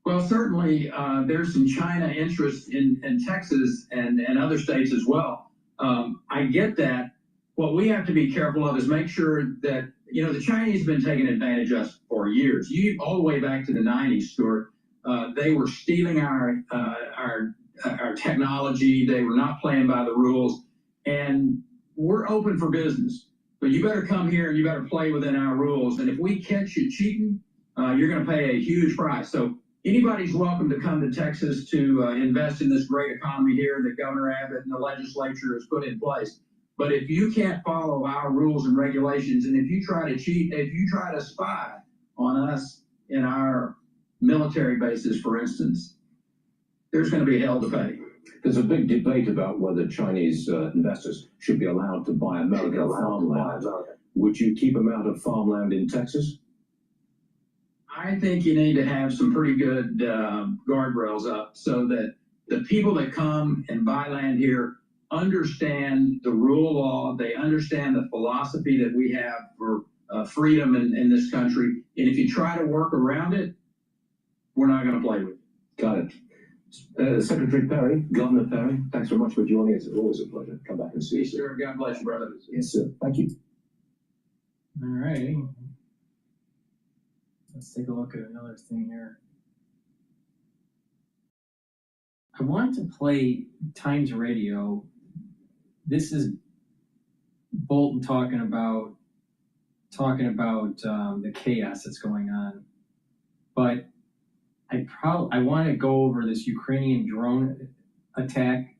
Well, certainly there's some China interest in Texas and other states as well. I get that. What we have to be careful of is make sure that, you know, the Chinese have been taking advantage of us for years. All the way back to the 90s, Stuart. They were stealing our technology. They were not playing by the rules. And we're open for business. But you better come here and you better play within our rules. And if we catch you cheating, you're going to pay a huge price. So anybody's welcome to come to Texas to invest in this great economy here that Governor Abbott and the legislature has put in place. But if you can't follow our rules and regulations, and if you try to cheat, if you try to spy on us in our military bases, for instance, there's going to be hell to pay. There's a big debate about whether Chinese investors should be allowed to buy American farmland. Would you keep them out of farmland in Texas? I think you need to have some pretty good guardrails up so that the people that come and buy land here understand the rule of law. They understand the philosophy that we have for freedom in this country. And if you try to work around it, we're not going to play with it. Got it. Secretary Perry, Governor Perry, thanks very much for joining us. It's always a pleasure. Come back and see you. Sure. God bless you, brother. Yes, sir. Thank you. All righty. Let's take a look at another thing here. I want to play Times Radio. This is Bolton talking about the chaos that's going on, but I want to go over this Ukrainian drone attack.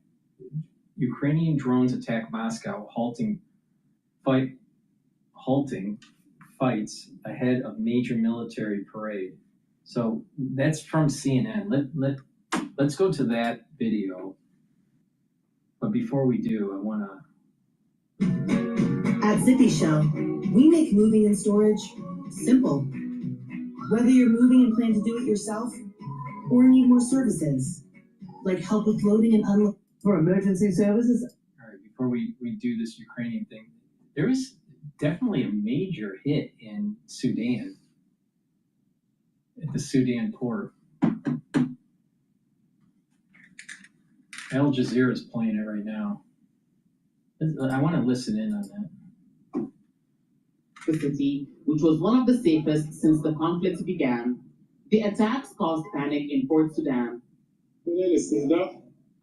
Ukrainian drones attack Moscow, halting fights ahead of major military parade. So that's from CNN. Let's go to that video. But before we do, I want to. At Zippy Shell, we make moving and storage simple. Whether you're moving and plan to do it yourself, or need more services, like help with loading and unloading for emergency services. All right, before we do this Ukrainian thing, there is definitely a major hit in Sudan, at the Sudan port. Al Jazeera is playing it right now. I want to listen in on that. The city, which was one of the safest since the conflict began, the attacks caused panic in Port Sudan.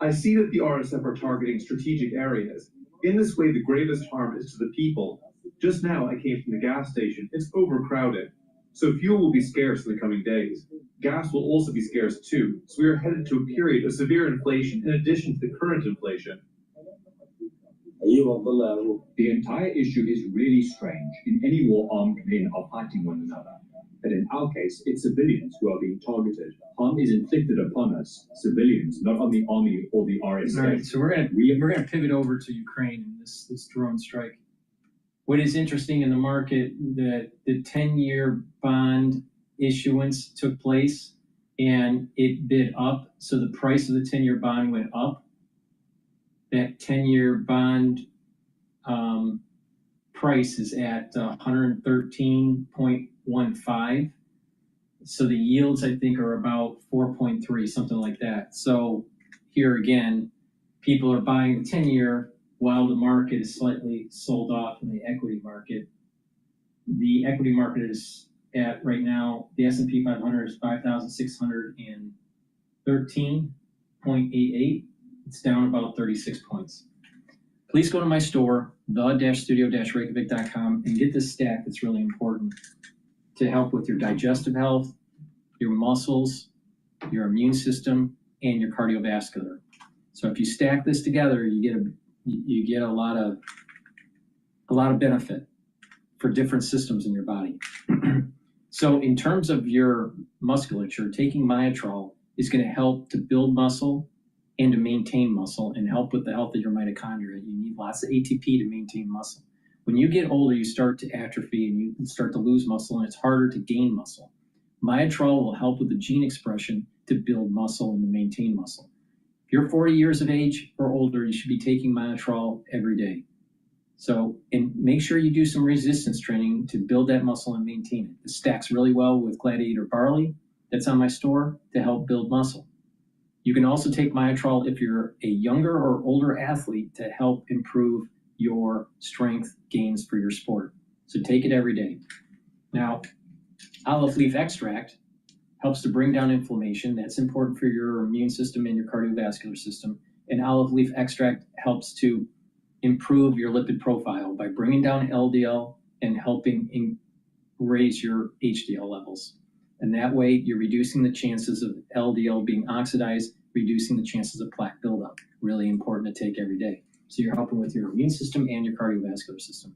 I see that the RSF are targeting strategic areas. In this way, the gravest harm is to the people. Just now, I came from the gas station. It's overcrowded. So fuel will be scarce in the coming days. Gas will also be scarce too. So we are headed to a period of severe inflation in addition to the current inflation. The entire issue is really strange. In any war, armed men are fighting one another. But in our case, it's civilians who are being targeted. Harm is inflicted upon us, civilians, not on the army or the RSF. All right, so we're gonna pivot over to Ukraine and this drone strike. What is interesting in the market, that the 10-year bond issuance took place and it bid up. So the price of the 10-year bond went up. That 10-year bond price is at 113.15. So the yields, I think, are about 4.3, something like that. So here again, people are buying the 10-year while the market is slightly sold off in the equity market. The equity market is at, right now, the S&P 500 is 5,613.88. It's down about 36 points. Please go to my store, the-studio-reykjavik.com, and get this stack that's really important to help with your digestive health, your muscles, your immune system, and your cardiovascular. So if you stack this together, you get a lot of benefit for different systems in your body. So in terms of your musculature, taking Myotrol is going to help to build muscle and to maintain muscle and help with the health of your mitochondria. You need lots of ATP to maintain muscle. When you get older, you start to atrophy and you start to lose muscle, and it's harder to gain muscle. Myotrol will help with the gene expression to build muscle and to maintain muscle. If you're 40 years of age or older, you should be taking Myotrol every day. So, and make sure you do some resistance training to build that muscle and maintain it. It stacks really well with Gladiator Barley that's on my store to help build muscle. You can also take Myotrol if you're a younger or older athlete to help improve your strength gains for your sport. So take it every day. Now, olive leaf extract helps to bring down inflammation. That's important for your immune system and your cardiovascular system. And olive leaf extract helps to improve your lipid profile by bringing down LDL and helping raise your HDL levels. And that way, you're reducing the chances of LDL being oxidized, reducing the chances of plaque buildup. Really important to take every day. So you're helping with your immune system and your cardiovascular system.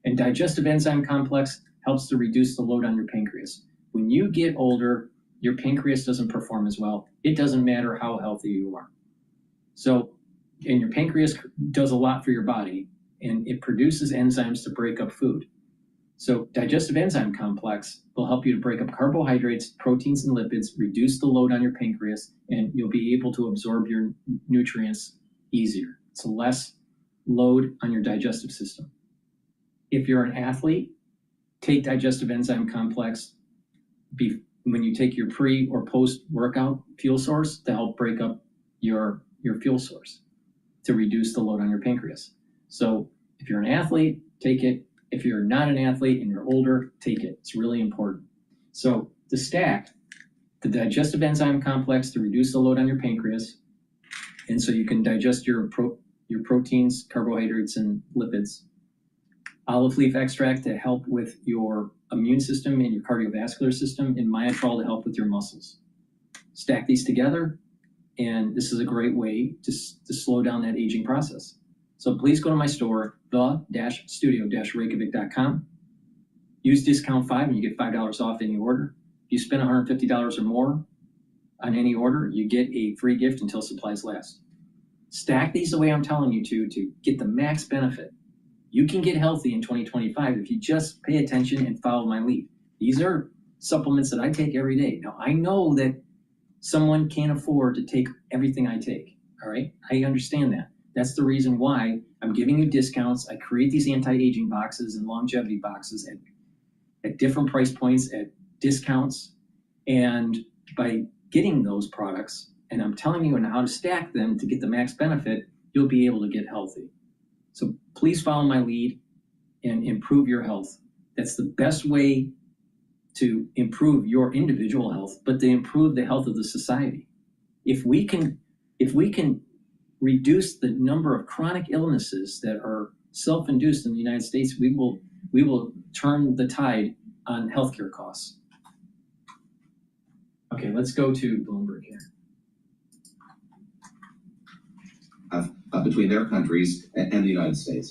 And digestive enzyme complex helps to reduce the load on your pancreas. When you get older, your pancreas doesn't perform as well. It doesn't matter how healthy you are. So, and your pancreas does a lot for your body, and it produces enzymes to break up food. So digestive enzyme complex will help you to break up carbohydrates, proteins, and lipids, reduce the load on your pancreas, and you'll be able to absorb your nutrients easier. It's less load on your digestive system. If you're an athlete, take digestive enzyme complex when you take your pre or post-workout fuel source to help break up your fuel source to reduce the load on your pancreas. So if you're an athlete, take it. If you're not an athlete and you're older, take it. It's really important. So to stack the digestive enzyme complex to reduce the load on your pancreas, and so you can digest your proteins, carbohydrates, and lipids. Olive leaf extract to help with your immune system and your cardiovascular system, and Myotrol to help with your muscles. Stack these together, and this is a great way to slow down that aging process. So please go to my store, the-studio-reykjavik.com. Use discount 5 and you get $5 off any order. If you spend $150 or more on any order, you get a free gift until supplies last. Stack these the way I'm telling you to get the max benefit. You can get healthy in 2025 if you just pay attention and follow my lead. These are supplements that I take every day. Now, I know that someone can't afford to take everything I take, all right? I understand that. That's the reason why I'm giving you discounts. I create these anti-aging boxes and longevity boxes at different price points, at discounts. And by getting those products, and I'm telling you how to stack them to get the max benefit, you'll be able to get healthy. So please follow my lead and improve your health. That's the best way to improve your individual health, but to improve the health of the society. If we can reduce the number of chronic illnesses that are self-induced in the United States, we will turn the tide on healthcare costs. Okay, let's go to Bloomberg here. Between their countries and the United States.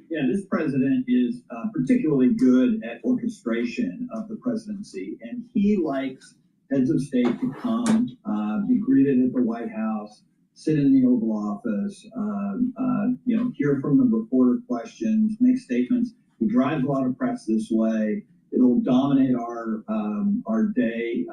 Yeah, this president is particularly good at orchestration of the presidency, and he likes heads of state to come, be greeted at the White House, sit in the Oval Office, hear from the reporter questions, make statements. He drives a lot of press this way. It'll dominate our day,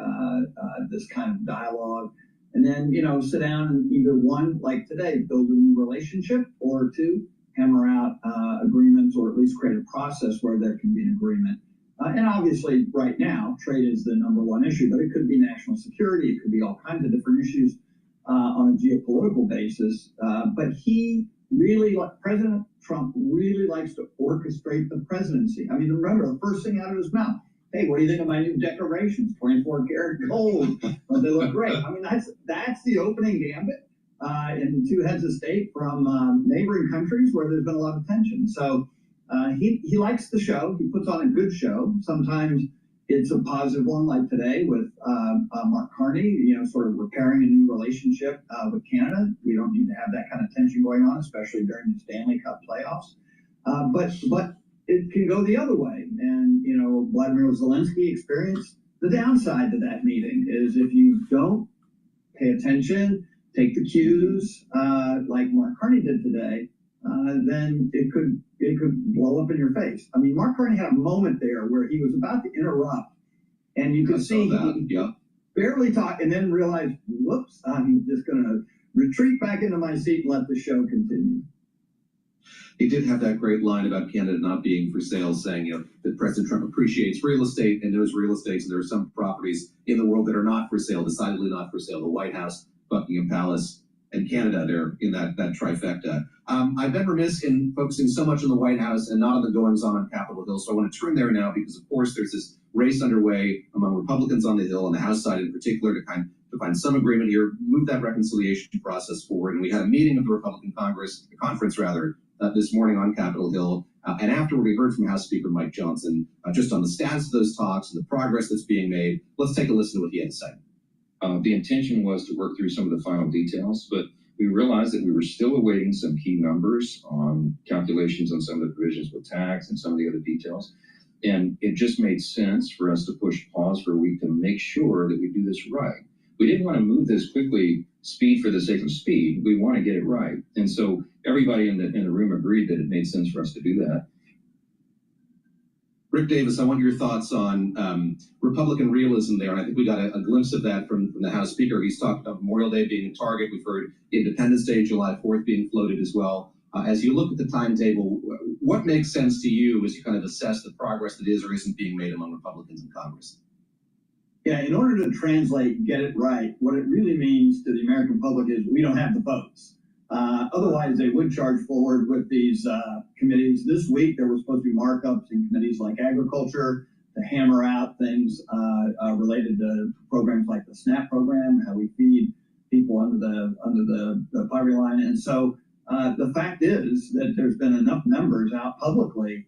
this kind of dialogue. And then, sit down and either one, like today, build a new relationship, or two, hammer out agreements, or at least create a process where there can be an agreement. And obviously, right now, trade is the number one issue, but it could be national security. It could be all kinds of different issues on a geopolitical basis. But President Trump really likes to orchestrate the presidency. I mean, remember, the first thing out of his mouth, hey, what do you think of my new decorations? 24 karat gold. Well, they look great. I mean, that's the opening gambit in two heads of state from neighboring countries where there's been a lot of tension. So he likes the show. He puts on a good show. Sometimes it's a positive one, like today with Mark Carney, sort of repairing a new relationship with Canada. We don't need to have that kind of tension going on, especially during the Stanley Cup playoffs. But it can go the other way. And, Vladimir Zelensky experienced the downside to that meeting is if you don't pay attention, take the cues, like Mark Carney did today, then it could blow up in your face. I mean, Mark Carney had a moment there where he was about to interrupt, and you could see he barely talked, and then realized, whoops, I'm just going to retreat back into my seat and let the show continue. He did have that great line about Canada not being for sale, saying, that President Trump appreciates real estate and knows real estate, and there are some properties in the world that are not for sale, decidedly not for sale. The White House, Buckingham Palace, and Canada, they're in that trifecta. I've been remiss in focusing so much on the White House and not on the goings-on Capitol Hill, so I want to turn there now because, of course, there's this race underway among Republicans on the Hill, on the House side in particular, to find some agreement here, move that reconciliation process forward. And we had a meeting of the Republican conference, this morning on Capitol Hill. And afterward, we heard from House Speaker Mike Johnson just on the status of those talks and the progress that's being made. Let's take a listen to what he had to say. The intention was to work through some of the final details, but we realized that we were still awaiting some key numbers on calculations on some of the provisions with tax and some of the other details. And it just made sense for us to push pause for a week to make sure that we do this right. We didn't want to move this quickly, speed for the sake of speed. We want to get it right. And so everybody in the room agreed that it made sense for us to do that. Rick Davis, I want your thoughts on Republican realism there. And I think we got a glimpse of that from the House Speaker. He's talked about Memorial Day being a target. We've heard Independence Day, July 4th being floated as well. As you look at the timetable, what makes sense to you as you kind of assess the progress that is or isn't being made among Republicans in Congress? Yeah, in order to translate, get it right, what it really means to the American public is we don't have the votes. Otherwise, they would charge forward with these committees. This week, there were supposed to be markups in committees like agriculture, hammer out things related to programs like the SNAP program, how we feed people under the poverty line. And so the fact is that there's been enough numbers out publicly,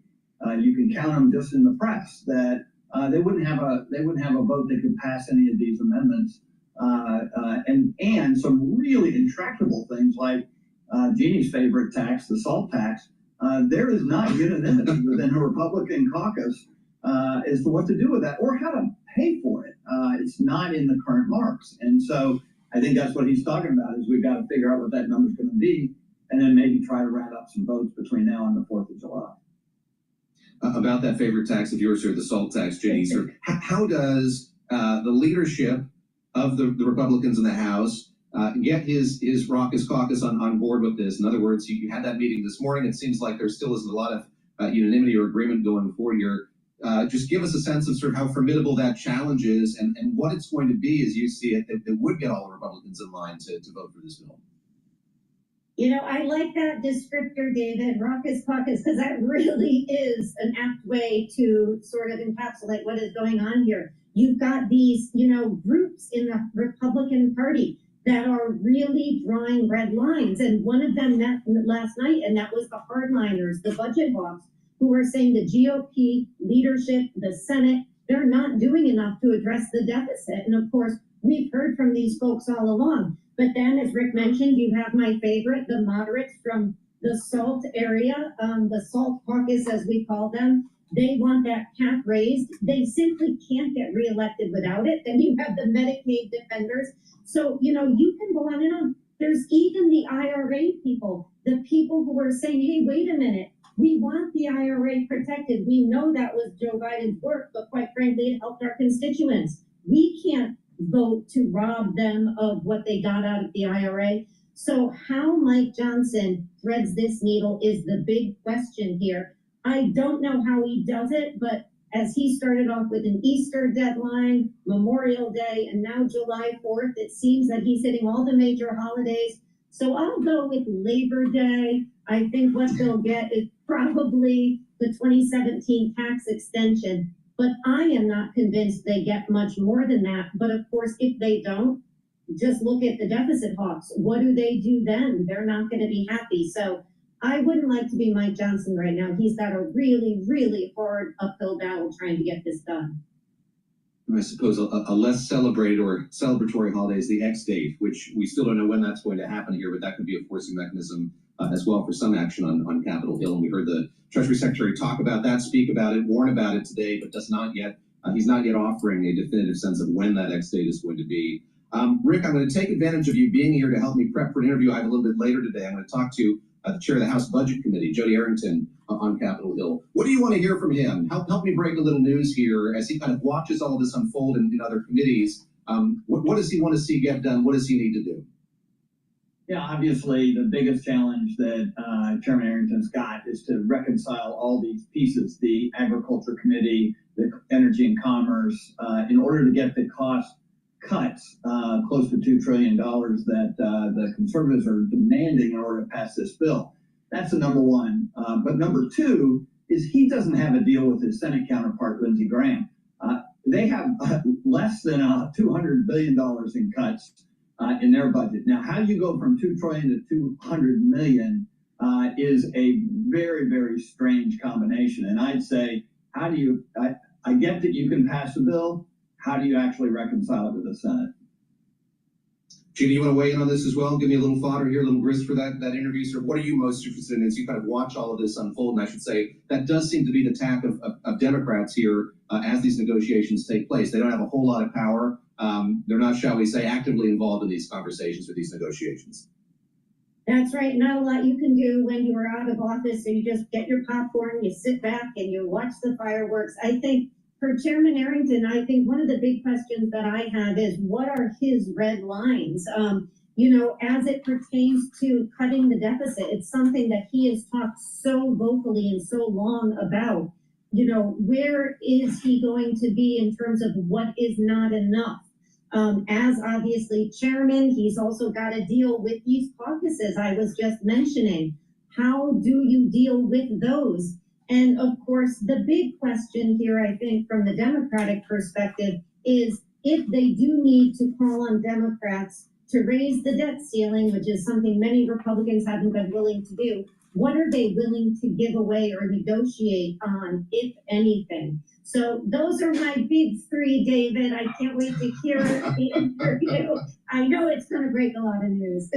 you can count them just in the press, that they wouldn't have a vote that could pass any of these amendments, and some really intractable things like Jeannie's favorite tax, the SALT tax. There is not unanimity within the Republican caucus as to what to do with that or how to pay for it. It's not in the current marks, and so I think that's what he's talking about. Is we've got to figure out what that number's going to be, and then maybe try to round up some votes between now and the 4th of July. About that favorite tax of yours, sir, the SALT tax, Jenny, sir, how does the leadership of the Republicans in the House get his raucous caucus on board with this? In other words, you had that meeting this morning. It seems like there still isn't a lot of unanimity or agreement going forward here. Just give us a sense of sort of how formidable that challenge is and what it's going to be as you see it that would get all the Republicans in line to vote for this bill. You know, I like that descriptor, David, raucous caucus, because that really is an apt way to sort of encapsulate what is going on here. You've got these, groups in the Republican Party that are really drawing red lines. And one of them met last night, and that was the hardliners, the budget hawks, who were saying the GOP leadership, the Senate, they're not doing enough to address the deficit. And of course, we've heard from these folks all along. But then, as Rick mentioned, you have my favorite, the moderates from the SALT area, the SALT caucus, as we call them. They want that cap raised. They simply can't get reelected without it. Then you have the Medicaid defenders. So, you can go on and on. There's even the IRA people, the people who are saying, hey, wait a minute, we want the IRA protected. We know that was Joe Biden's work, but quite frankly, it helped our constituents. We can't vote to rob them of what they got out of the IRA. So how Mike Johnson threads this needle is the big question here. I don't know how he does it, but as he started off with an Easter deadline, Memorial Day, and now July 4th, it seems that he's hitting all the major holidays. So I'll go with Labor Day. I think what they'll get is probably the 2017 tax extension. But I am not convinced they get much more than that. But of course, if they don't, just look at the deficit hawks. What do they do then? They're not going to be happy. So I wouldn't like to be Mike Johnson right now. He's got a really, really hard uphill battle trying to get this done. I suppose a less celebrated or celebratory holiday is the X date, which we still don't know when that's going to happen here, but that could be a forcing mechanism as well for some action on Capitol Hill. And we heard the Treasury Secretary talk about that, speak about it, warn about it today, but does not yet, he's not yet offering a definitive sense of when that X date is going to be. Rick, I'm going to take advantage of you being here to help me prep for an interview I have a little bit later today. I'm going to talk to the chair of the House Budget Committee, Jody Arrington, on Capitol Hill. What do you want to hear from him? Help me break a little news here as he kind of watches all of this unfold in other committees. What does he want to see get done? What does he need to do? Yeah, obviously the biggest challenge that Chairman Arrington's got is to reconcile all these pieces, the Agriculture Committee, the Energy and Commerce, in order to get the cost cuts close to $2 trillion that the conservatives are demanding in order to pass this bill. That's the number one. But number two is he doesn't have a deal with his Senate counterpart, Lindsey Graham. They have less than $200 billion in cuts in their budget. Now, how you go from $2 trillion to $200 million is a very, very strange combination. And I'd say, how do you, I get that you can pass a bill. How do you actually reconcile it with the Senate? Judy, you want to weigh in on this as well? Give me a little fodder here, a little grist for that interview, sir. What are you most interested in as you kind of watch all of this unfold? And I should say, that does seem to be the tack of Democrats here as these negotiations take place. They don't have a whole lot of power. They're not, shall we say, actively involved in these conversations or these negotiations. That's right. Not a lot you can do when you are out of office. So you just get your popcorn, you sit back, and you watch the fireworks. I think for Chairman Arrington, I think one of the big questions that I have is what are his red lines? As it pertains to cutting the deficit, it's something that he has talked so vocally and so long about. Where is he going to be in terms of what is not enough? As obviously chairman, he's also got to deal with these caucuses I was just mentioning. How do you deal with those? And of course, the big question here, I think, from the Democratic perspective is if they do need to call on Democrats to raise the debt ceiling, which is something many Republicans haven't been willing to do, what are they willing to give away or negotiate on, if anything? So those are my big three, David. I can't wait to hear the interview. I know it's going to break a lot of news.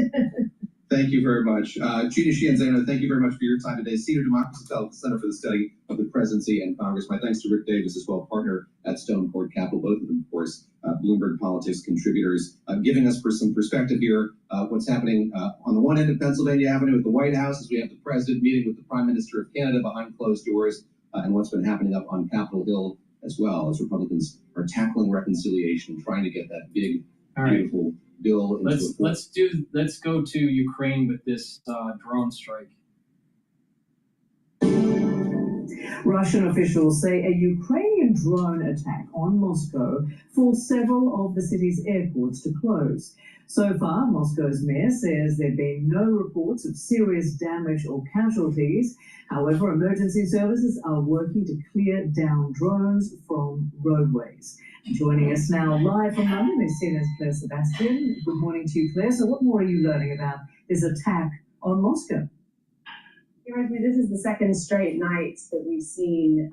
Thank you very much. Gina Scienzano, thank you very much for your time today. Senior Democracy Fellow at the Center for the Study of the Presidency and Congress. My thanks to Rick Davis as well, partner at Stone Court Capital, both of them, of course, Bloomberg Politics contributors, giving us for some perspective here what's happening on the one end of Pennsylvania Avenue at the White House as we have the president meeting with the Prime Minister of Canada behind closed doors, and what's been happening up on Capitol Hill as well as Republicans are tackling reconciliation and trying to get that big, beautiful bill into Let's go to Ukraine with this drone strike. Russian officials say a Ukrainian drone attack on Moscow forced several of the city's airports to close. So far, Moscow's mayor says there have been no reports of serious damage or casualties. However, emergency services are working to clear down drones from roadways. Joining us now live from London is CNN's Claire Sebastian. Good morning to you, Claire. So what more are you learning about this attack on Moscow? This is the second straight night that we've seen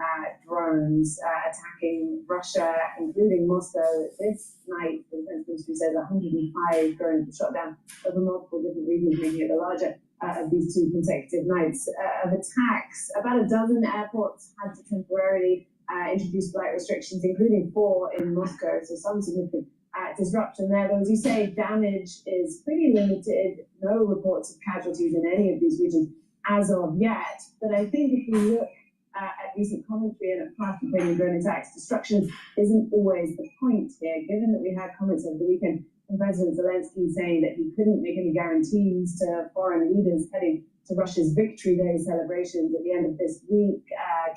drones attacking Russia, including Moscow. This night, the defense ministry says 105 drones were shot down over multiple different regions, making it the larger of these two consecutive nights of attacks. About a dozen airports had to temporarily introduce flight restrictions, including 4 in Moscow, so some significant disruption there. But as you say, damage is pretty limited. No reports of casualties in any of these regions as of yet. But I think if you look at recent commentary and at past Ukrainian drone attacks, destruction isn't always the point here, given that we had comments over the weekend from President Zelensky saying that he couldn't make any guarantees to foreign leaders heading to Russia's Victory Day celebrations at the end of this week,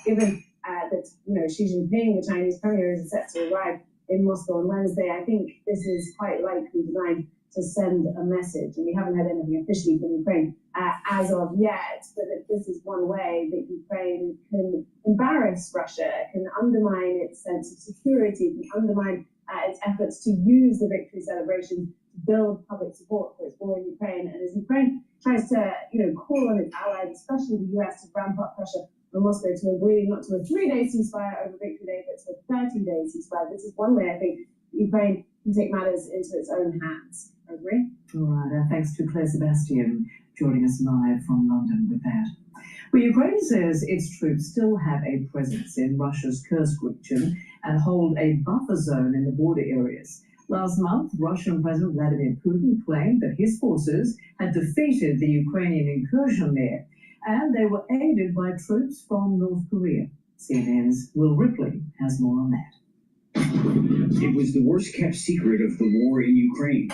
given that Xi Jinping, the Chinese premier, is set to arrive in Moscow on Wednesday. I think this is quite likely designed to send a message, and we haven't had anything officially from Ukraine as of yet, but that this is one way that Ukraine can embarrass Russia, can undermine its sense of security, can undermine its efforts to use the victory celebration to build public support for its war in Ukraine. And as Ukraine tries to, call on its allies, especially the US, to ramp up pressure on Moscow to agree not to a 3-day ceasefire over Victory Day, but to a 30-day ceasefire. This is one way I think Ukraine can take matters into its own hands. Agree? All right, thanks to Claire Sebastian joining us live from London with that. Well, Ukraine says its troops still have a presence in Russia's Kursk region and hold a buffer zone in the border areas. Last month, Russian President Vladimir Putin claimed that his forces had defeated the Ukrainian incursion there, and they were aided by troops from North Korea. CNN's Will Ripley has more on that. It was the worst-kept secret of the war in Ukraine.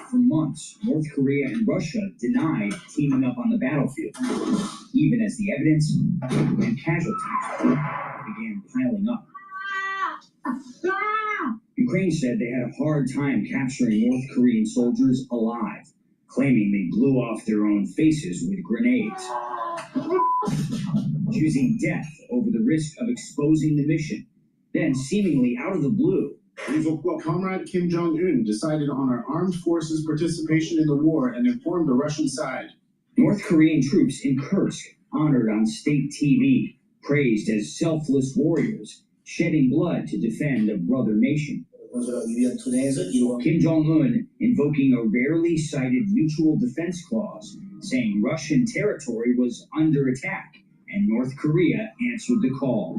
For months, North Korea and Russia denied teaming up on the battlefield, even as the evidence and casualties began piling up. Ukraine said they had a hard time capturing North Korean soldiers alive, claiming they blew off their own faces with grenades, choosing death over the risk of exposing the mission. Then, seemingly out of the blue, Comrade Kim Jong-un decided on our armed forces' participation in the war and informed the Russian side. North Korean troops in Kursk, honored on state TV, praised as selfless warriors, shedding blood to defend a brother nation. Kim Jong-un invoking a rarely cited mutual defense clause, saying Russian territory was under attack, and North Korea answered the call.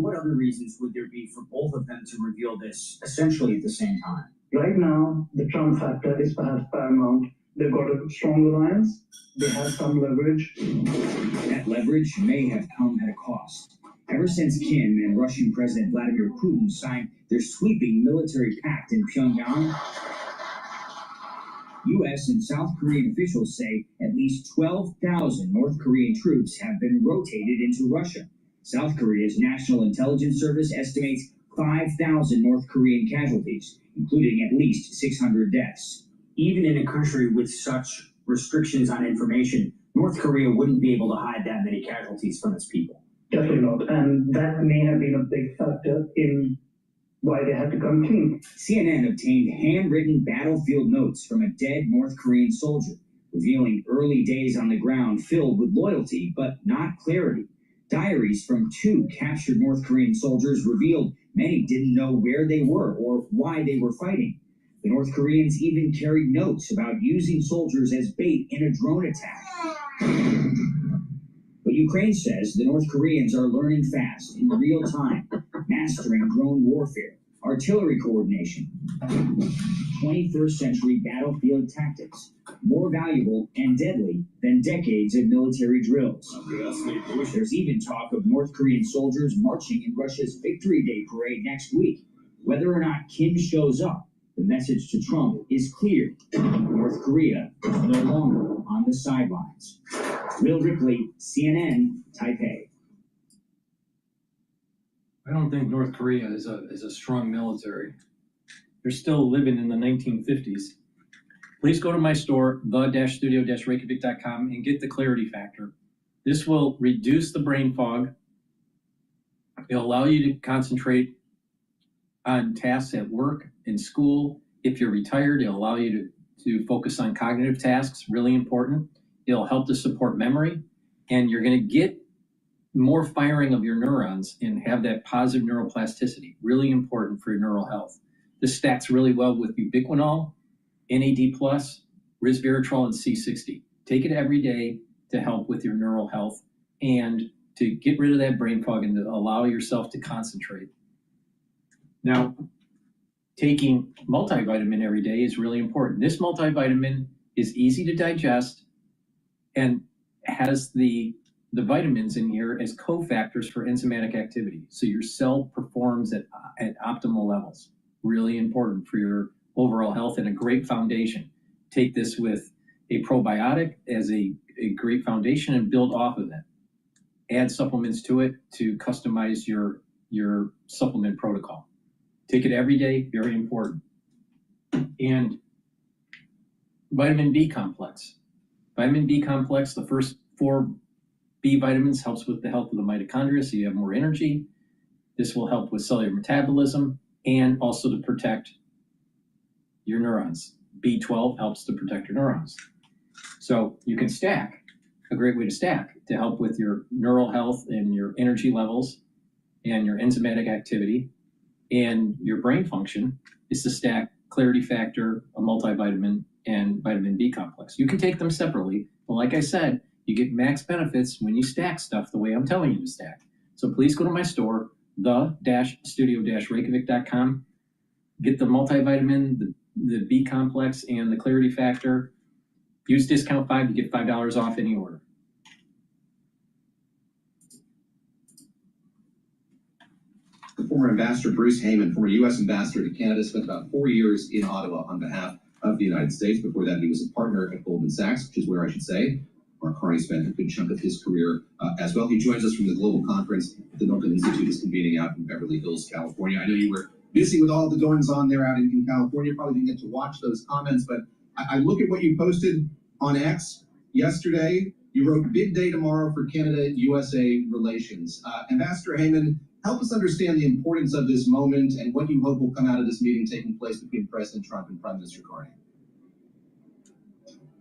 What other reasons would there be for both of them to reveal this essentially at the same time? Right now, the Trump factor is perhaps paramount. They've got a strong alliance. They have some leverage. That leverage may have come at a cost. Ever since Kim and Russian President Vladimir Putin signed their sweeping military pact in Pyongyang, U.S. and South Korean officials say at least 12,000 North Korean troops have been rotated into Russia. South Korea's National Intelligence Service estimates 5,000 North Korean casualties, including at least 600 deaths. Even in a country with such restrictions on information, North Korea wouldn't be able to hide that many casualties from its people. Definitely not. And that may have been a big factor in why they had to come clean. CNN obtained handwritten battlefield notes from a dead North Korean soldier, revealing early days on the ground filled with loyalty, but not clarity. Diaries from 2 captured North Korean soldiers revealed many didn't know where they were or why they were fighting. The North Koreans even carried notes about using soldiers as bait in a drone attack. But Ukraine says the North Koreans are learning fast, in real time, mastering drone warfare, artillery coordination, 21st century battlefield tactics, more valuable and deadly than decades of military drills. There's even talk of North Korean soldiers marching in Russia's Victory Day parade next week. Whether or not Kim shows up, the message to Trump is clear. North Korea is no longer on the sidelines. Will Ripley, CNN, Taipei. I don't think North Korea is a strong military. They're still living in the 1950s. Please go to my store, the-studio-reykjavik.com, and get the clarity factor. This will reduce the brain fog. It'll allow you to concentrate on tasks at work, in school. If you're retired, it'll allow you to focus on cognitive tasks, really important. It'll help to support memory, and you're going to get more firing of your neurons and have that positive neuroplasticity, really important for your neural health. This stacks really well with ubiquinol, NAD+, resveratrol, and C60. Take it every day to help with your neural health and to get rid of that brain fog and to allow yourself to concentrate. Now, taking multivitamin every day is really important. This multivitamin is easy to digest and has the vitamins in here as cofactors for enzymatic activity. So your cell performs at optimal levels. Really important for your overall health and a great foundation. Take this with a probiotic as a great foundation and build off of it. Add supplements to it to customize your supplement protocol. Take it every day, very important. And vitamin B complex. Vitamin B complex, the first 4 B vitamins helps with the health of the mitochondria, so you have more energy. This will help with cellular metabolism and also to protect your neurons. B12 helps to protect your neurons. So you can stack, a great way to stack to help with your neural health and your energy levels and your enzymatic activity and your brain function is to stack clarity factor, a multivitamin, and vitamin B complex. You can take them separately, but like I said, you get max benefits when you stack stuff the way I'm telling you to stack. So please go to my store, the-studio-reykjavik.com. Get the multivitamin, the B complex, and the clarity factor. Use discount 5 to get $5 off any order. Former Ambassador Bruce Heyman, former U.S. Ambassador to Canada, spent about 4 years in Ottawa on behalf of the United States. Before that, he was a partner at Goldman Sachs, which is where I should say Mark Carney spent a good chunk of his career as well. He joins us from the global conference the Milken Institute is convening out in Beverly Hills, California. I know you were busy with all the goings on there out in California. Probably didn't get to watch those comments, but I look at what you posted on X yesterday. You wrote "Big Day tomorrow for Canada-USA relations." Ambassador Heyman, help us understand the importance of this moment and what you hope will come out of this meeting taking place between President Trump and Prime Minister Carney.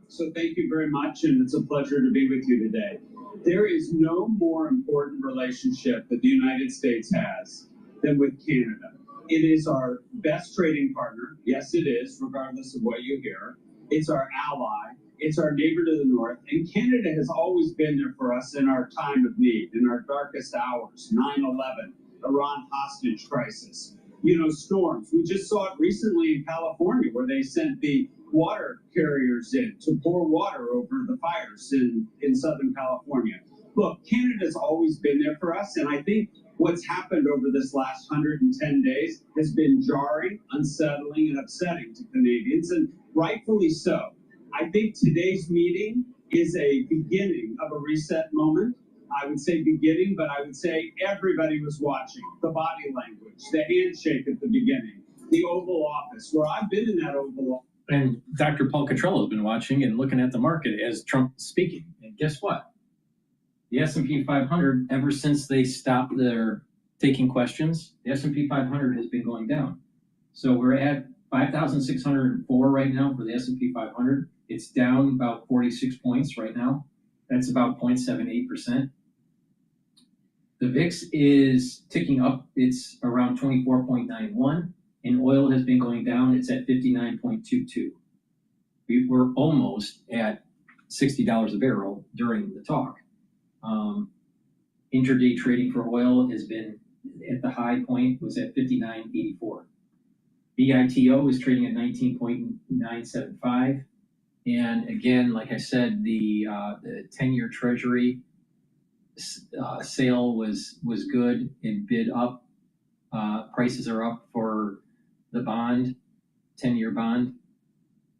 So thank you very much, and it's a pleasure to be with you today. There is no more important relationship that the United States has than with Canada. It is our best trading partner. Yes, it is, regardless of what you hear. It's our ally. It's our neighbor to the north. And Canada has always been there for us in our time of need, in our darkest hours, 9/11, Iran hostage crisis, storms. We just saw it recently in California where they sent the water carriers in to pour water over the fires in Southern California. Look, Canada's always been there for us, and I think what's happened over this last 110 days has been jarring, unsettling, and upsetting to Canadians, and rightfully so. I think today's meeting is a beginning of a reset moment. I would say beginning, but I would say everybody was watching. The body language, the handshake at the beginning, the Oval Office, where I've been in that Oval Office. And DrPaulCottrell has been watching and looking at the market as Trump is speaking. And guess what? The S&P 500, ever since they stopped their taking questions, the S&P 500 has been going down. So we're at 5,604 right now for the S&P 500. It's down about 46 points right now. That's about 0.78%. The VIX is ticking up. It's around 24.91, and oil has been going down. It's at 59.22. We were almost at $60 a barrel during the talk. Intraday trading for oil has been at the high point, was at 59.84. BITO is trading at 19.975. And again, like I said, the 10-year Treasury sale was good and bid up. Prices are up for the bond, 10-year bond,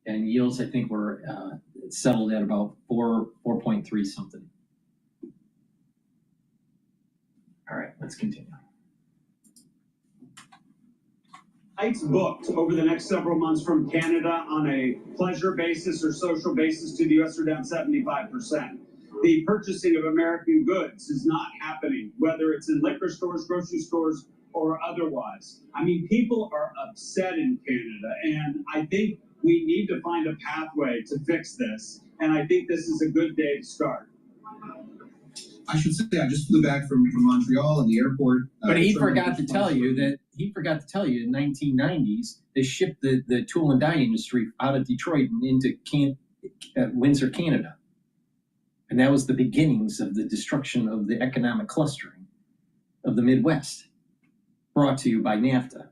and yields I think were settled at about 4.3 something. All right, let's continue. Flights booked over the next several months from Canada on a pleasure basis or social basis to the U.S. are down 75%. The purchasing of American goods is not happening, whether it's in liquor stores, grocery stores, or otherwise. I mean, people are upset in Canada, and I think we need to find a pathway to fix this, and I think this is a good day to start. I should say I just flew back from Montreal in the airport. But he forgot to tell you in 1990s, they shipped the tool and die industry out of Detroit and into Windsor, Canada. And that was the beginnings of the destruction of the economic clustering of the Midwest, brought to you by NAFTA.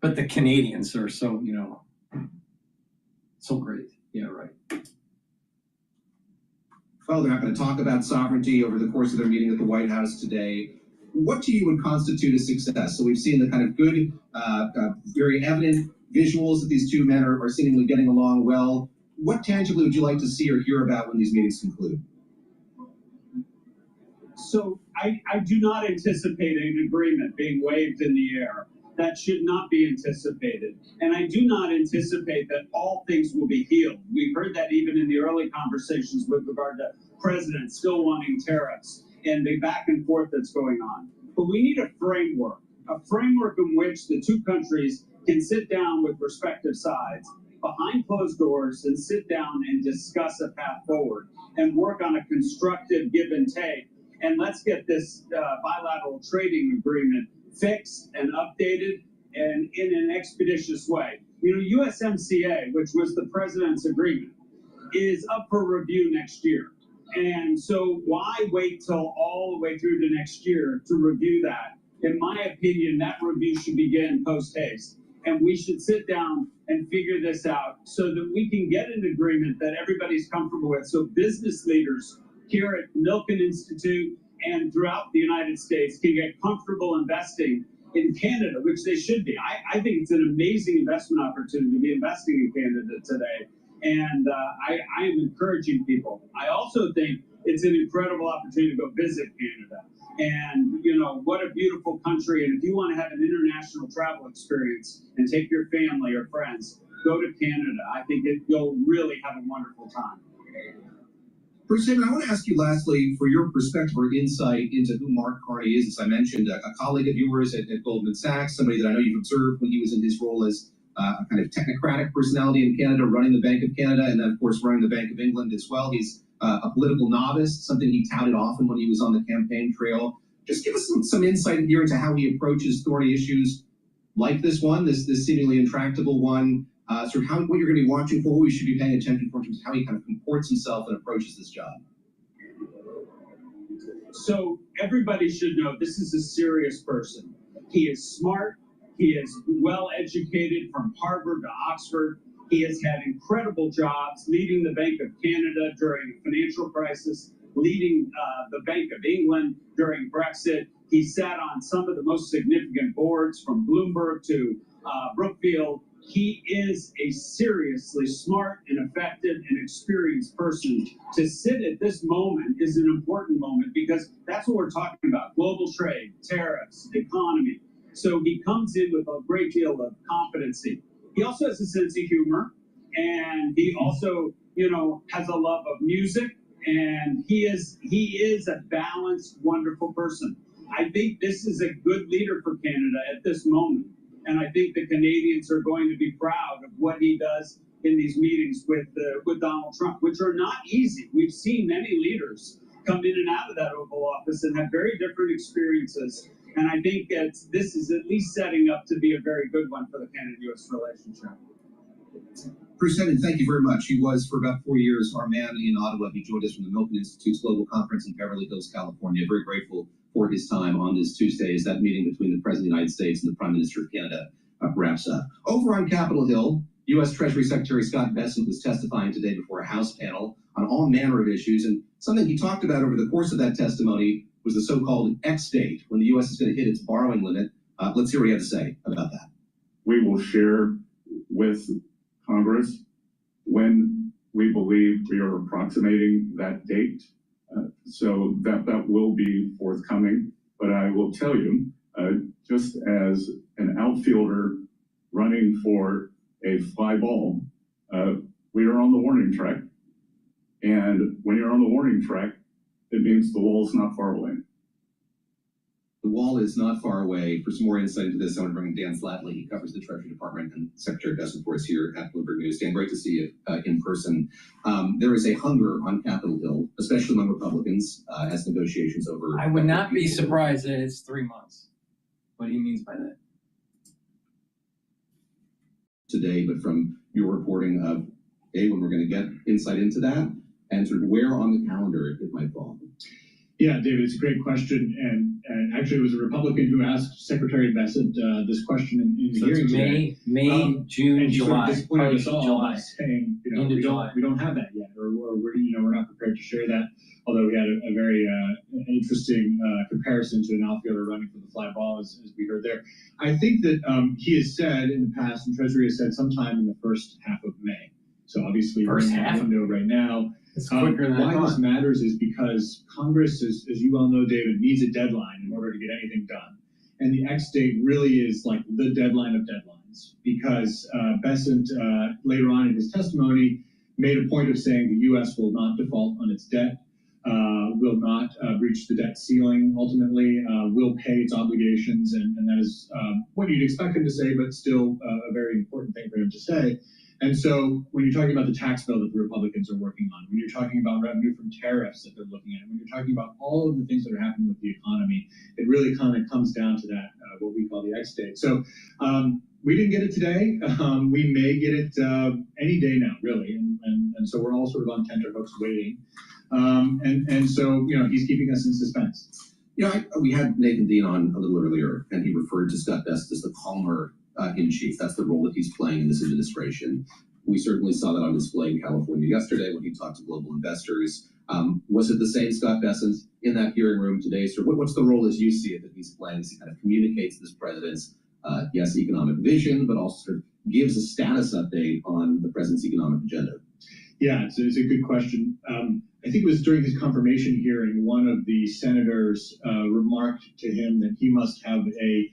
But the Canadians are so, so great. Yeah, right. Well, they're not going to talk about sovereignty over the course of their meeting at the White House today. What to you would constitute a success? So we've seen the kind of good, very evident visuals that these two men are seemingly getting along well. What tangibly would you like to see or hear about when these meetings conclude? So I do not anticipate an agreement being waved in the air. That should not be anticipated. And I do not anticipate that all things will be healed. We've heard that even in the early conversations with regard to presidents still wanting tariffs and the back and forth that's going on. But we need a framework in which the two countries can sit down with respective sides behind closed doors and sit down and discuss a path forward and work on a constructive give and take. And let's get this bilateral trading agreement fixed and updated and in an expeditious way. USMCA, which was the president's agreement, is up for review next year. And so why wait till all the way through to next year to review that? In my opinion, that review should begin post-haste. And we should sit down and figure this out so that we can get an agreement that everybody's comfortable with. So business leaders here at Milken Institute and throughout the United States can get comfortable investing in Canada, which they should be. I think it's an amazing investment opportunity to be investing in Canada today. And I am encouraging people. I also think it's an incredible opportunity to go visit Canada. And, what a beautiful country. And if you want to have an international travel experience and take your family or friends, go to Canada. I think you'll really have a wonderful time. Bruce David, I want to ask you lastly for your perspective or insight into who Mark Carney is. As I mentioned, a colleague of yours at Goldman Sachs, somebody that I know you've observed when he was in his role as a kind of technocratic personality in Canada, running the Bank of Canada, and then, of course, running the Bank of England as well. He's a political novice, something he touted often when he was on the campaign trail. Just give us some insight here into how he approaches thorny issues like this one, this seemingly intractable one. Sort of what you're going to be watching for, what we should be paying attention for in terms of how he kind of comports himself and approaches this job. So everybody should know this is a serious person. He is smart. He is well educated from Harvard to Oxford. He has had incredible jobs leading the Bank of Canada during the financial crisis, leading the Bank of England during Brexit. He sat on some of the most significant boards from Bloomberg to Brookfield. He is a seriously smart and effective and experienced person. To sit at this moment is an important moment because that's what we're talking about: global trade, tariffs, economy. So he comes in with a great deal of competency. He also has a sense of humor, and he also has a love of music, and he is a balanced, wonderful person. I think this is a good leader for Canada at this moment, and I think the Canadians are going to be proud of what he does in these meetings with Donald Trump, which are not easy. We've seen many leaders come in and out of that Oval Office and have very different experiences, and I think that this is at least setting up to be a very good one for the Canada-U.S. relationship. Bruce Hennon, thank you very much. He was, for about 4 years, our man in Ottawa. He joined us from the Milken Institute's Global Conference in Beverly Hills, California. Very grateful for his time on this Tuesday as that meeting between the President of the United States and the Prime Minister of Canada wraps up. Over on Capitol Hill, U.S. Treasury Secretary Scott Bessent was testifying today before a House panel on all manner of issues, and something he talked about over the course of that testimony was the so-called X date, when the U.S. is going to hit its borrowing limit. Let's hear what he had to say about that. We will share with Congress when we believe we are approximating that date. So that will be forthcoming. But I will tell you, just as an outfielder running for a fly ball, we are on the warning track. And when you're on the warning track, it means the wall's not far away. The wall is not far away. For some more insight into this, I want to bring in Dan Flatley. He covers the Treasury Department, and Secretary Bessent for us here at Bloomberg News. Dan, great to see you in person. There is a hunger on Capitol Hill, especially among Republicans, as negotiations over. I would not be surprised that it's 3 months. What he means by that. Today, but from your reporting of, when we're going to get insight into that, and sort of where on the calendar it might fall. Yeah, David, it's a great question, and actually it was a Republican who asked Secretary Bessent this question in the hearing today. May, June, and July. Sort of disappointed us all July. Saying, July. we don't have that yet, or we're not prepared to share that. Although we had a very interesting comparison to an outfielder running for the fly ball, as we heard there. I think that he has said in the past, and Treasury has said sometime in the first half of May. So obviously we're in that window right now. Why this matters is because Congress, as you well know, David, needs a deadline in order to get anything done. And the X date really is like the deadline of deadlines, because Bessent, later on in his testimony, made a point of saying the U.S. will not default on its debt, will not breach the debt ceiling, ultimately, will pay its obligations, and that is what you'd expect him to say, but still a very important thing for him to say. And so when you're talking about the tax bill that the Republicans are working on, when you're talking about revenue from tariffs that they're looking at, when you're talking about all of the things that are happening with the economy, it really kind of comes down to that, what we call the X date. So we didn't get it today. We may get it any day now, really. And so we're all sort of on tenterhooks waiting. And so, he's keeping us in suspense. We had Nathan Dean on a little earlier, and he referred to Scott Bessent as the calmer in chief. That's the role that he's playing in this administration. We certainly saw that on display in California yesterday when he talked to global investors. Was it the same Scott Bessent in that hearing room today? So what's the role as you see it that he's playing as he kind of communicates this president's, economic vision, but also sort of gives a status update on the president's economic agenda? Yeah, it's a good question. I think it was during his confirmation hearing, one of the senators remarked to him that he must have a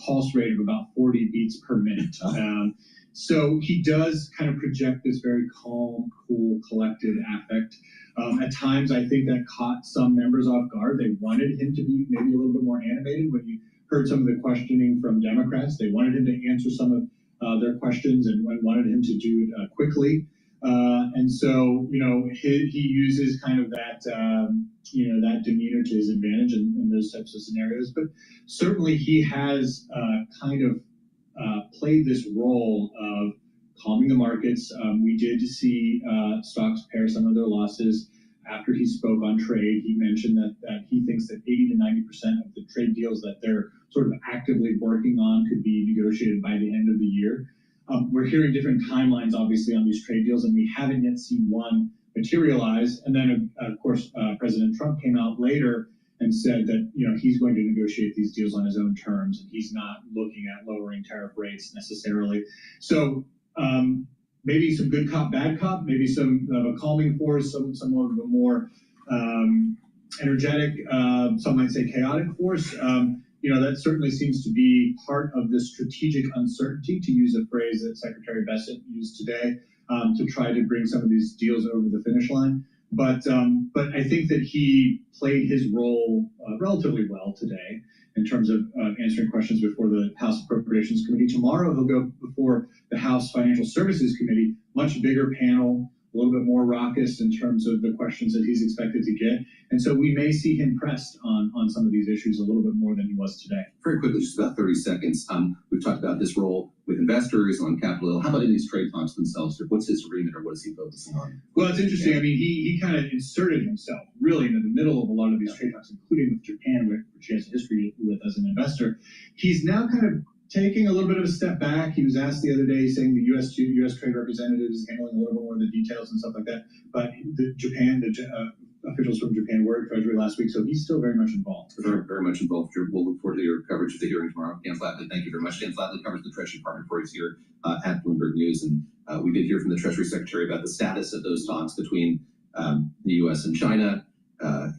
pulse rate of about 40 beats per minute. So he does kind of project this very calm, cool, collected affect. At times, I think that caught some members off guard. They wanted him to be maybe a little bit more animated. When you heard some of the questioning from Democrats, they wanted him to answer some of their questions and wanted him to do it quickly. And so, he uses kind of that, that demeanor to his advantage in those types of scenarios. But certainly he has kind of played this role of calming the markets. We did see stocks pare some of their losses after he spoke on trade. He mentioned that he thinks that 80 to 90% of the trade deals that they're sort of actively working on could be negotiated by the end of the year. We're hearing different timelines, obviously, on these trade deals, and we haven't yet seen one materialize. And then, of course, President Trump came out later and said that he's going to negotiate these deals on his own terms, and he's not looking at lowering tariff rates necessarily. So maybe some good cop, bad cop, maybe some a calming force, some of the more energetic, some might say chaotic force. That certainly seems to be part of the strategic uncertainty, to use a phrase that Secretary Bessent used today. to try to bring some of these deals over the finish line. But I think that he played his role relatively well today in terms of answering questions before the House Appropriations Committee. Tomorrow he'll go before the House Financial Services Committee, much bigger panel, a little bit more raucous in terms of the questions that he's expected to get. And so we may see him pressed on some of these issues a little bit more than he was today. Very quickly, just about 30 seconds. We've talked about his role with investors on Capitol Hill. How about in these trade talks themselves? What's his remit, or what is he focusing on? Well, it's interesting. I mean, he kind of inserted himself really into the middle of a lot of these trade talks, including with Japan, which he has a history with as an investor. He's now kind of taking a little bit of a step back. He was asked the other day, saying the U.S. Trade Representative is handling a little bit more of the details and stuff like that. But the officials from Japan were at Treasury last week, so he's still very much involved. Very, very much involved. We'll look forward to your coverage of the hearing tomorrow. Dan Flatley, thank you very much. Dan Flatley covers the Treasury Department for us here at Bloomberg News, and we did hear from the Treasury Secretary about the status of those talks between the U.S. and China.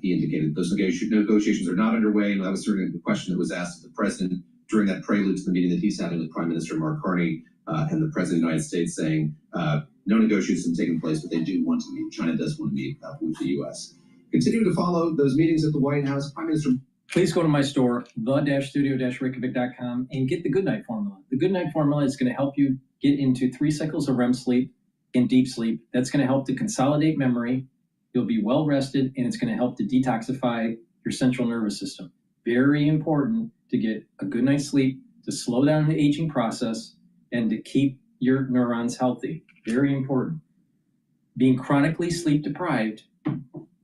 He indicated those negotiations are not underway, and that was certainly the question that was asked of the president during that prelude to the meeting that he's having with Prime Minister Mark Carney and the President of the United States, saying no negotiations have taken place, but they do want to meet. China does want to meet with the U.S. Continue to follow those meetings at the White House. Prime Minister. Please go to my store, the-studio-reykjavik.com, and get the Goodnight Formula. The Goodnight Formula is going to help you get into 3 cycles of REM sleep and deep sleep. That's going to help to consolidate memory. You'll be well rested, and it's going to help to detoxify your central nervous system. Very important to get a good night's sleep, to slow down the aging process, and to keep your neurons healthy. Very important. Being chronically sleep deprived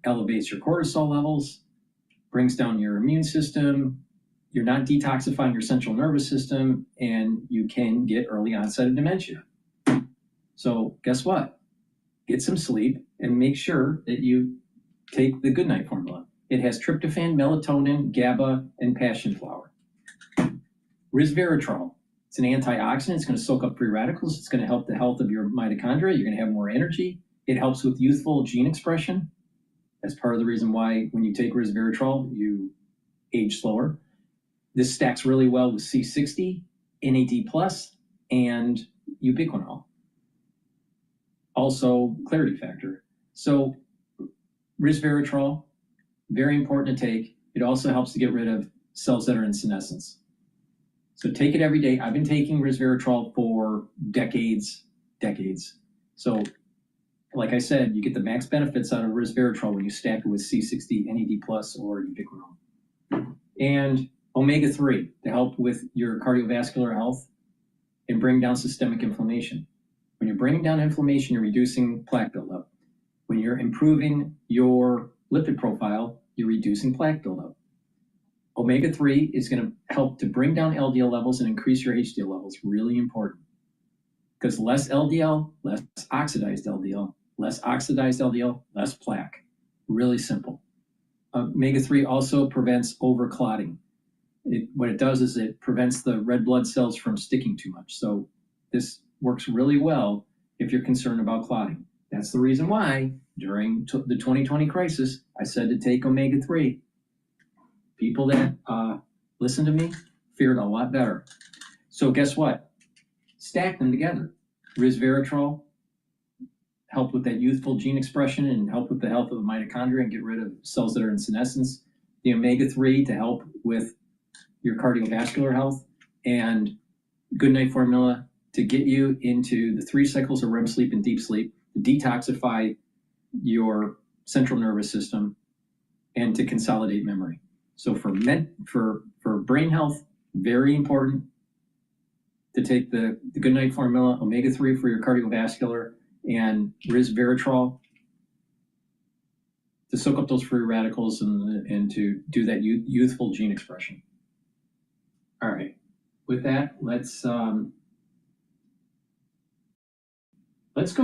elevates your cortisol levels, brings down your immune system, you're not detoxifying your central nervous system, and you can get early onset of dementia. So guess what? Get some sleep and make sure that you take the Goodnight Formula. It has tryptophan, melatonin, GABA, and passion flower. Resveratrol. It's an antioxidant. It's going to soak up free radicals. It's going to help the health of your mitochondria. You're going to have more energy. It helps with youthful gene expression. That's part of the reason why when you take resveratrol, you age slower. This stacks really well with C60, NAD+, and ubiquinol. Also, clarity factor. So resveratrol, very important to take. It also helps to get rid of cells that are in senescence. So take it every day. I've been taking resveratrol for decades. So like I said, you get the max benefits out of resveratrol when you stack it with C60, NAD+, or ubiquinol. And omega-3 to help with your cardiovascular health and bring down systemic inflammation. When you're bringing down inflammation, you're reducing plaque buildup. When you're improving your lipid profile, you're reducing plaque buildup. Omega-3 is going to help to bring down LDL levels and increase your HDL levels. Really important. Because less LDL, less oxidized LDL, less oxidized LDL, less plaque. Really simple. Omega-3 also prevents overclotting. What it does is it prevents the red blood cells from sticking too much. So this works really well if you're concerned about clotting. That's the reason why during the 2020 crisis, I said to take omega-3. People that listened to me fared a lot better. So guess what? Stack them together. Resveratrol help with that youthful gene expression and help with the health of the mitochondria and get rid of cells that are in senescence. The omega-3 to help with your cardiovascular health, and Goodnight Formula to get you into the 3 cycles of REM sleep and deep sleep, to detoxify your central nervous system, and to consolidate memory. So for brain health, very important to take the Goodnight Formula, omega-3 for your cardiovascular, and resveratrol to soak up those free radicals and to do that youthful gene expression. All right, with that, let's go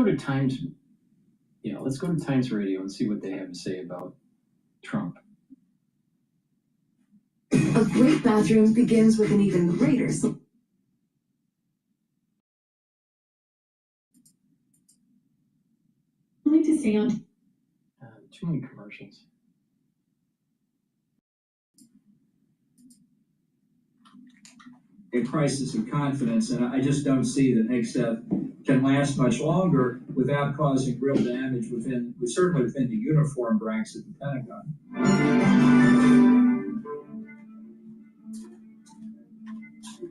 to Times. Yeah, let's go to Times Radio and see what they have to say about Trump. A great bathroom begins with an even greater. I like to stay on. Too many commercials. a crisis of confidence, and I just don't see that NICSF can last much longer without causing real damage certainly within the uniformed ranks of the Pentagon.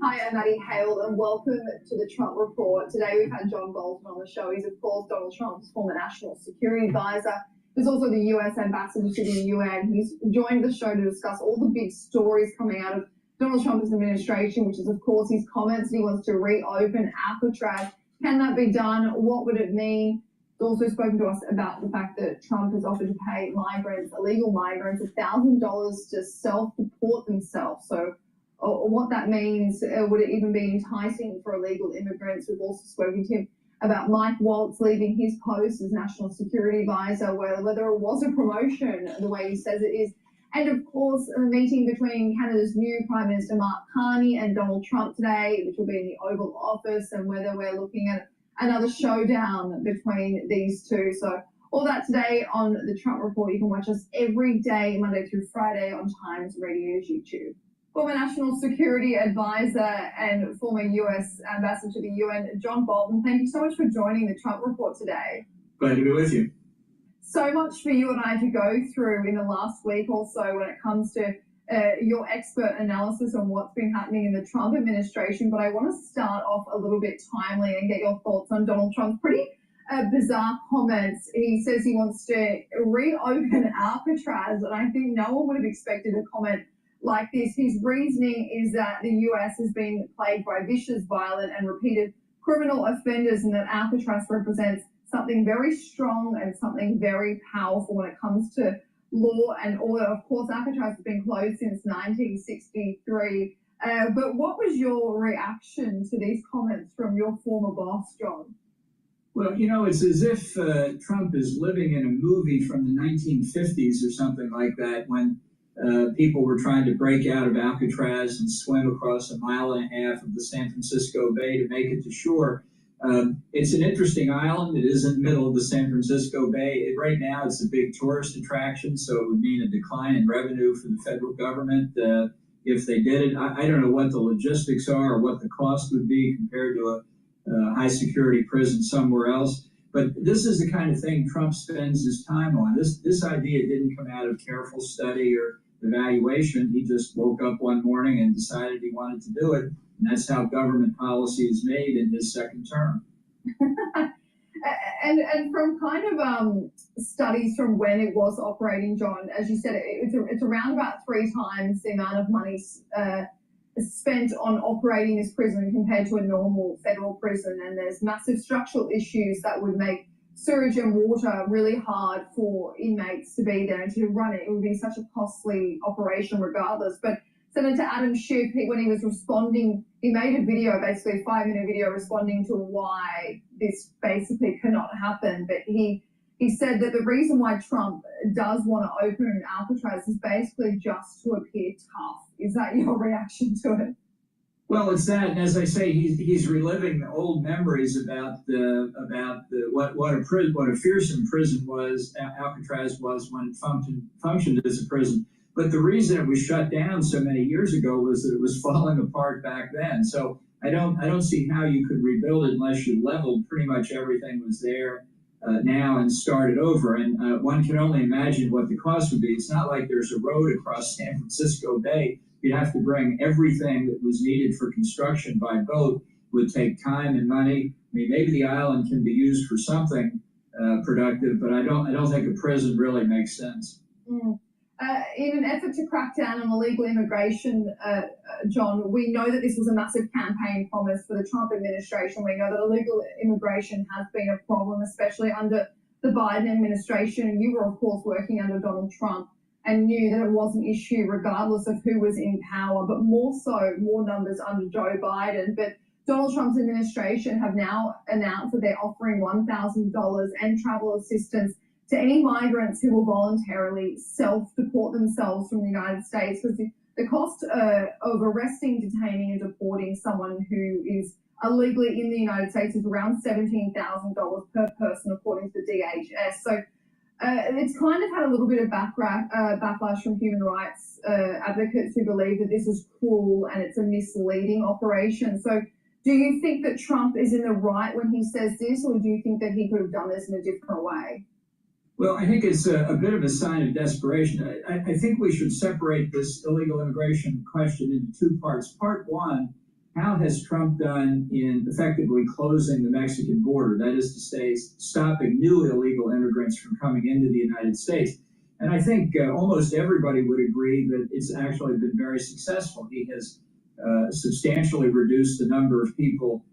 Hi, I'm Maddie Hale, and welcome to the Trump Report. Today we've had John Bolton on the show. He's, of course, Donald Trump's former national security advisor. He's also the U.S. ambassador to the UN. He's joined the show to discuss all the big stories coming out of Donald Trump's administration, which is, of course, his comments that he wants to reopen Alcatraz. Can that be done? What would it mean? He's also spoken to us about the fact that Trump has offered to pay migrants, illegal migrants, $1,000 to self-deport themselves. So what that means, would it even be enticing for illegal immigrants? We've also spoken to him about Mike Waltz leaving his post as National Security Advisor, whether it was a promotion the way he says it is. And of course, a meeting between Canada's new Prime Minister Mark Carney and Donald Trump today, which will be in the Oval Office, and whether we're looking at another showdown between these two. So all that today on the Trump Report. You can watch us every day, Monday through Friday on Times Radio's YouTube. Former National Security Advisor and former U.S. Ambassador to the UN, John Bolton, thank you so much for joining the Trump Report today. Glad to be with you. So much for you and I to go through in the last week or so when it comes to your expert analysis on what's been happening in the Trump administration. But I want to start off a little bit timely and get your thoughts on Donald Trump's pretty bizarre comments. He says he wants to reopen Alcatraz, and I think no one would have expected a comment like this. His reasoning is that the US has been plagued by vicious, violent, and repeated criminal offenders, and that Alcatraz represents something very strong and something very powerful when it comes to law and order. Of course, Alcatraz has been closed since 1963. But what was your reaction to these comments from your former boss, John? Well, it's as if Trump is living in a movie from the 1950s or something like that, when people were trying to break out of Alcatraz and swim across 1.5 miles of the San Francisco Bay to make it to shore. It's an interesting island. It is in the middle of the San Francisco Bay. Right now, it's a big tourist attraction, so it would mean a decline in revenue for the federal government if they did it. I don't know what the logistics are or what the cost would be compared to a high-security prison somewhere else. But this is the kind of thing Trump spends his time on. This idea didn't come out of careful study or evaluation. He just woke up one morning and decided he wanted to do it. And that's how government policy is made in his second term. and from kind of studies from when it was operating, John, as you said, it's around about 3 times the amount of money spent on operating this prison compared to a normal federal prison. And there's massive structural issues that would make sewage and water really hard for inmates to be there and to run it. It would be such a costly operation regardless. But Senator Adam Schiff, when he was responding, he made a video, basically a 5-minute video responding to why this basically cannot happen. But he said that the reason why Trump does want to open Alcatraz is basically just to appear tough. Is that your reaction to it? Well, it's that, and as I say, he's reliving the old memories about what a fearsome prison was. Alcatraz was when it functioned as a prison. But the reason it was shut down so many years ago was that it was falling apart back then. So I don't see how you could rebuild it unless you leveled pretty much everything was there now and started over. And one can only imagine what the cost would be. It's not like there's a road across San Francisco Bay. You'd have to bring everything that was needed for construction by boat. It would take time and money. I mean, maybe the island can be used for something productive, but I don't think a prison really makes sense. In an effort to crack down on illegal immigration, John, we know that this was a massive campaign promise for the Trump administration. We know that illegal immigration has been a problem, especially under the Biden administration. You were, of course, working under Donald Trump and knew that it was an issue regardless of who was in power, but more numbers under Joe Biden. But Donald Trump's administration have now announced that they're offering $1,000 and travel assistance to any migrants who will voluntarily self-deport themselves from the United States, because the cost of arresting, detaining, and deporting someone who is illegally in the United States is around $17,000 per person, according to the DHS. So It's kind of had a little bit of backlash from human rights advocates who believe that this is cruel and it's a misleading operation. So do you think that Trump is in the right when he says this, or do you think that he could have done this in a different way? Well, I think it's a bit of a sign of desperation. I think we should separate this illegal immigration question into two parts. Part one, how has Trump done in effectively closing the Mexican border? That is to say, stopping new illegal immigrants from coming into the United States. And I think almost everybody would agree that it's actually been very successful. He has substantially reduced the number of people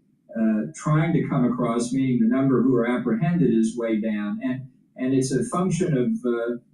trying to come across, meaning the number who are apprehended is way down. And it's a function of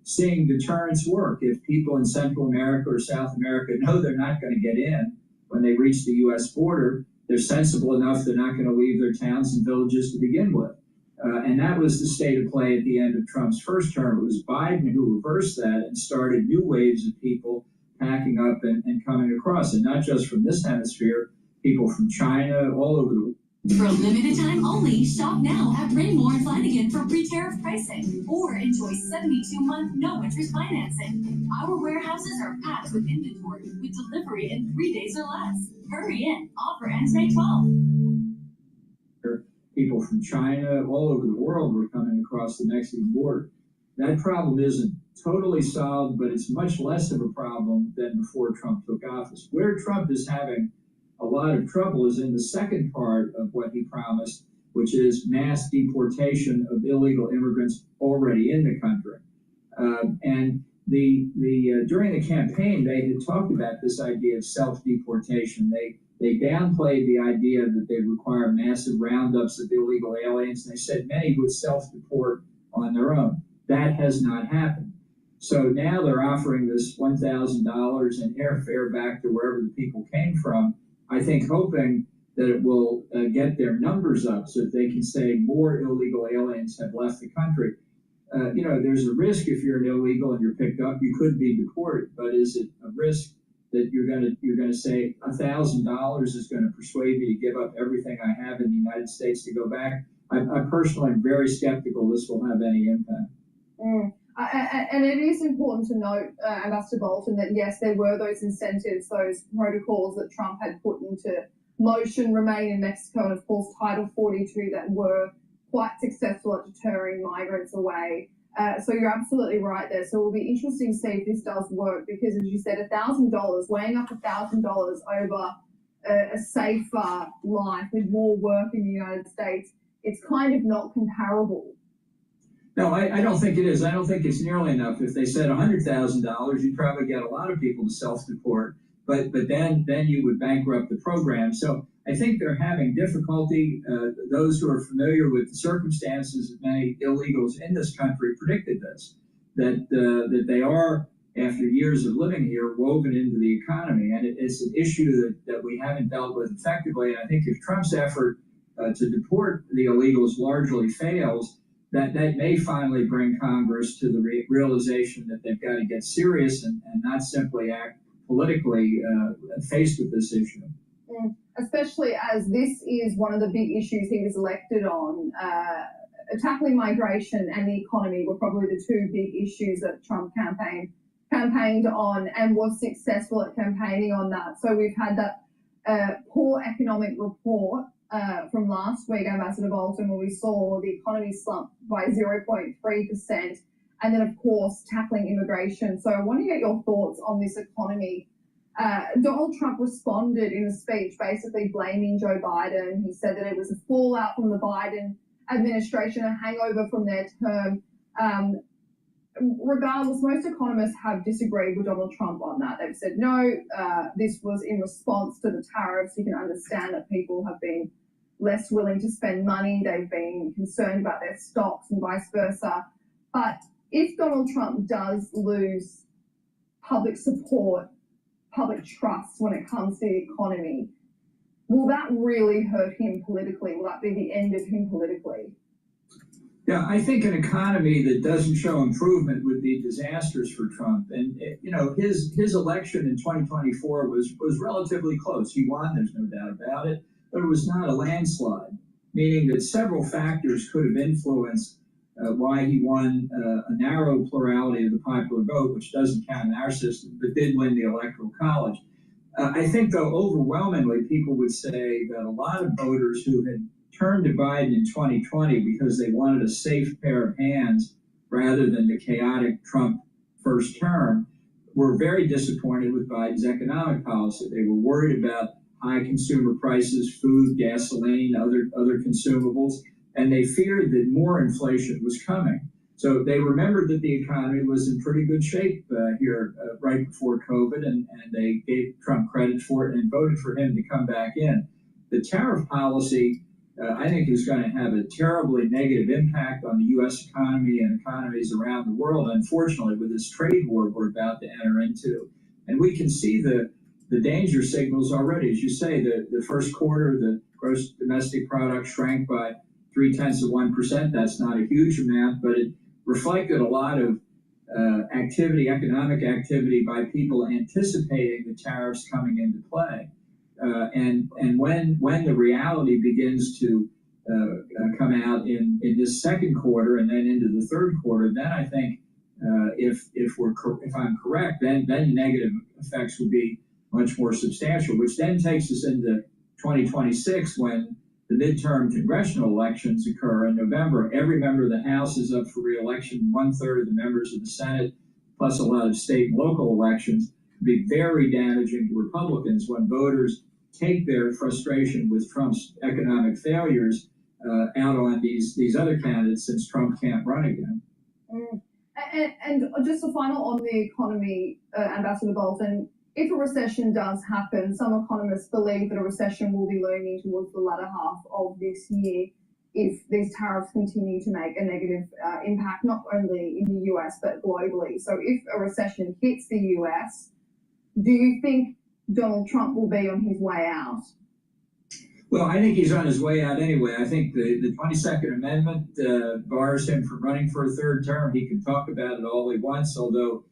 seeing deterrence work. If people in Central America or South America know they're not going to get in when they reach the U.S. border, they're sensible enough they're not going to leave their towns and villages to begin with. And that was the state of play at the end of Trump's first term. It was Biden who reversed that and started new waves of people packing up and coming across. And not just from this hemisphere, people from China, all over the world. For a limited time only, shop now at Rainmore and Flanagan for pre-tariff pricing, or enjoy 72-month no-interest financing. Our warehouses are packed with inventory, with delivery in 3 days or less. Hurry in. Offer ends May 12th. People from China, all over the world were coming across the Mexican border. That problem isn't totally solved, but it's much less of a problem than before Trump took office. Where Trump is having a lot of trouble is in the second part of what he promised, which is mass deportation of illegal immigrants already in the country. And during the campaign, they had talked about this idea of self-deportation. They downplayed the idea that they require massive roundups of illegal aliens. They said many would self-deport on their own. That has not happened. So now they're offering this $1,000 in airfare back to wherever the people came from, I think hoping that it will get their numbers up so that they can say more illegal aliens have left the country. There's a risk if you're an illegal and you're picked up, you could be deported, but is it a risk that you're going to say $1,000 is going to persuade me to give up everything I have in the United States to go back? I personally am very skeptical this will have any impact. And it is important to note, Ambassador Bolton, that yes, there were those incentives, those protocols that Trump had put into motion, Remain in Mexico, and of course Title 42 that were quite successful at deterring migrants away. So you're absolutely right there. So it will be interesting to see if this does work, because as you said, $1,000, weighing up $1,000 over a safer life with more work in the United States, it's kind of not comparable. No, I don't think it is. I don't think it's nearly enough. If they said $100,000, you'd probably get a lot of people to self-deport, but then you would bankrupt the program. So I think they're having difficulty. Those who are familiar with the circumstances of many illegals in this country predicted this, that they are, after years of living here, woven into the economy. And it's an issue that we haven't dealt with effectively. And I think if Trump's effort to deport the illegals largely fails, that may finally bring Congress to the realization that they've got to get serious and not simply act politically faced with this issue. Especially as this is one of the big issues he was elected on. Tackling migration and the economy were probably the two big issues that Trump campaigned on, and was successful at campaigning on that. So we've had that poor economic report from last week, Ambassador Bolton, where we saw the economy slump by 0.3%, and then of course tackling immigration. So I want to get your thoughts on this economy. Donald Trump responded in a speech basically blaming Joe Biden. He said that it was a fallout from the Biden administration, a hangover from their term. Regardless, most economists have disagreed with Donald Trump on that. They've said, no, this was in response to the tariffs. You can understand that people have been less willing to spend money. They've been concerned about their stocks and vice versa. But if Donald Trump does lose public support, public trust when it comes to the economy, will that really hurt him politically? Will that be the end of him politically? Yeah, I think an economy that doesn't show improvement would be disastrous for Trump. And his election in 2024 was relatively close. He won, there's no doubt about it, but it was not a landslide, meaning that several factors could have influenced why he won a narrow plurality of the popular vote, which doesn't count in our system, but did win the Electoral College. I think, though, overwhelmingly, people would say that a lot of voters who had turned to Biden in 2020 because they wanted a safe pair of hands rather than the chaotic Trump first term were very disappointed with Biden's economic policy. They were worried about high consumer prices, food, gasoline, other consumables, and they feared that more inflation was coming. So they remembered that the economy was in pretty good shape here right before COVID, and they gave Trump credit for it and voted for him to come back in. The tariff policy, I think, is going to have a terribly negative impact on the U.S. economy and economies around the world, unfortunately, with this trade war we're about to enter into. And we can see the danger signals already. As you say, the first quarter, the gross domestic product shrank by 0.3%. That's not a huge amount, but it reflected a lot of economic activity by people anticipating the tariffs coming into play. And when the reality begins to come out in this second quarter and then into the third quarter, then I think if I'm correct, then negative effects will be much more substantial, which then takes us into 2026 when the midterm congressional elections occur in November. Every member of the House is up for re-election. 1/3 of the members of the Senate, plus a lot of state and local elections, can be very damaging to Republicans when voters take their frustration with Trump's economic failures out on these other candidates, since Trump can't run again. And just a final on the economy, Ambassador Bolton. If a recession does happen, some economists believe that a recession will be looming towards the latter half of this year if these tariffs continue to make a negative impact, not only in the US, but globally. So if a recession hits the US, do you think Donald Trump will be on his way out? Well, I think he's on his way out anyway. I think the 22nd Amendment bars him from running for a third term. He can talk about it all he wants, although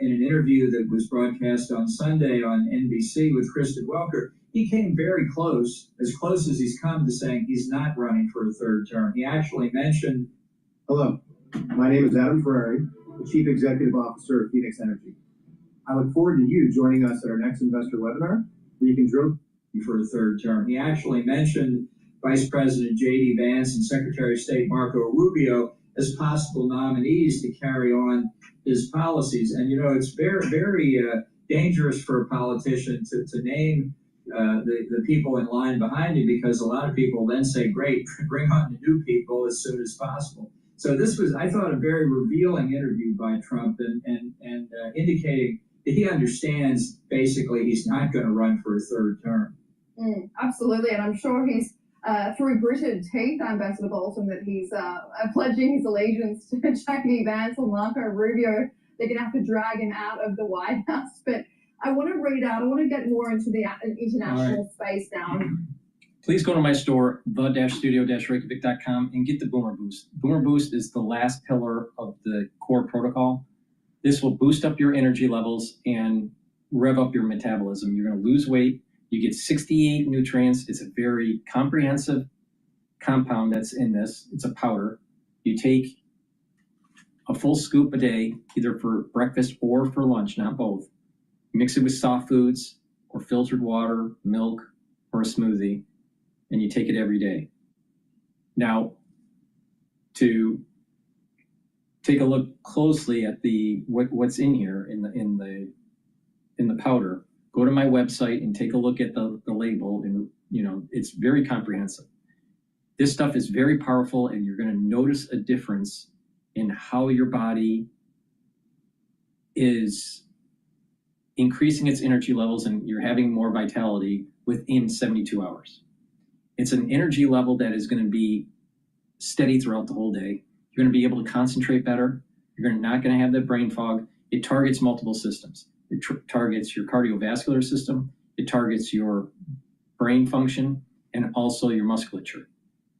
in an interview that was broadcast on Sunday on NBC with Kristen Welker, he came very close as he's come to saying he's not running for a third term. He actually mentioned... Hello, my name is Adam Ferrari, the Chief Executive Officer of Phoenix Energy. I look forward to you joining us at our next investor webinar, where you can drill for a third term. He actually mentioned Vice President J.D. Vance and Secretary of State Marco Rubio as possible nominees to carry on his policies. And, it's very, very dangerous for a politician to name the people in line behind him, because a lot of people then say, great, bring on the new people as soon as possible. So this was, I thought, a very revealing interview by Trump and indicating that he understands basically he's not going to run for a third term. Absolutely, and I'm sure he's through gritted teeth, Ambassador Bolton, that he's pledging his allegiance to J.D. Vance or Marco Rubio. They're going to have to drag him out of the White House. But I want to get more into the international space now. Please go to my store, the-studio-reykjavik.com, and get the Boomer Boost. Boomer Boost is the last pillar of the core protocol. This will boost up your energy levels and rev up your metabolism. You're going to lose weight. You get 68 nutrients. It's a very comprehensive compound that's in this. It's a powder. You take a full scoop a day, either for breakfast or for lunch, not both. Mix it with soft foods or filtered water, milk, or a smoothie, and you take it every day. Now, to take a look closely at what's in here in the powder, go to my website and take a look at the label, and it's very comprehensive. This stuff is very powerful, and you're going to notice a difference in how your body is increasing its energy levels, and you're having more vitality within 72 hours. It's an energy level that is going to be steady throughout the whole day. You're going to be able to concentrate better. You're not going to have that brain fog. It targets multiple systems. It targets your cardiovascular system. It targets your brain function and also your musculature.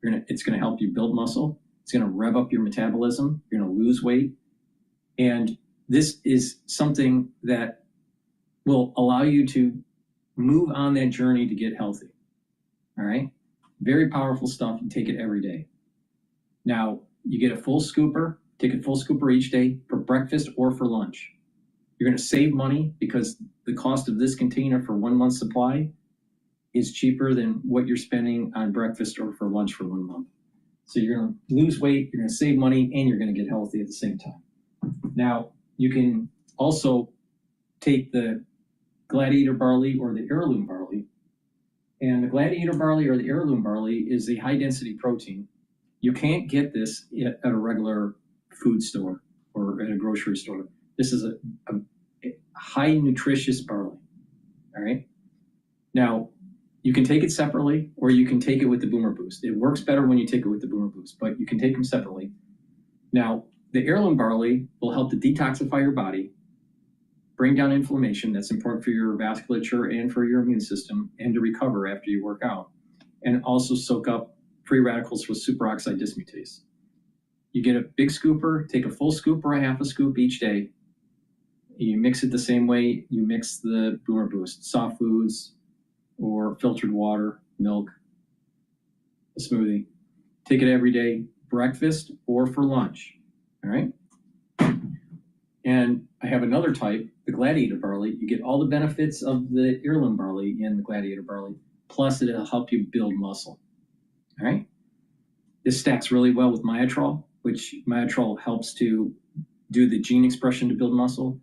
It's going to help you build muscle. It's going to rev up your metabolism. You're going to lose weight. And this is something that will allow you to move on that journey to get healthy. All right? Very powerful stuff. You take it every day. Now, You get a full scooper, take a full scooper each day for breakfast or for lunch. You're going to save money because the cost of this container for 1 month's supply is cheaper than what you're spending on breakfast or for lunch for 1 month. So you're going to lose weight, you're going to save money, and you're going to get healthy at the same time. Now, you can also take the Gladiator barley or the heirloom barley. And the Gladiator barley or the heirloom barley is a high-density protein. You can't get this at a regular food store or at a grocery store. This is a high nutritious barley, all right? Now, you can take it separately or you can take it with the Boomer Boost. It works better when you take it with the Boomer Boost, but you can take them separately. Now, the heirloom barley will help to detoxify your body, bring down inflammation. That's important for your vasculature and for your immune system, and to recover after you work out, and also soak up free radicals with superoxide dismutase. You get a big scooper, take a full scoop or a half a scoop each day. You mix it the same way you mix the Boomer Boost, soft foods or filtered water, milk, a smoothie. Take it every day, breakfast or for lunch, all right? And I have another type, the Gladiator barley. You get all the benefits of the heirloom barley in the Gladiator barley, plus it'll help you build muscle, all right? This stacks really well with Myotrol, which Myotrol helps to do the gene expression to build muscle.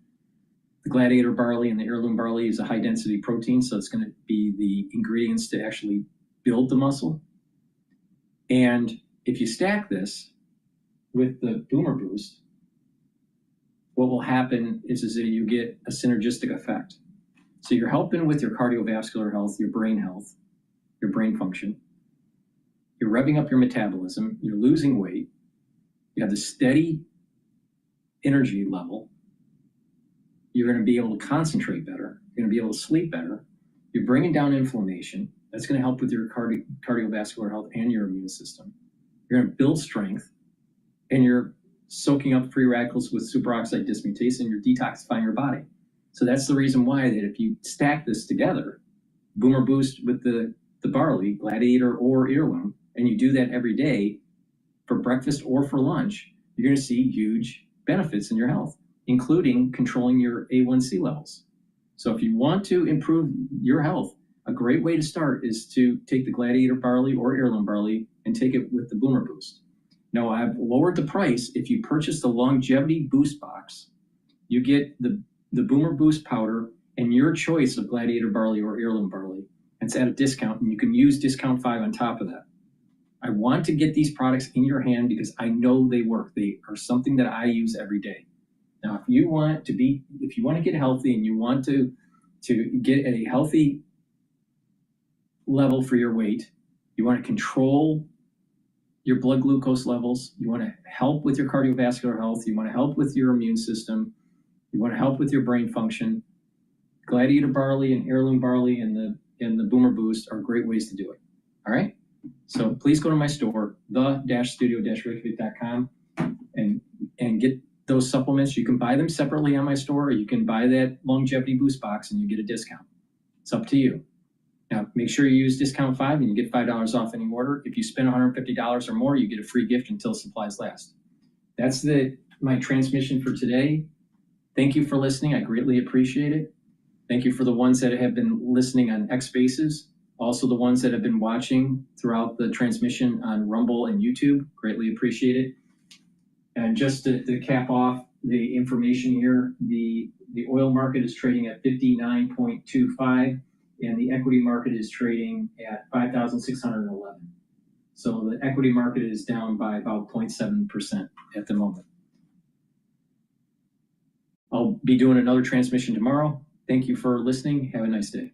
The Gladiator barley and the heirloom barley is a high density protein, so it's going to be the ingredients to actually build the muscle. And if you stack this with the Boomer Boost, what will happen is that you get a synergistic effect. So you're helping with your cardiovascular health, your brain function. You're revving up your metabolism, you're losing weight, you have the steady energy level, you're going to be able to concentrate better, you're going to be able to sleep better, you're bringing down inflammation, that's going to help with your cardiovascular health and your immune system. You're going to build strength, and you're soaking up free radicals with superoxide dismutase, and you're detoxifying your body. So that's the reason why that if you stack this together, Boomer Boost with the barley, Gladiator or heirloom, and you do that every day for breakfast or for lunch, you're going to see huge benefits in your health, including controlling your A1C levels. So if you want to improve your health, a great way to start is to take the Gladiator barley or heirloom barley and take it with the Boomer Boost. Now, I've lowered the price. If you purchase the Longevity Boost box, you get the Boomer Boost powder and your choice of Gladiator barley or heirloom barley. It's at a discount, and you can use discount 5 on top of that. I want to get these products in your hand because I know they work. They are something that I use every day. Now, if you want to get healthy and you want to get a healthy level for your weight, you want to control your blood glucose levels, you want to help with your cardiovascular health, you want to help with your immune system, you want to help with your brain function, Gladiator barley and heirloom barley and the Boomer Boost are great ways to do it. All right? So please go to my store, the-studio-reykjavik.com, and get those supplements. You can buy them separately on my store, or you can buy that Longevity Boost box and you get a discount. It's up to you. Now, make sure you use discount 5 and you get $5 off any order. If you spend $150 or more, you get a free gift until supplies last. That's my transmission for today. Thank you for listening. I greatly appreciate it. Thank you for the ones that have been listening on X Spaces. Also the ones that have been watching throughout the transmission on Rumble and YouTube. Greatly appreciate it. And just to cap off the information here, the oil market is trading at 59.25 and the equity market is trading at 5,611. So the equity market is down by about 0.7% at the moment. I'll be doing another transmission tomorrow. Thank you for listening. Have a nice day.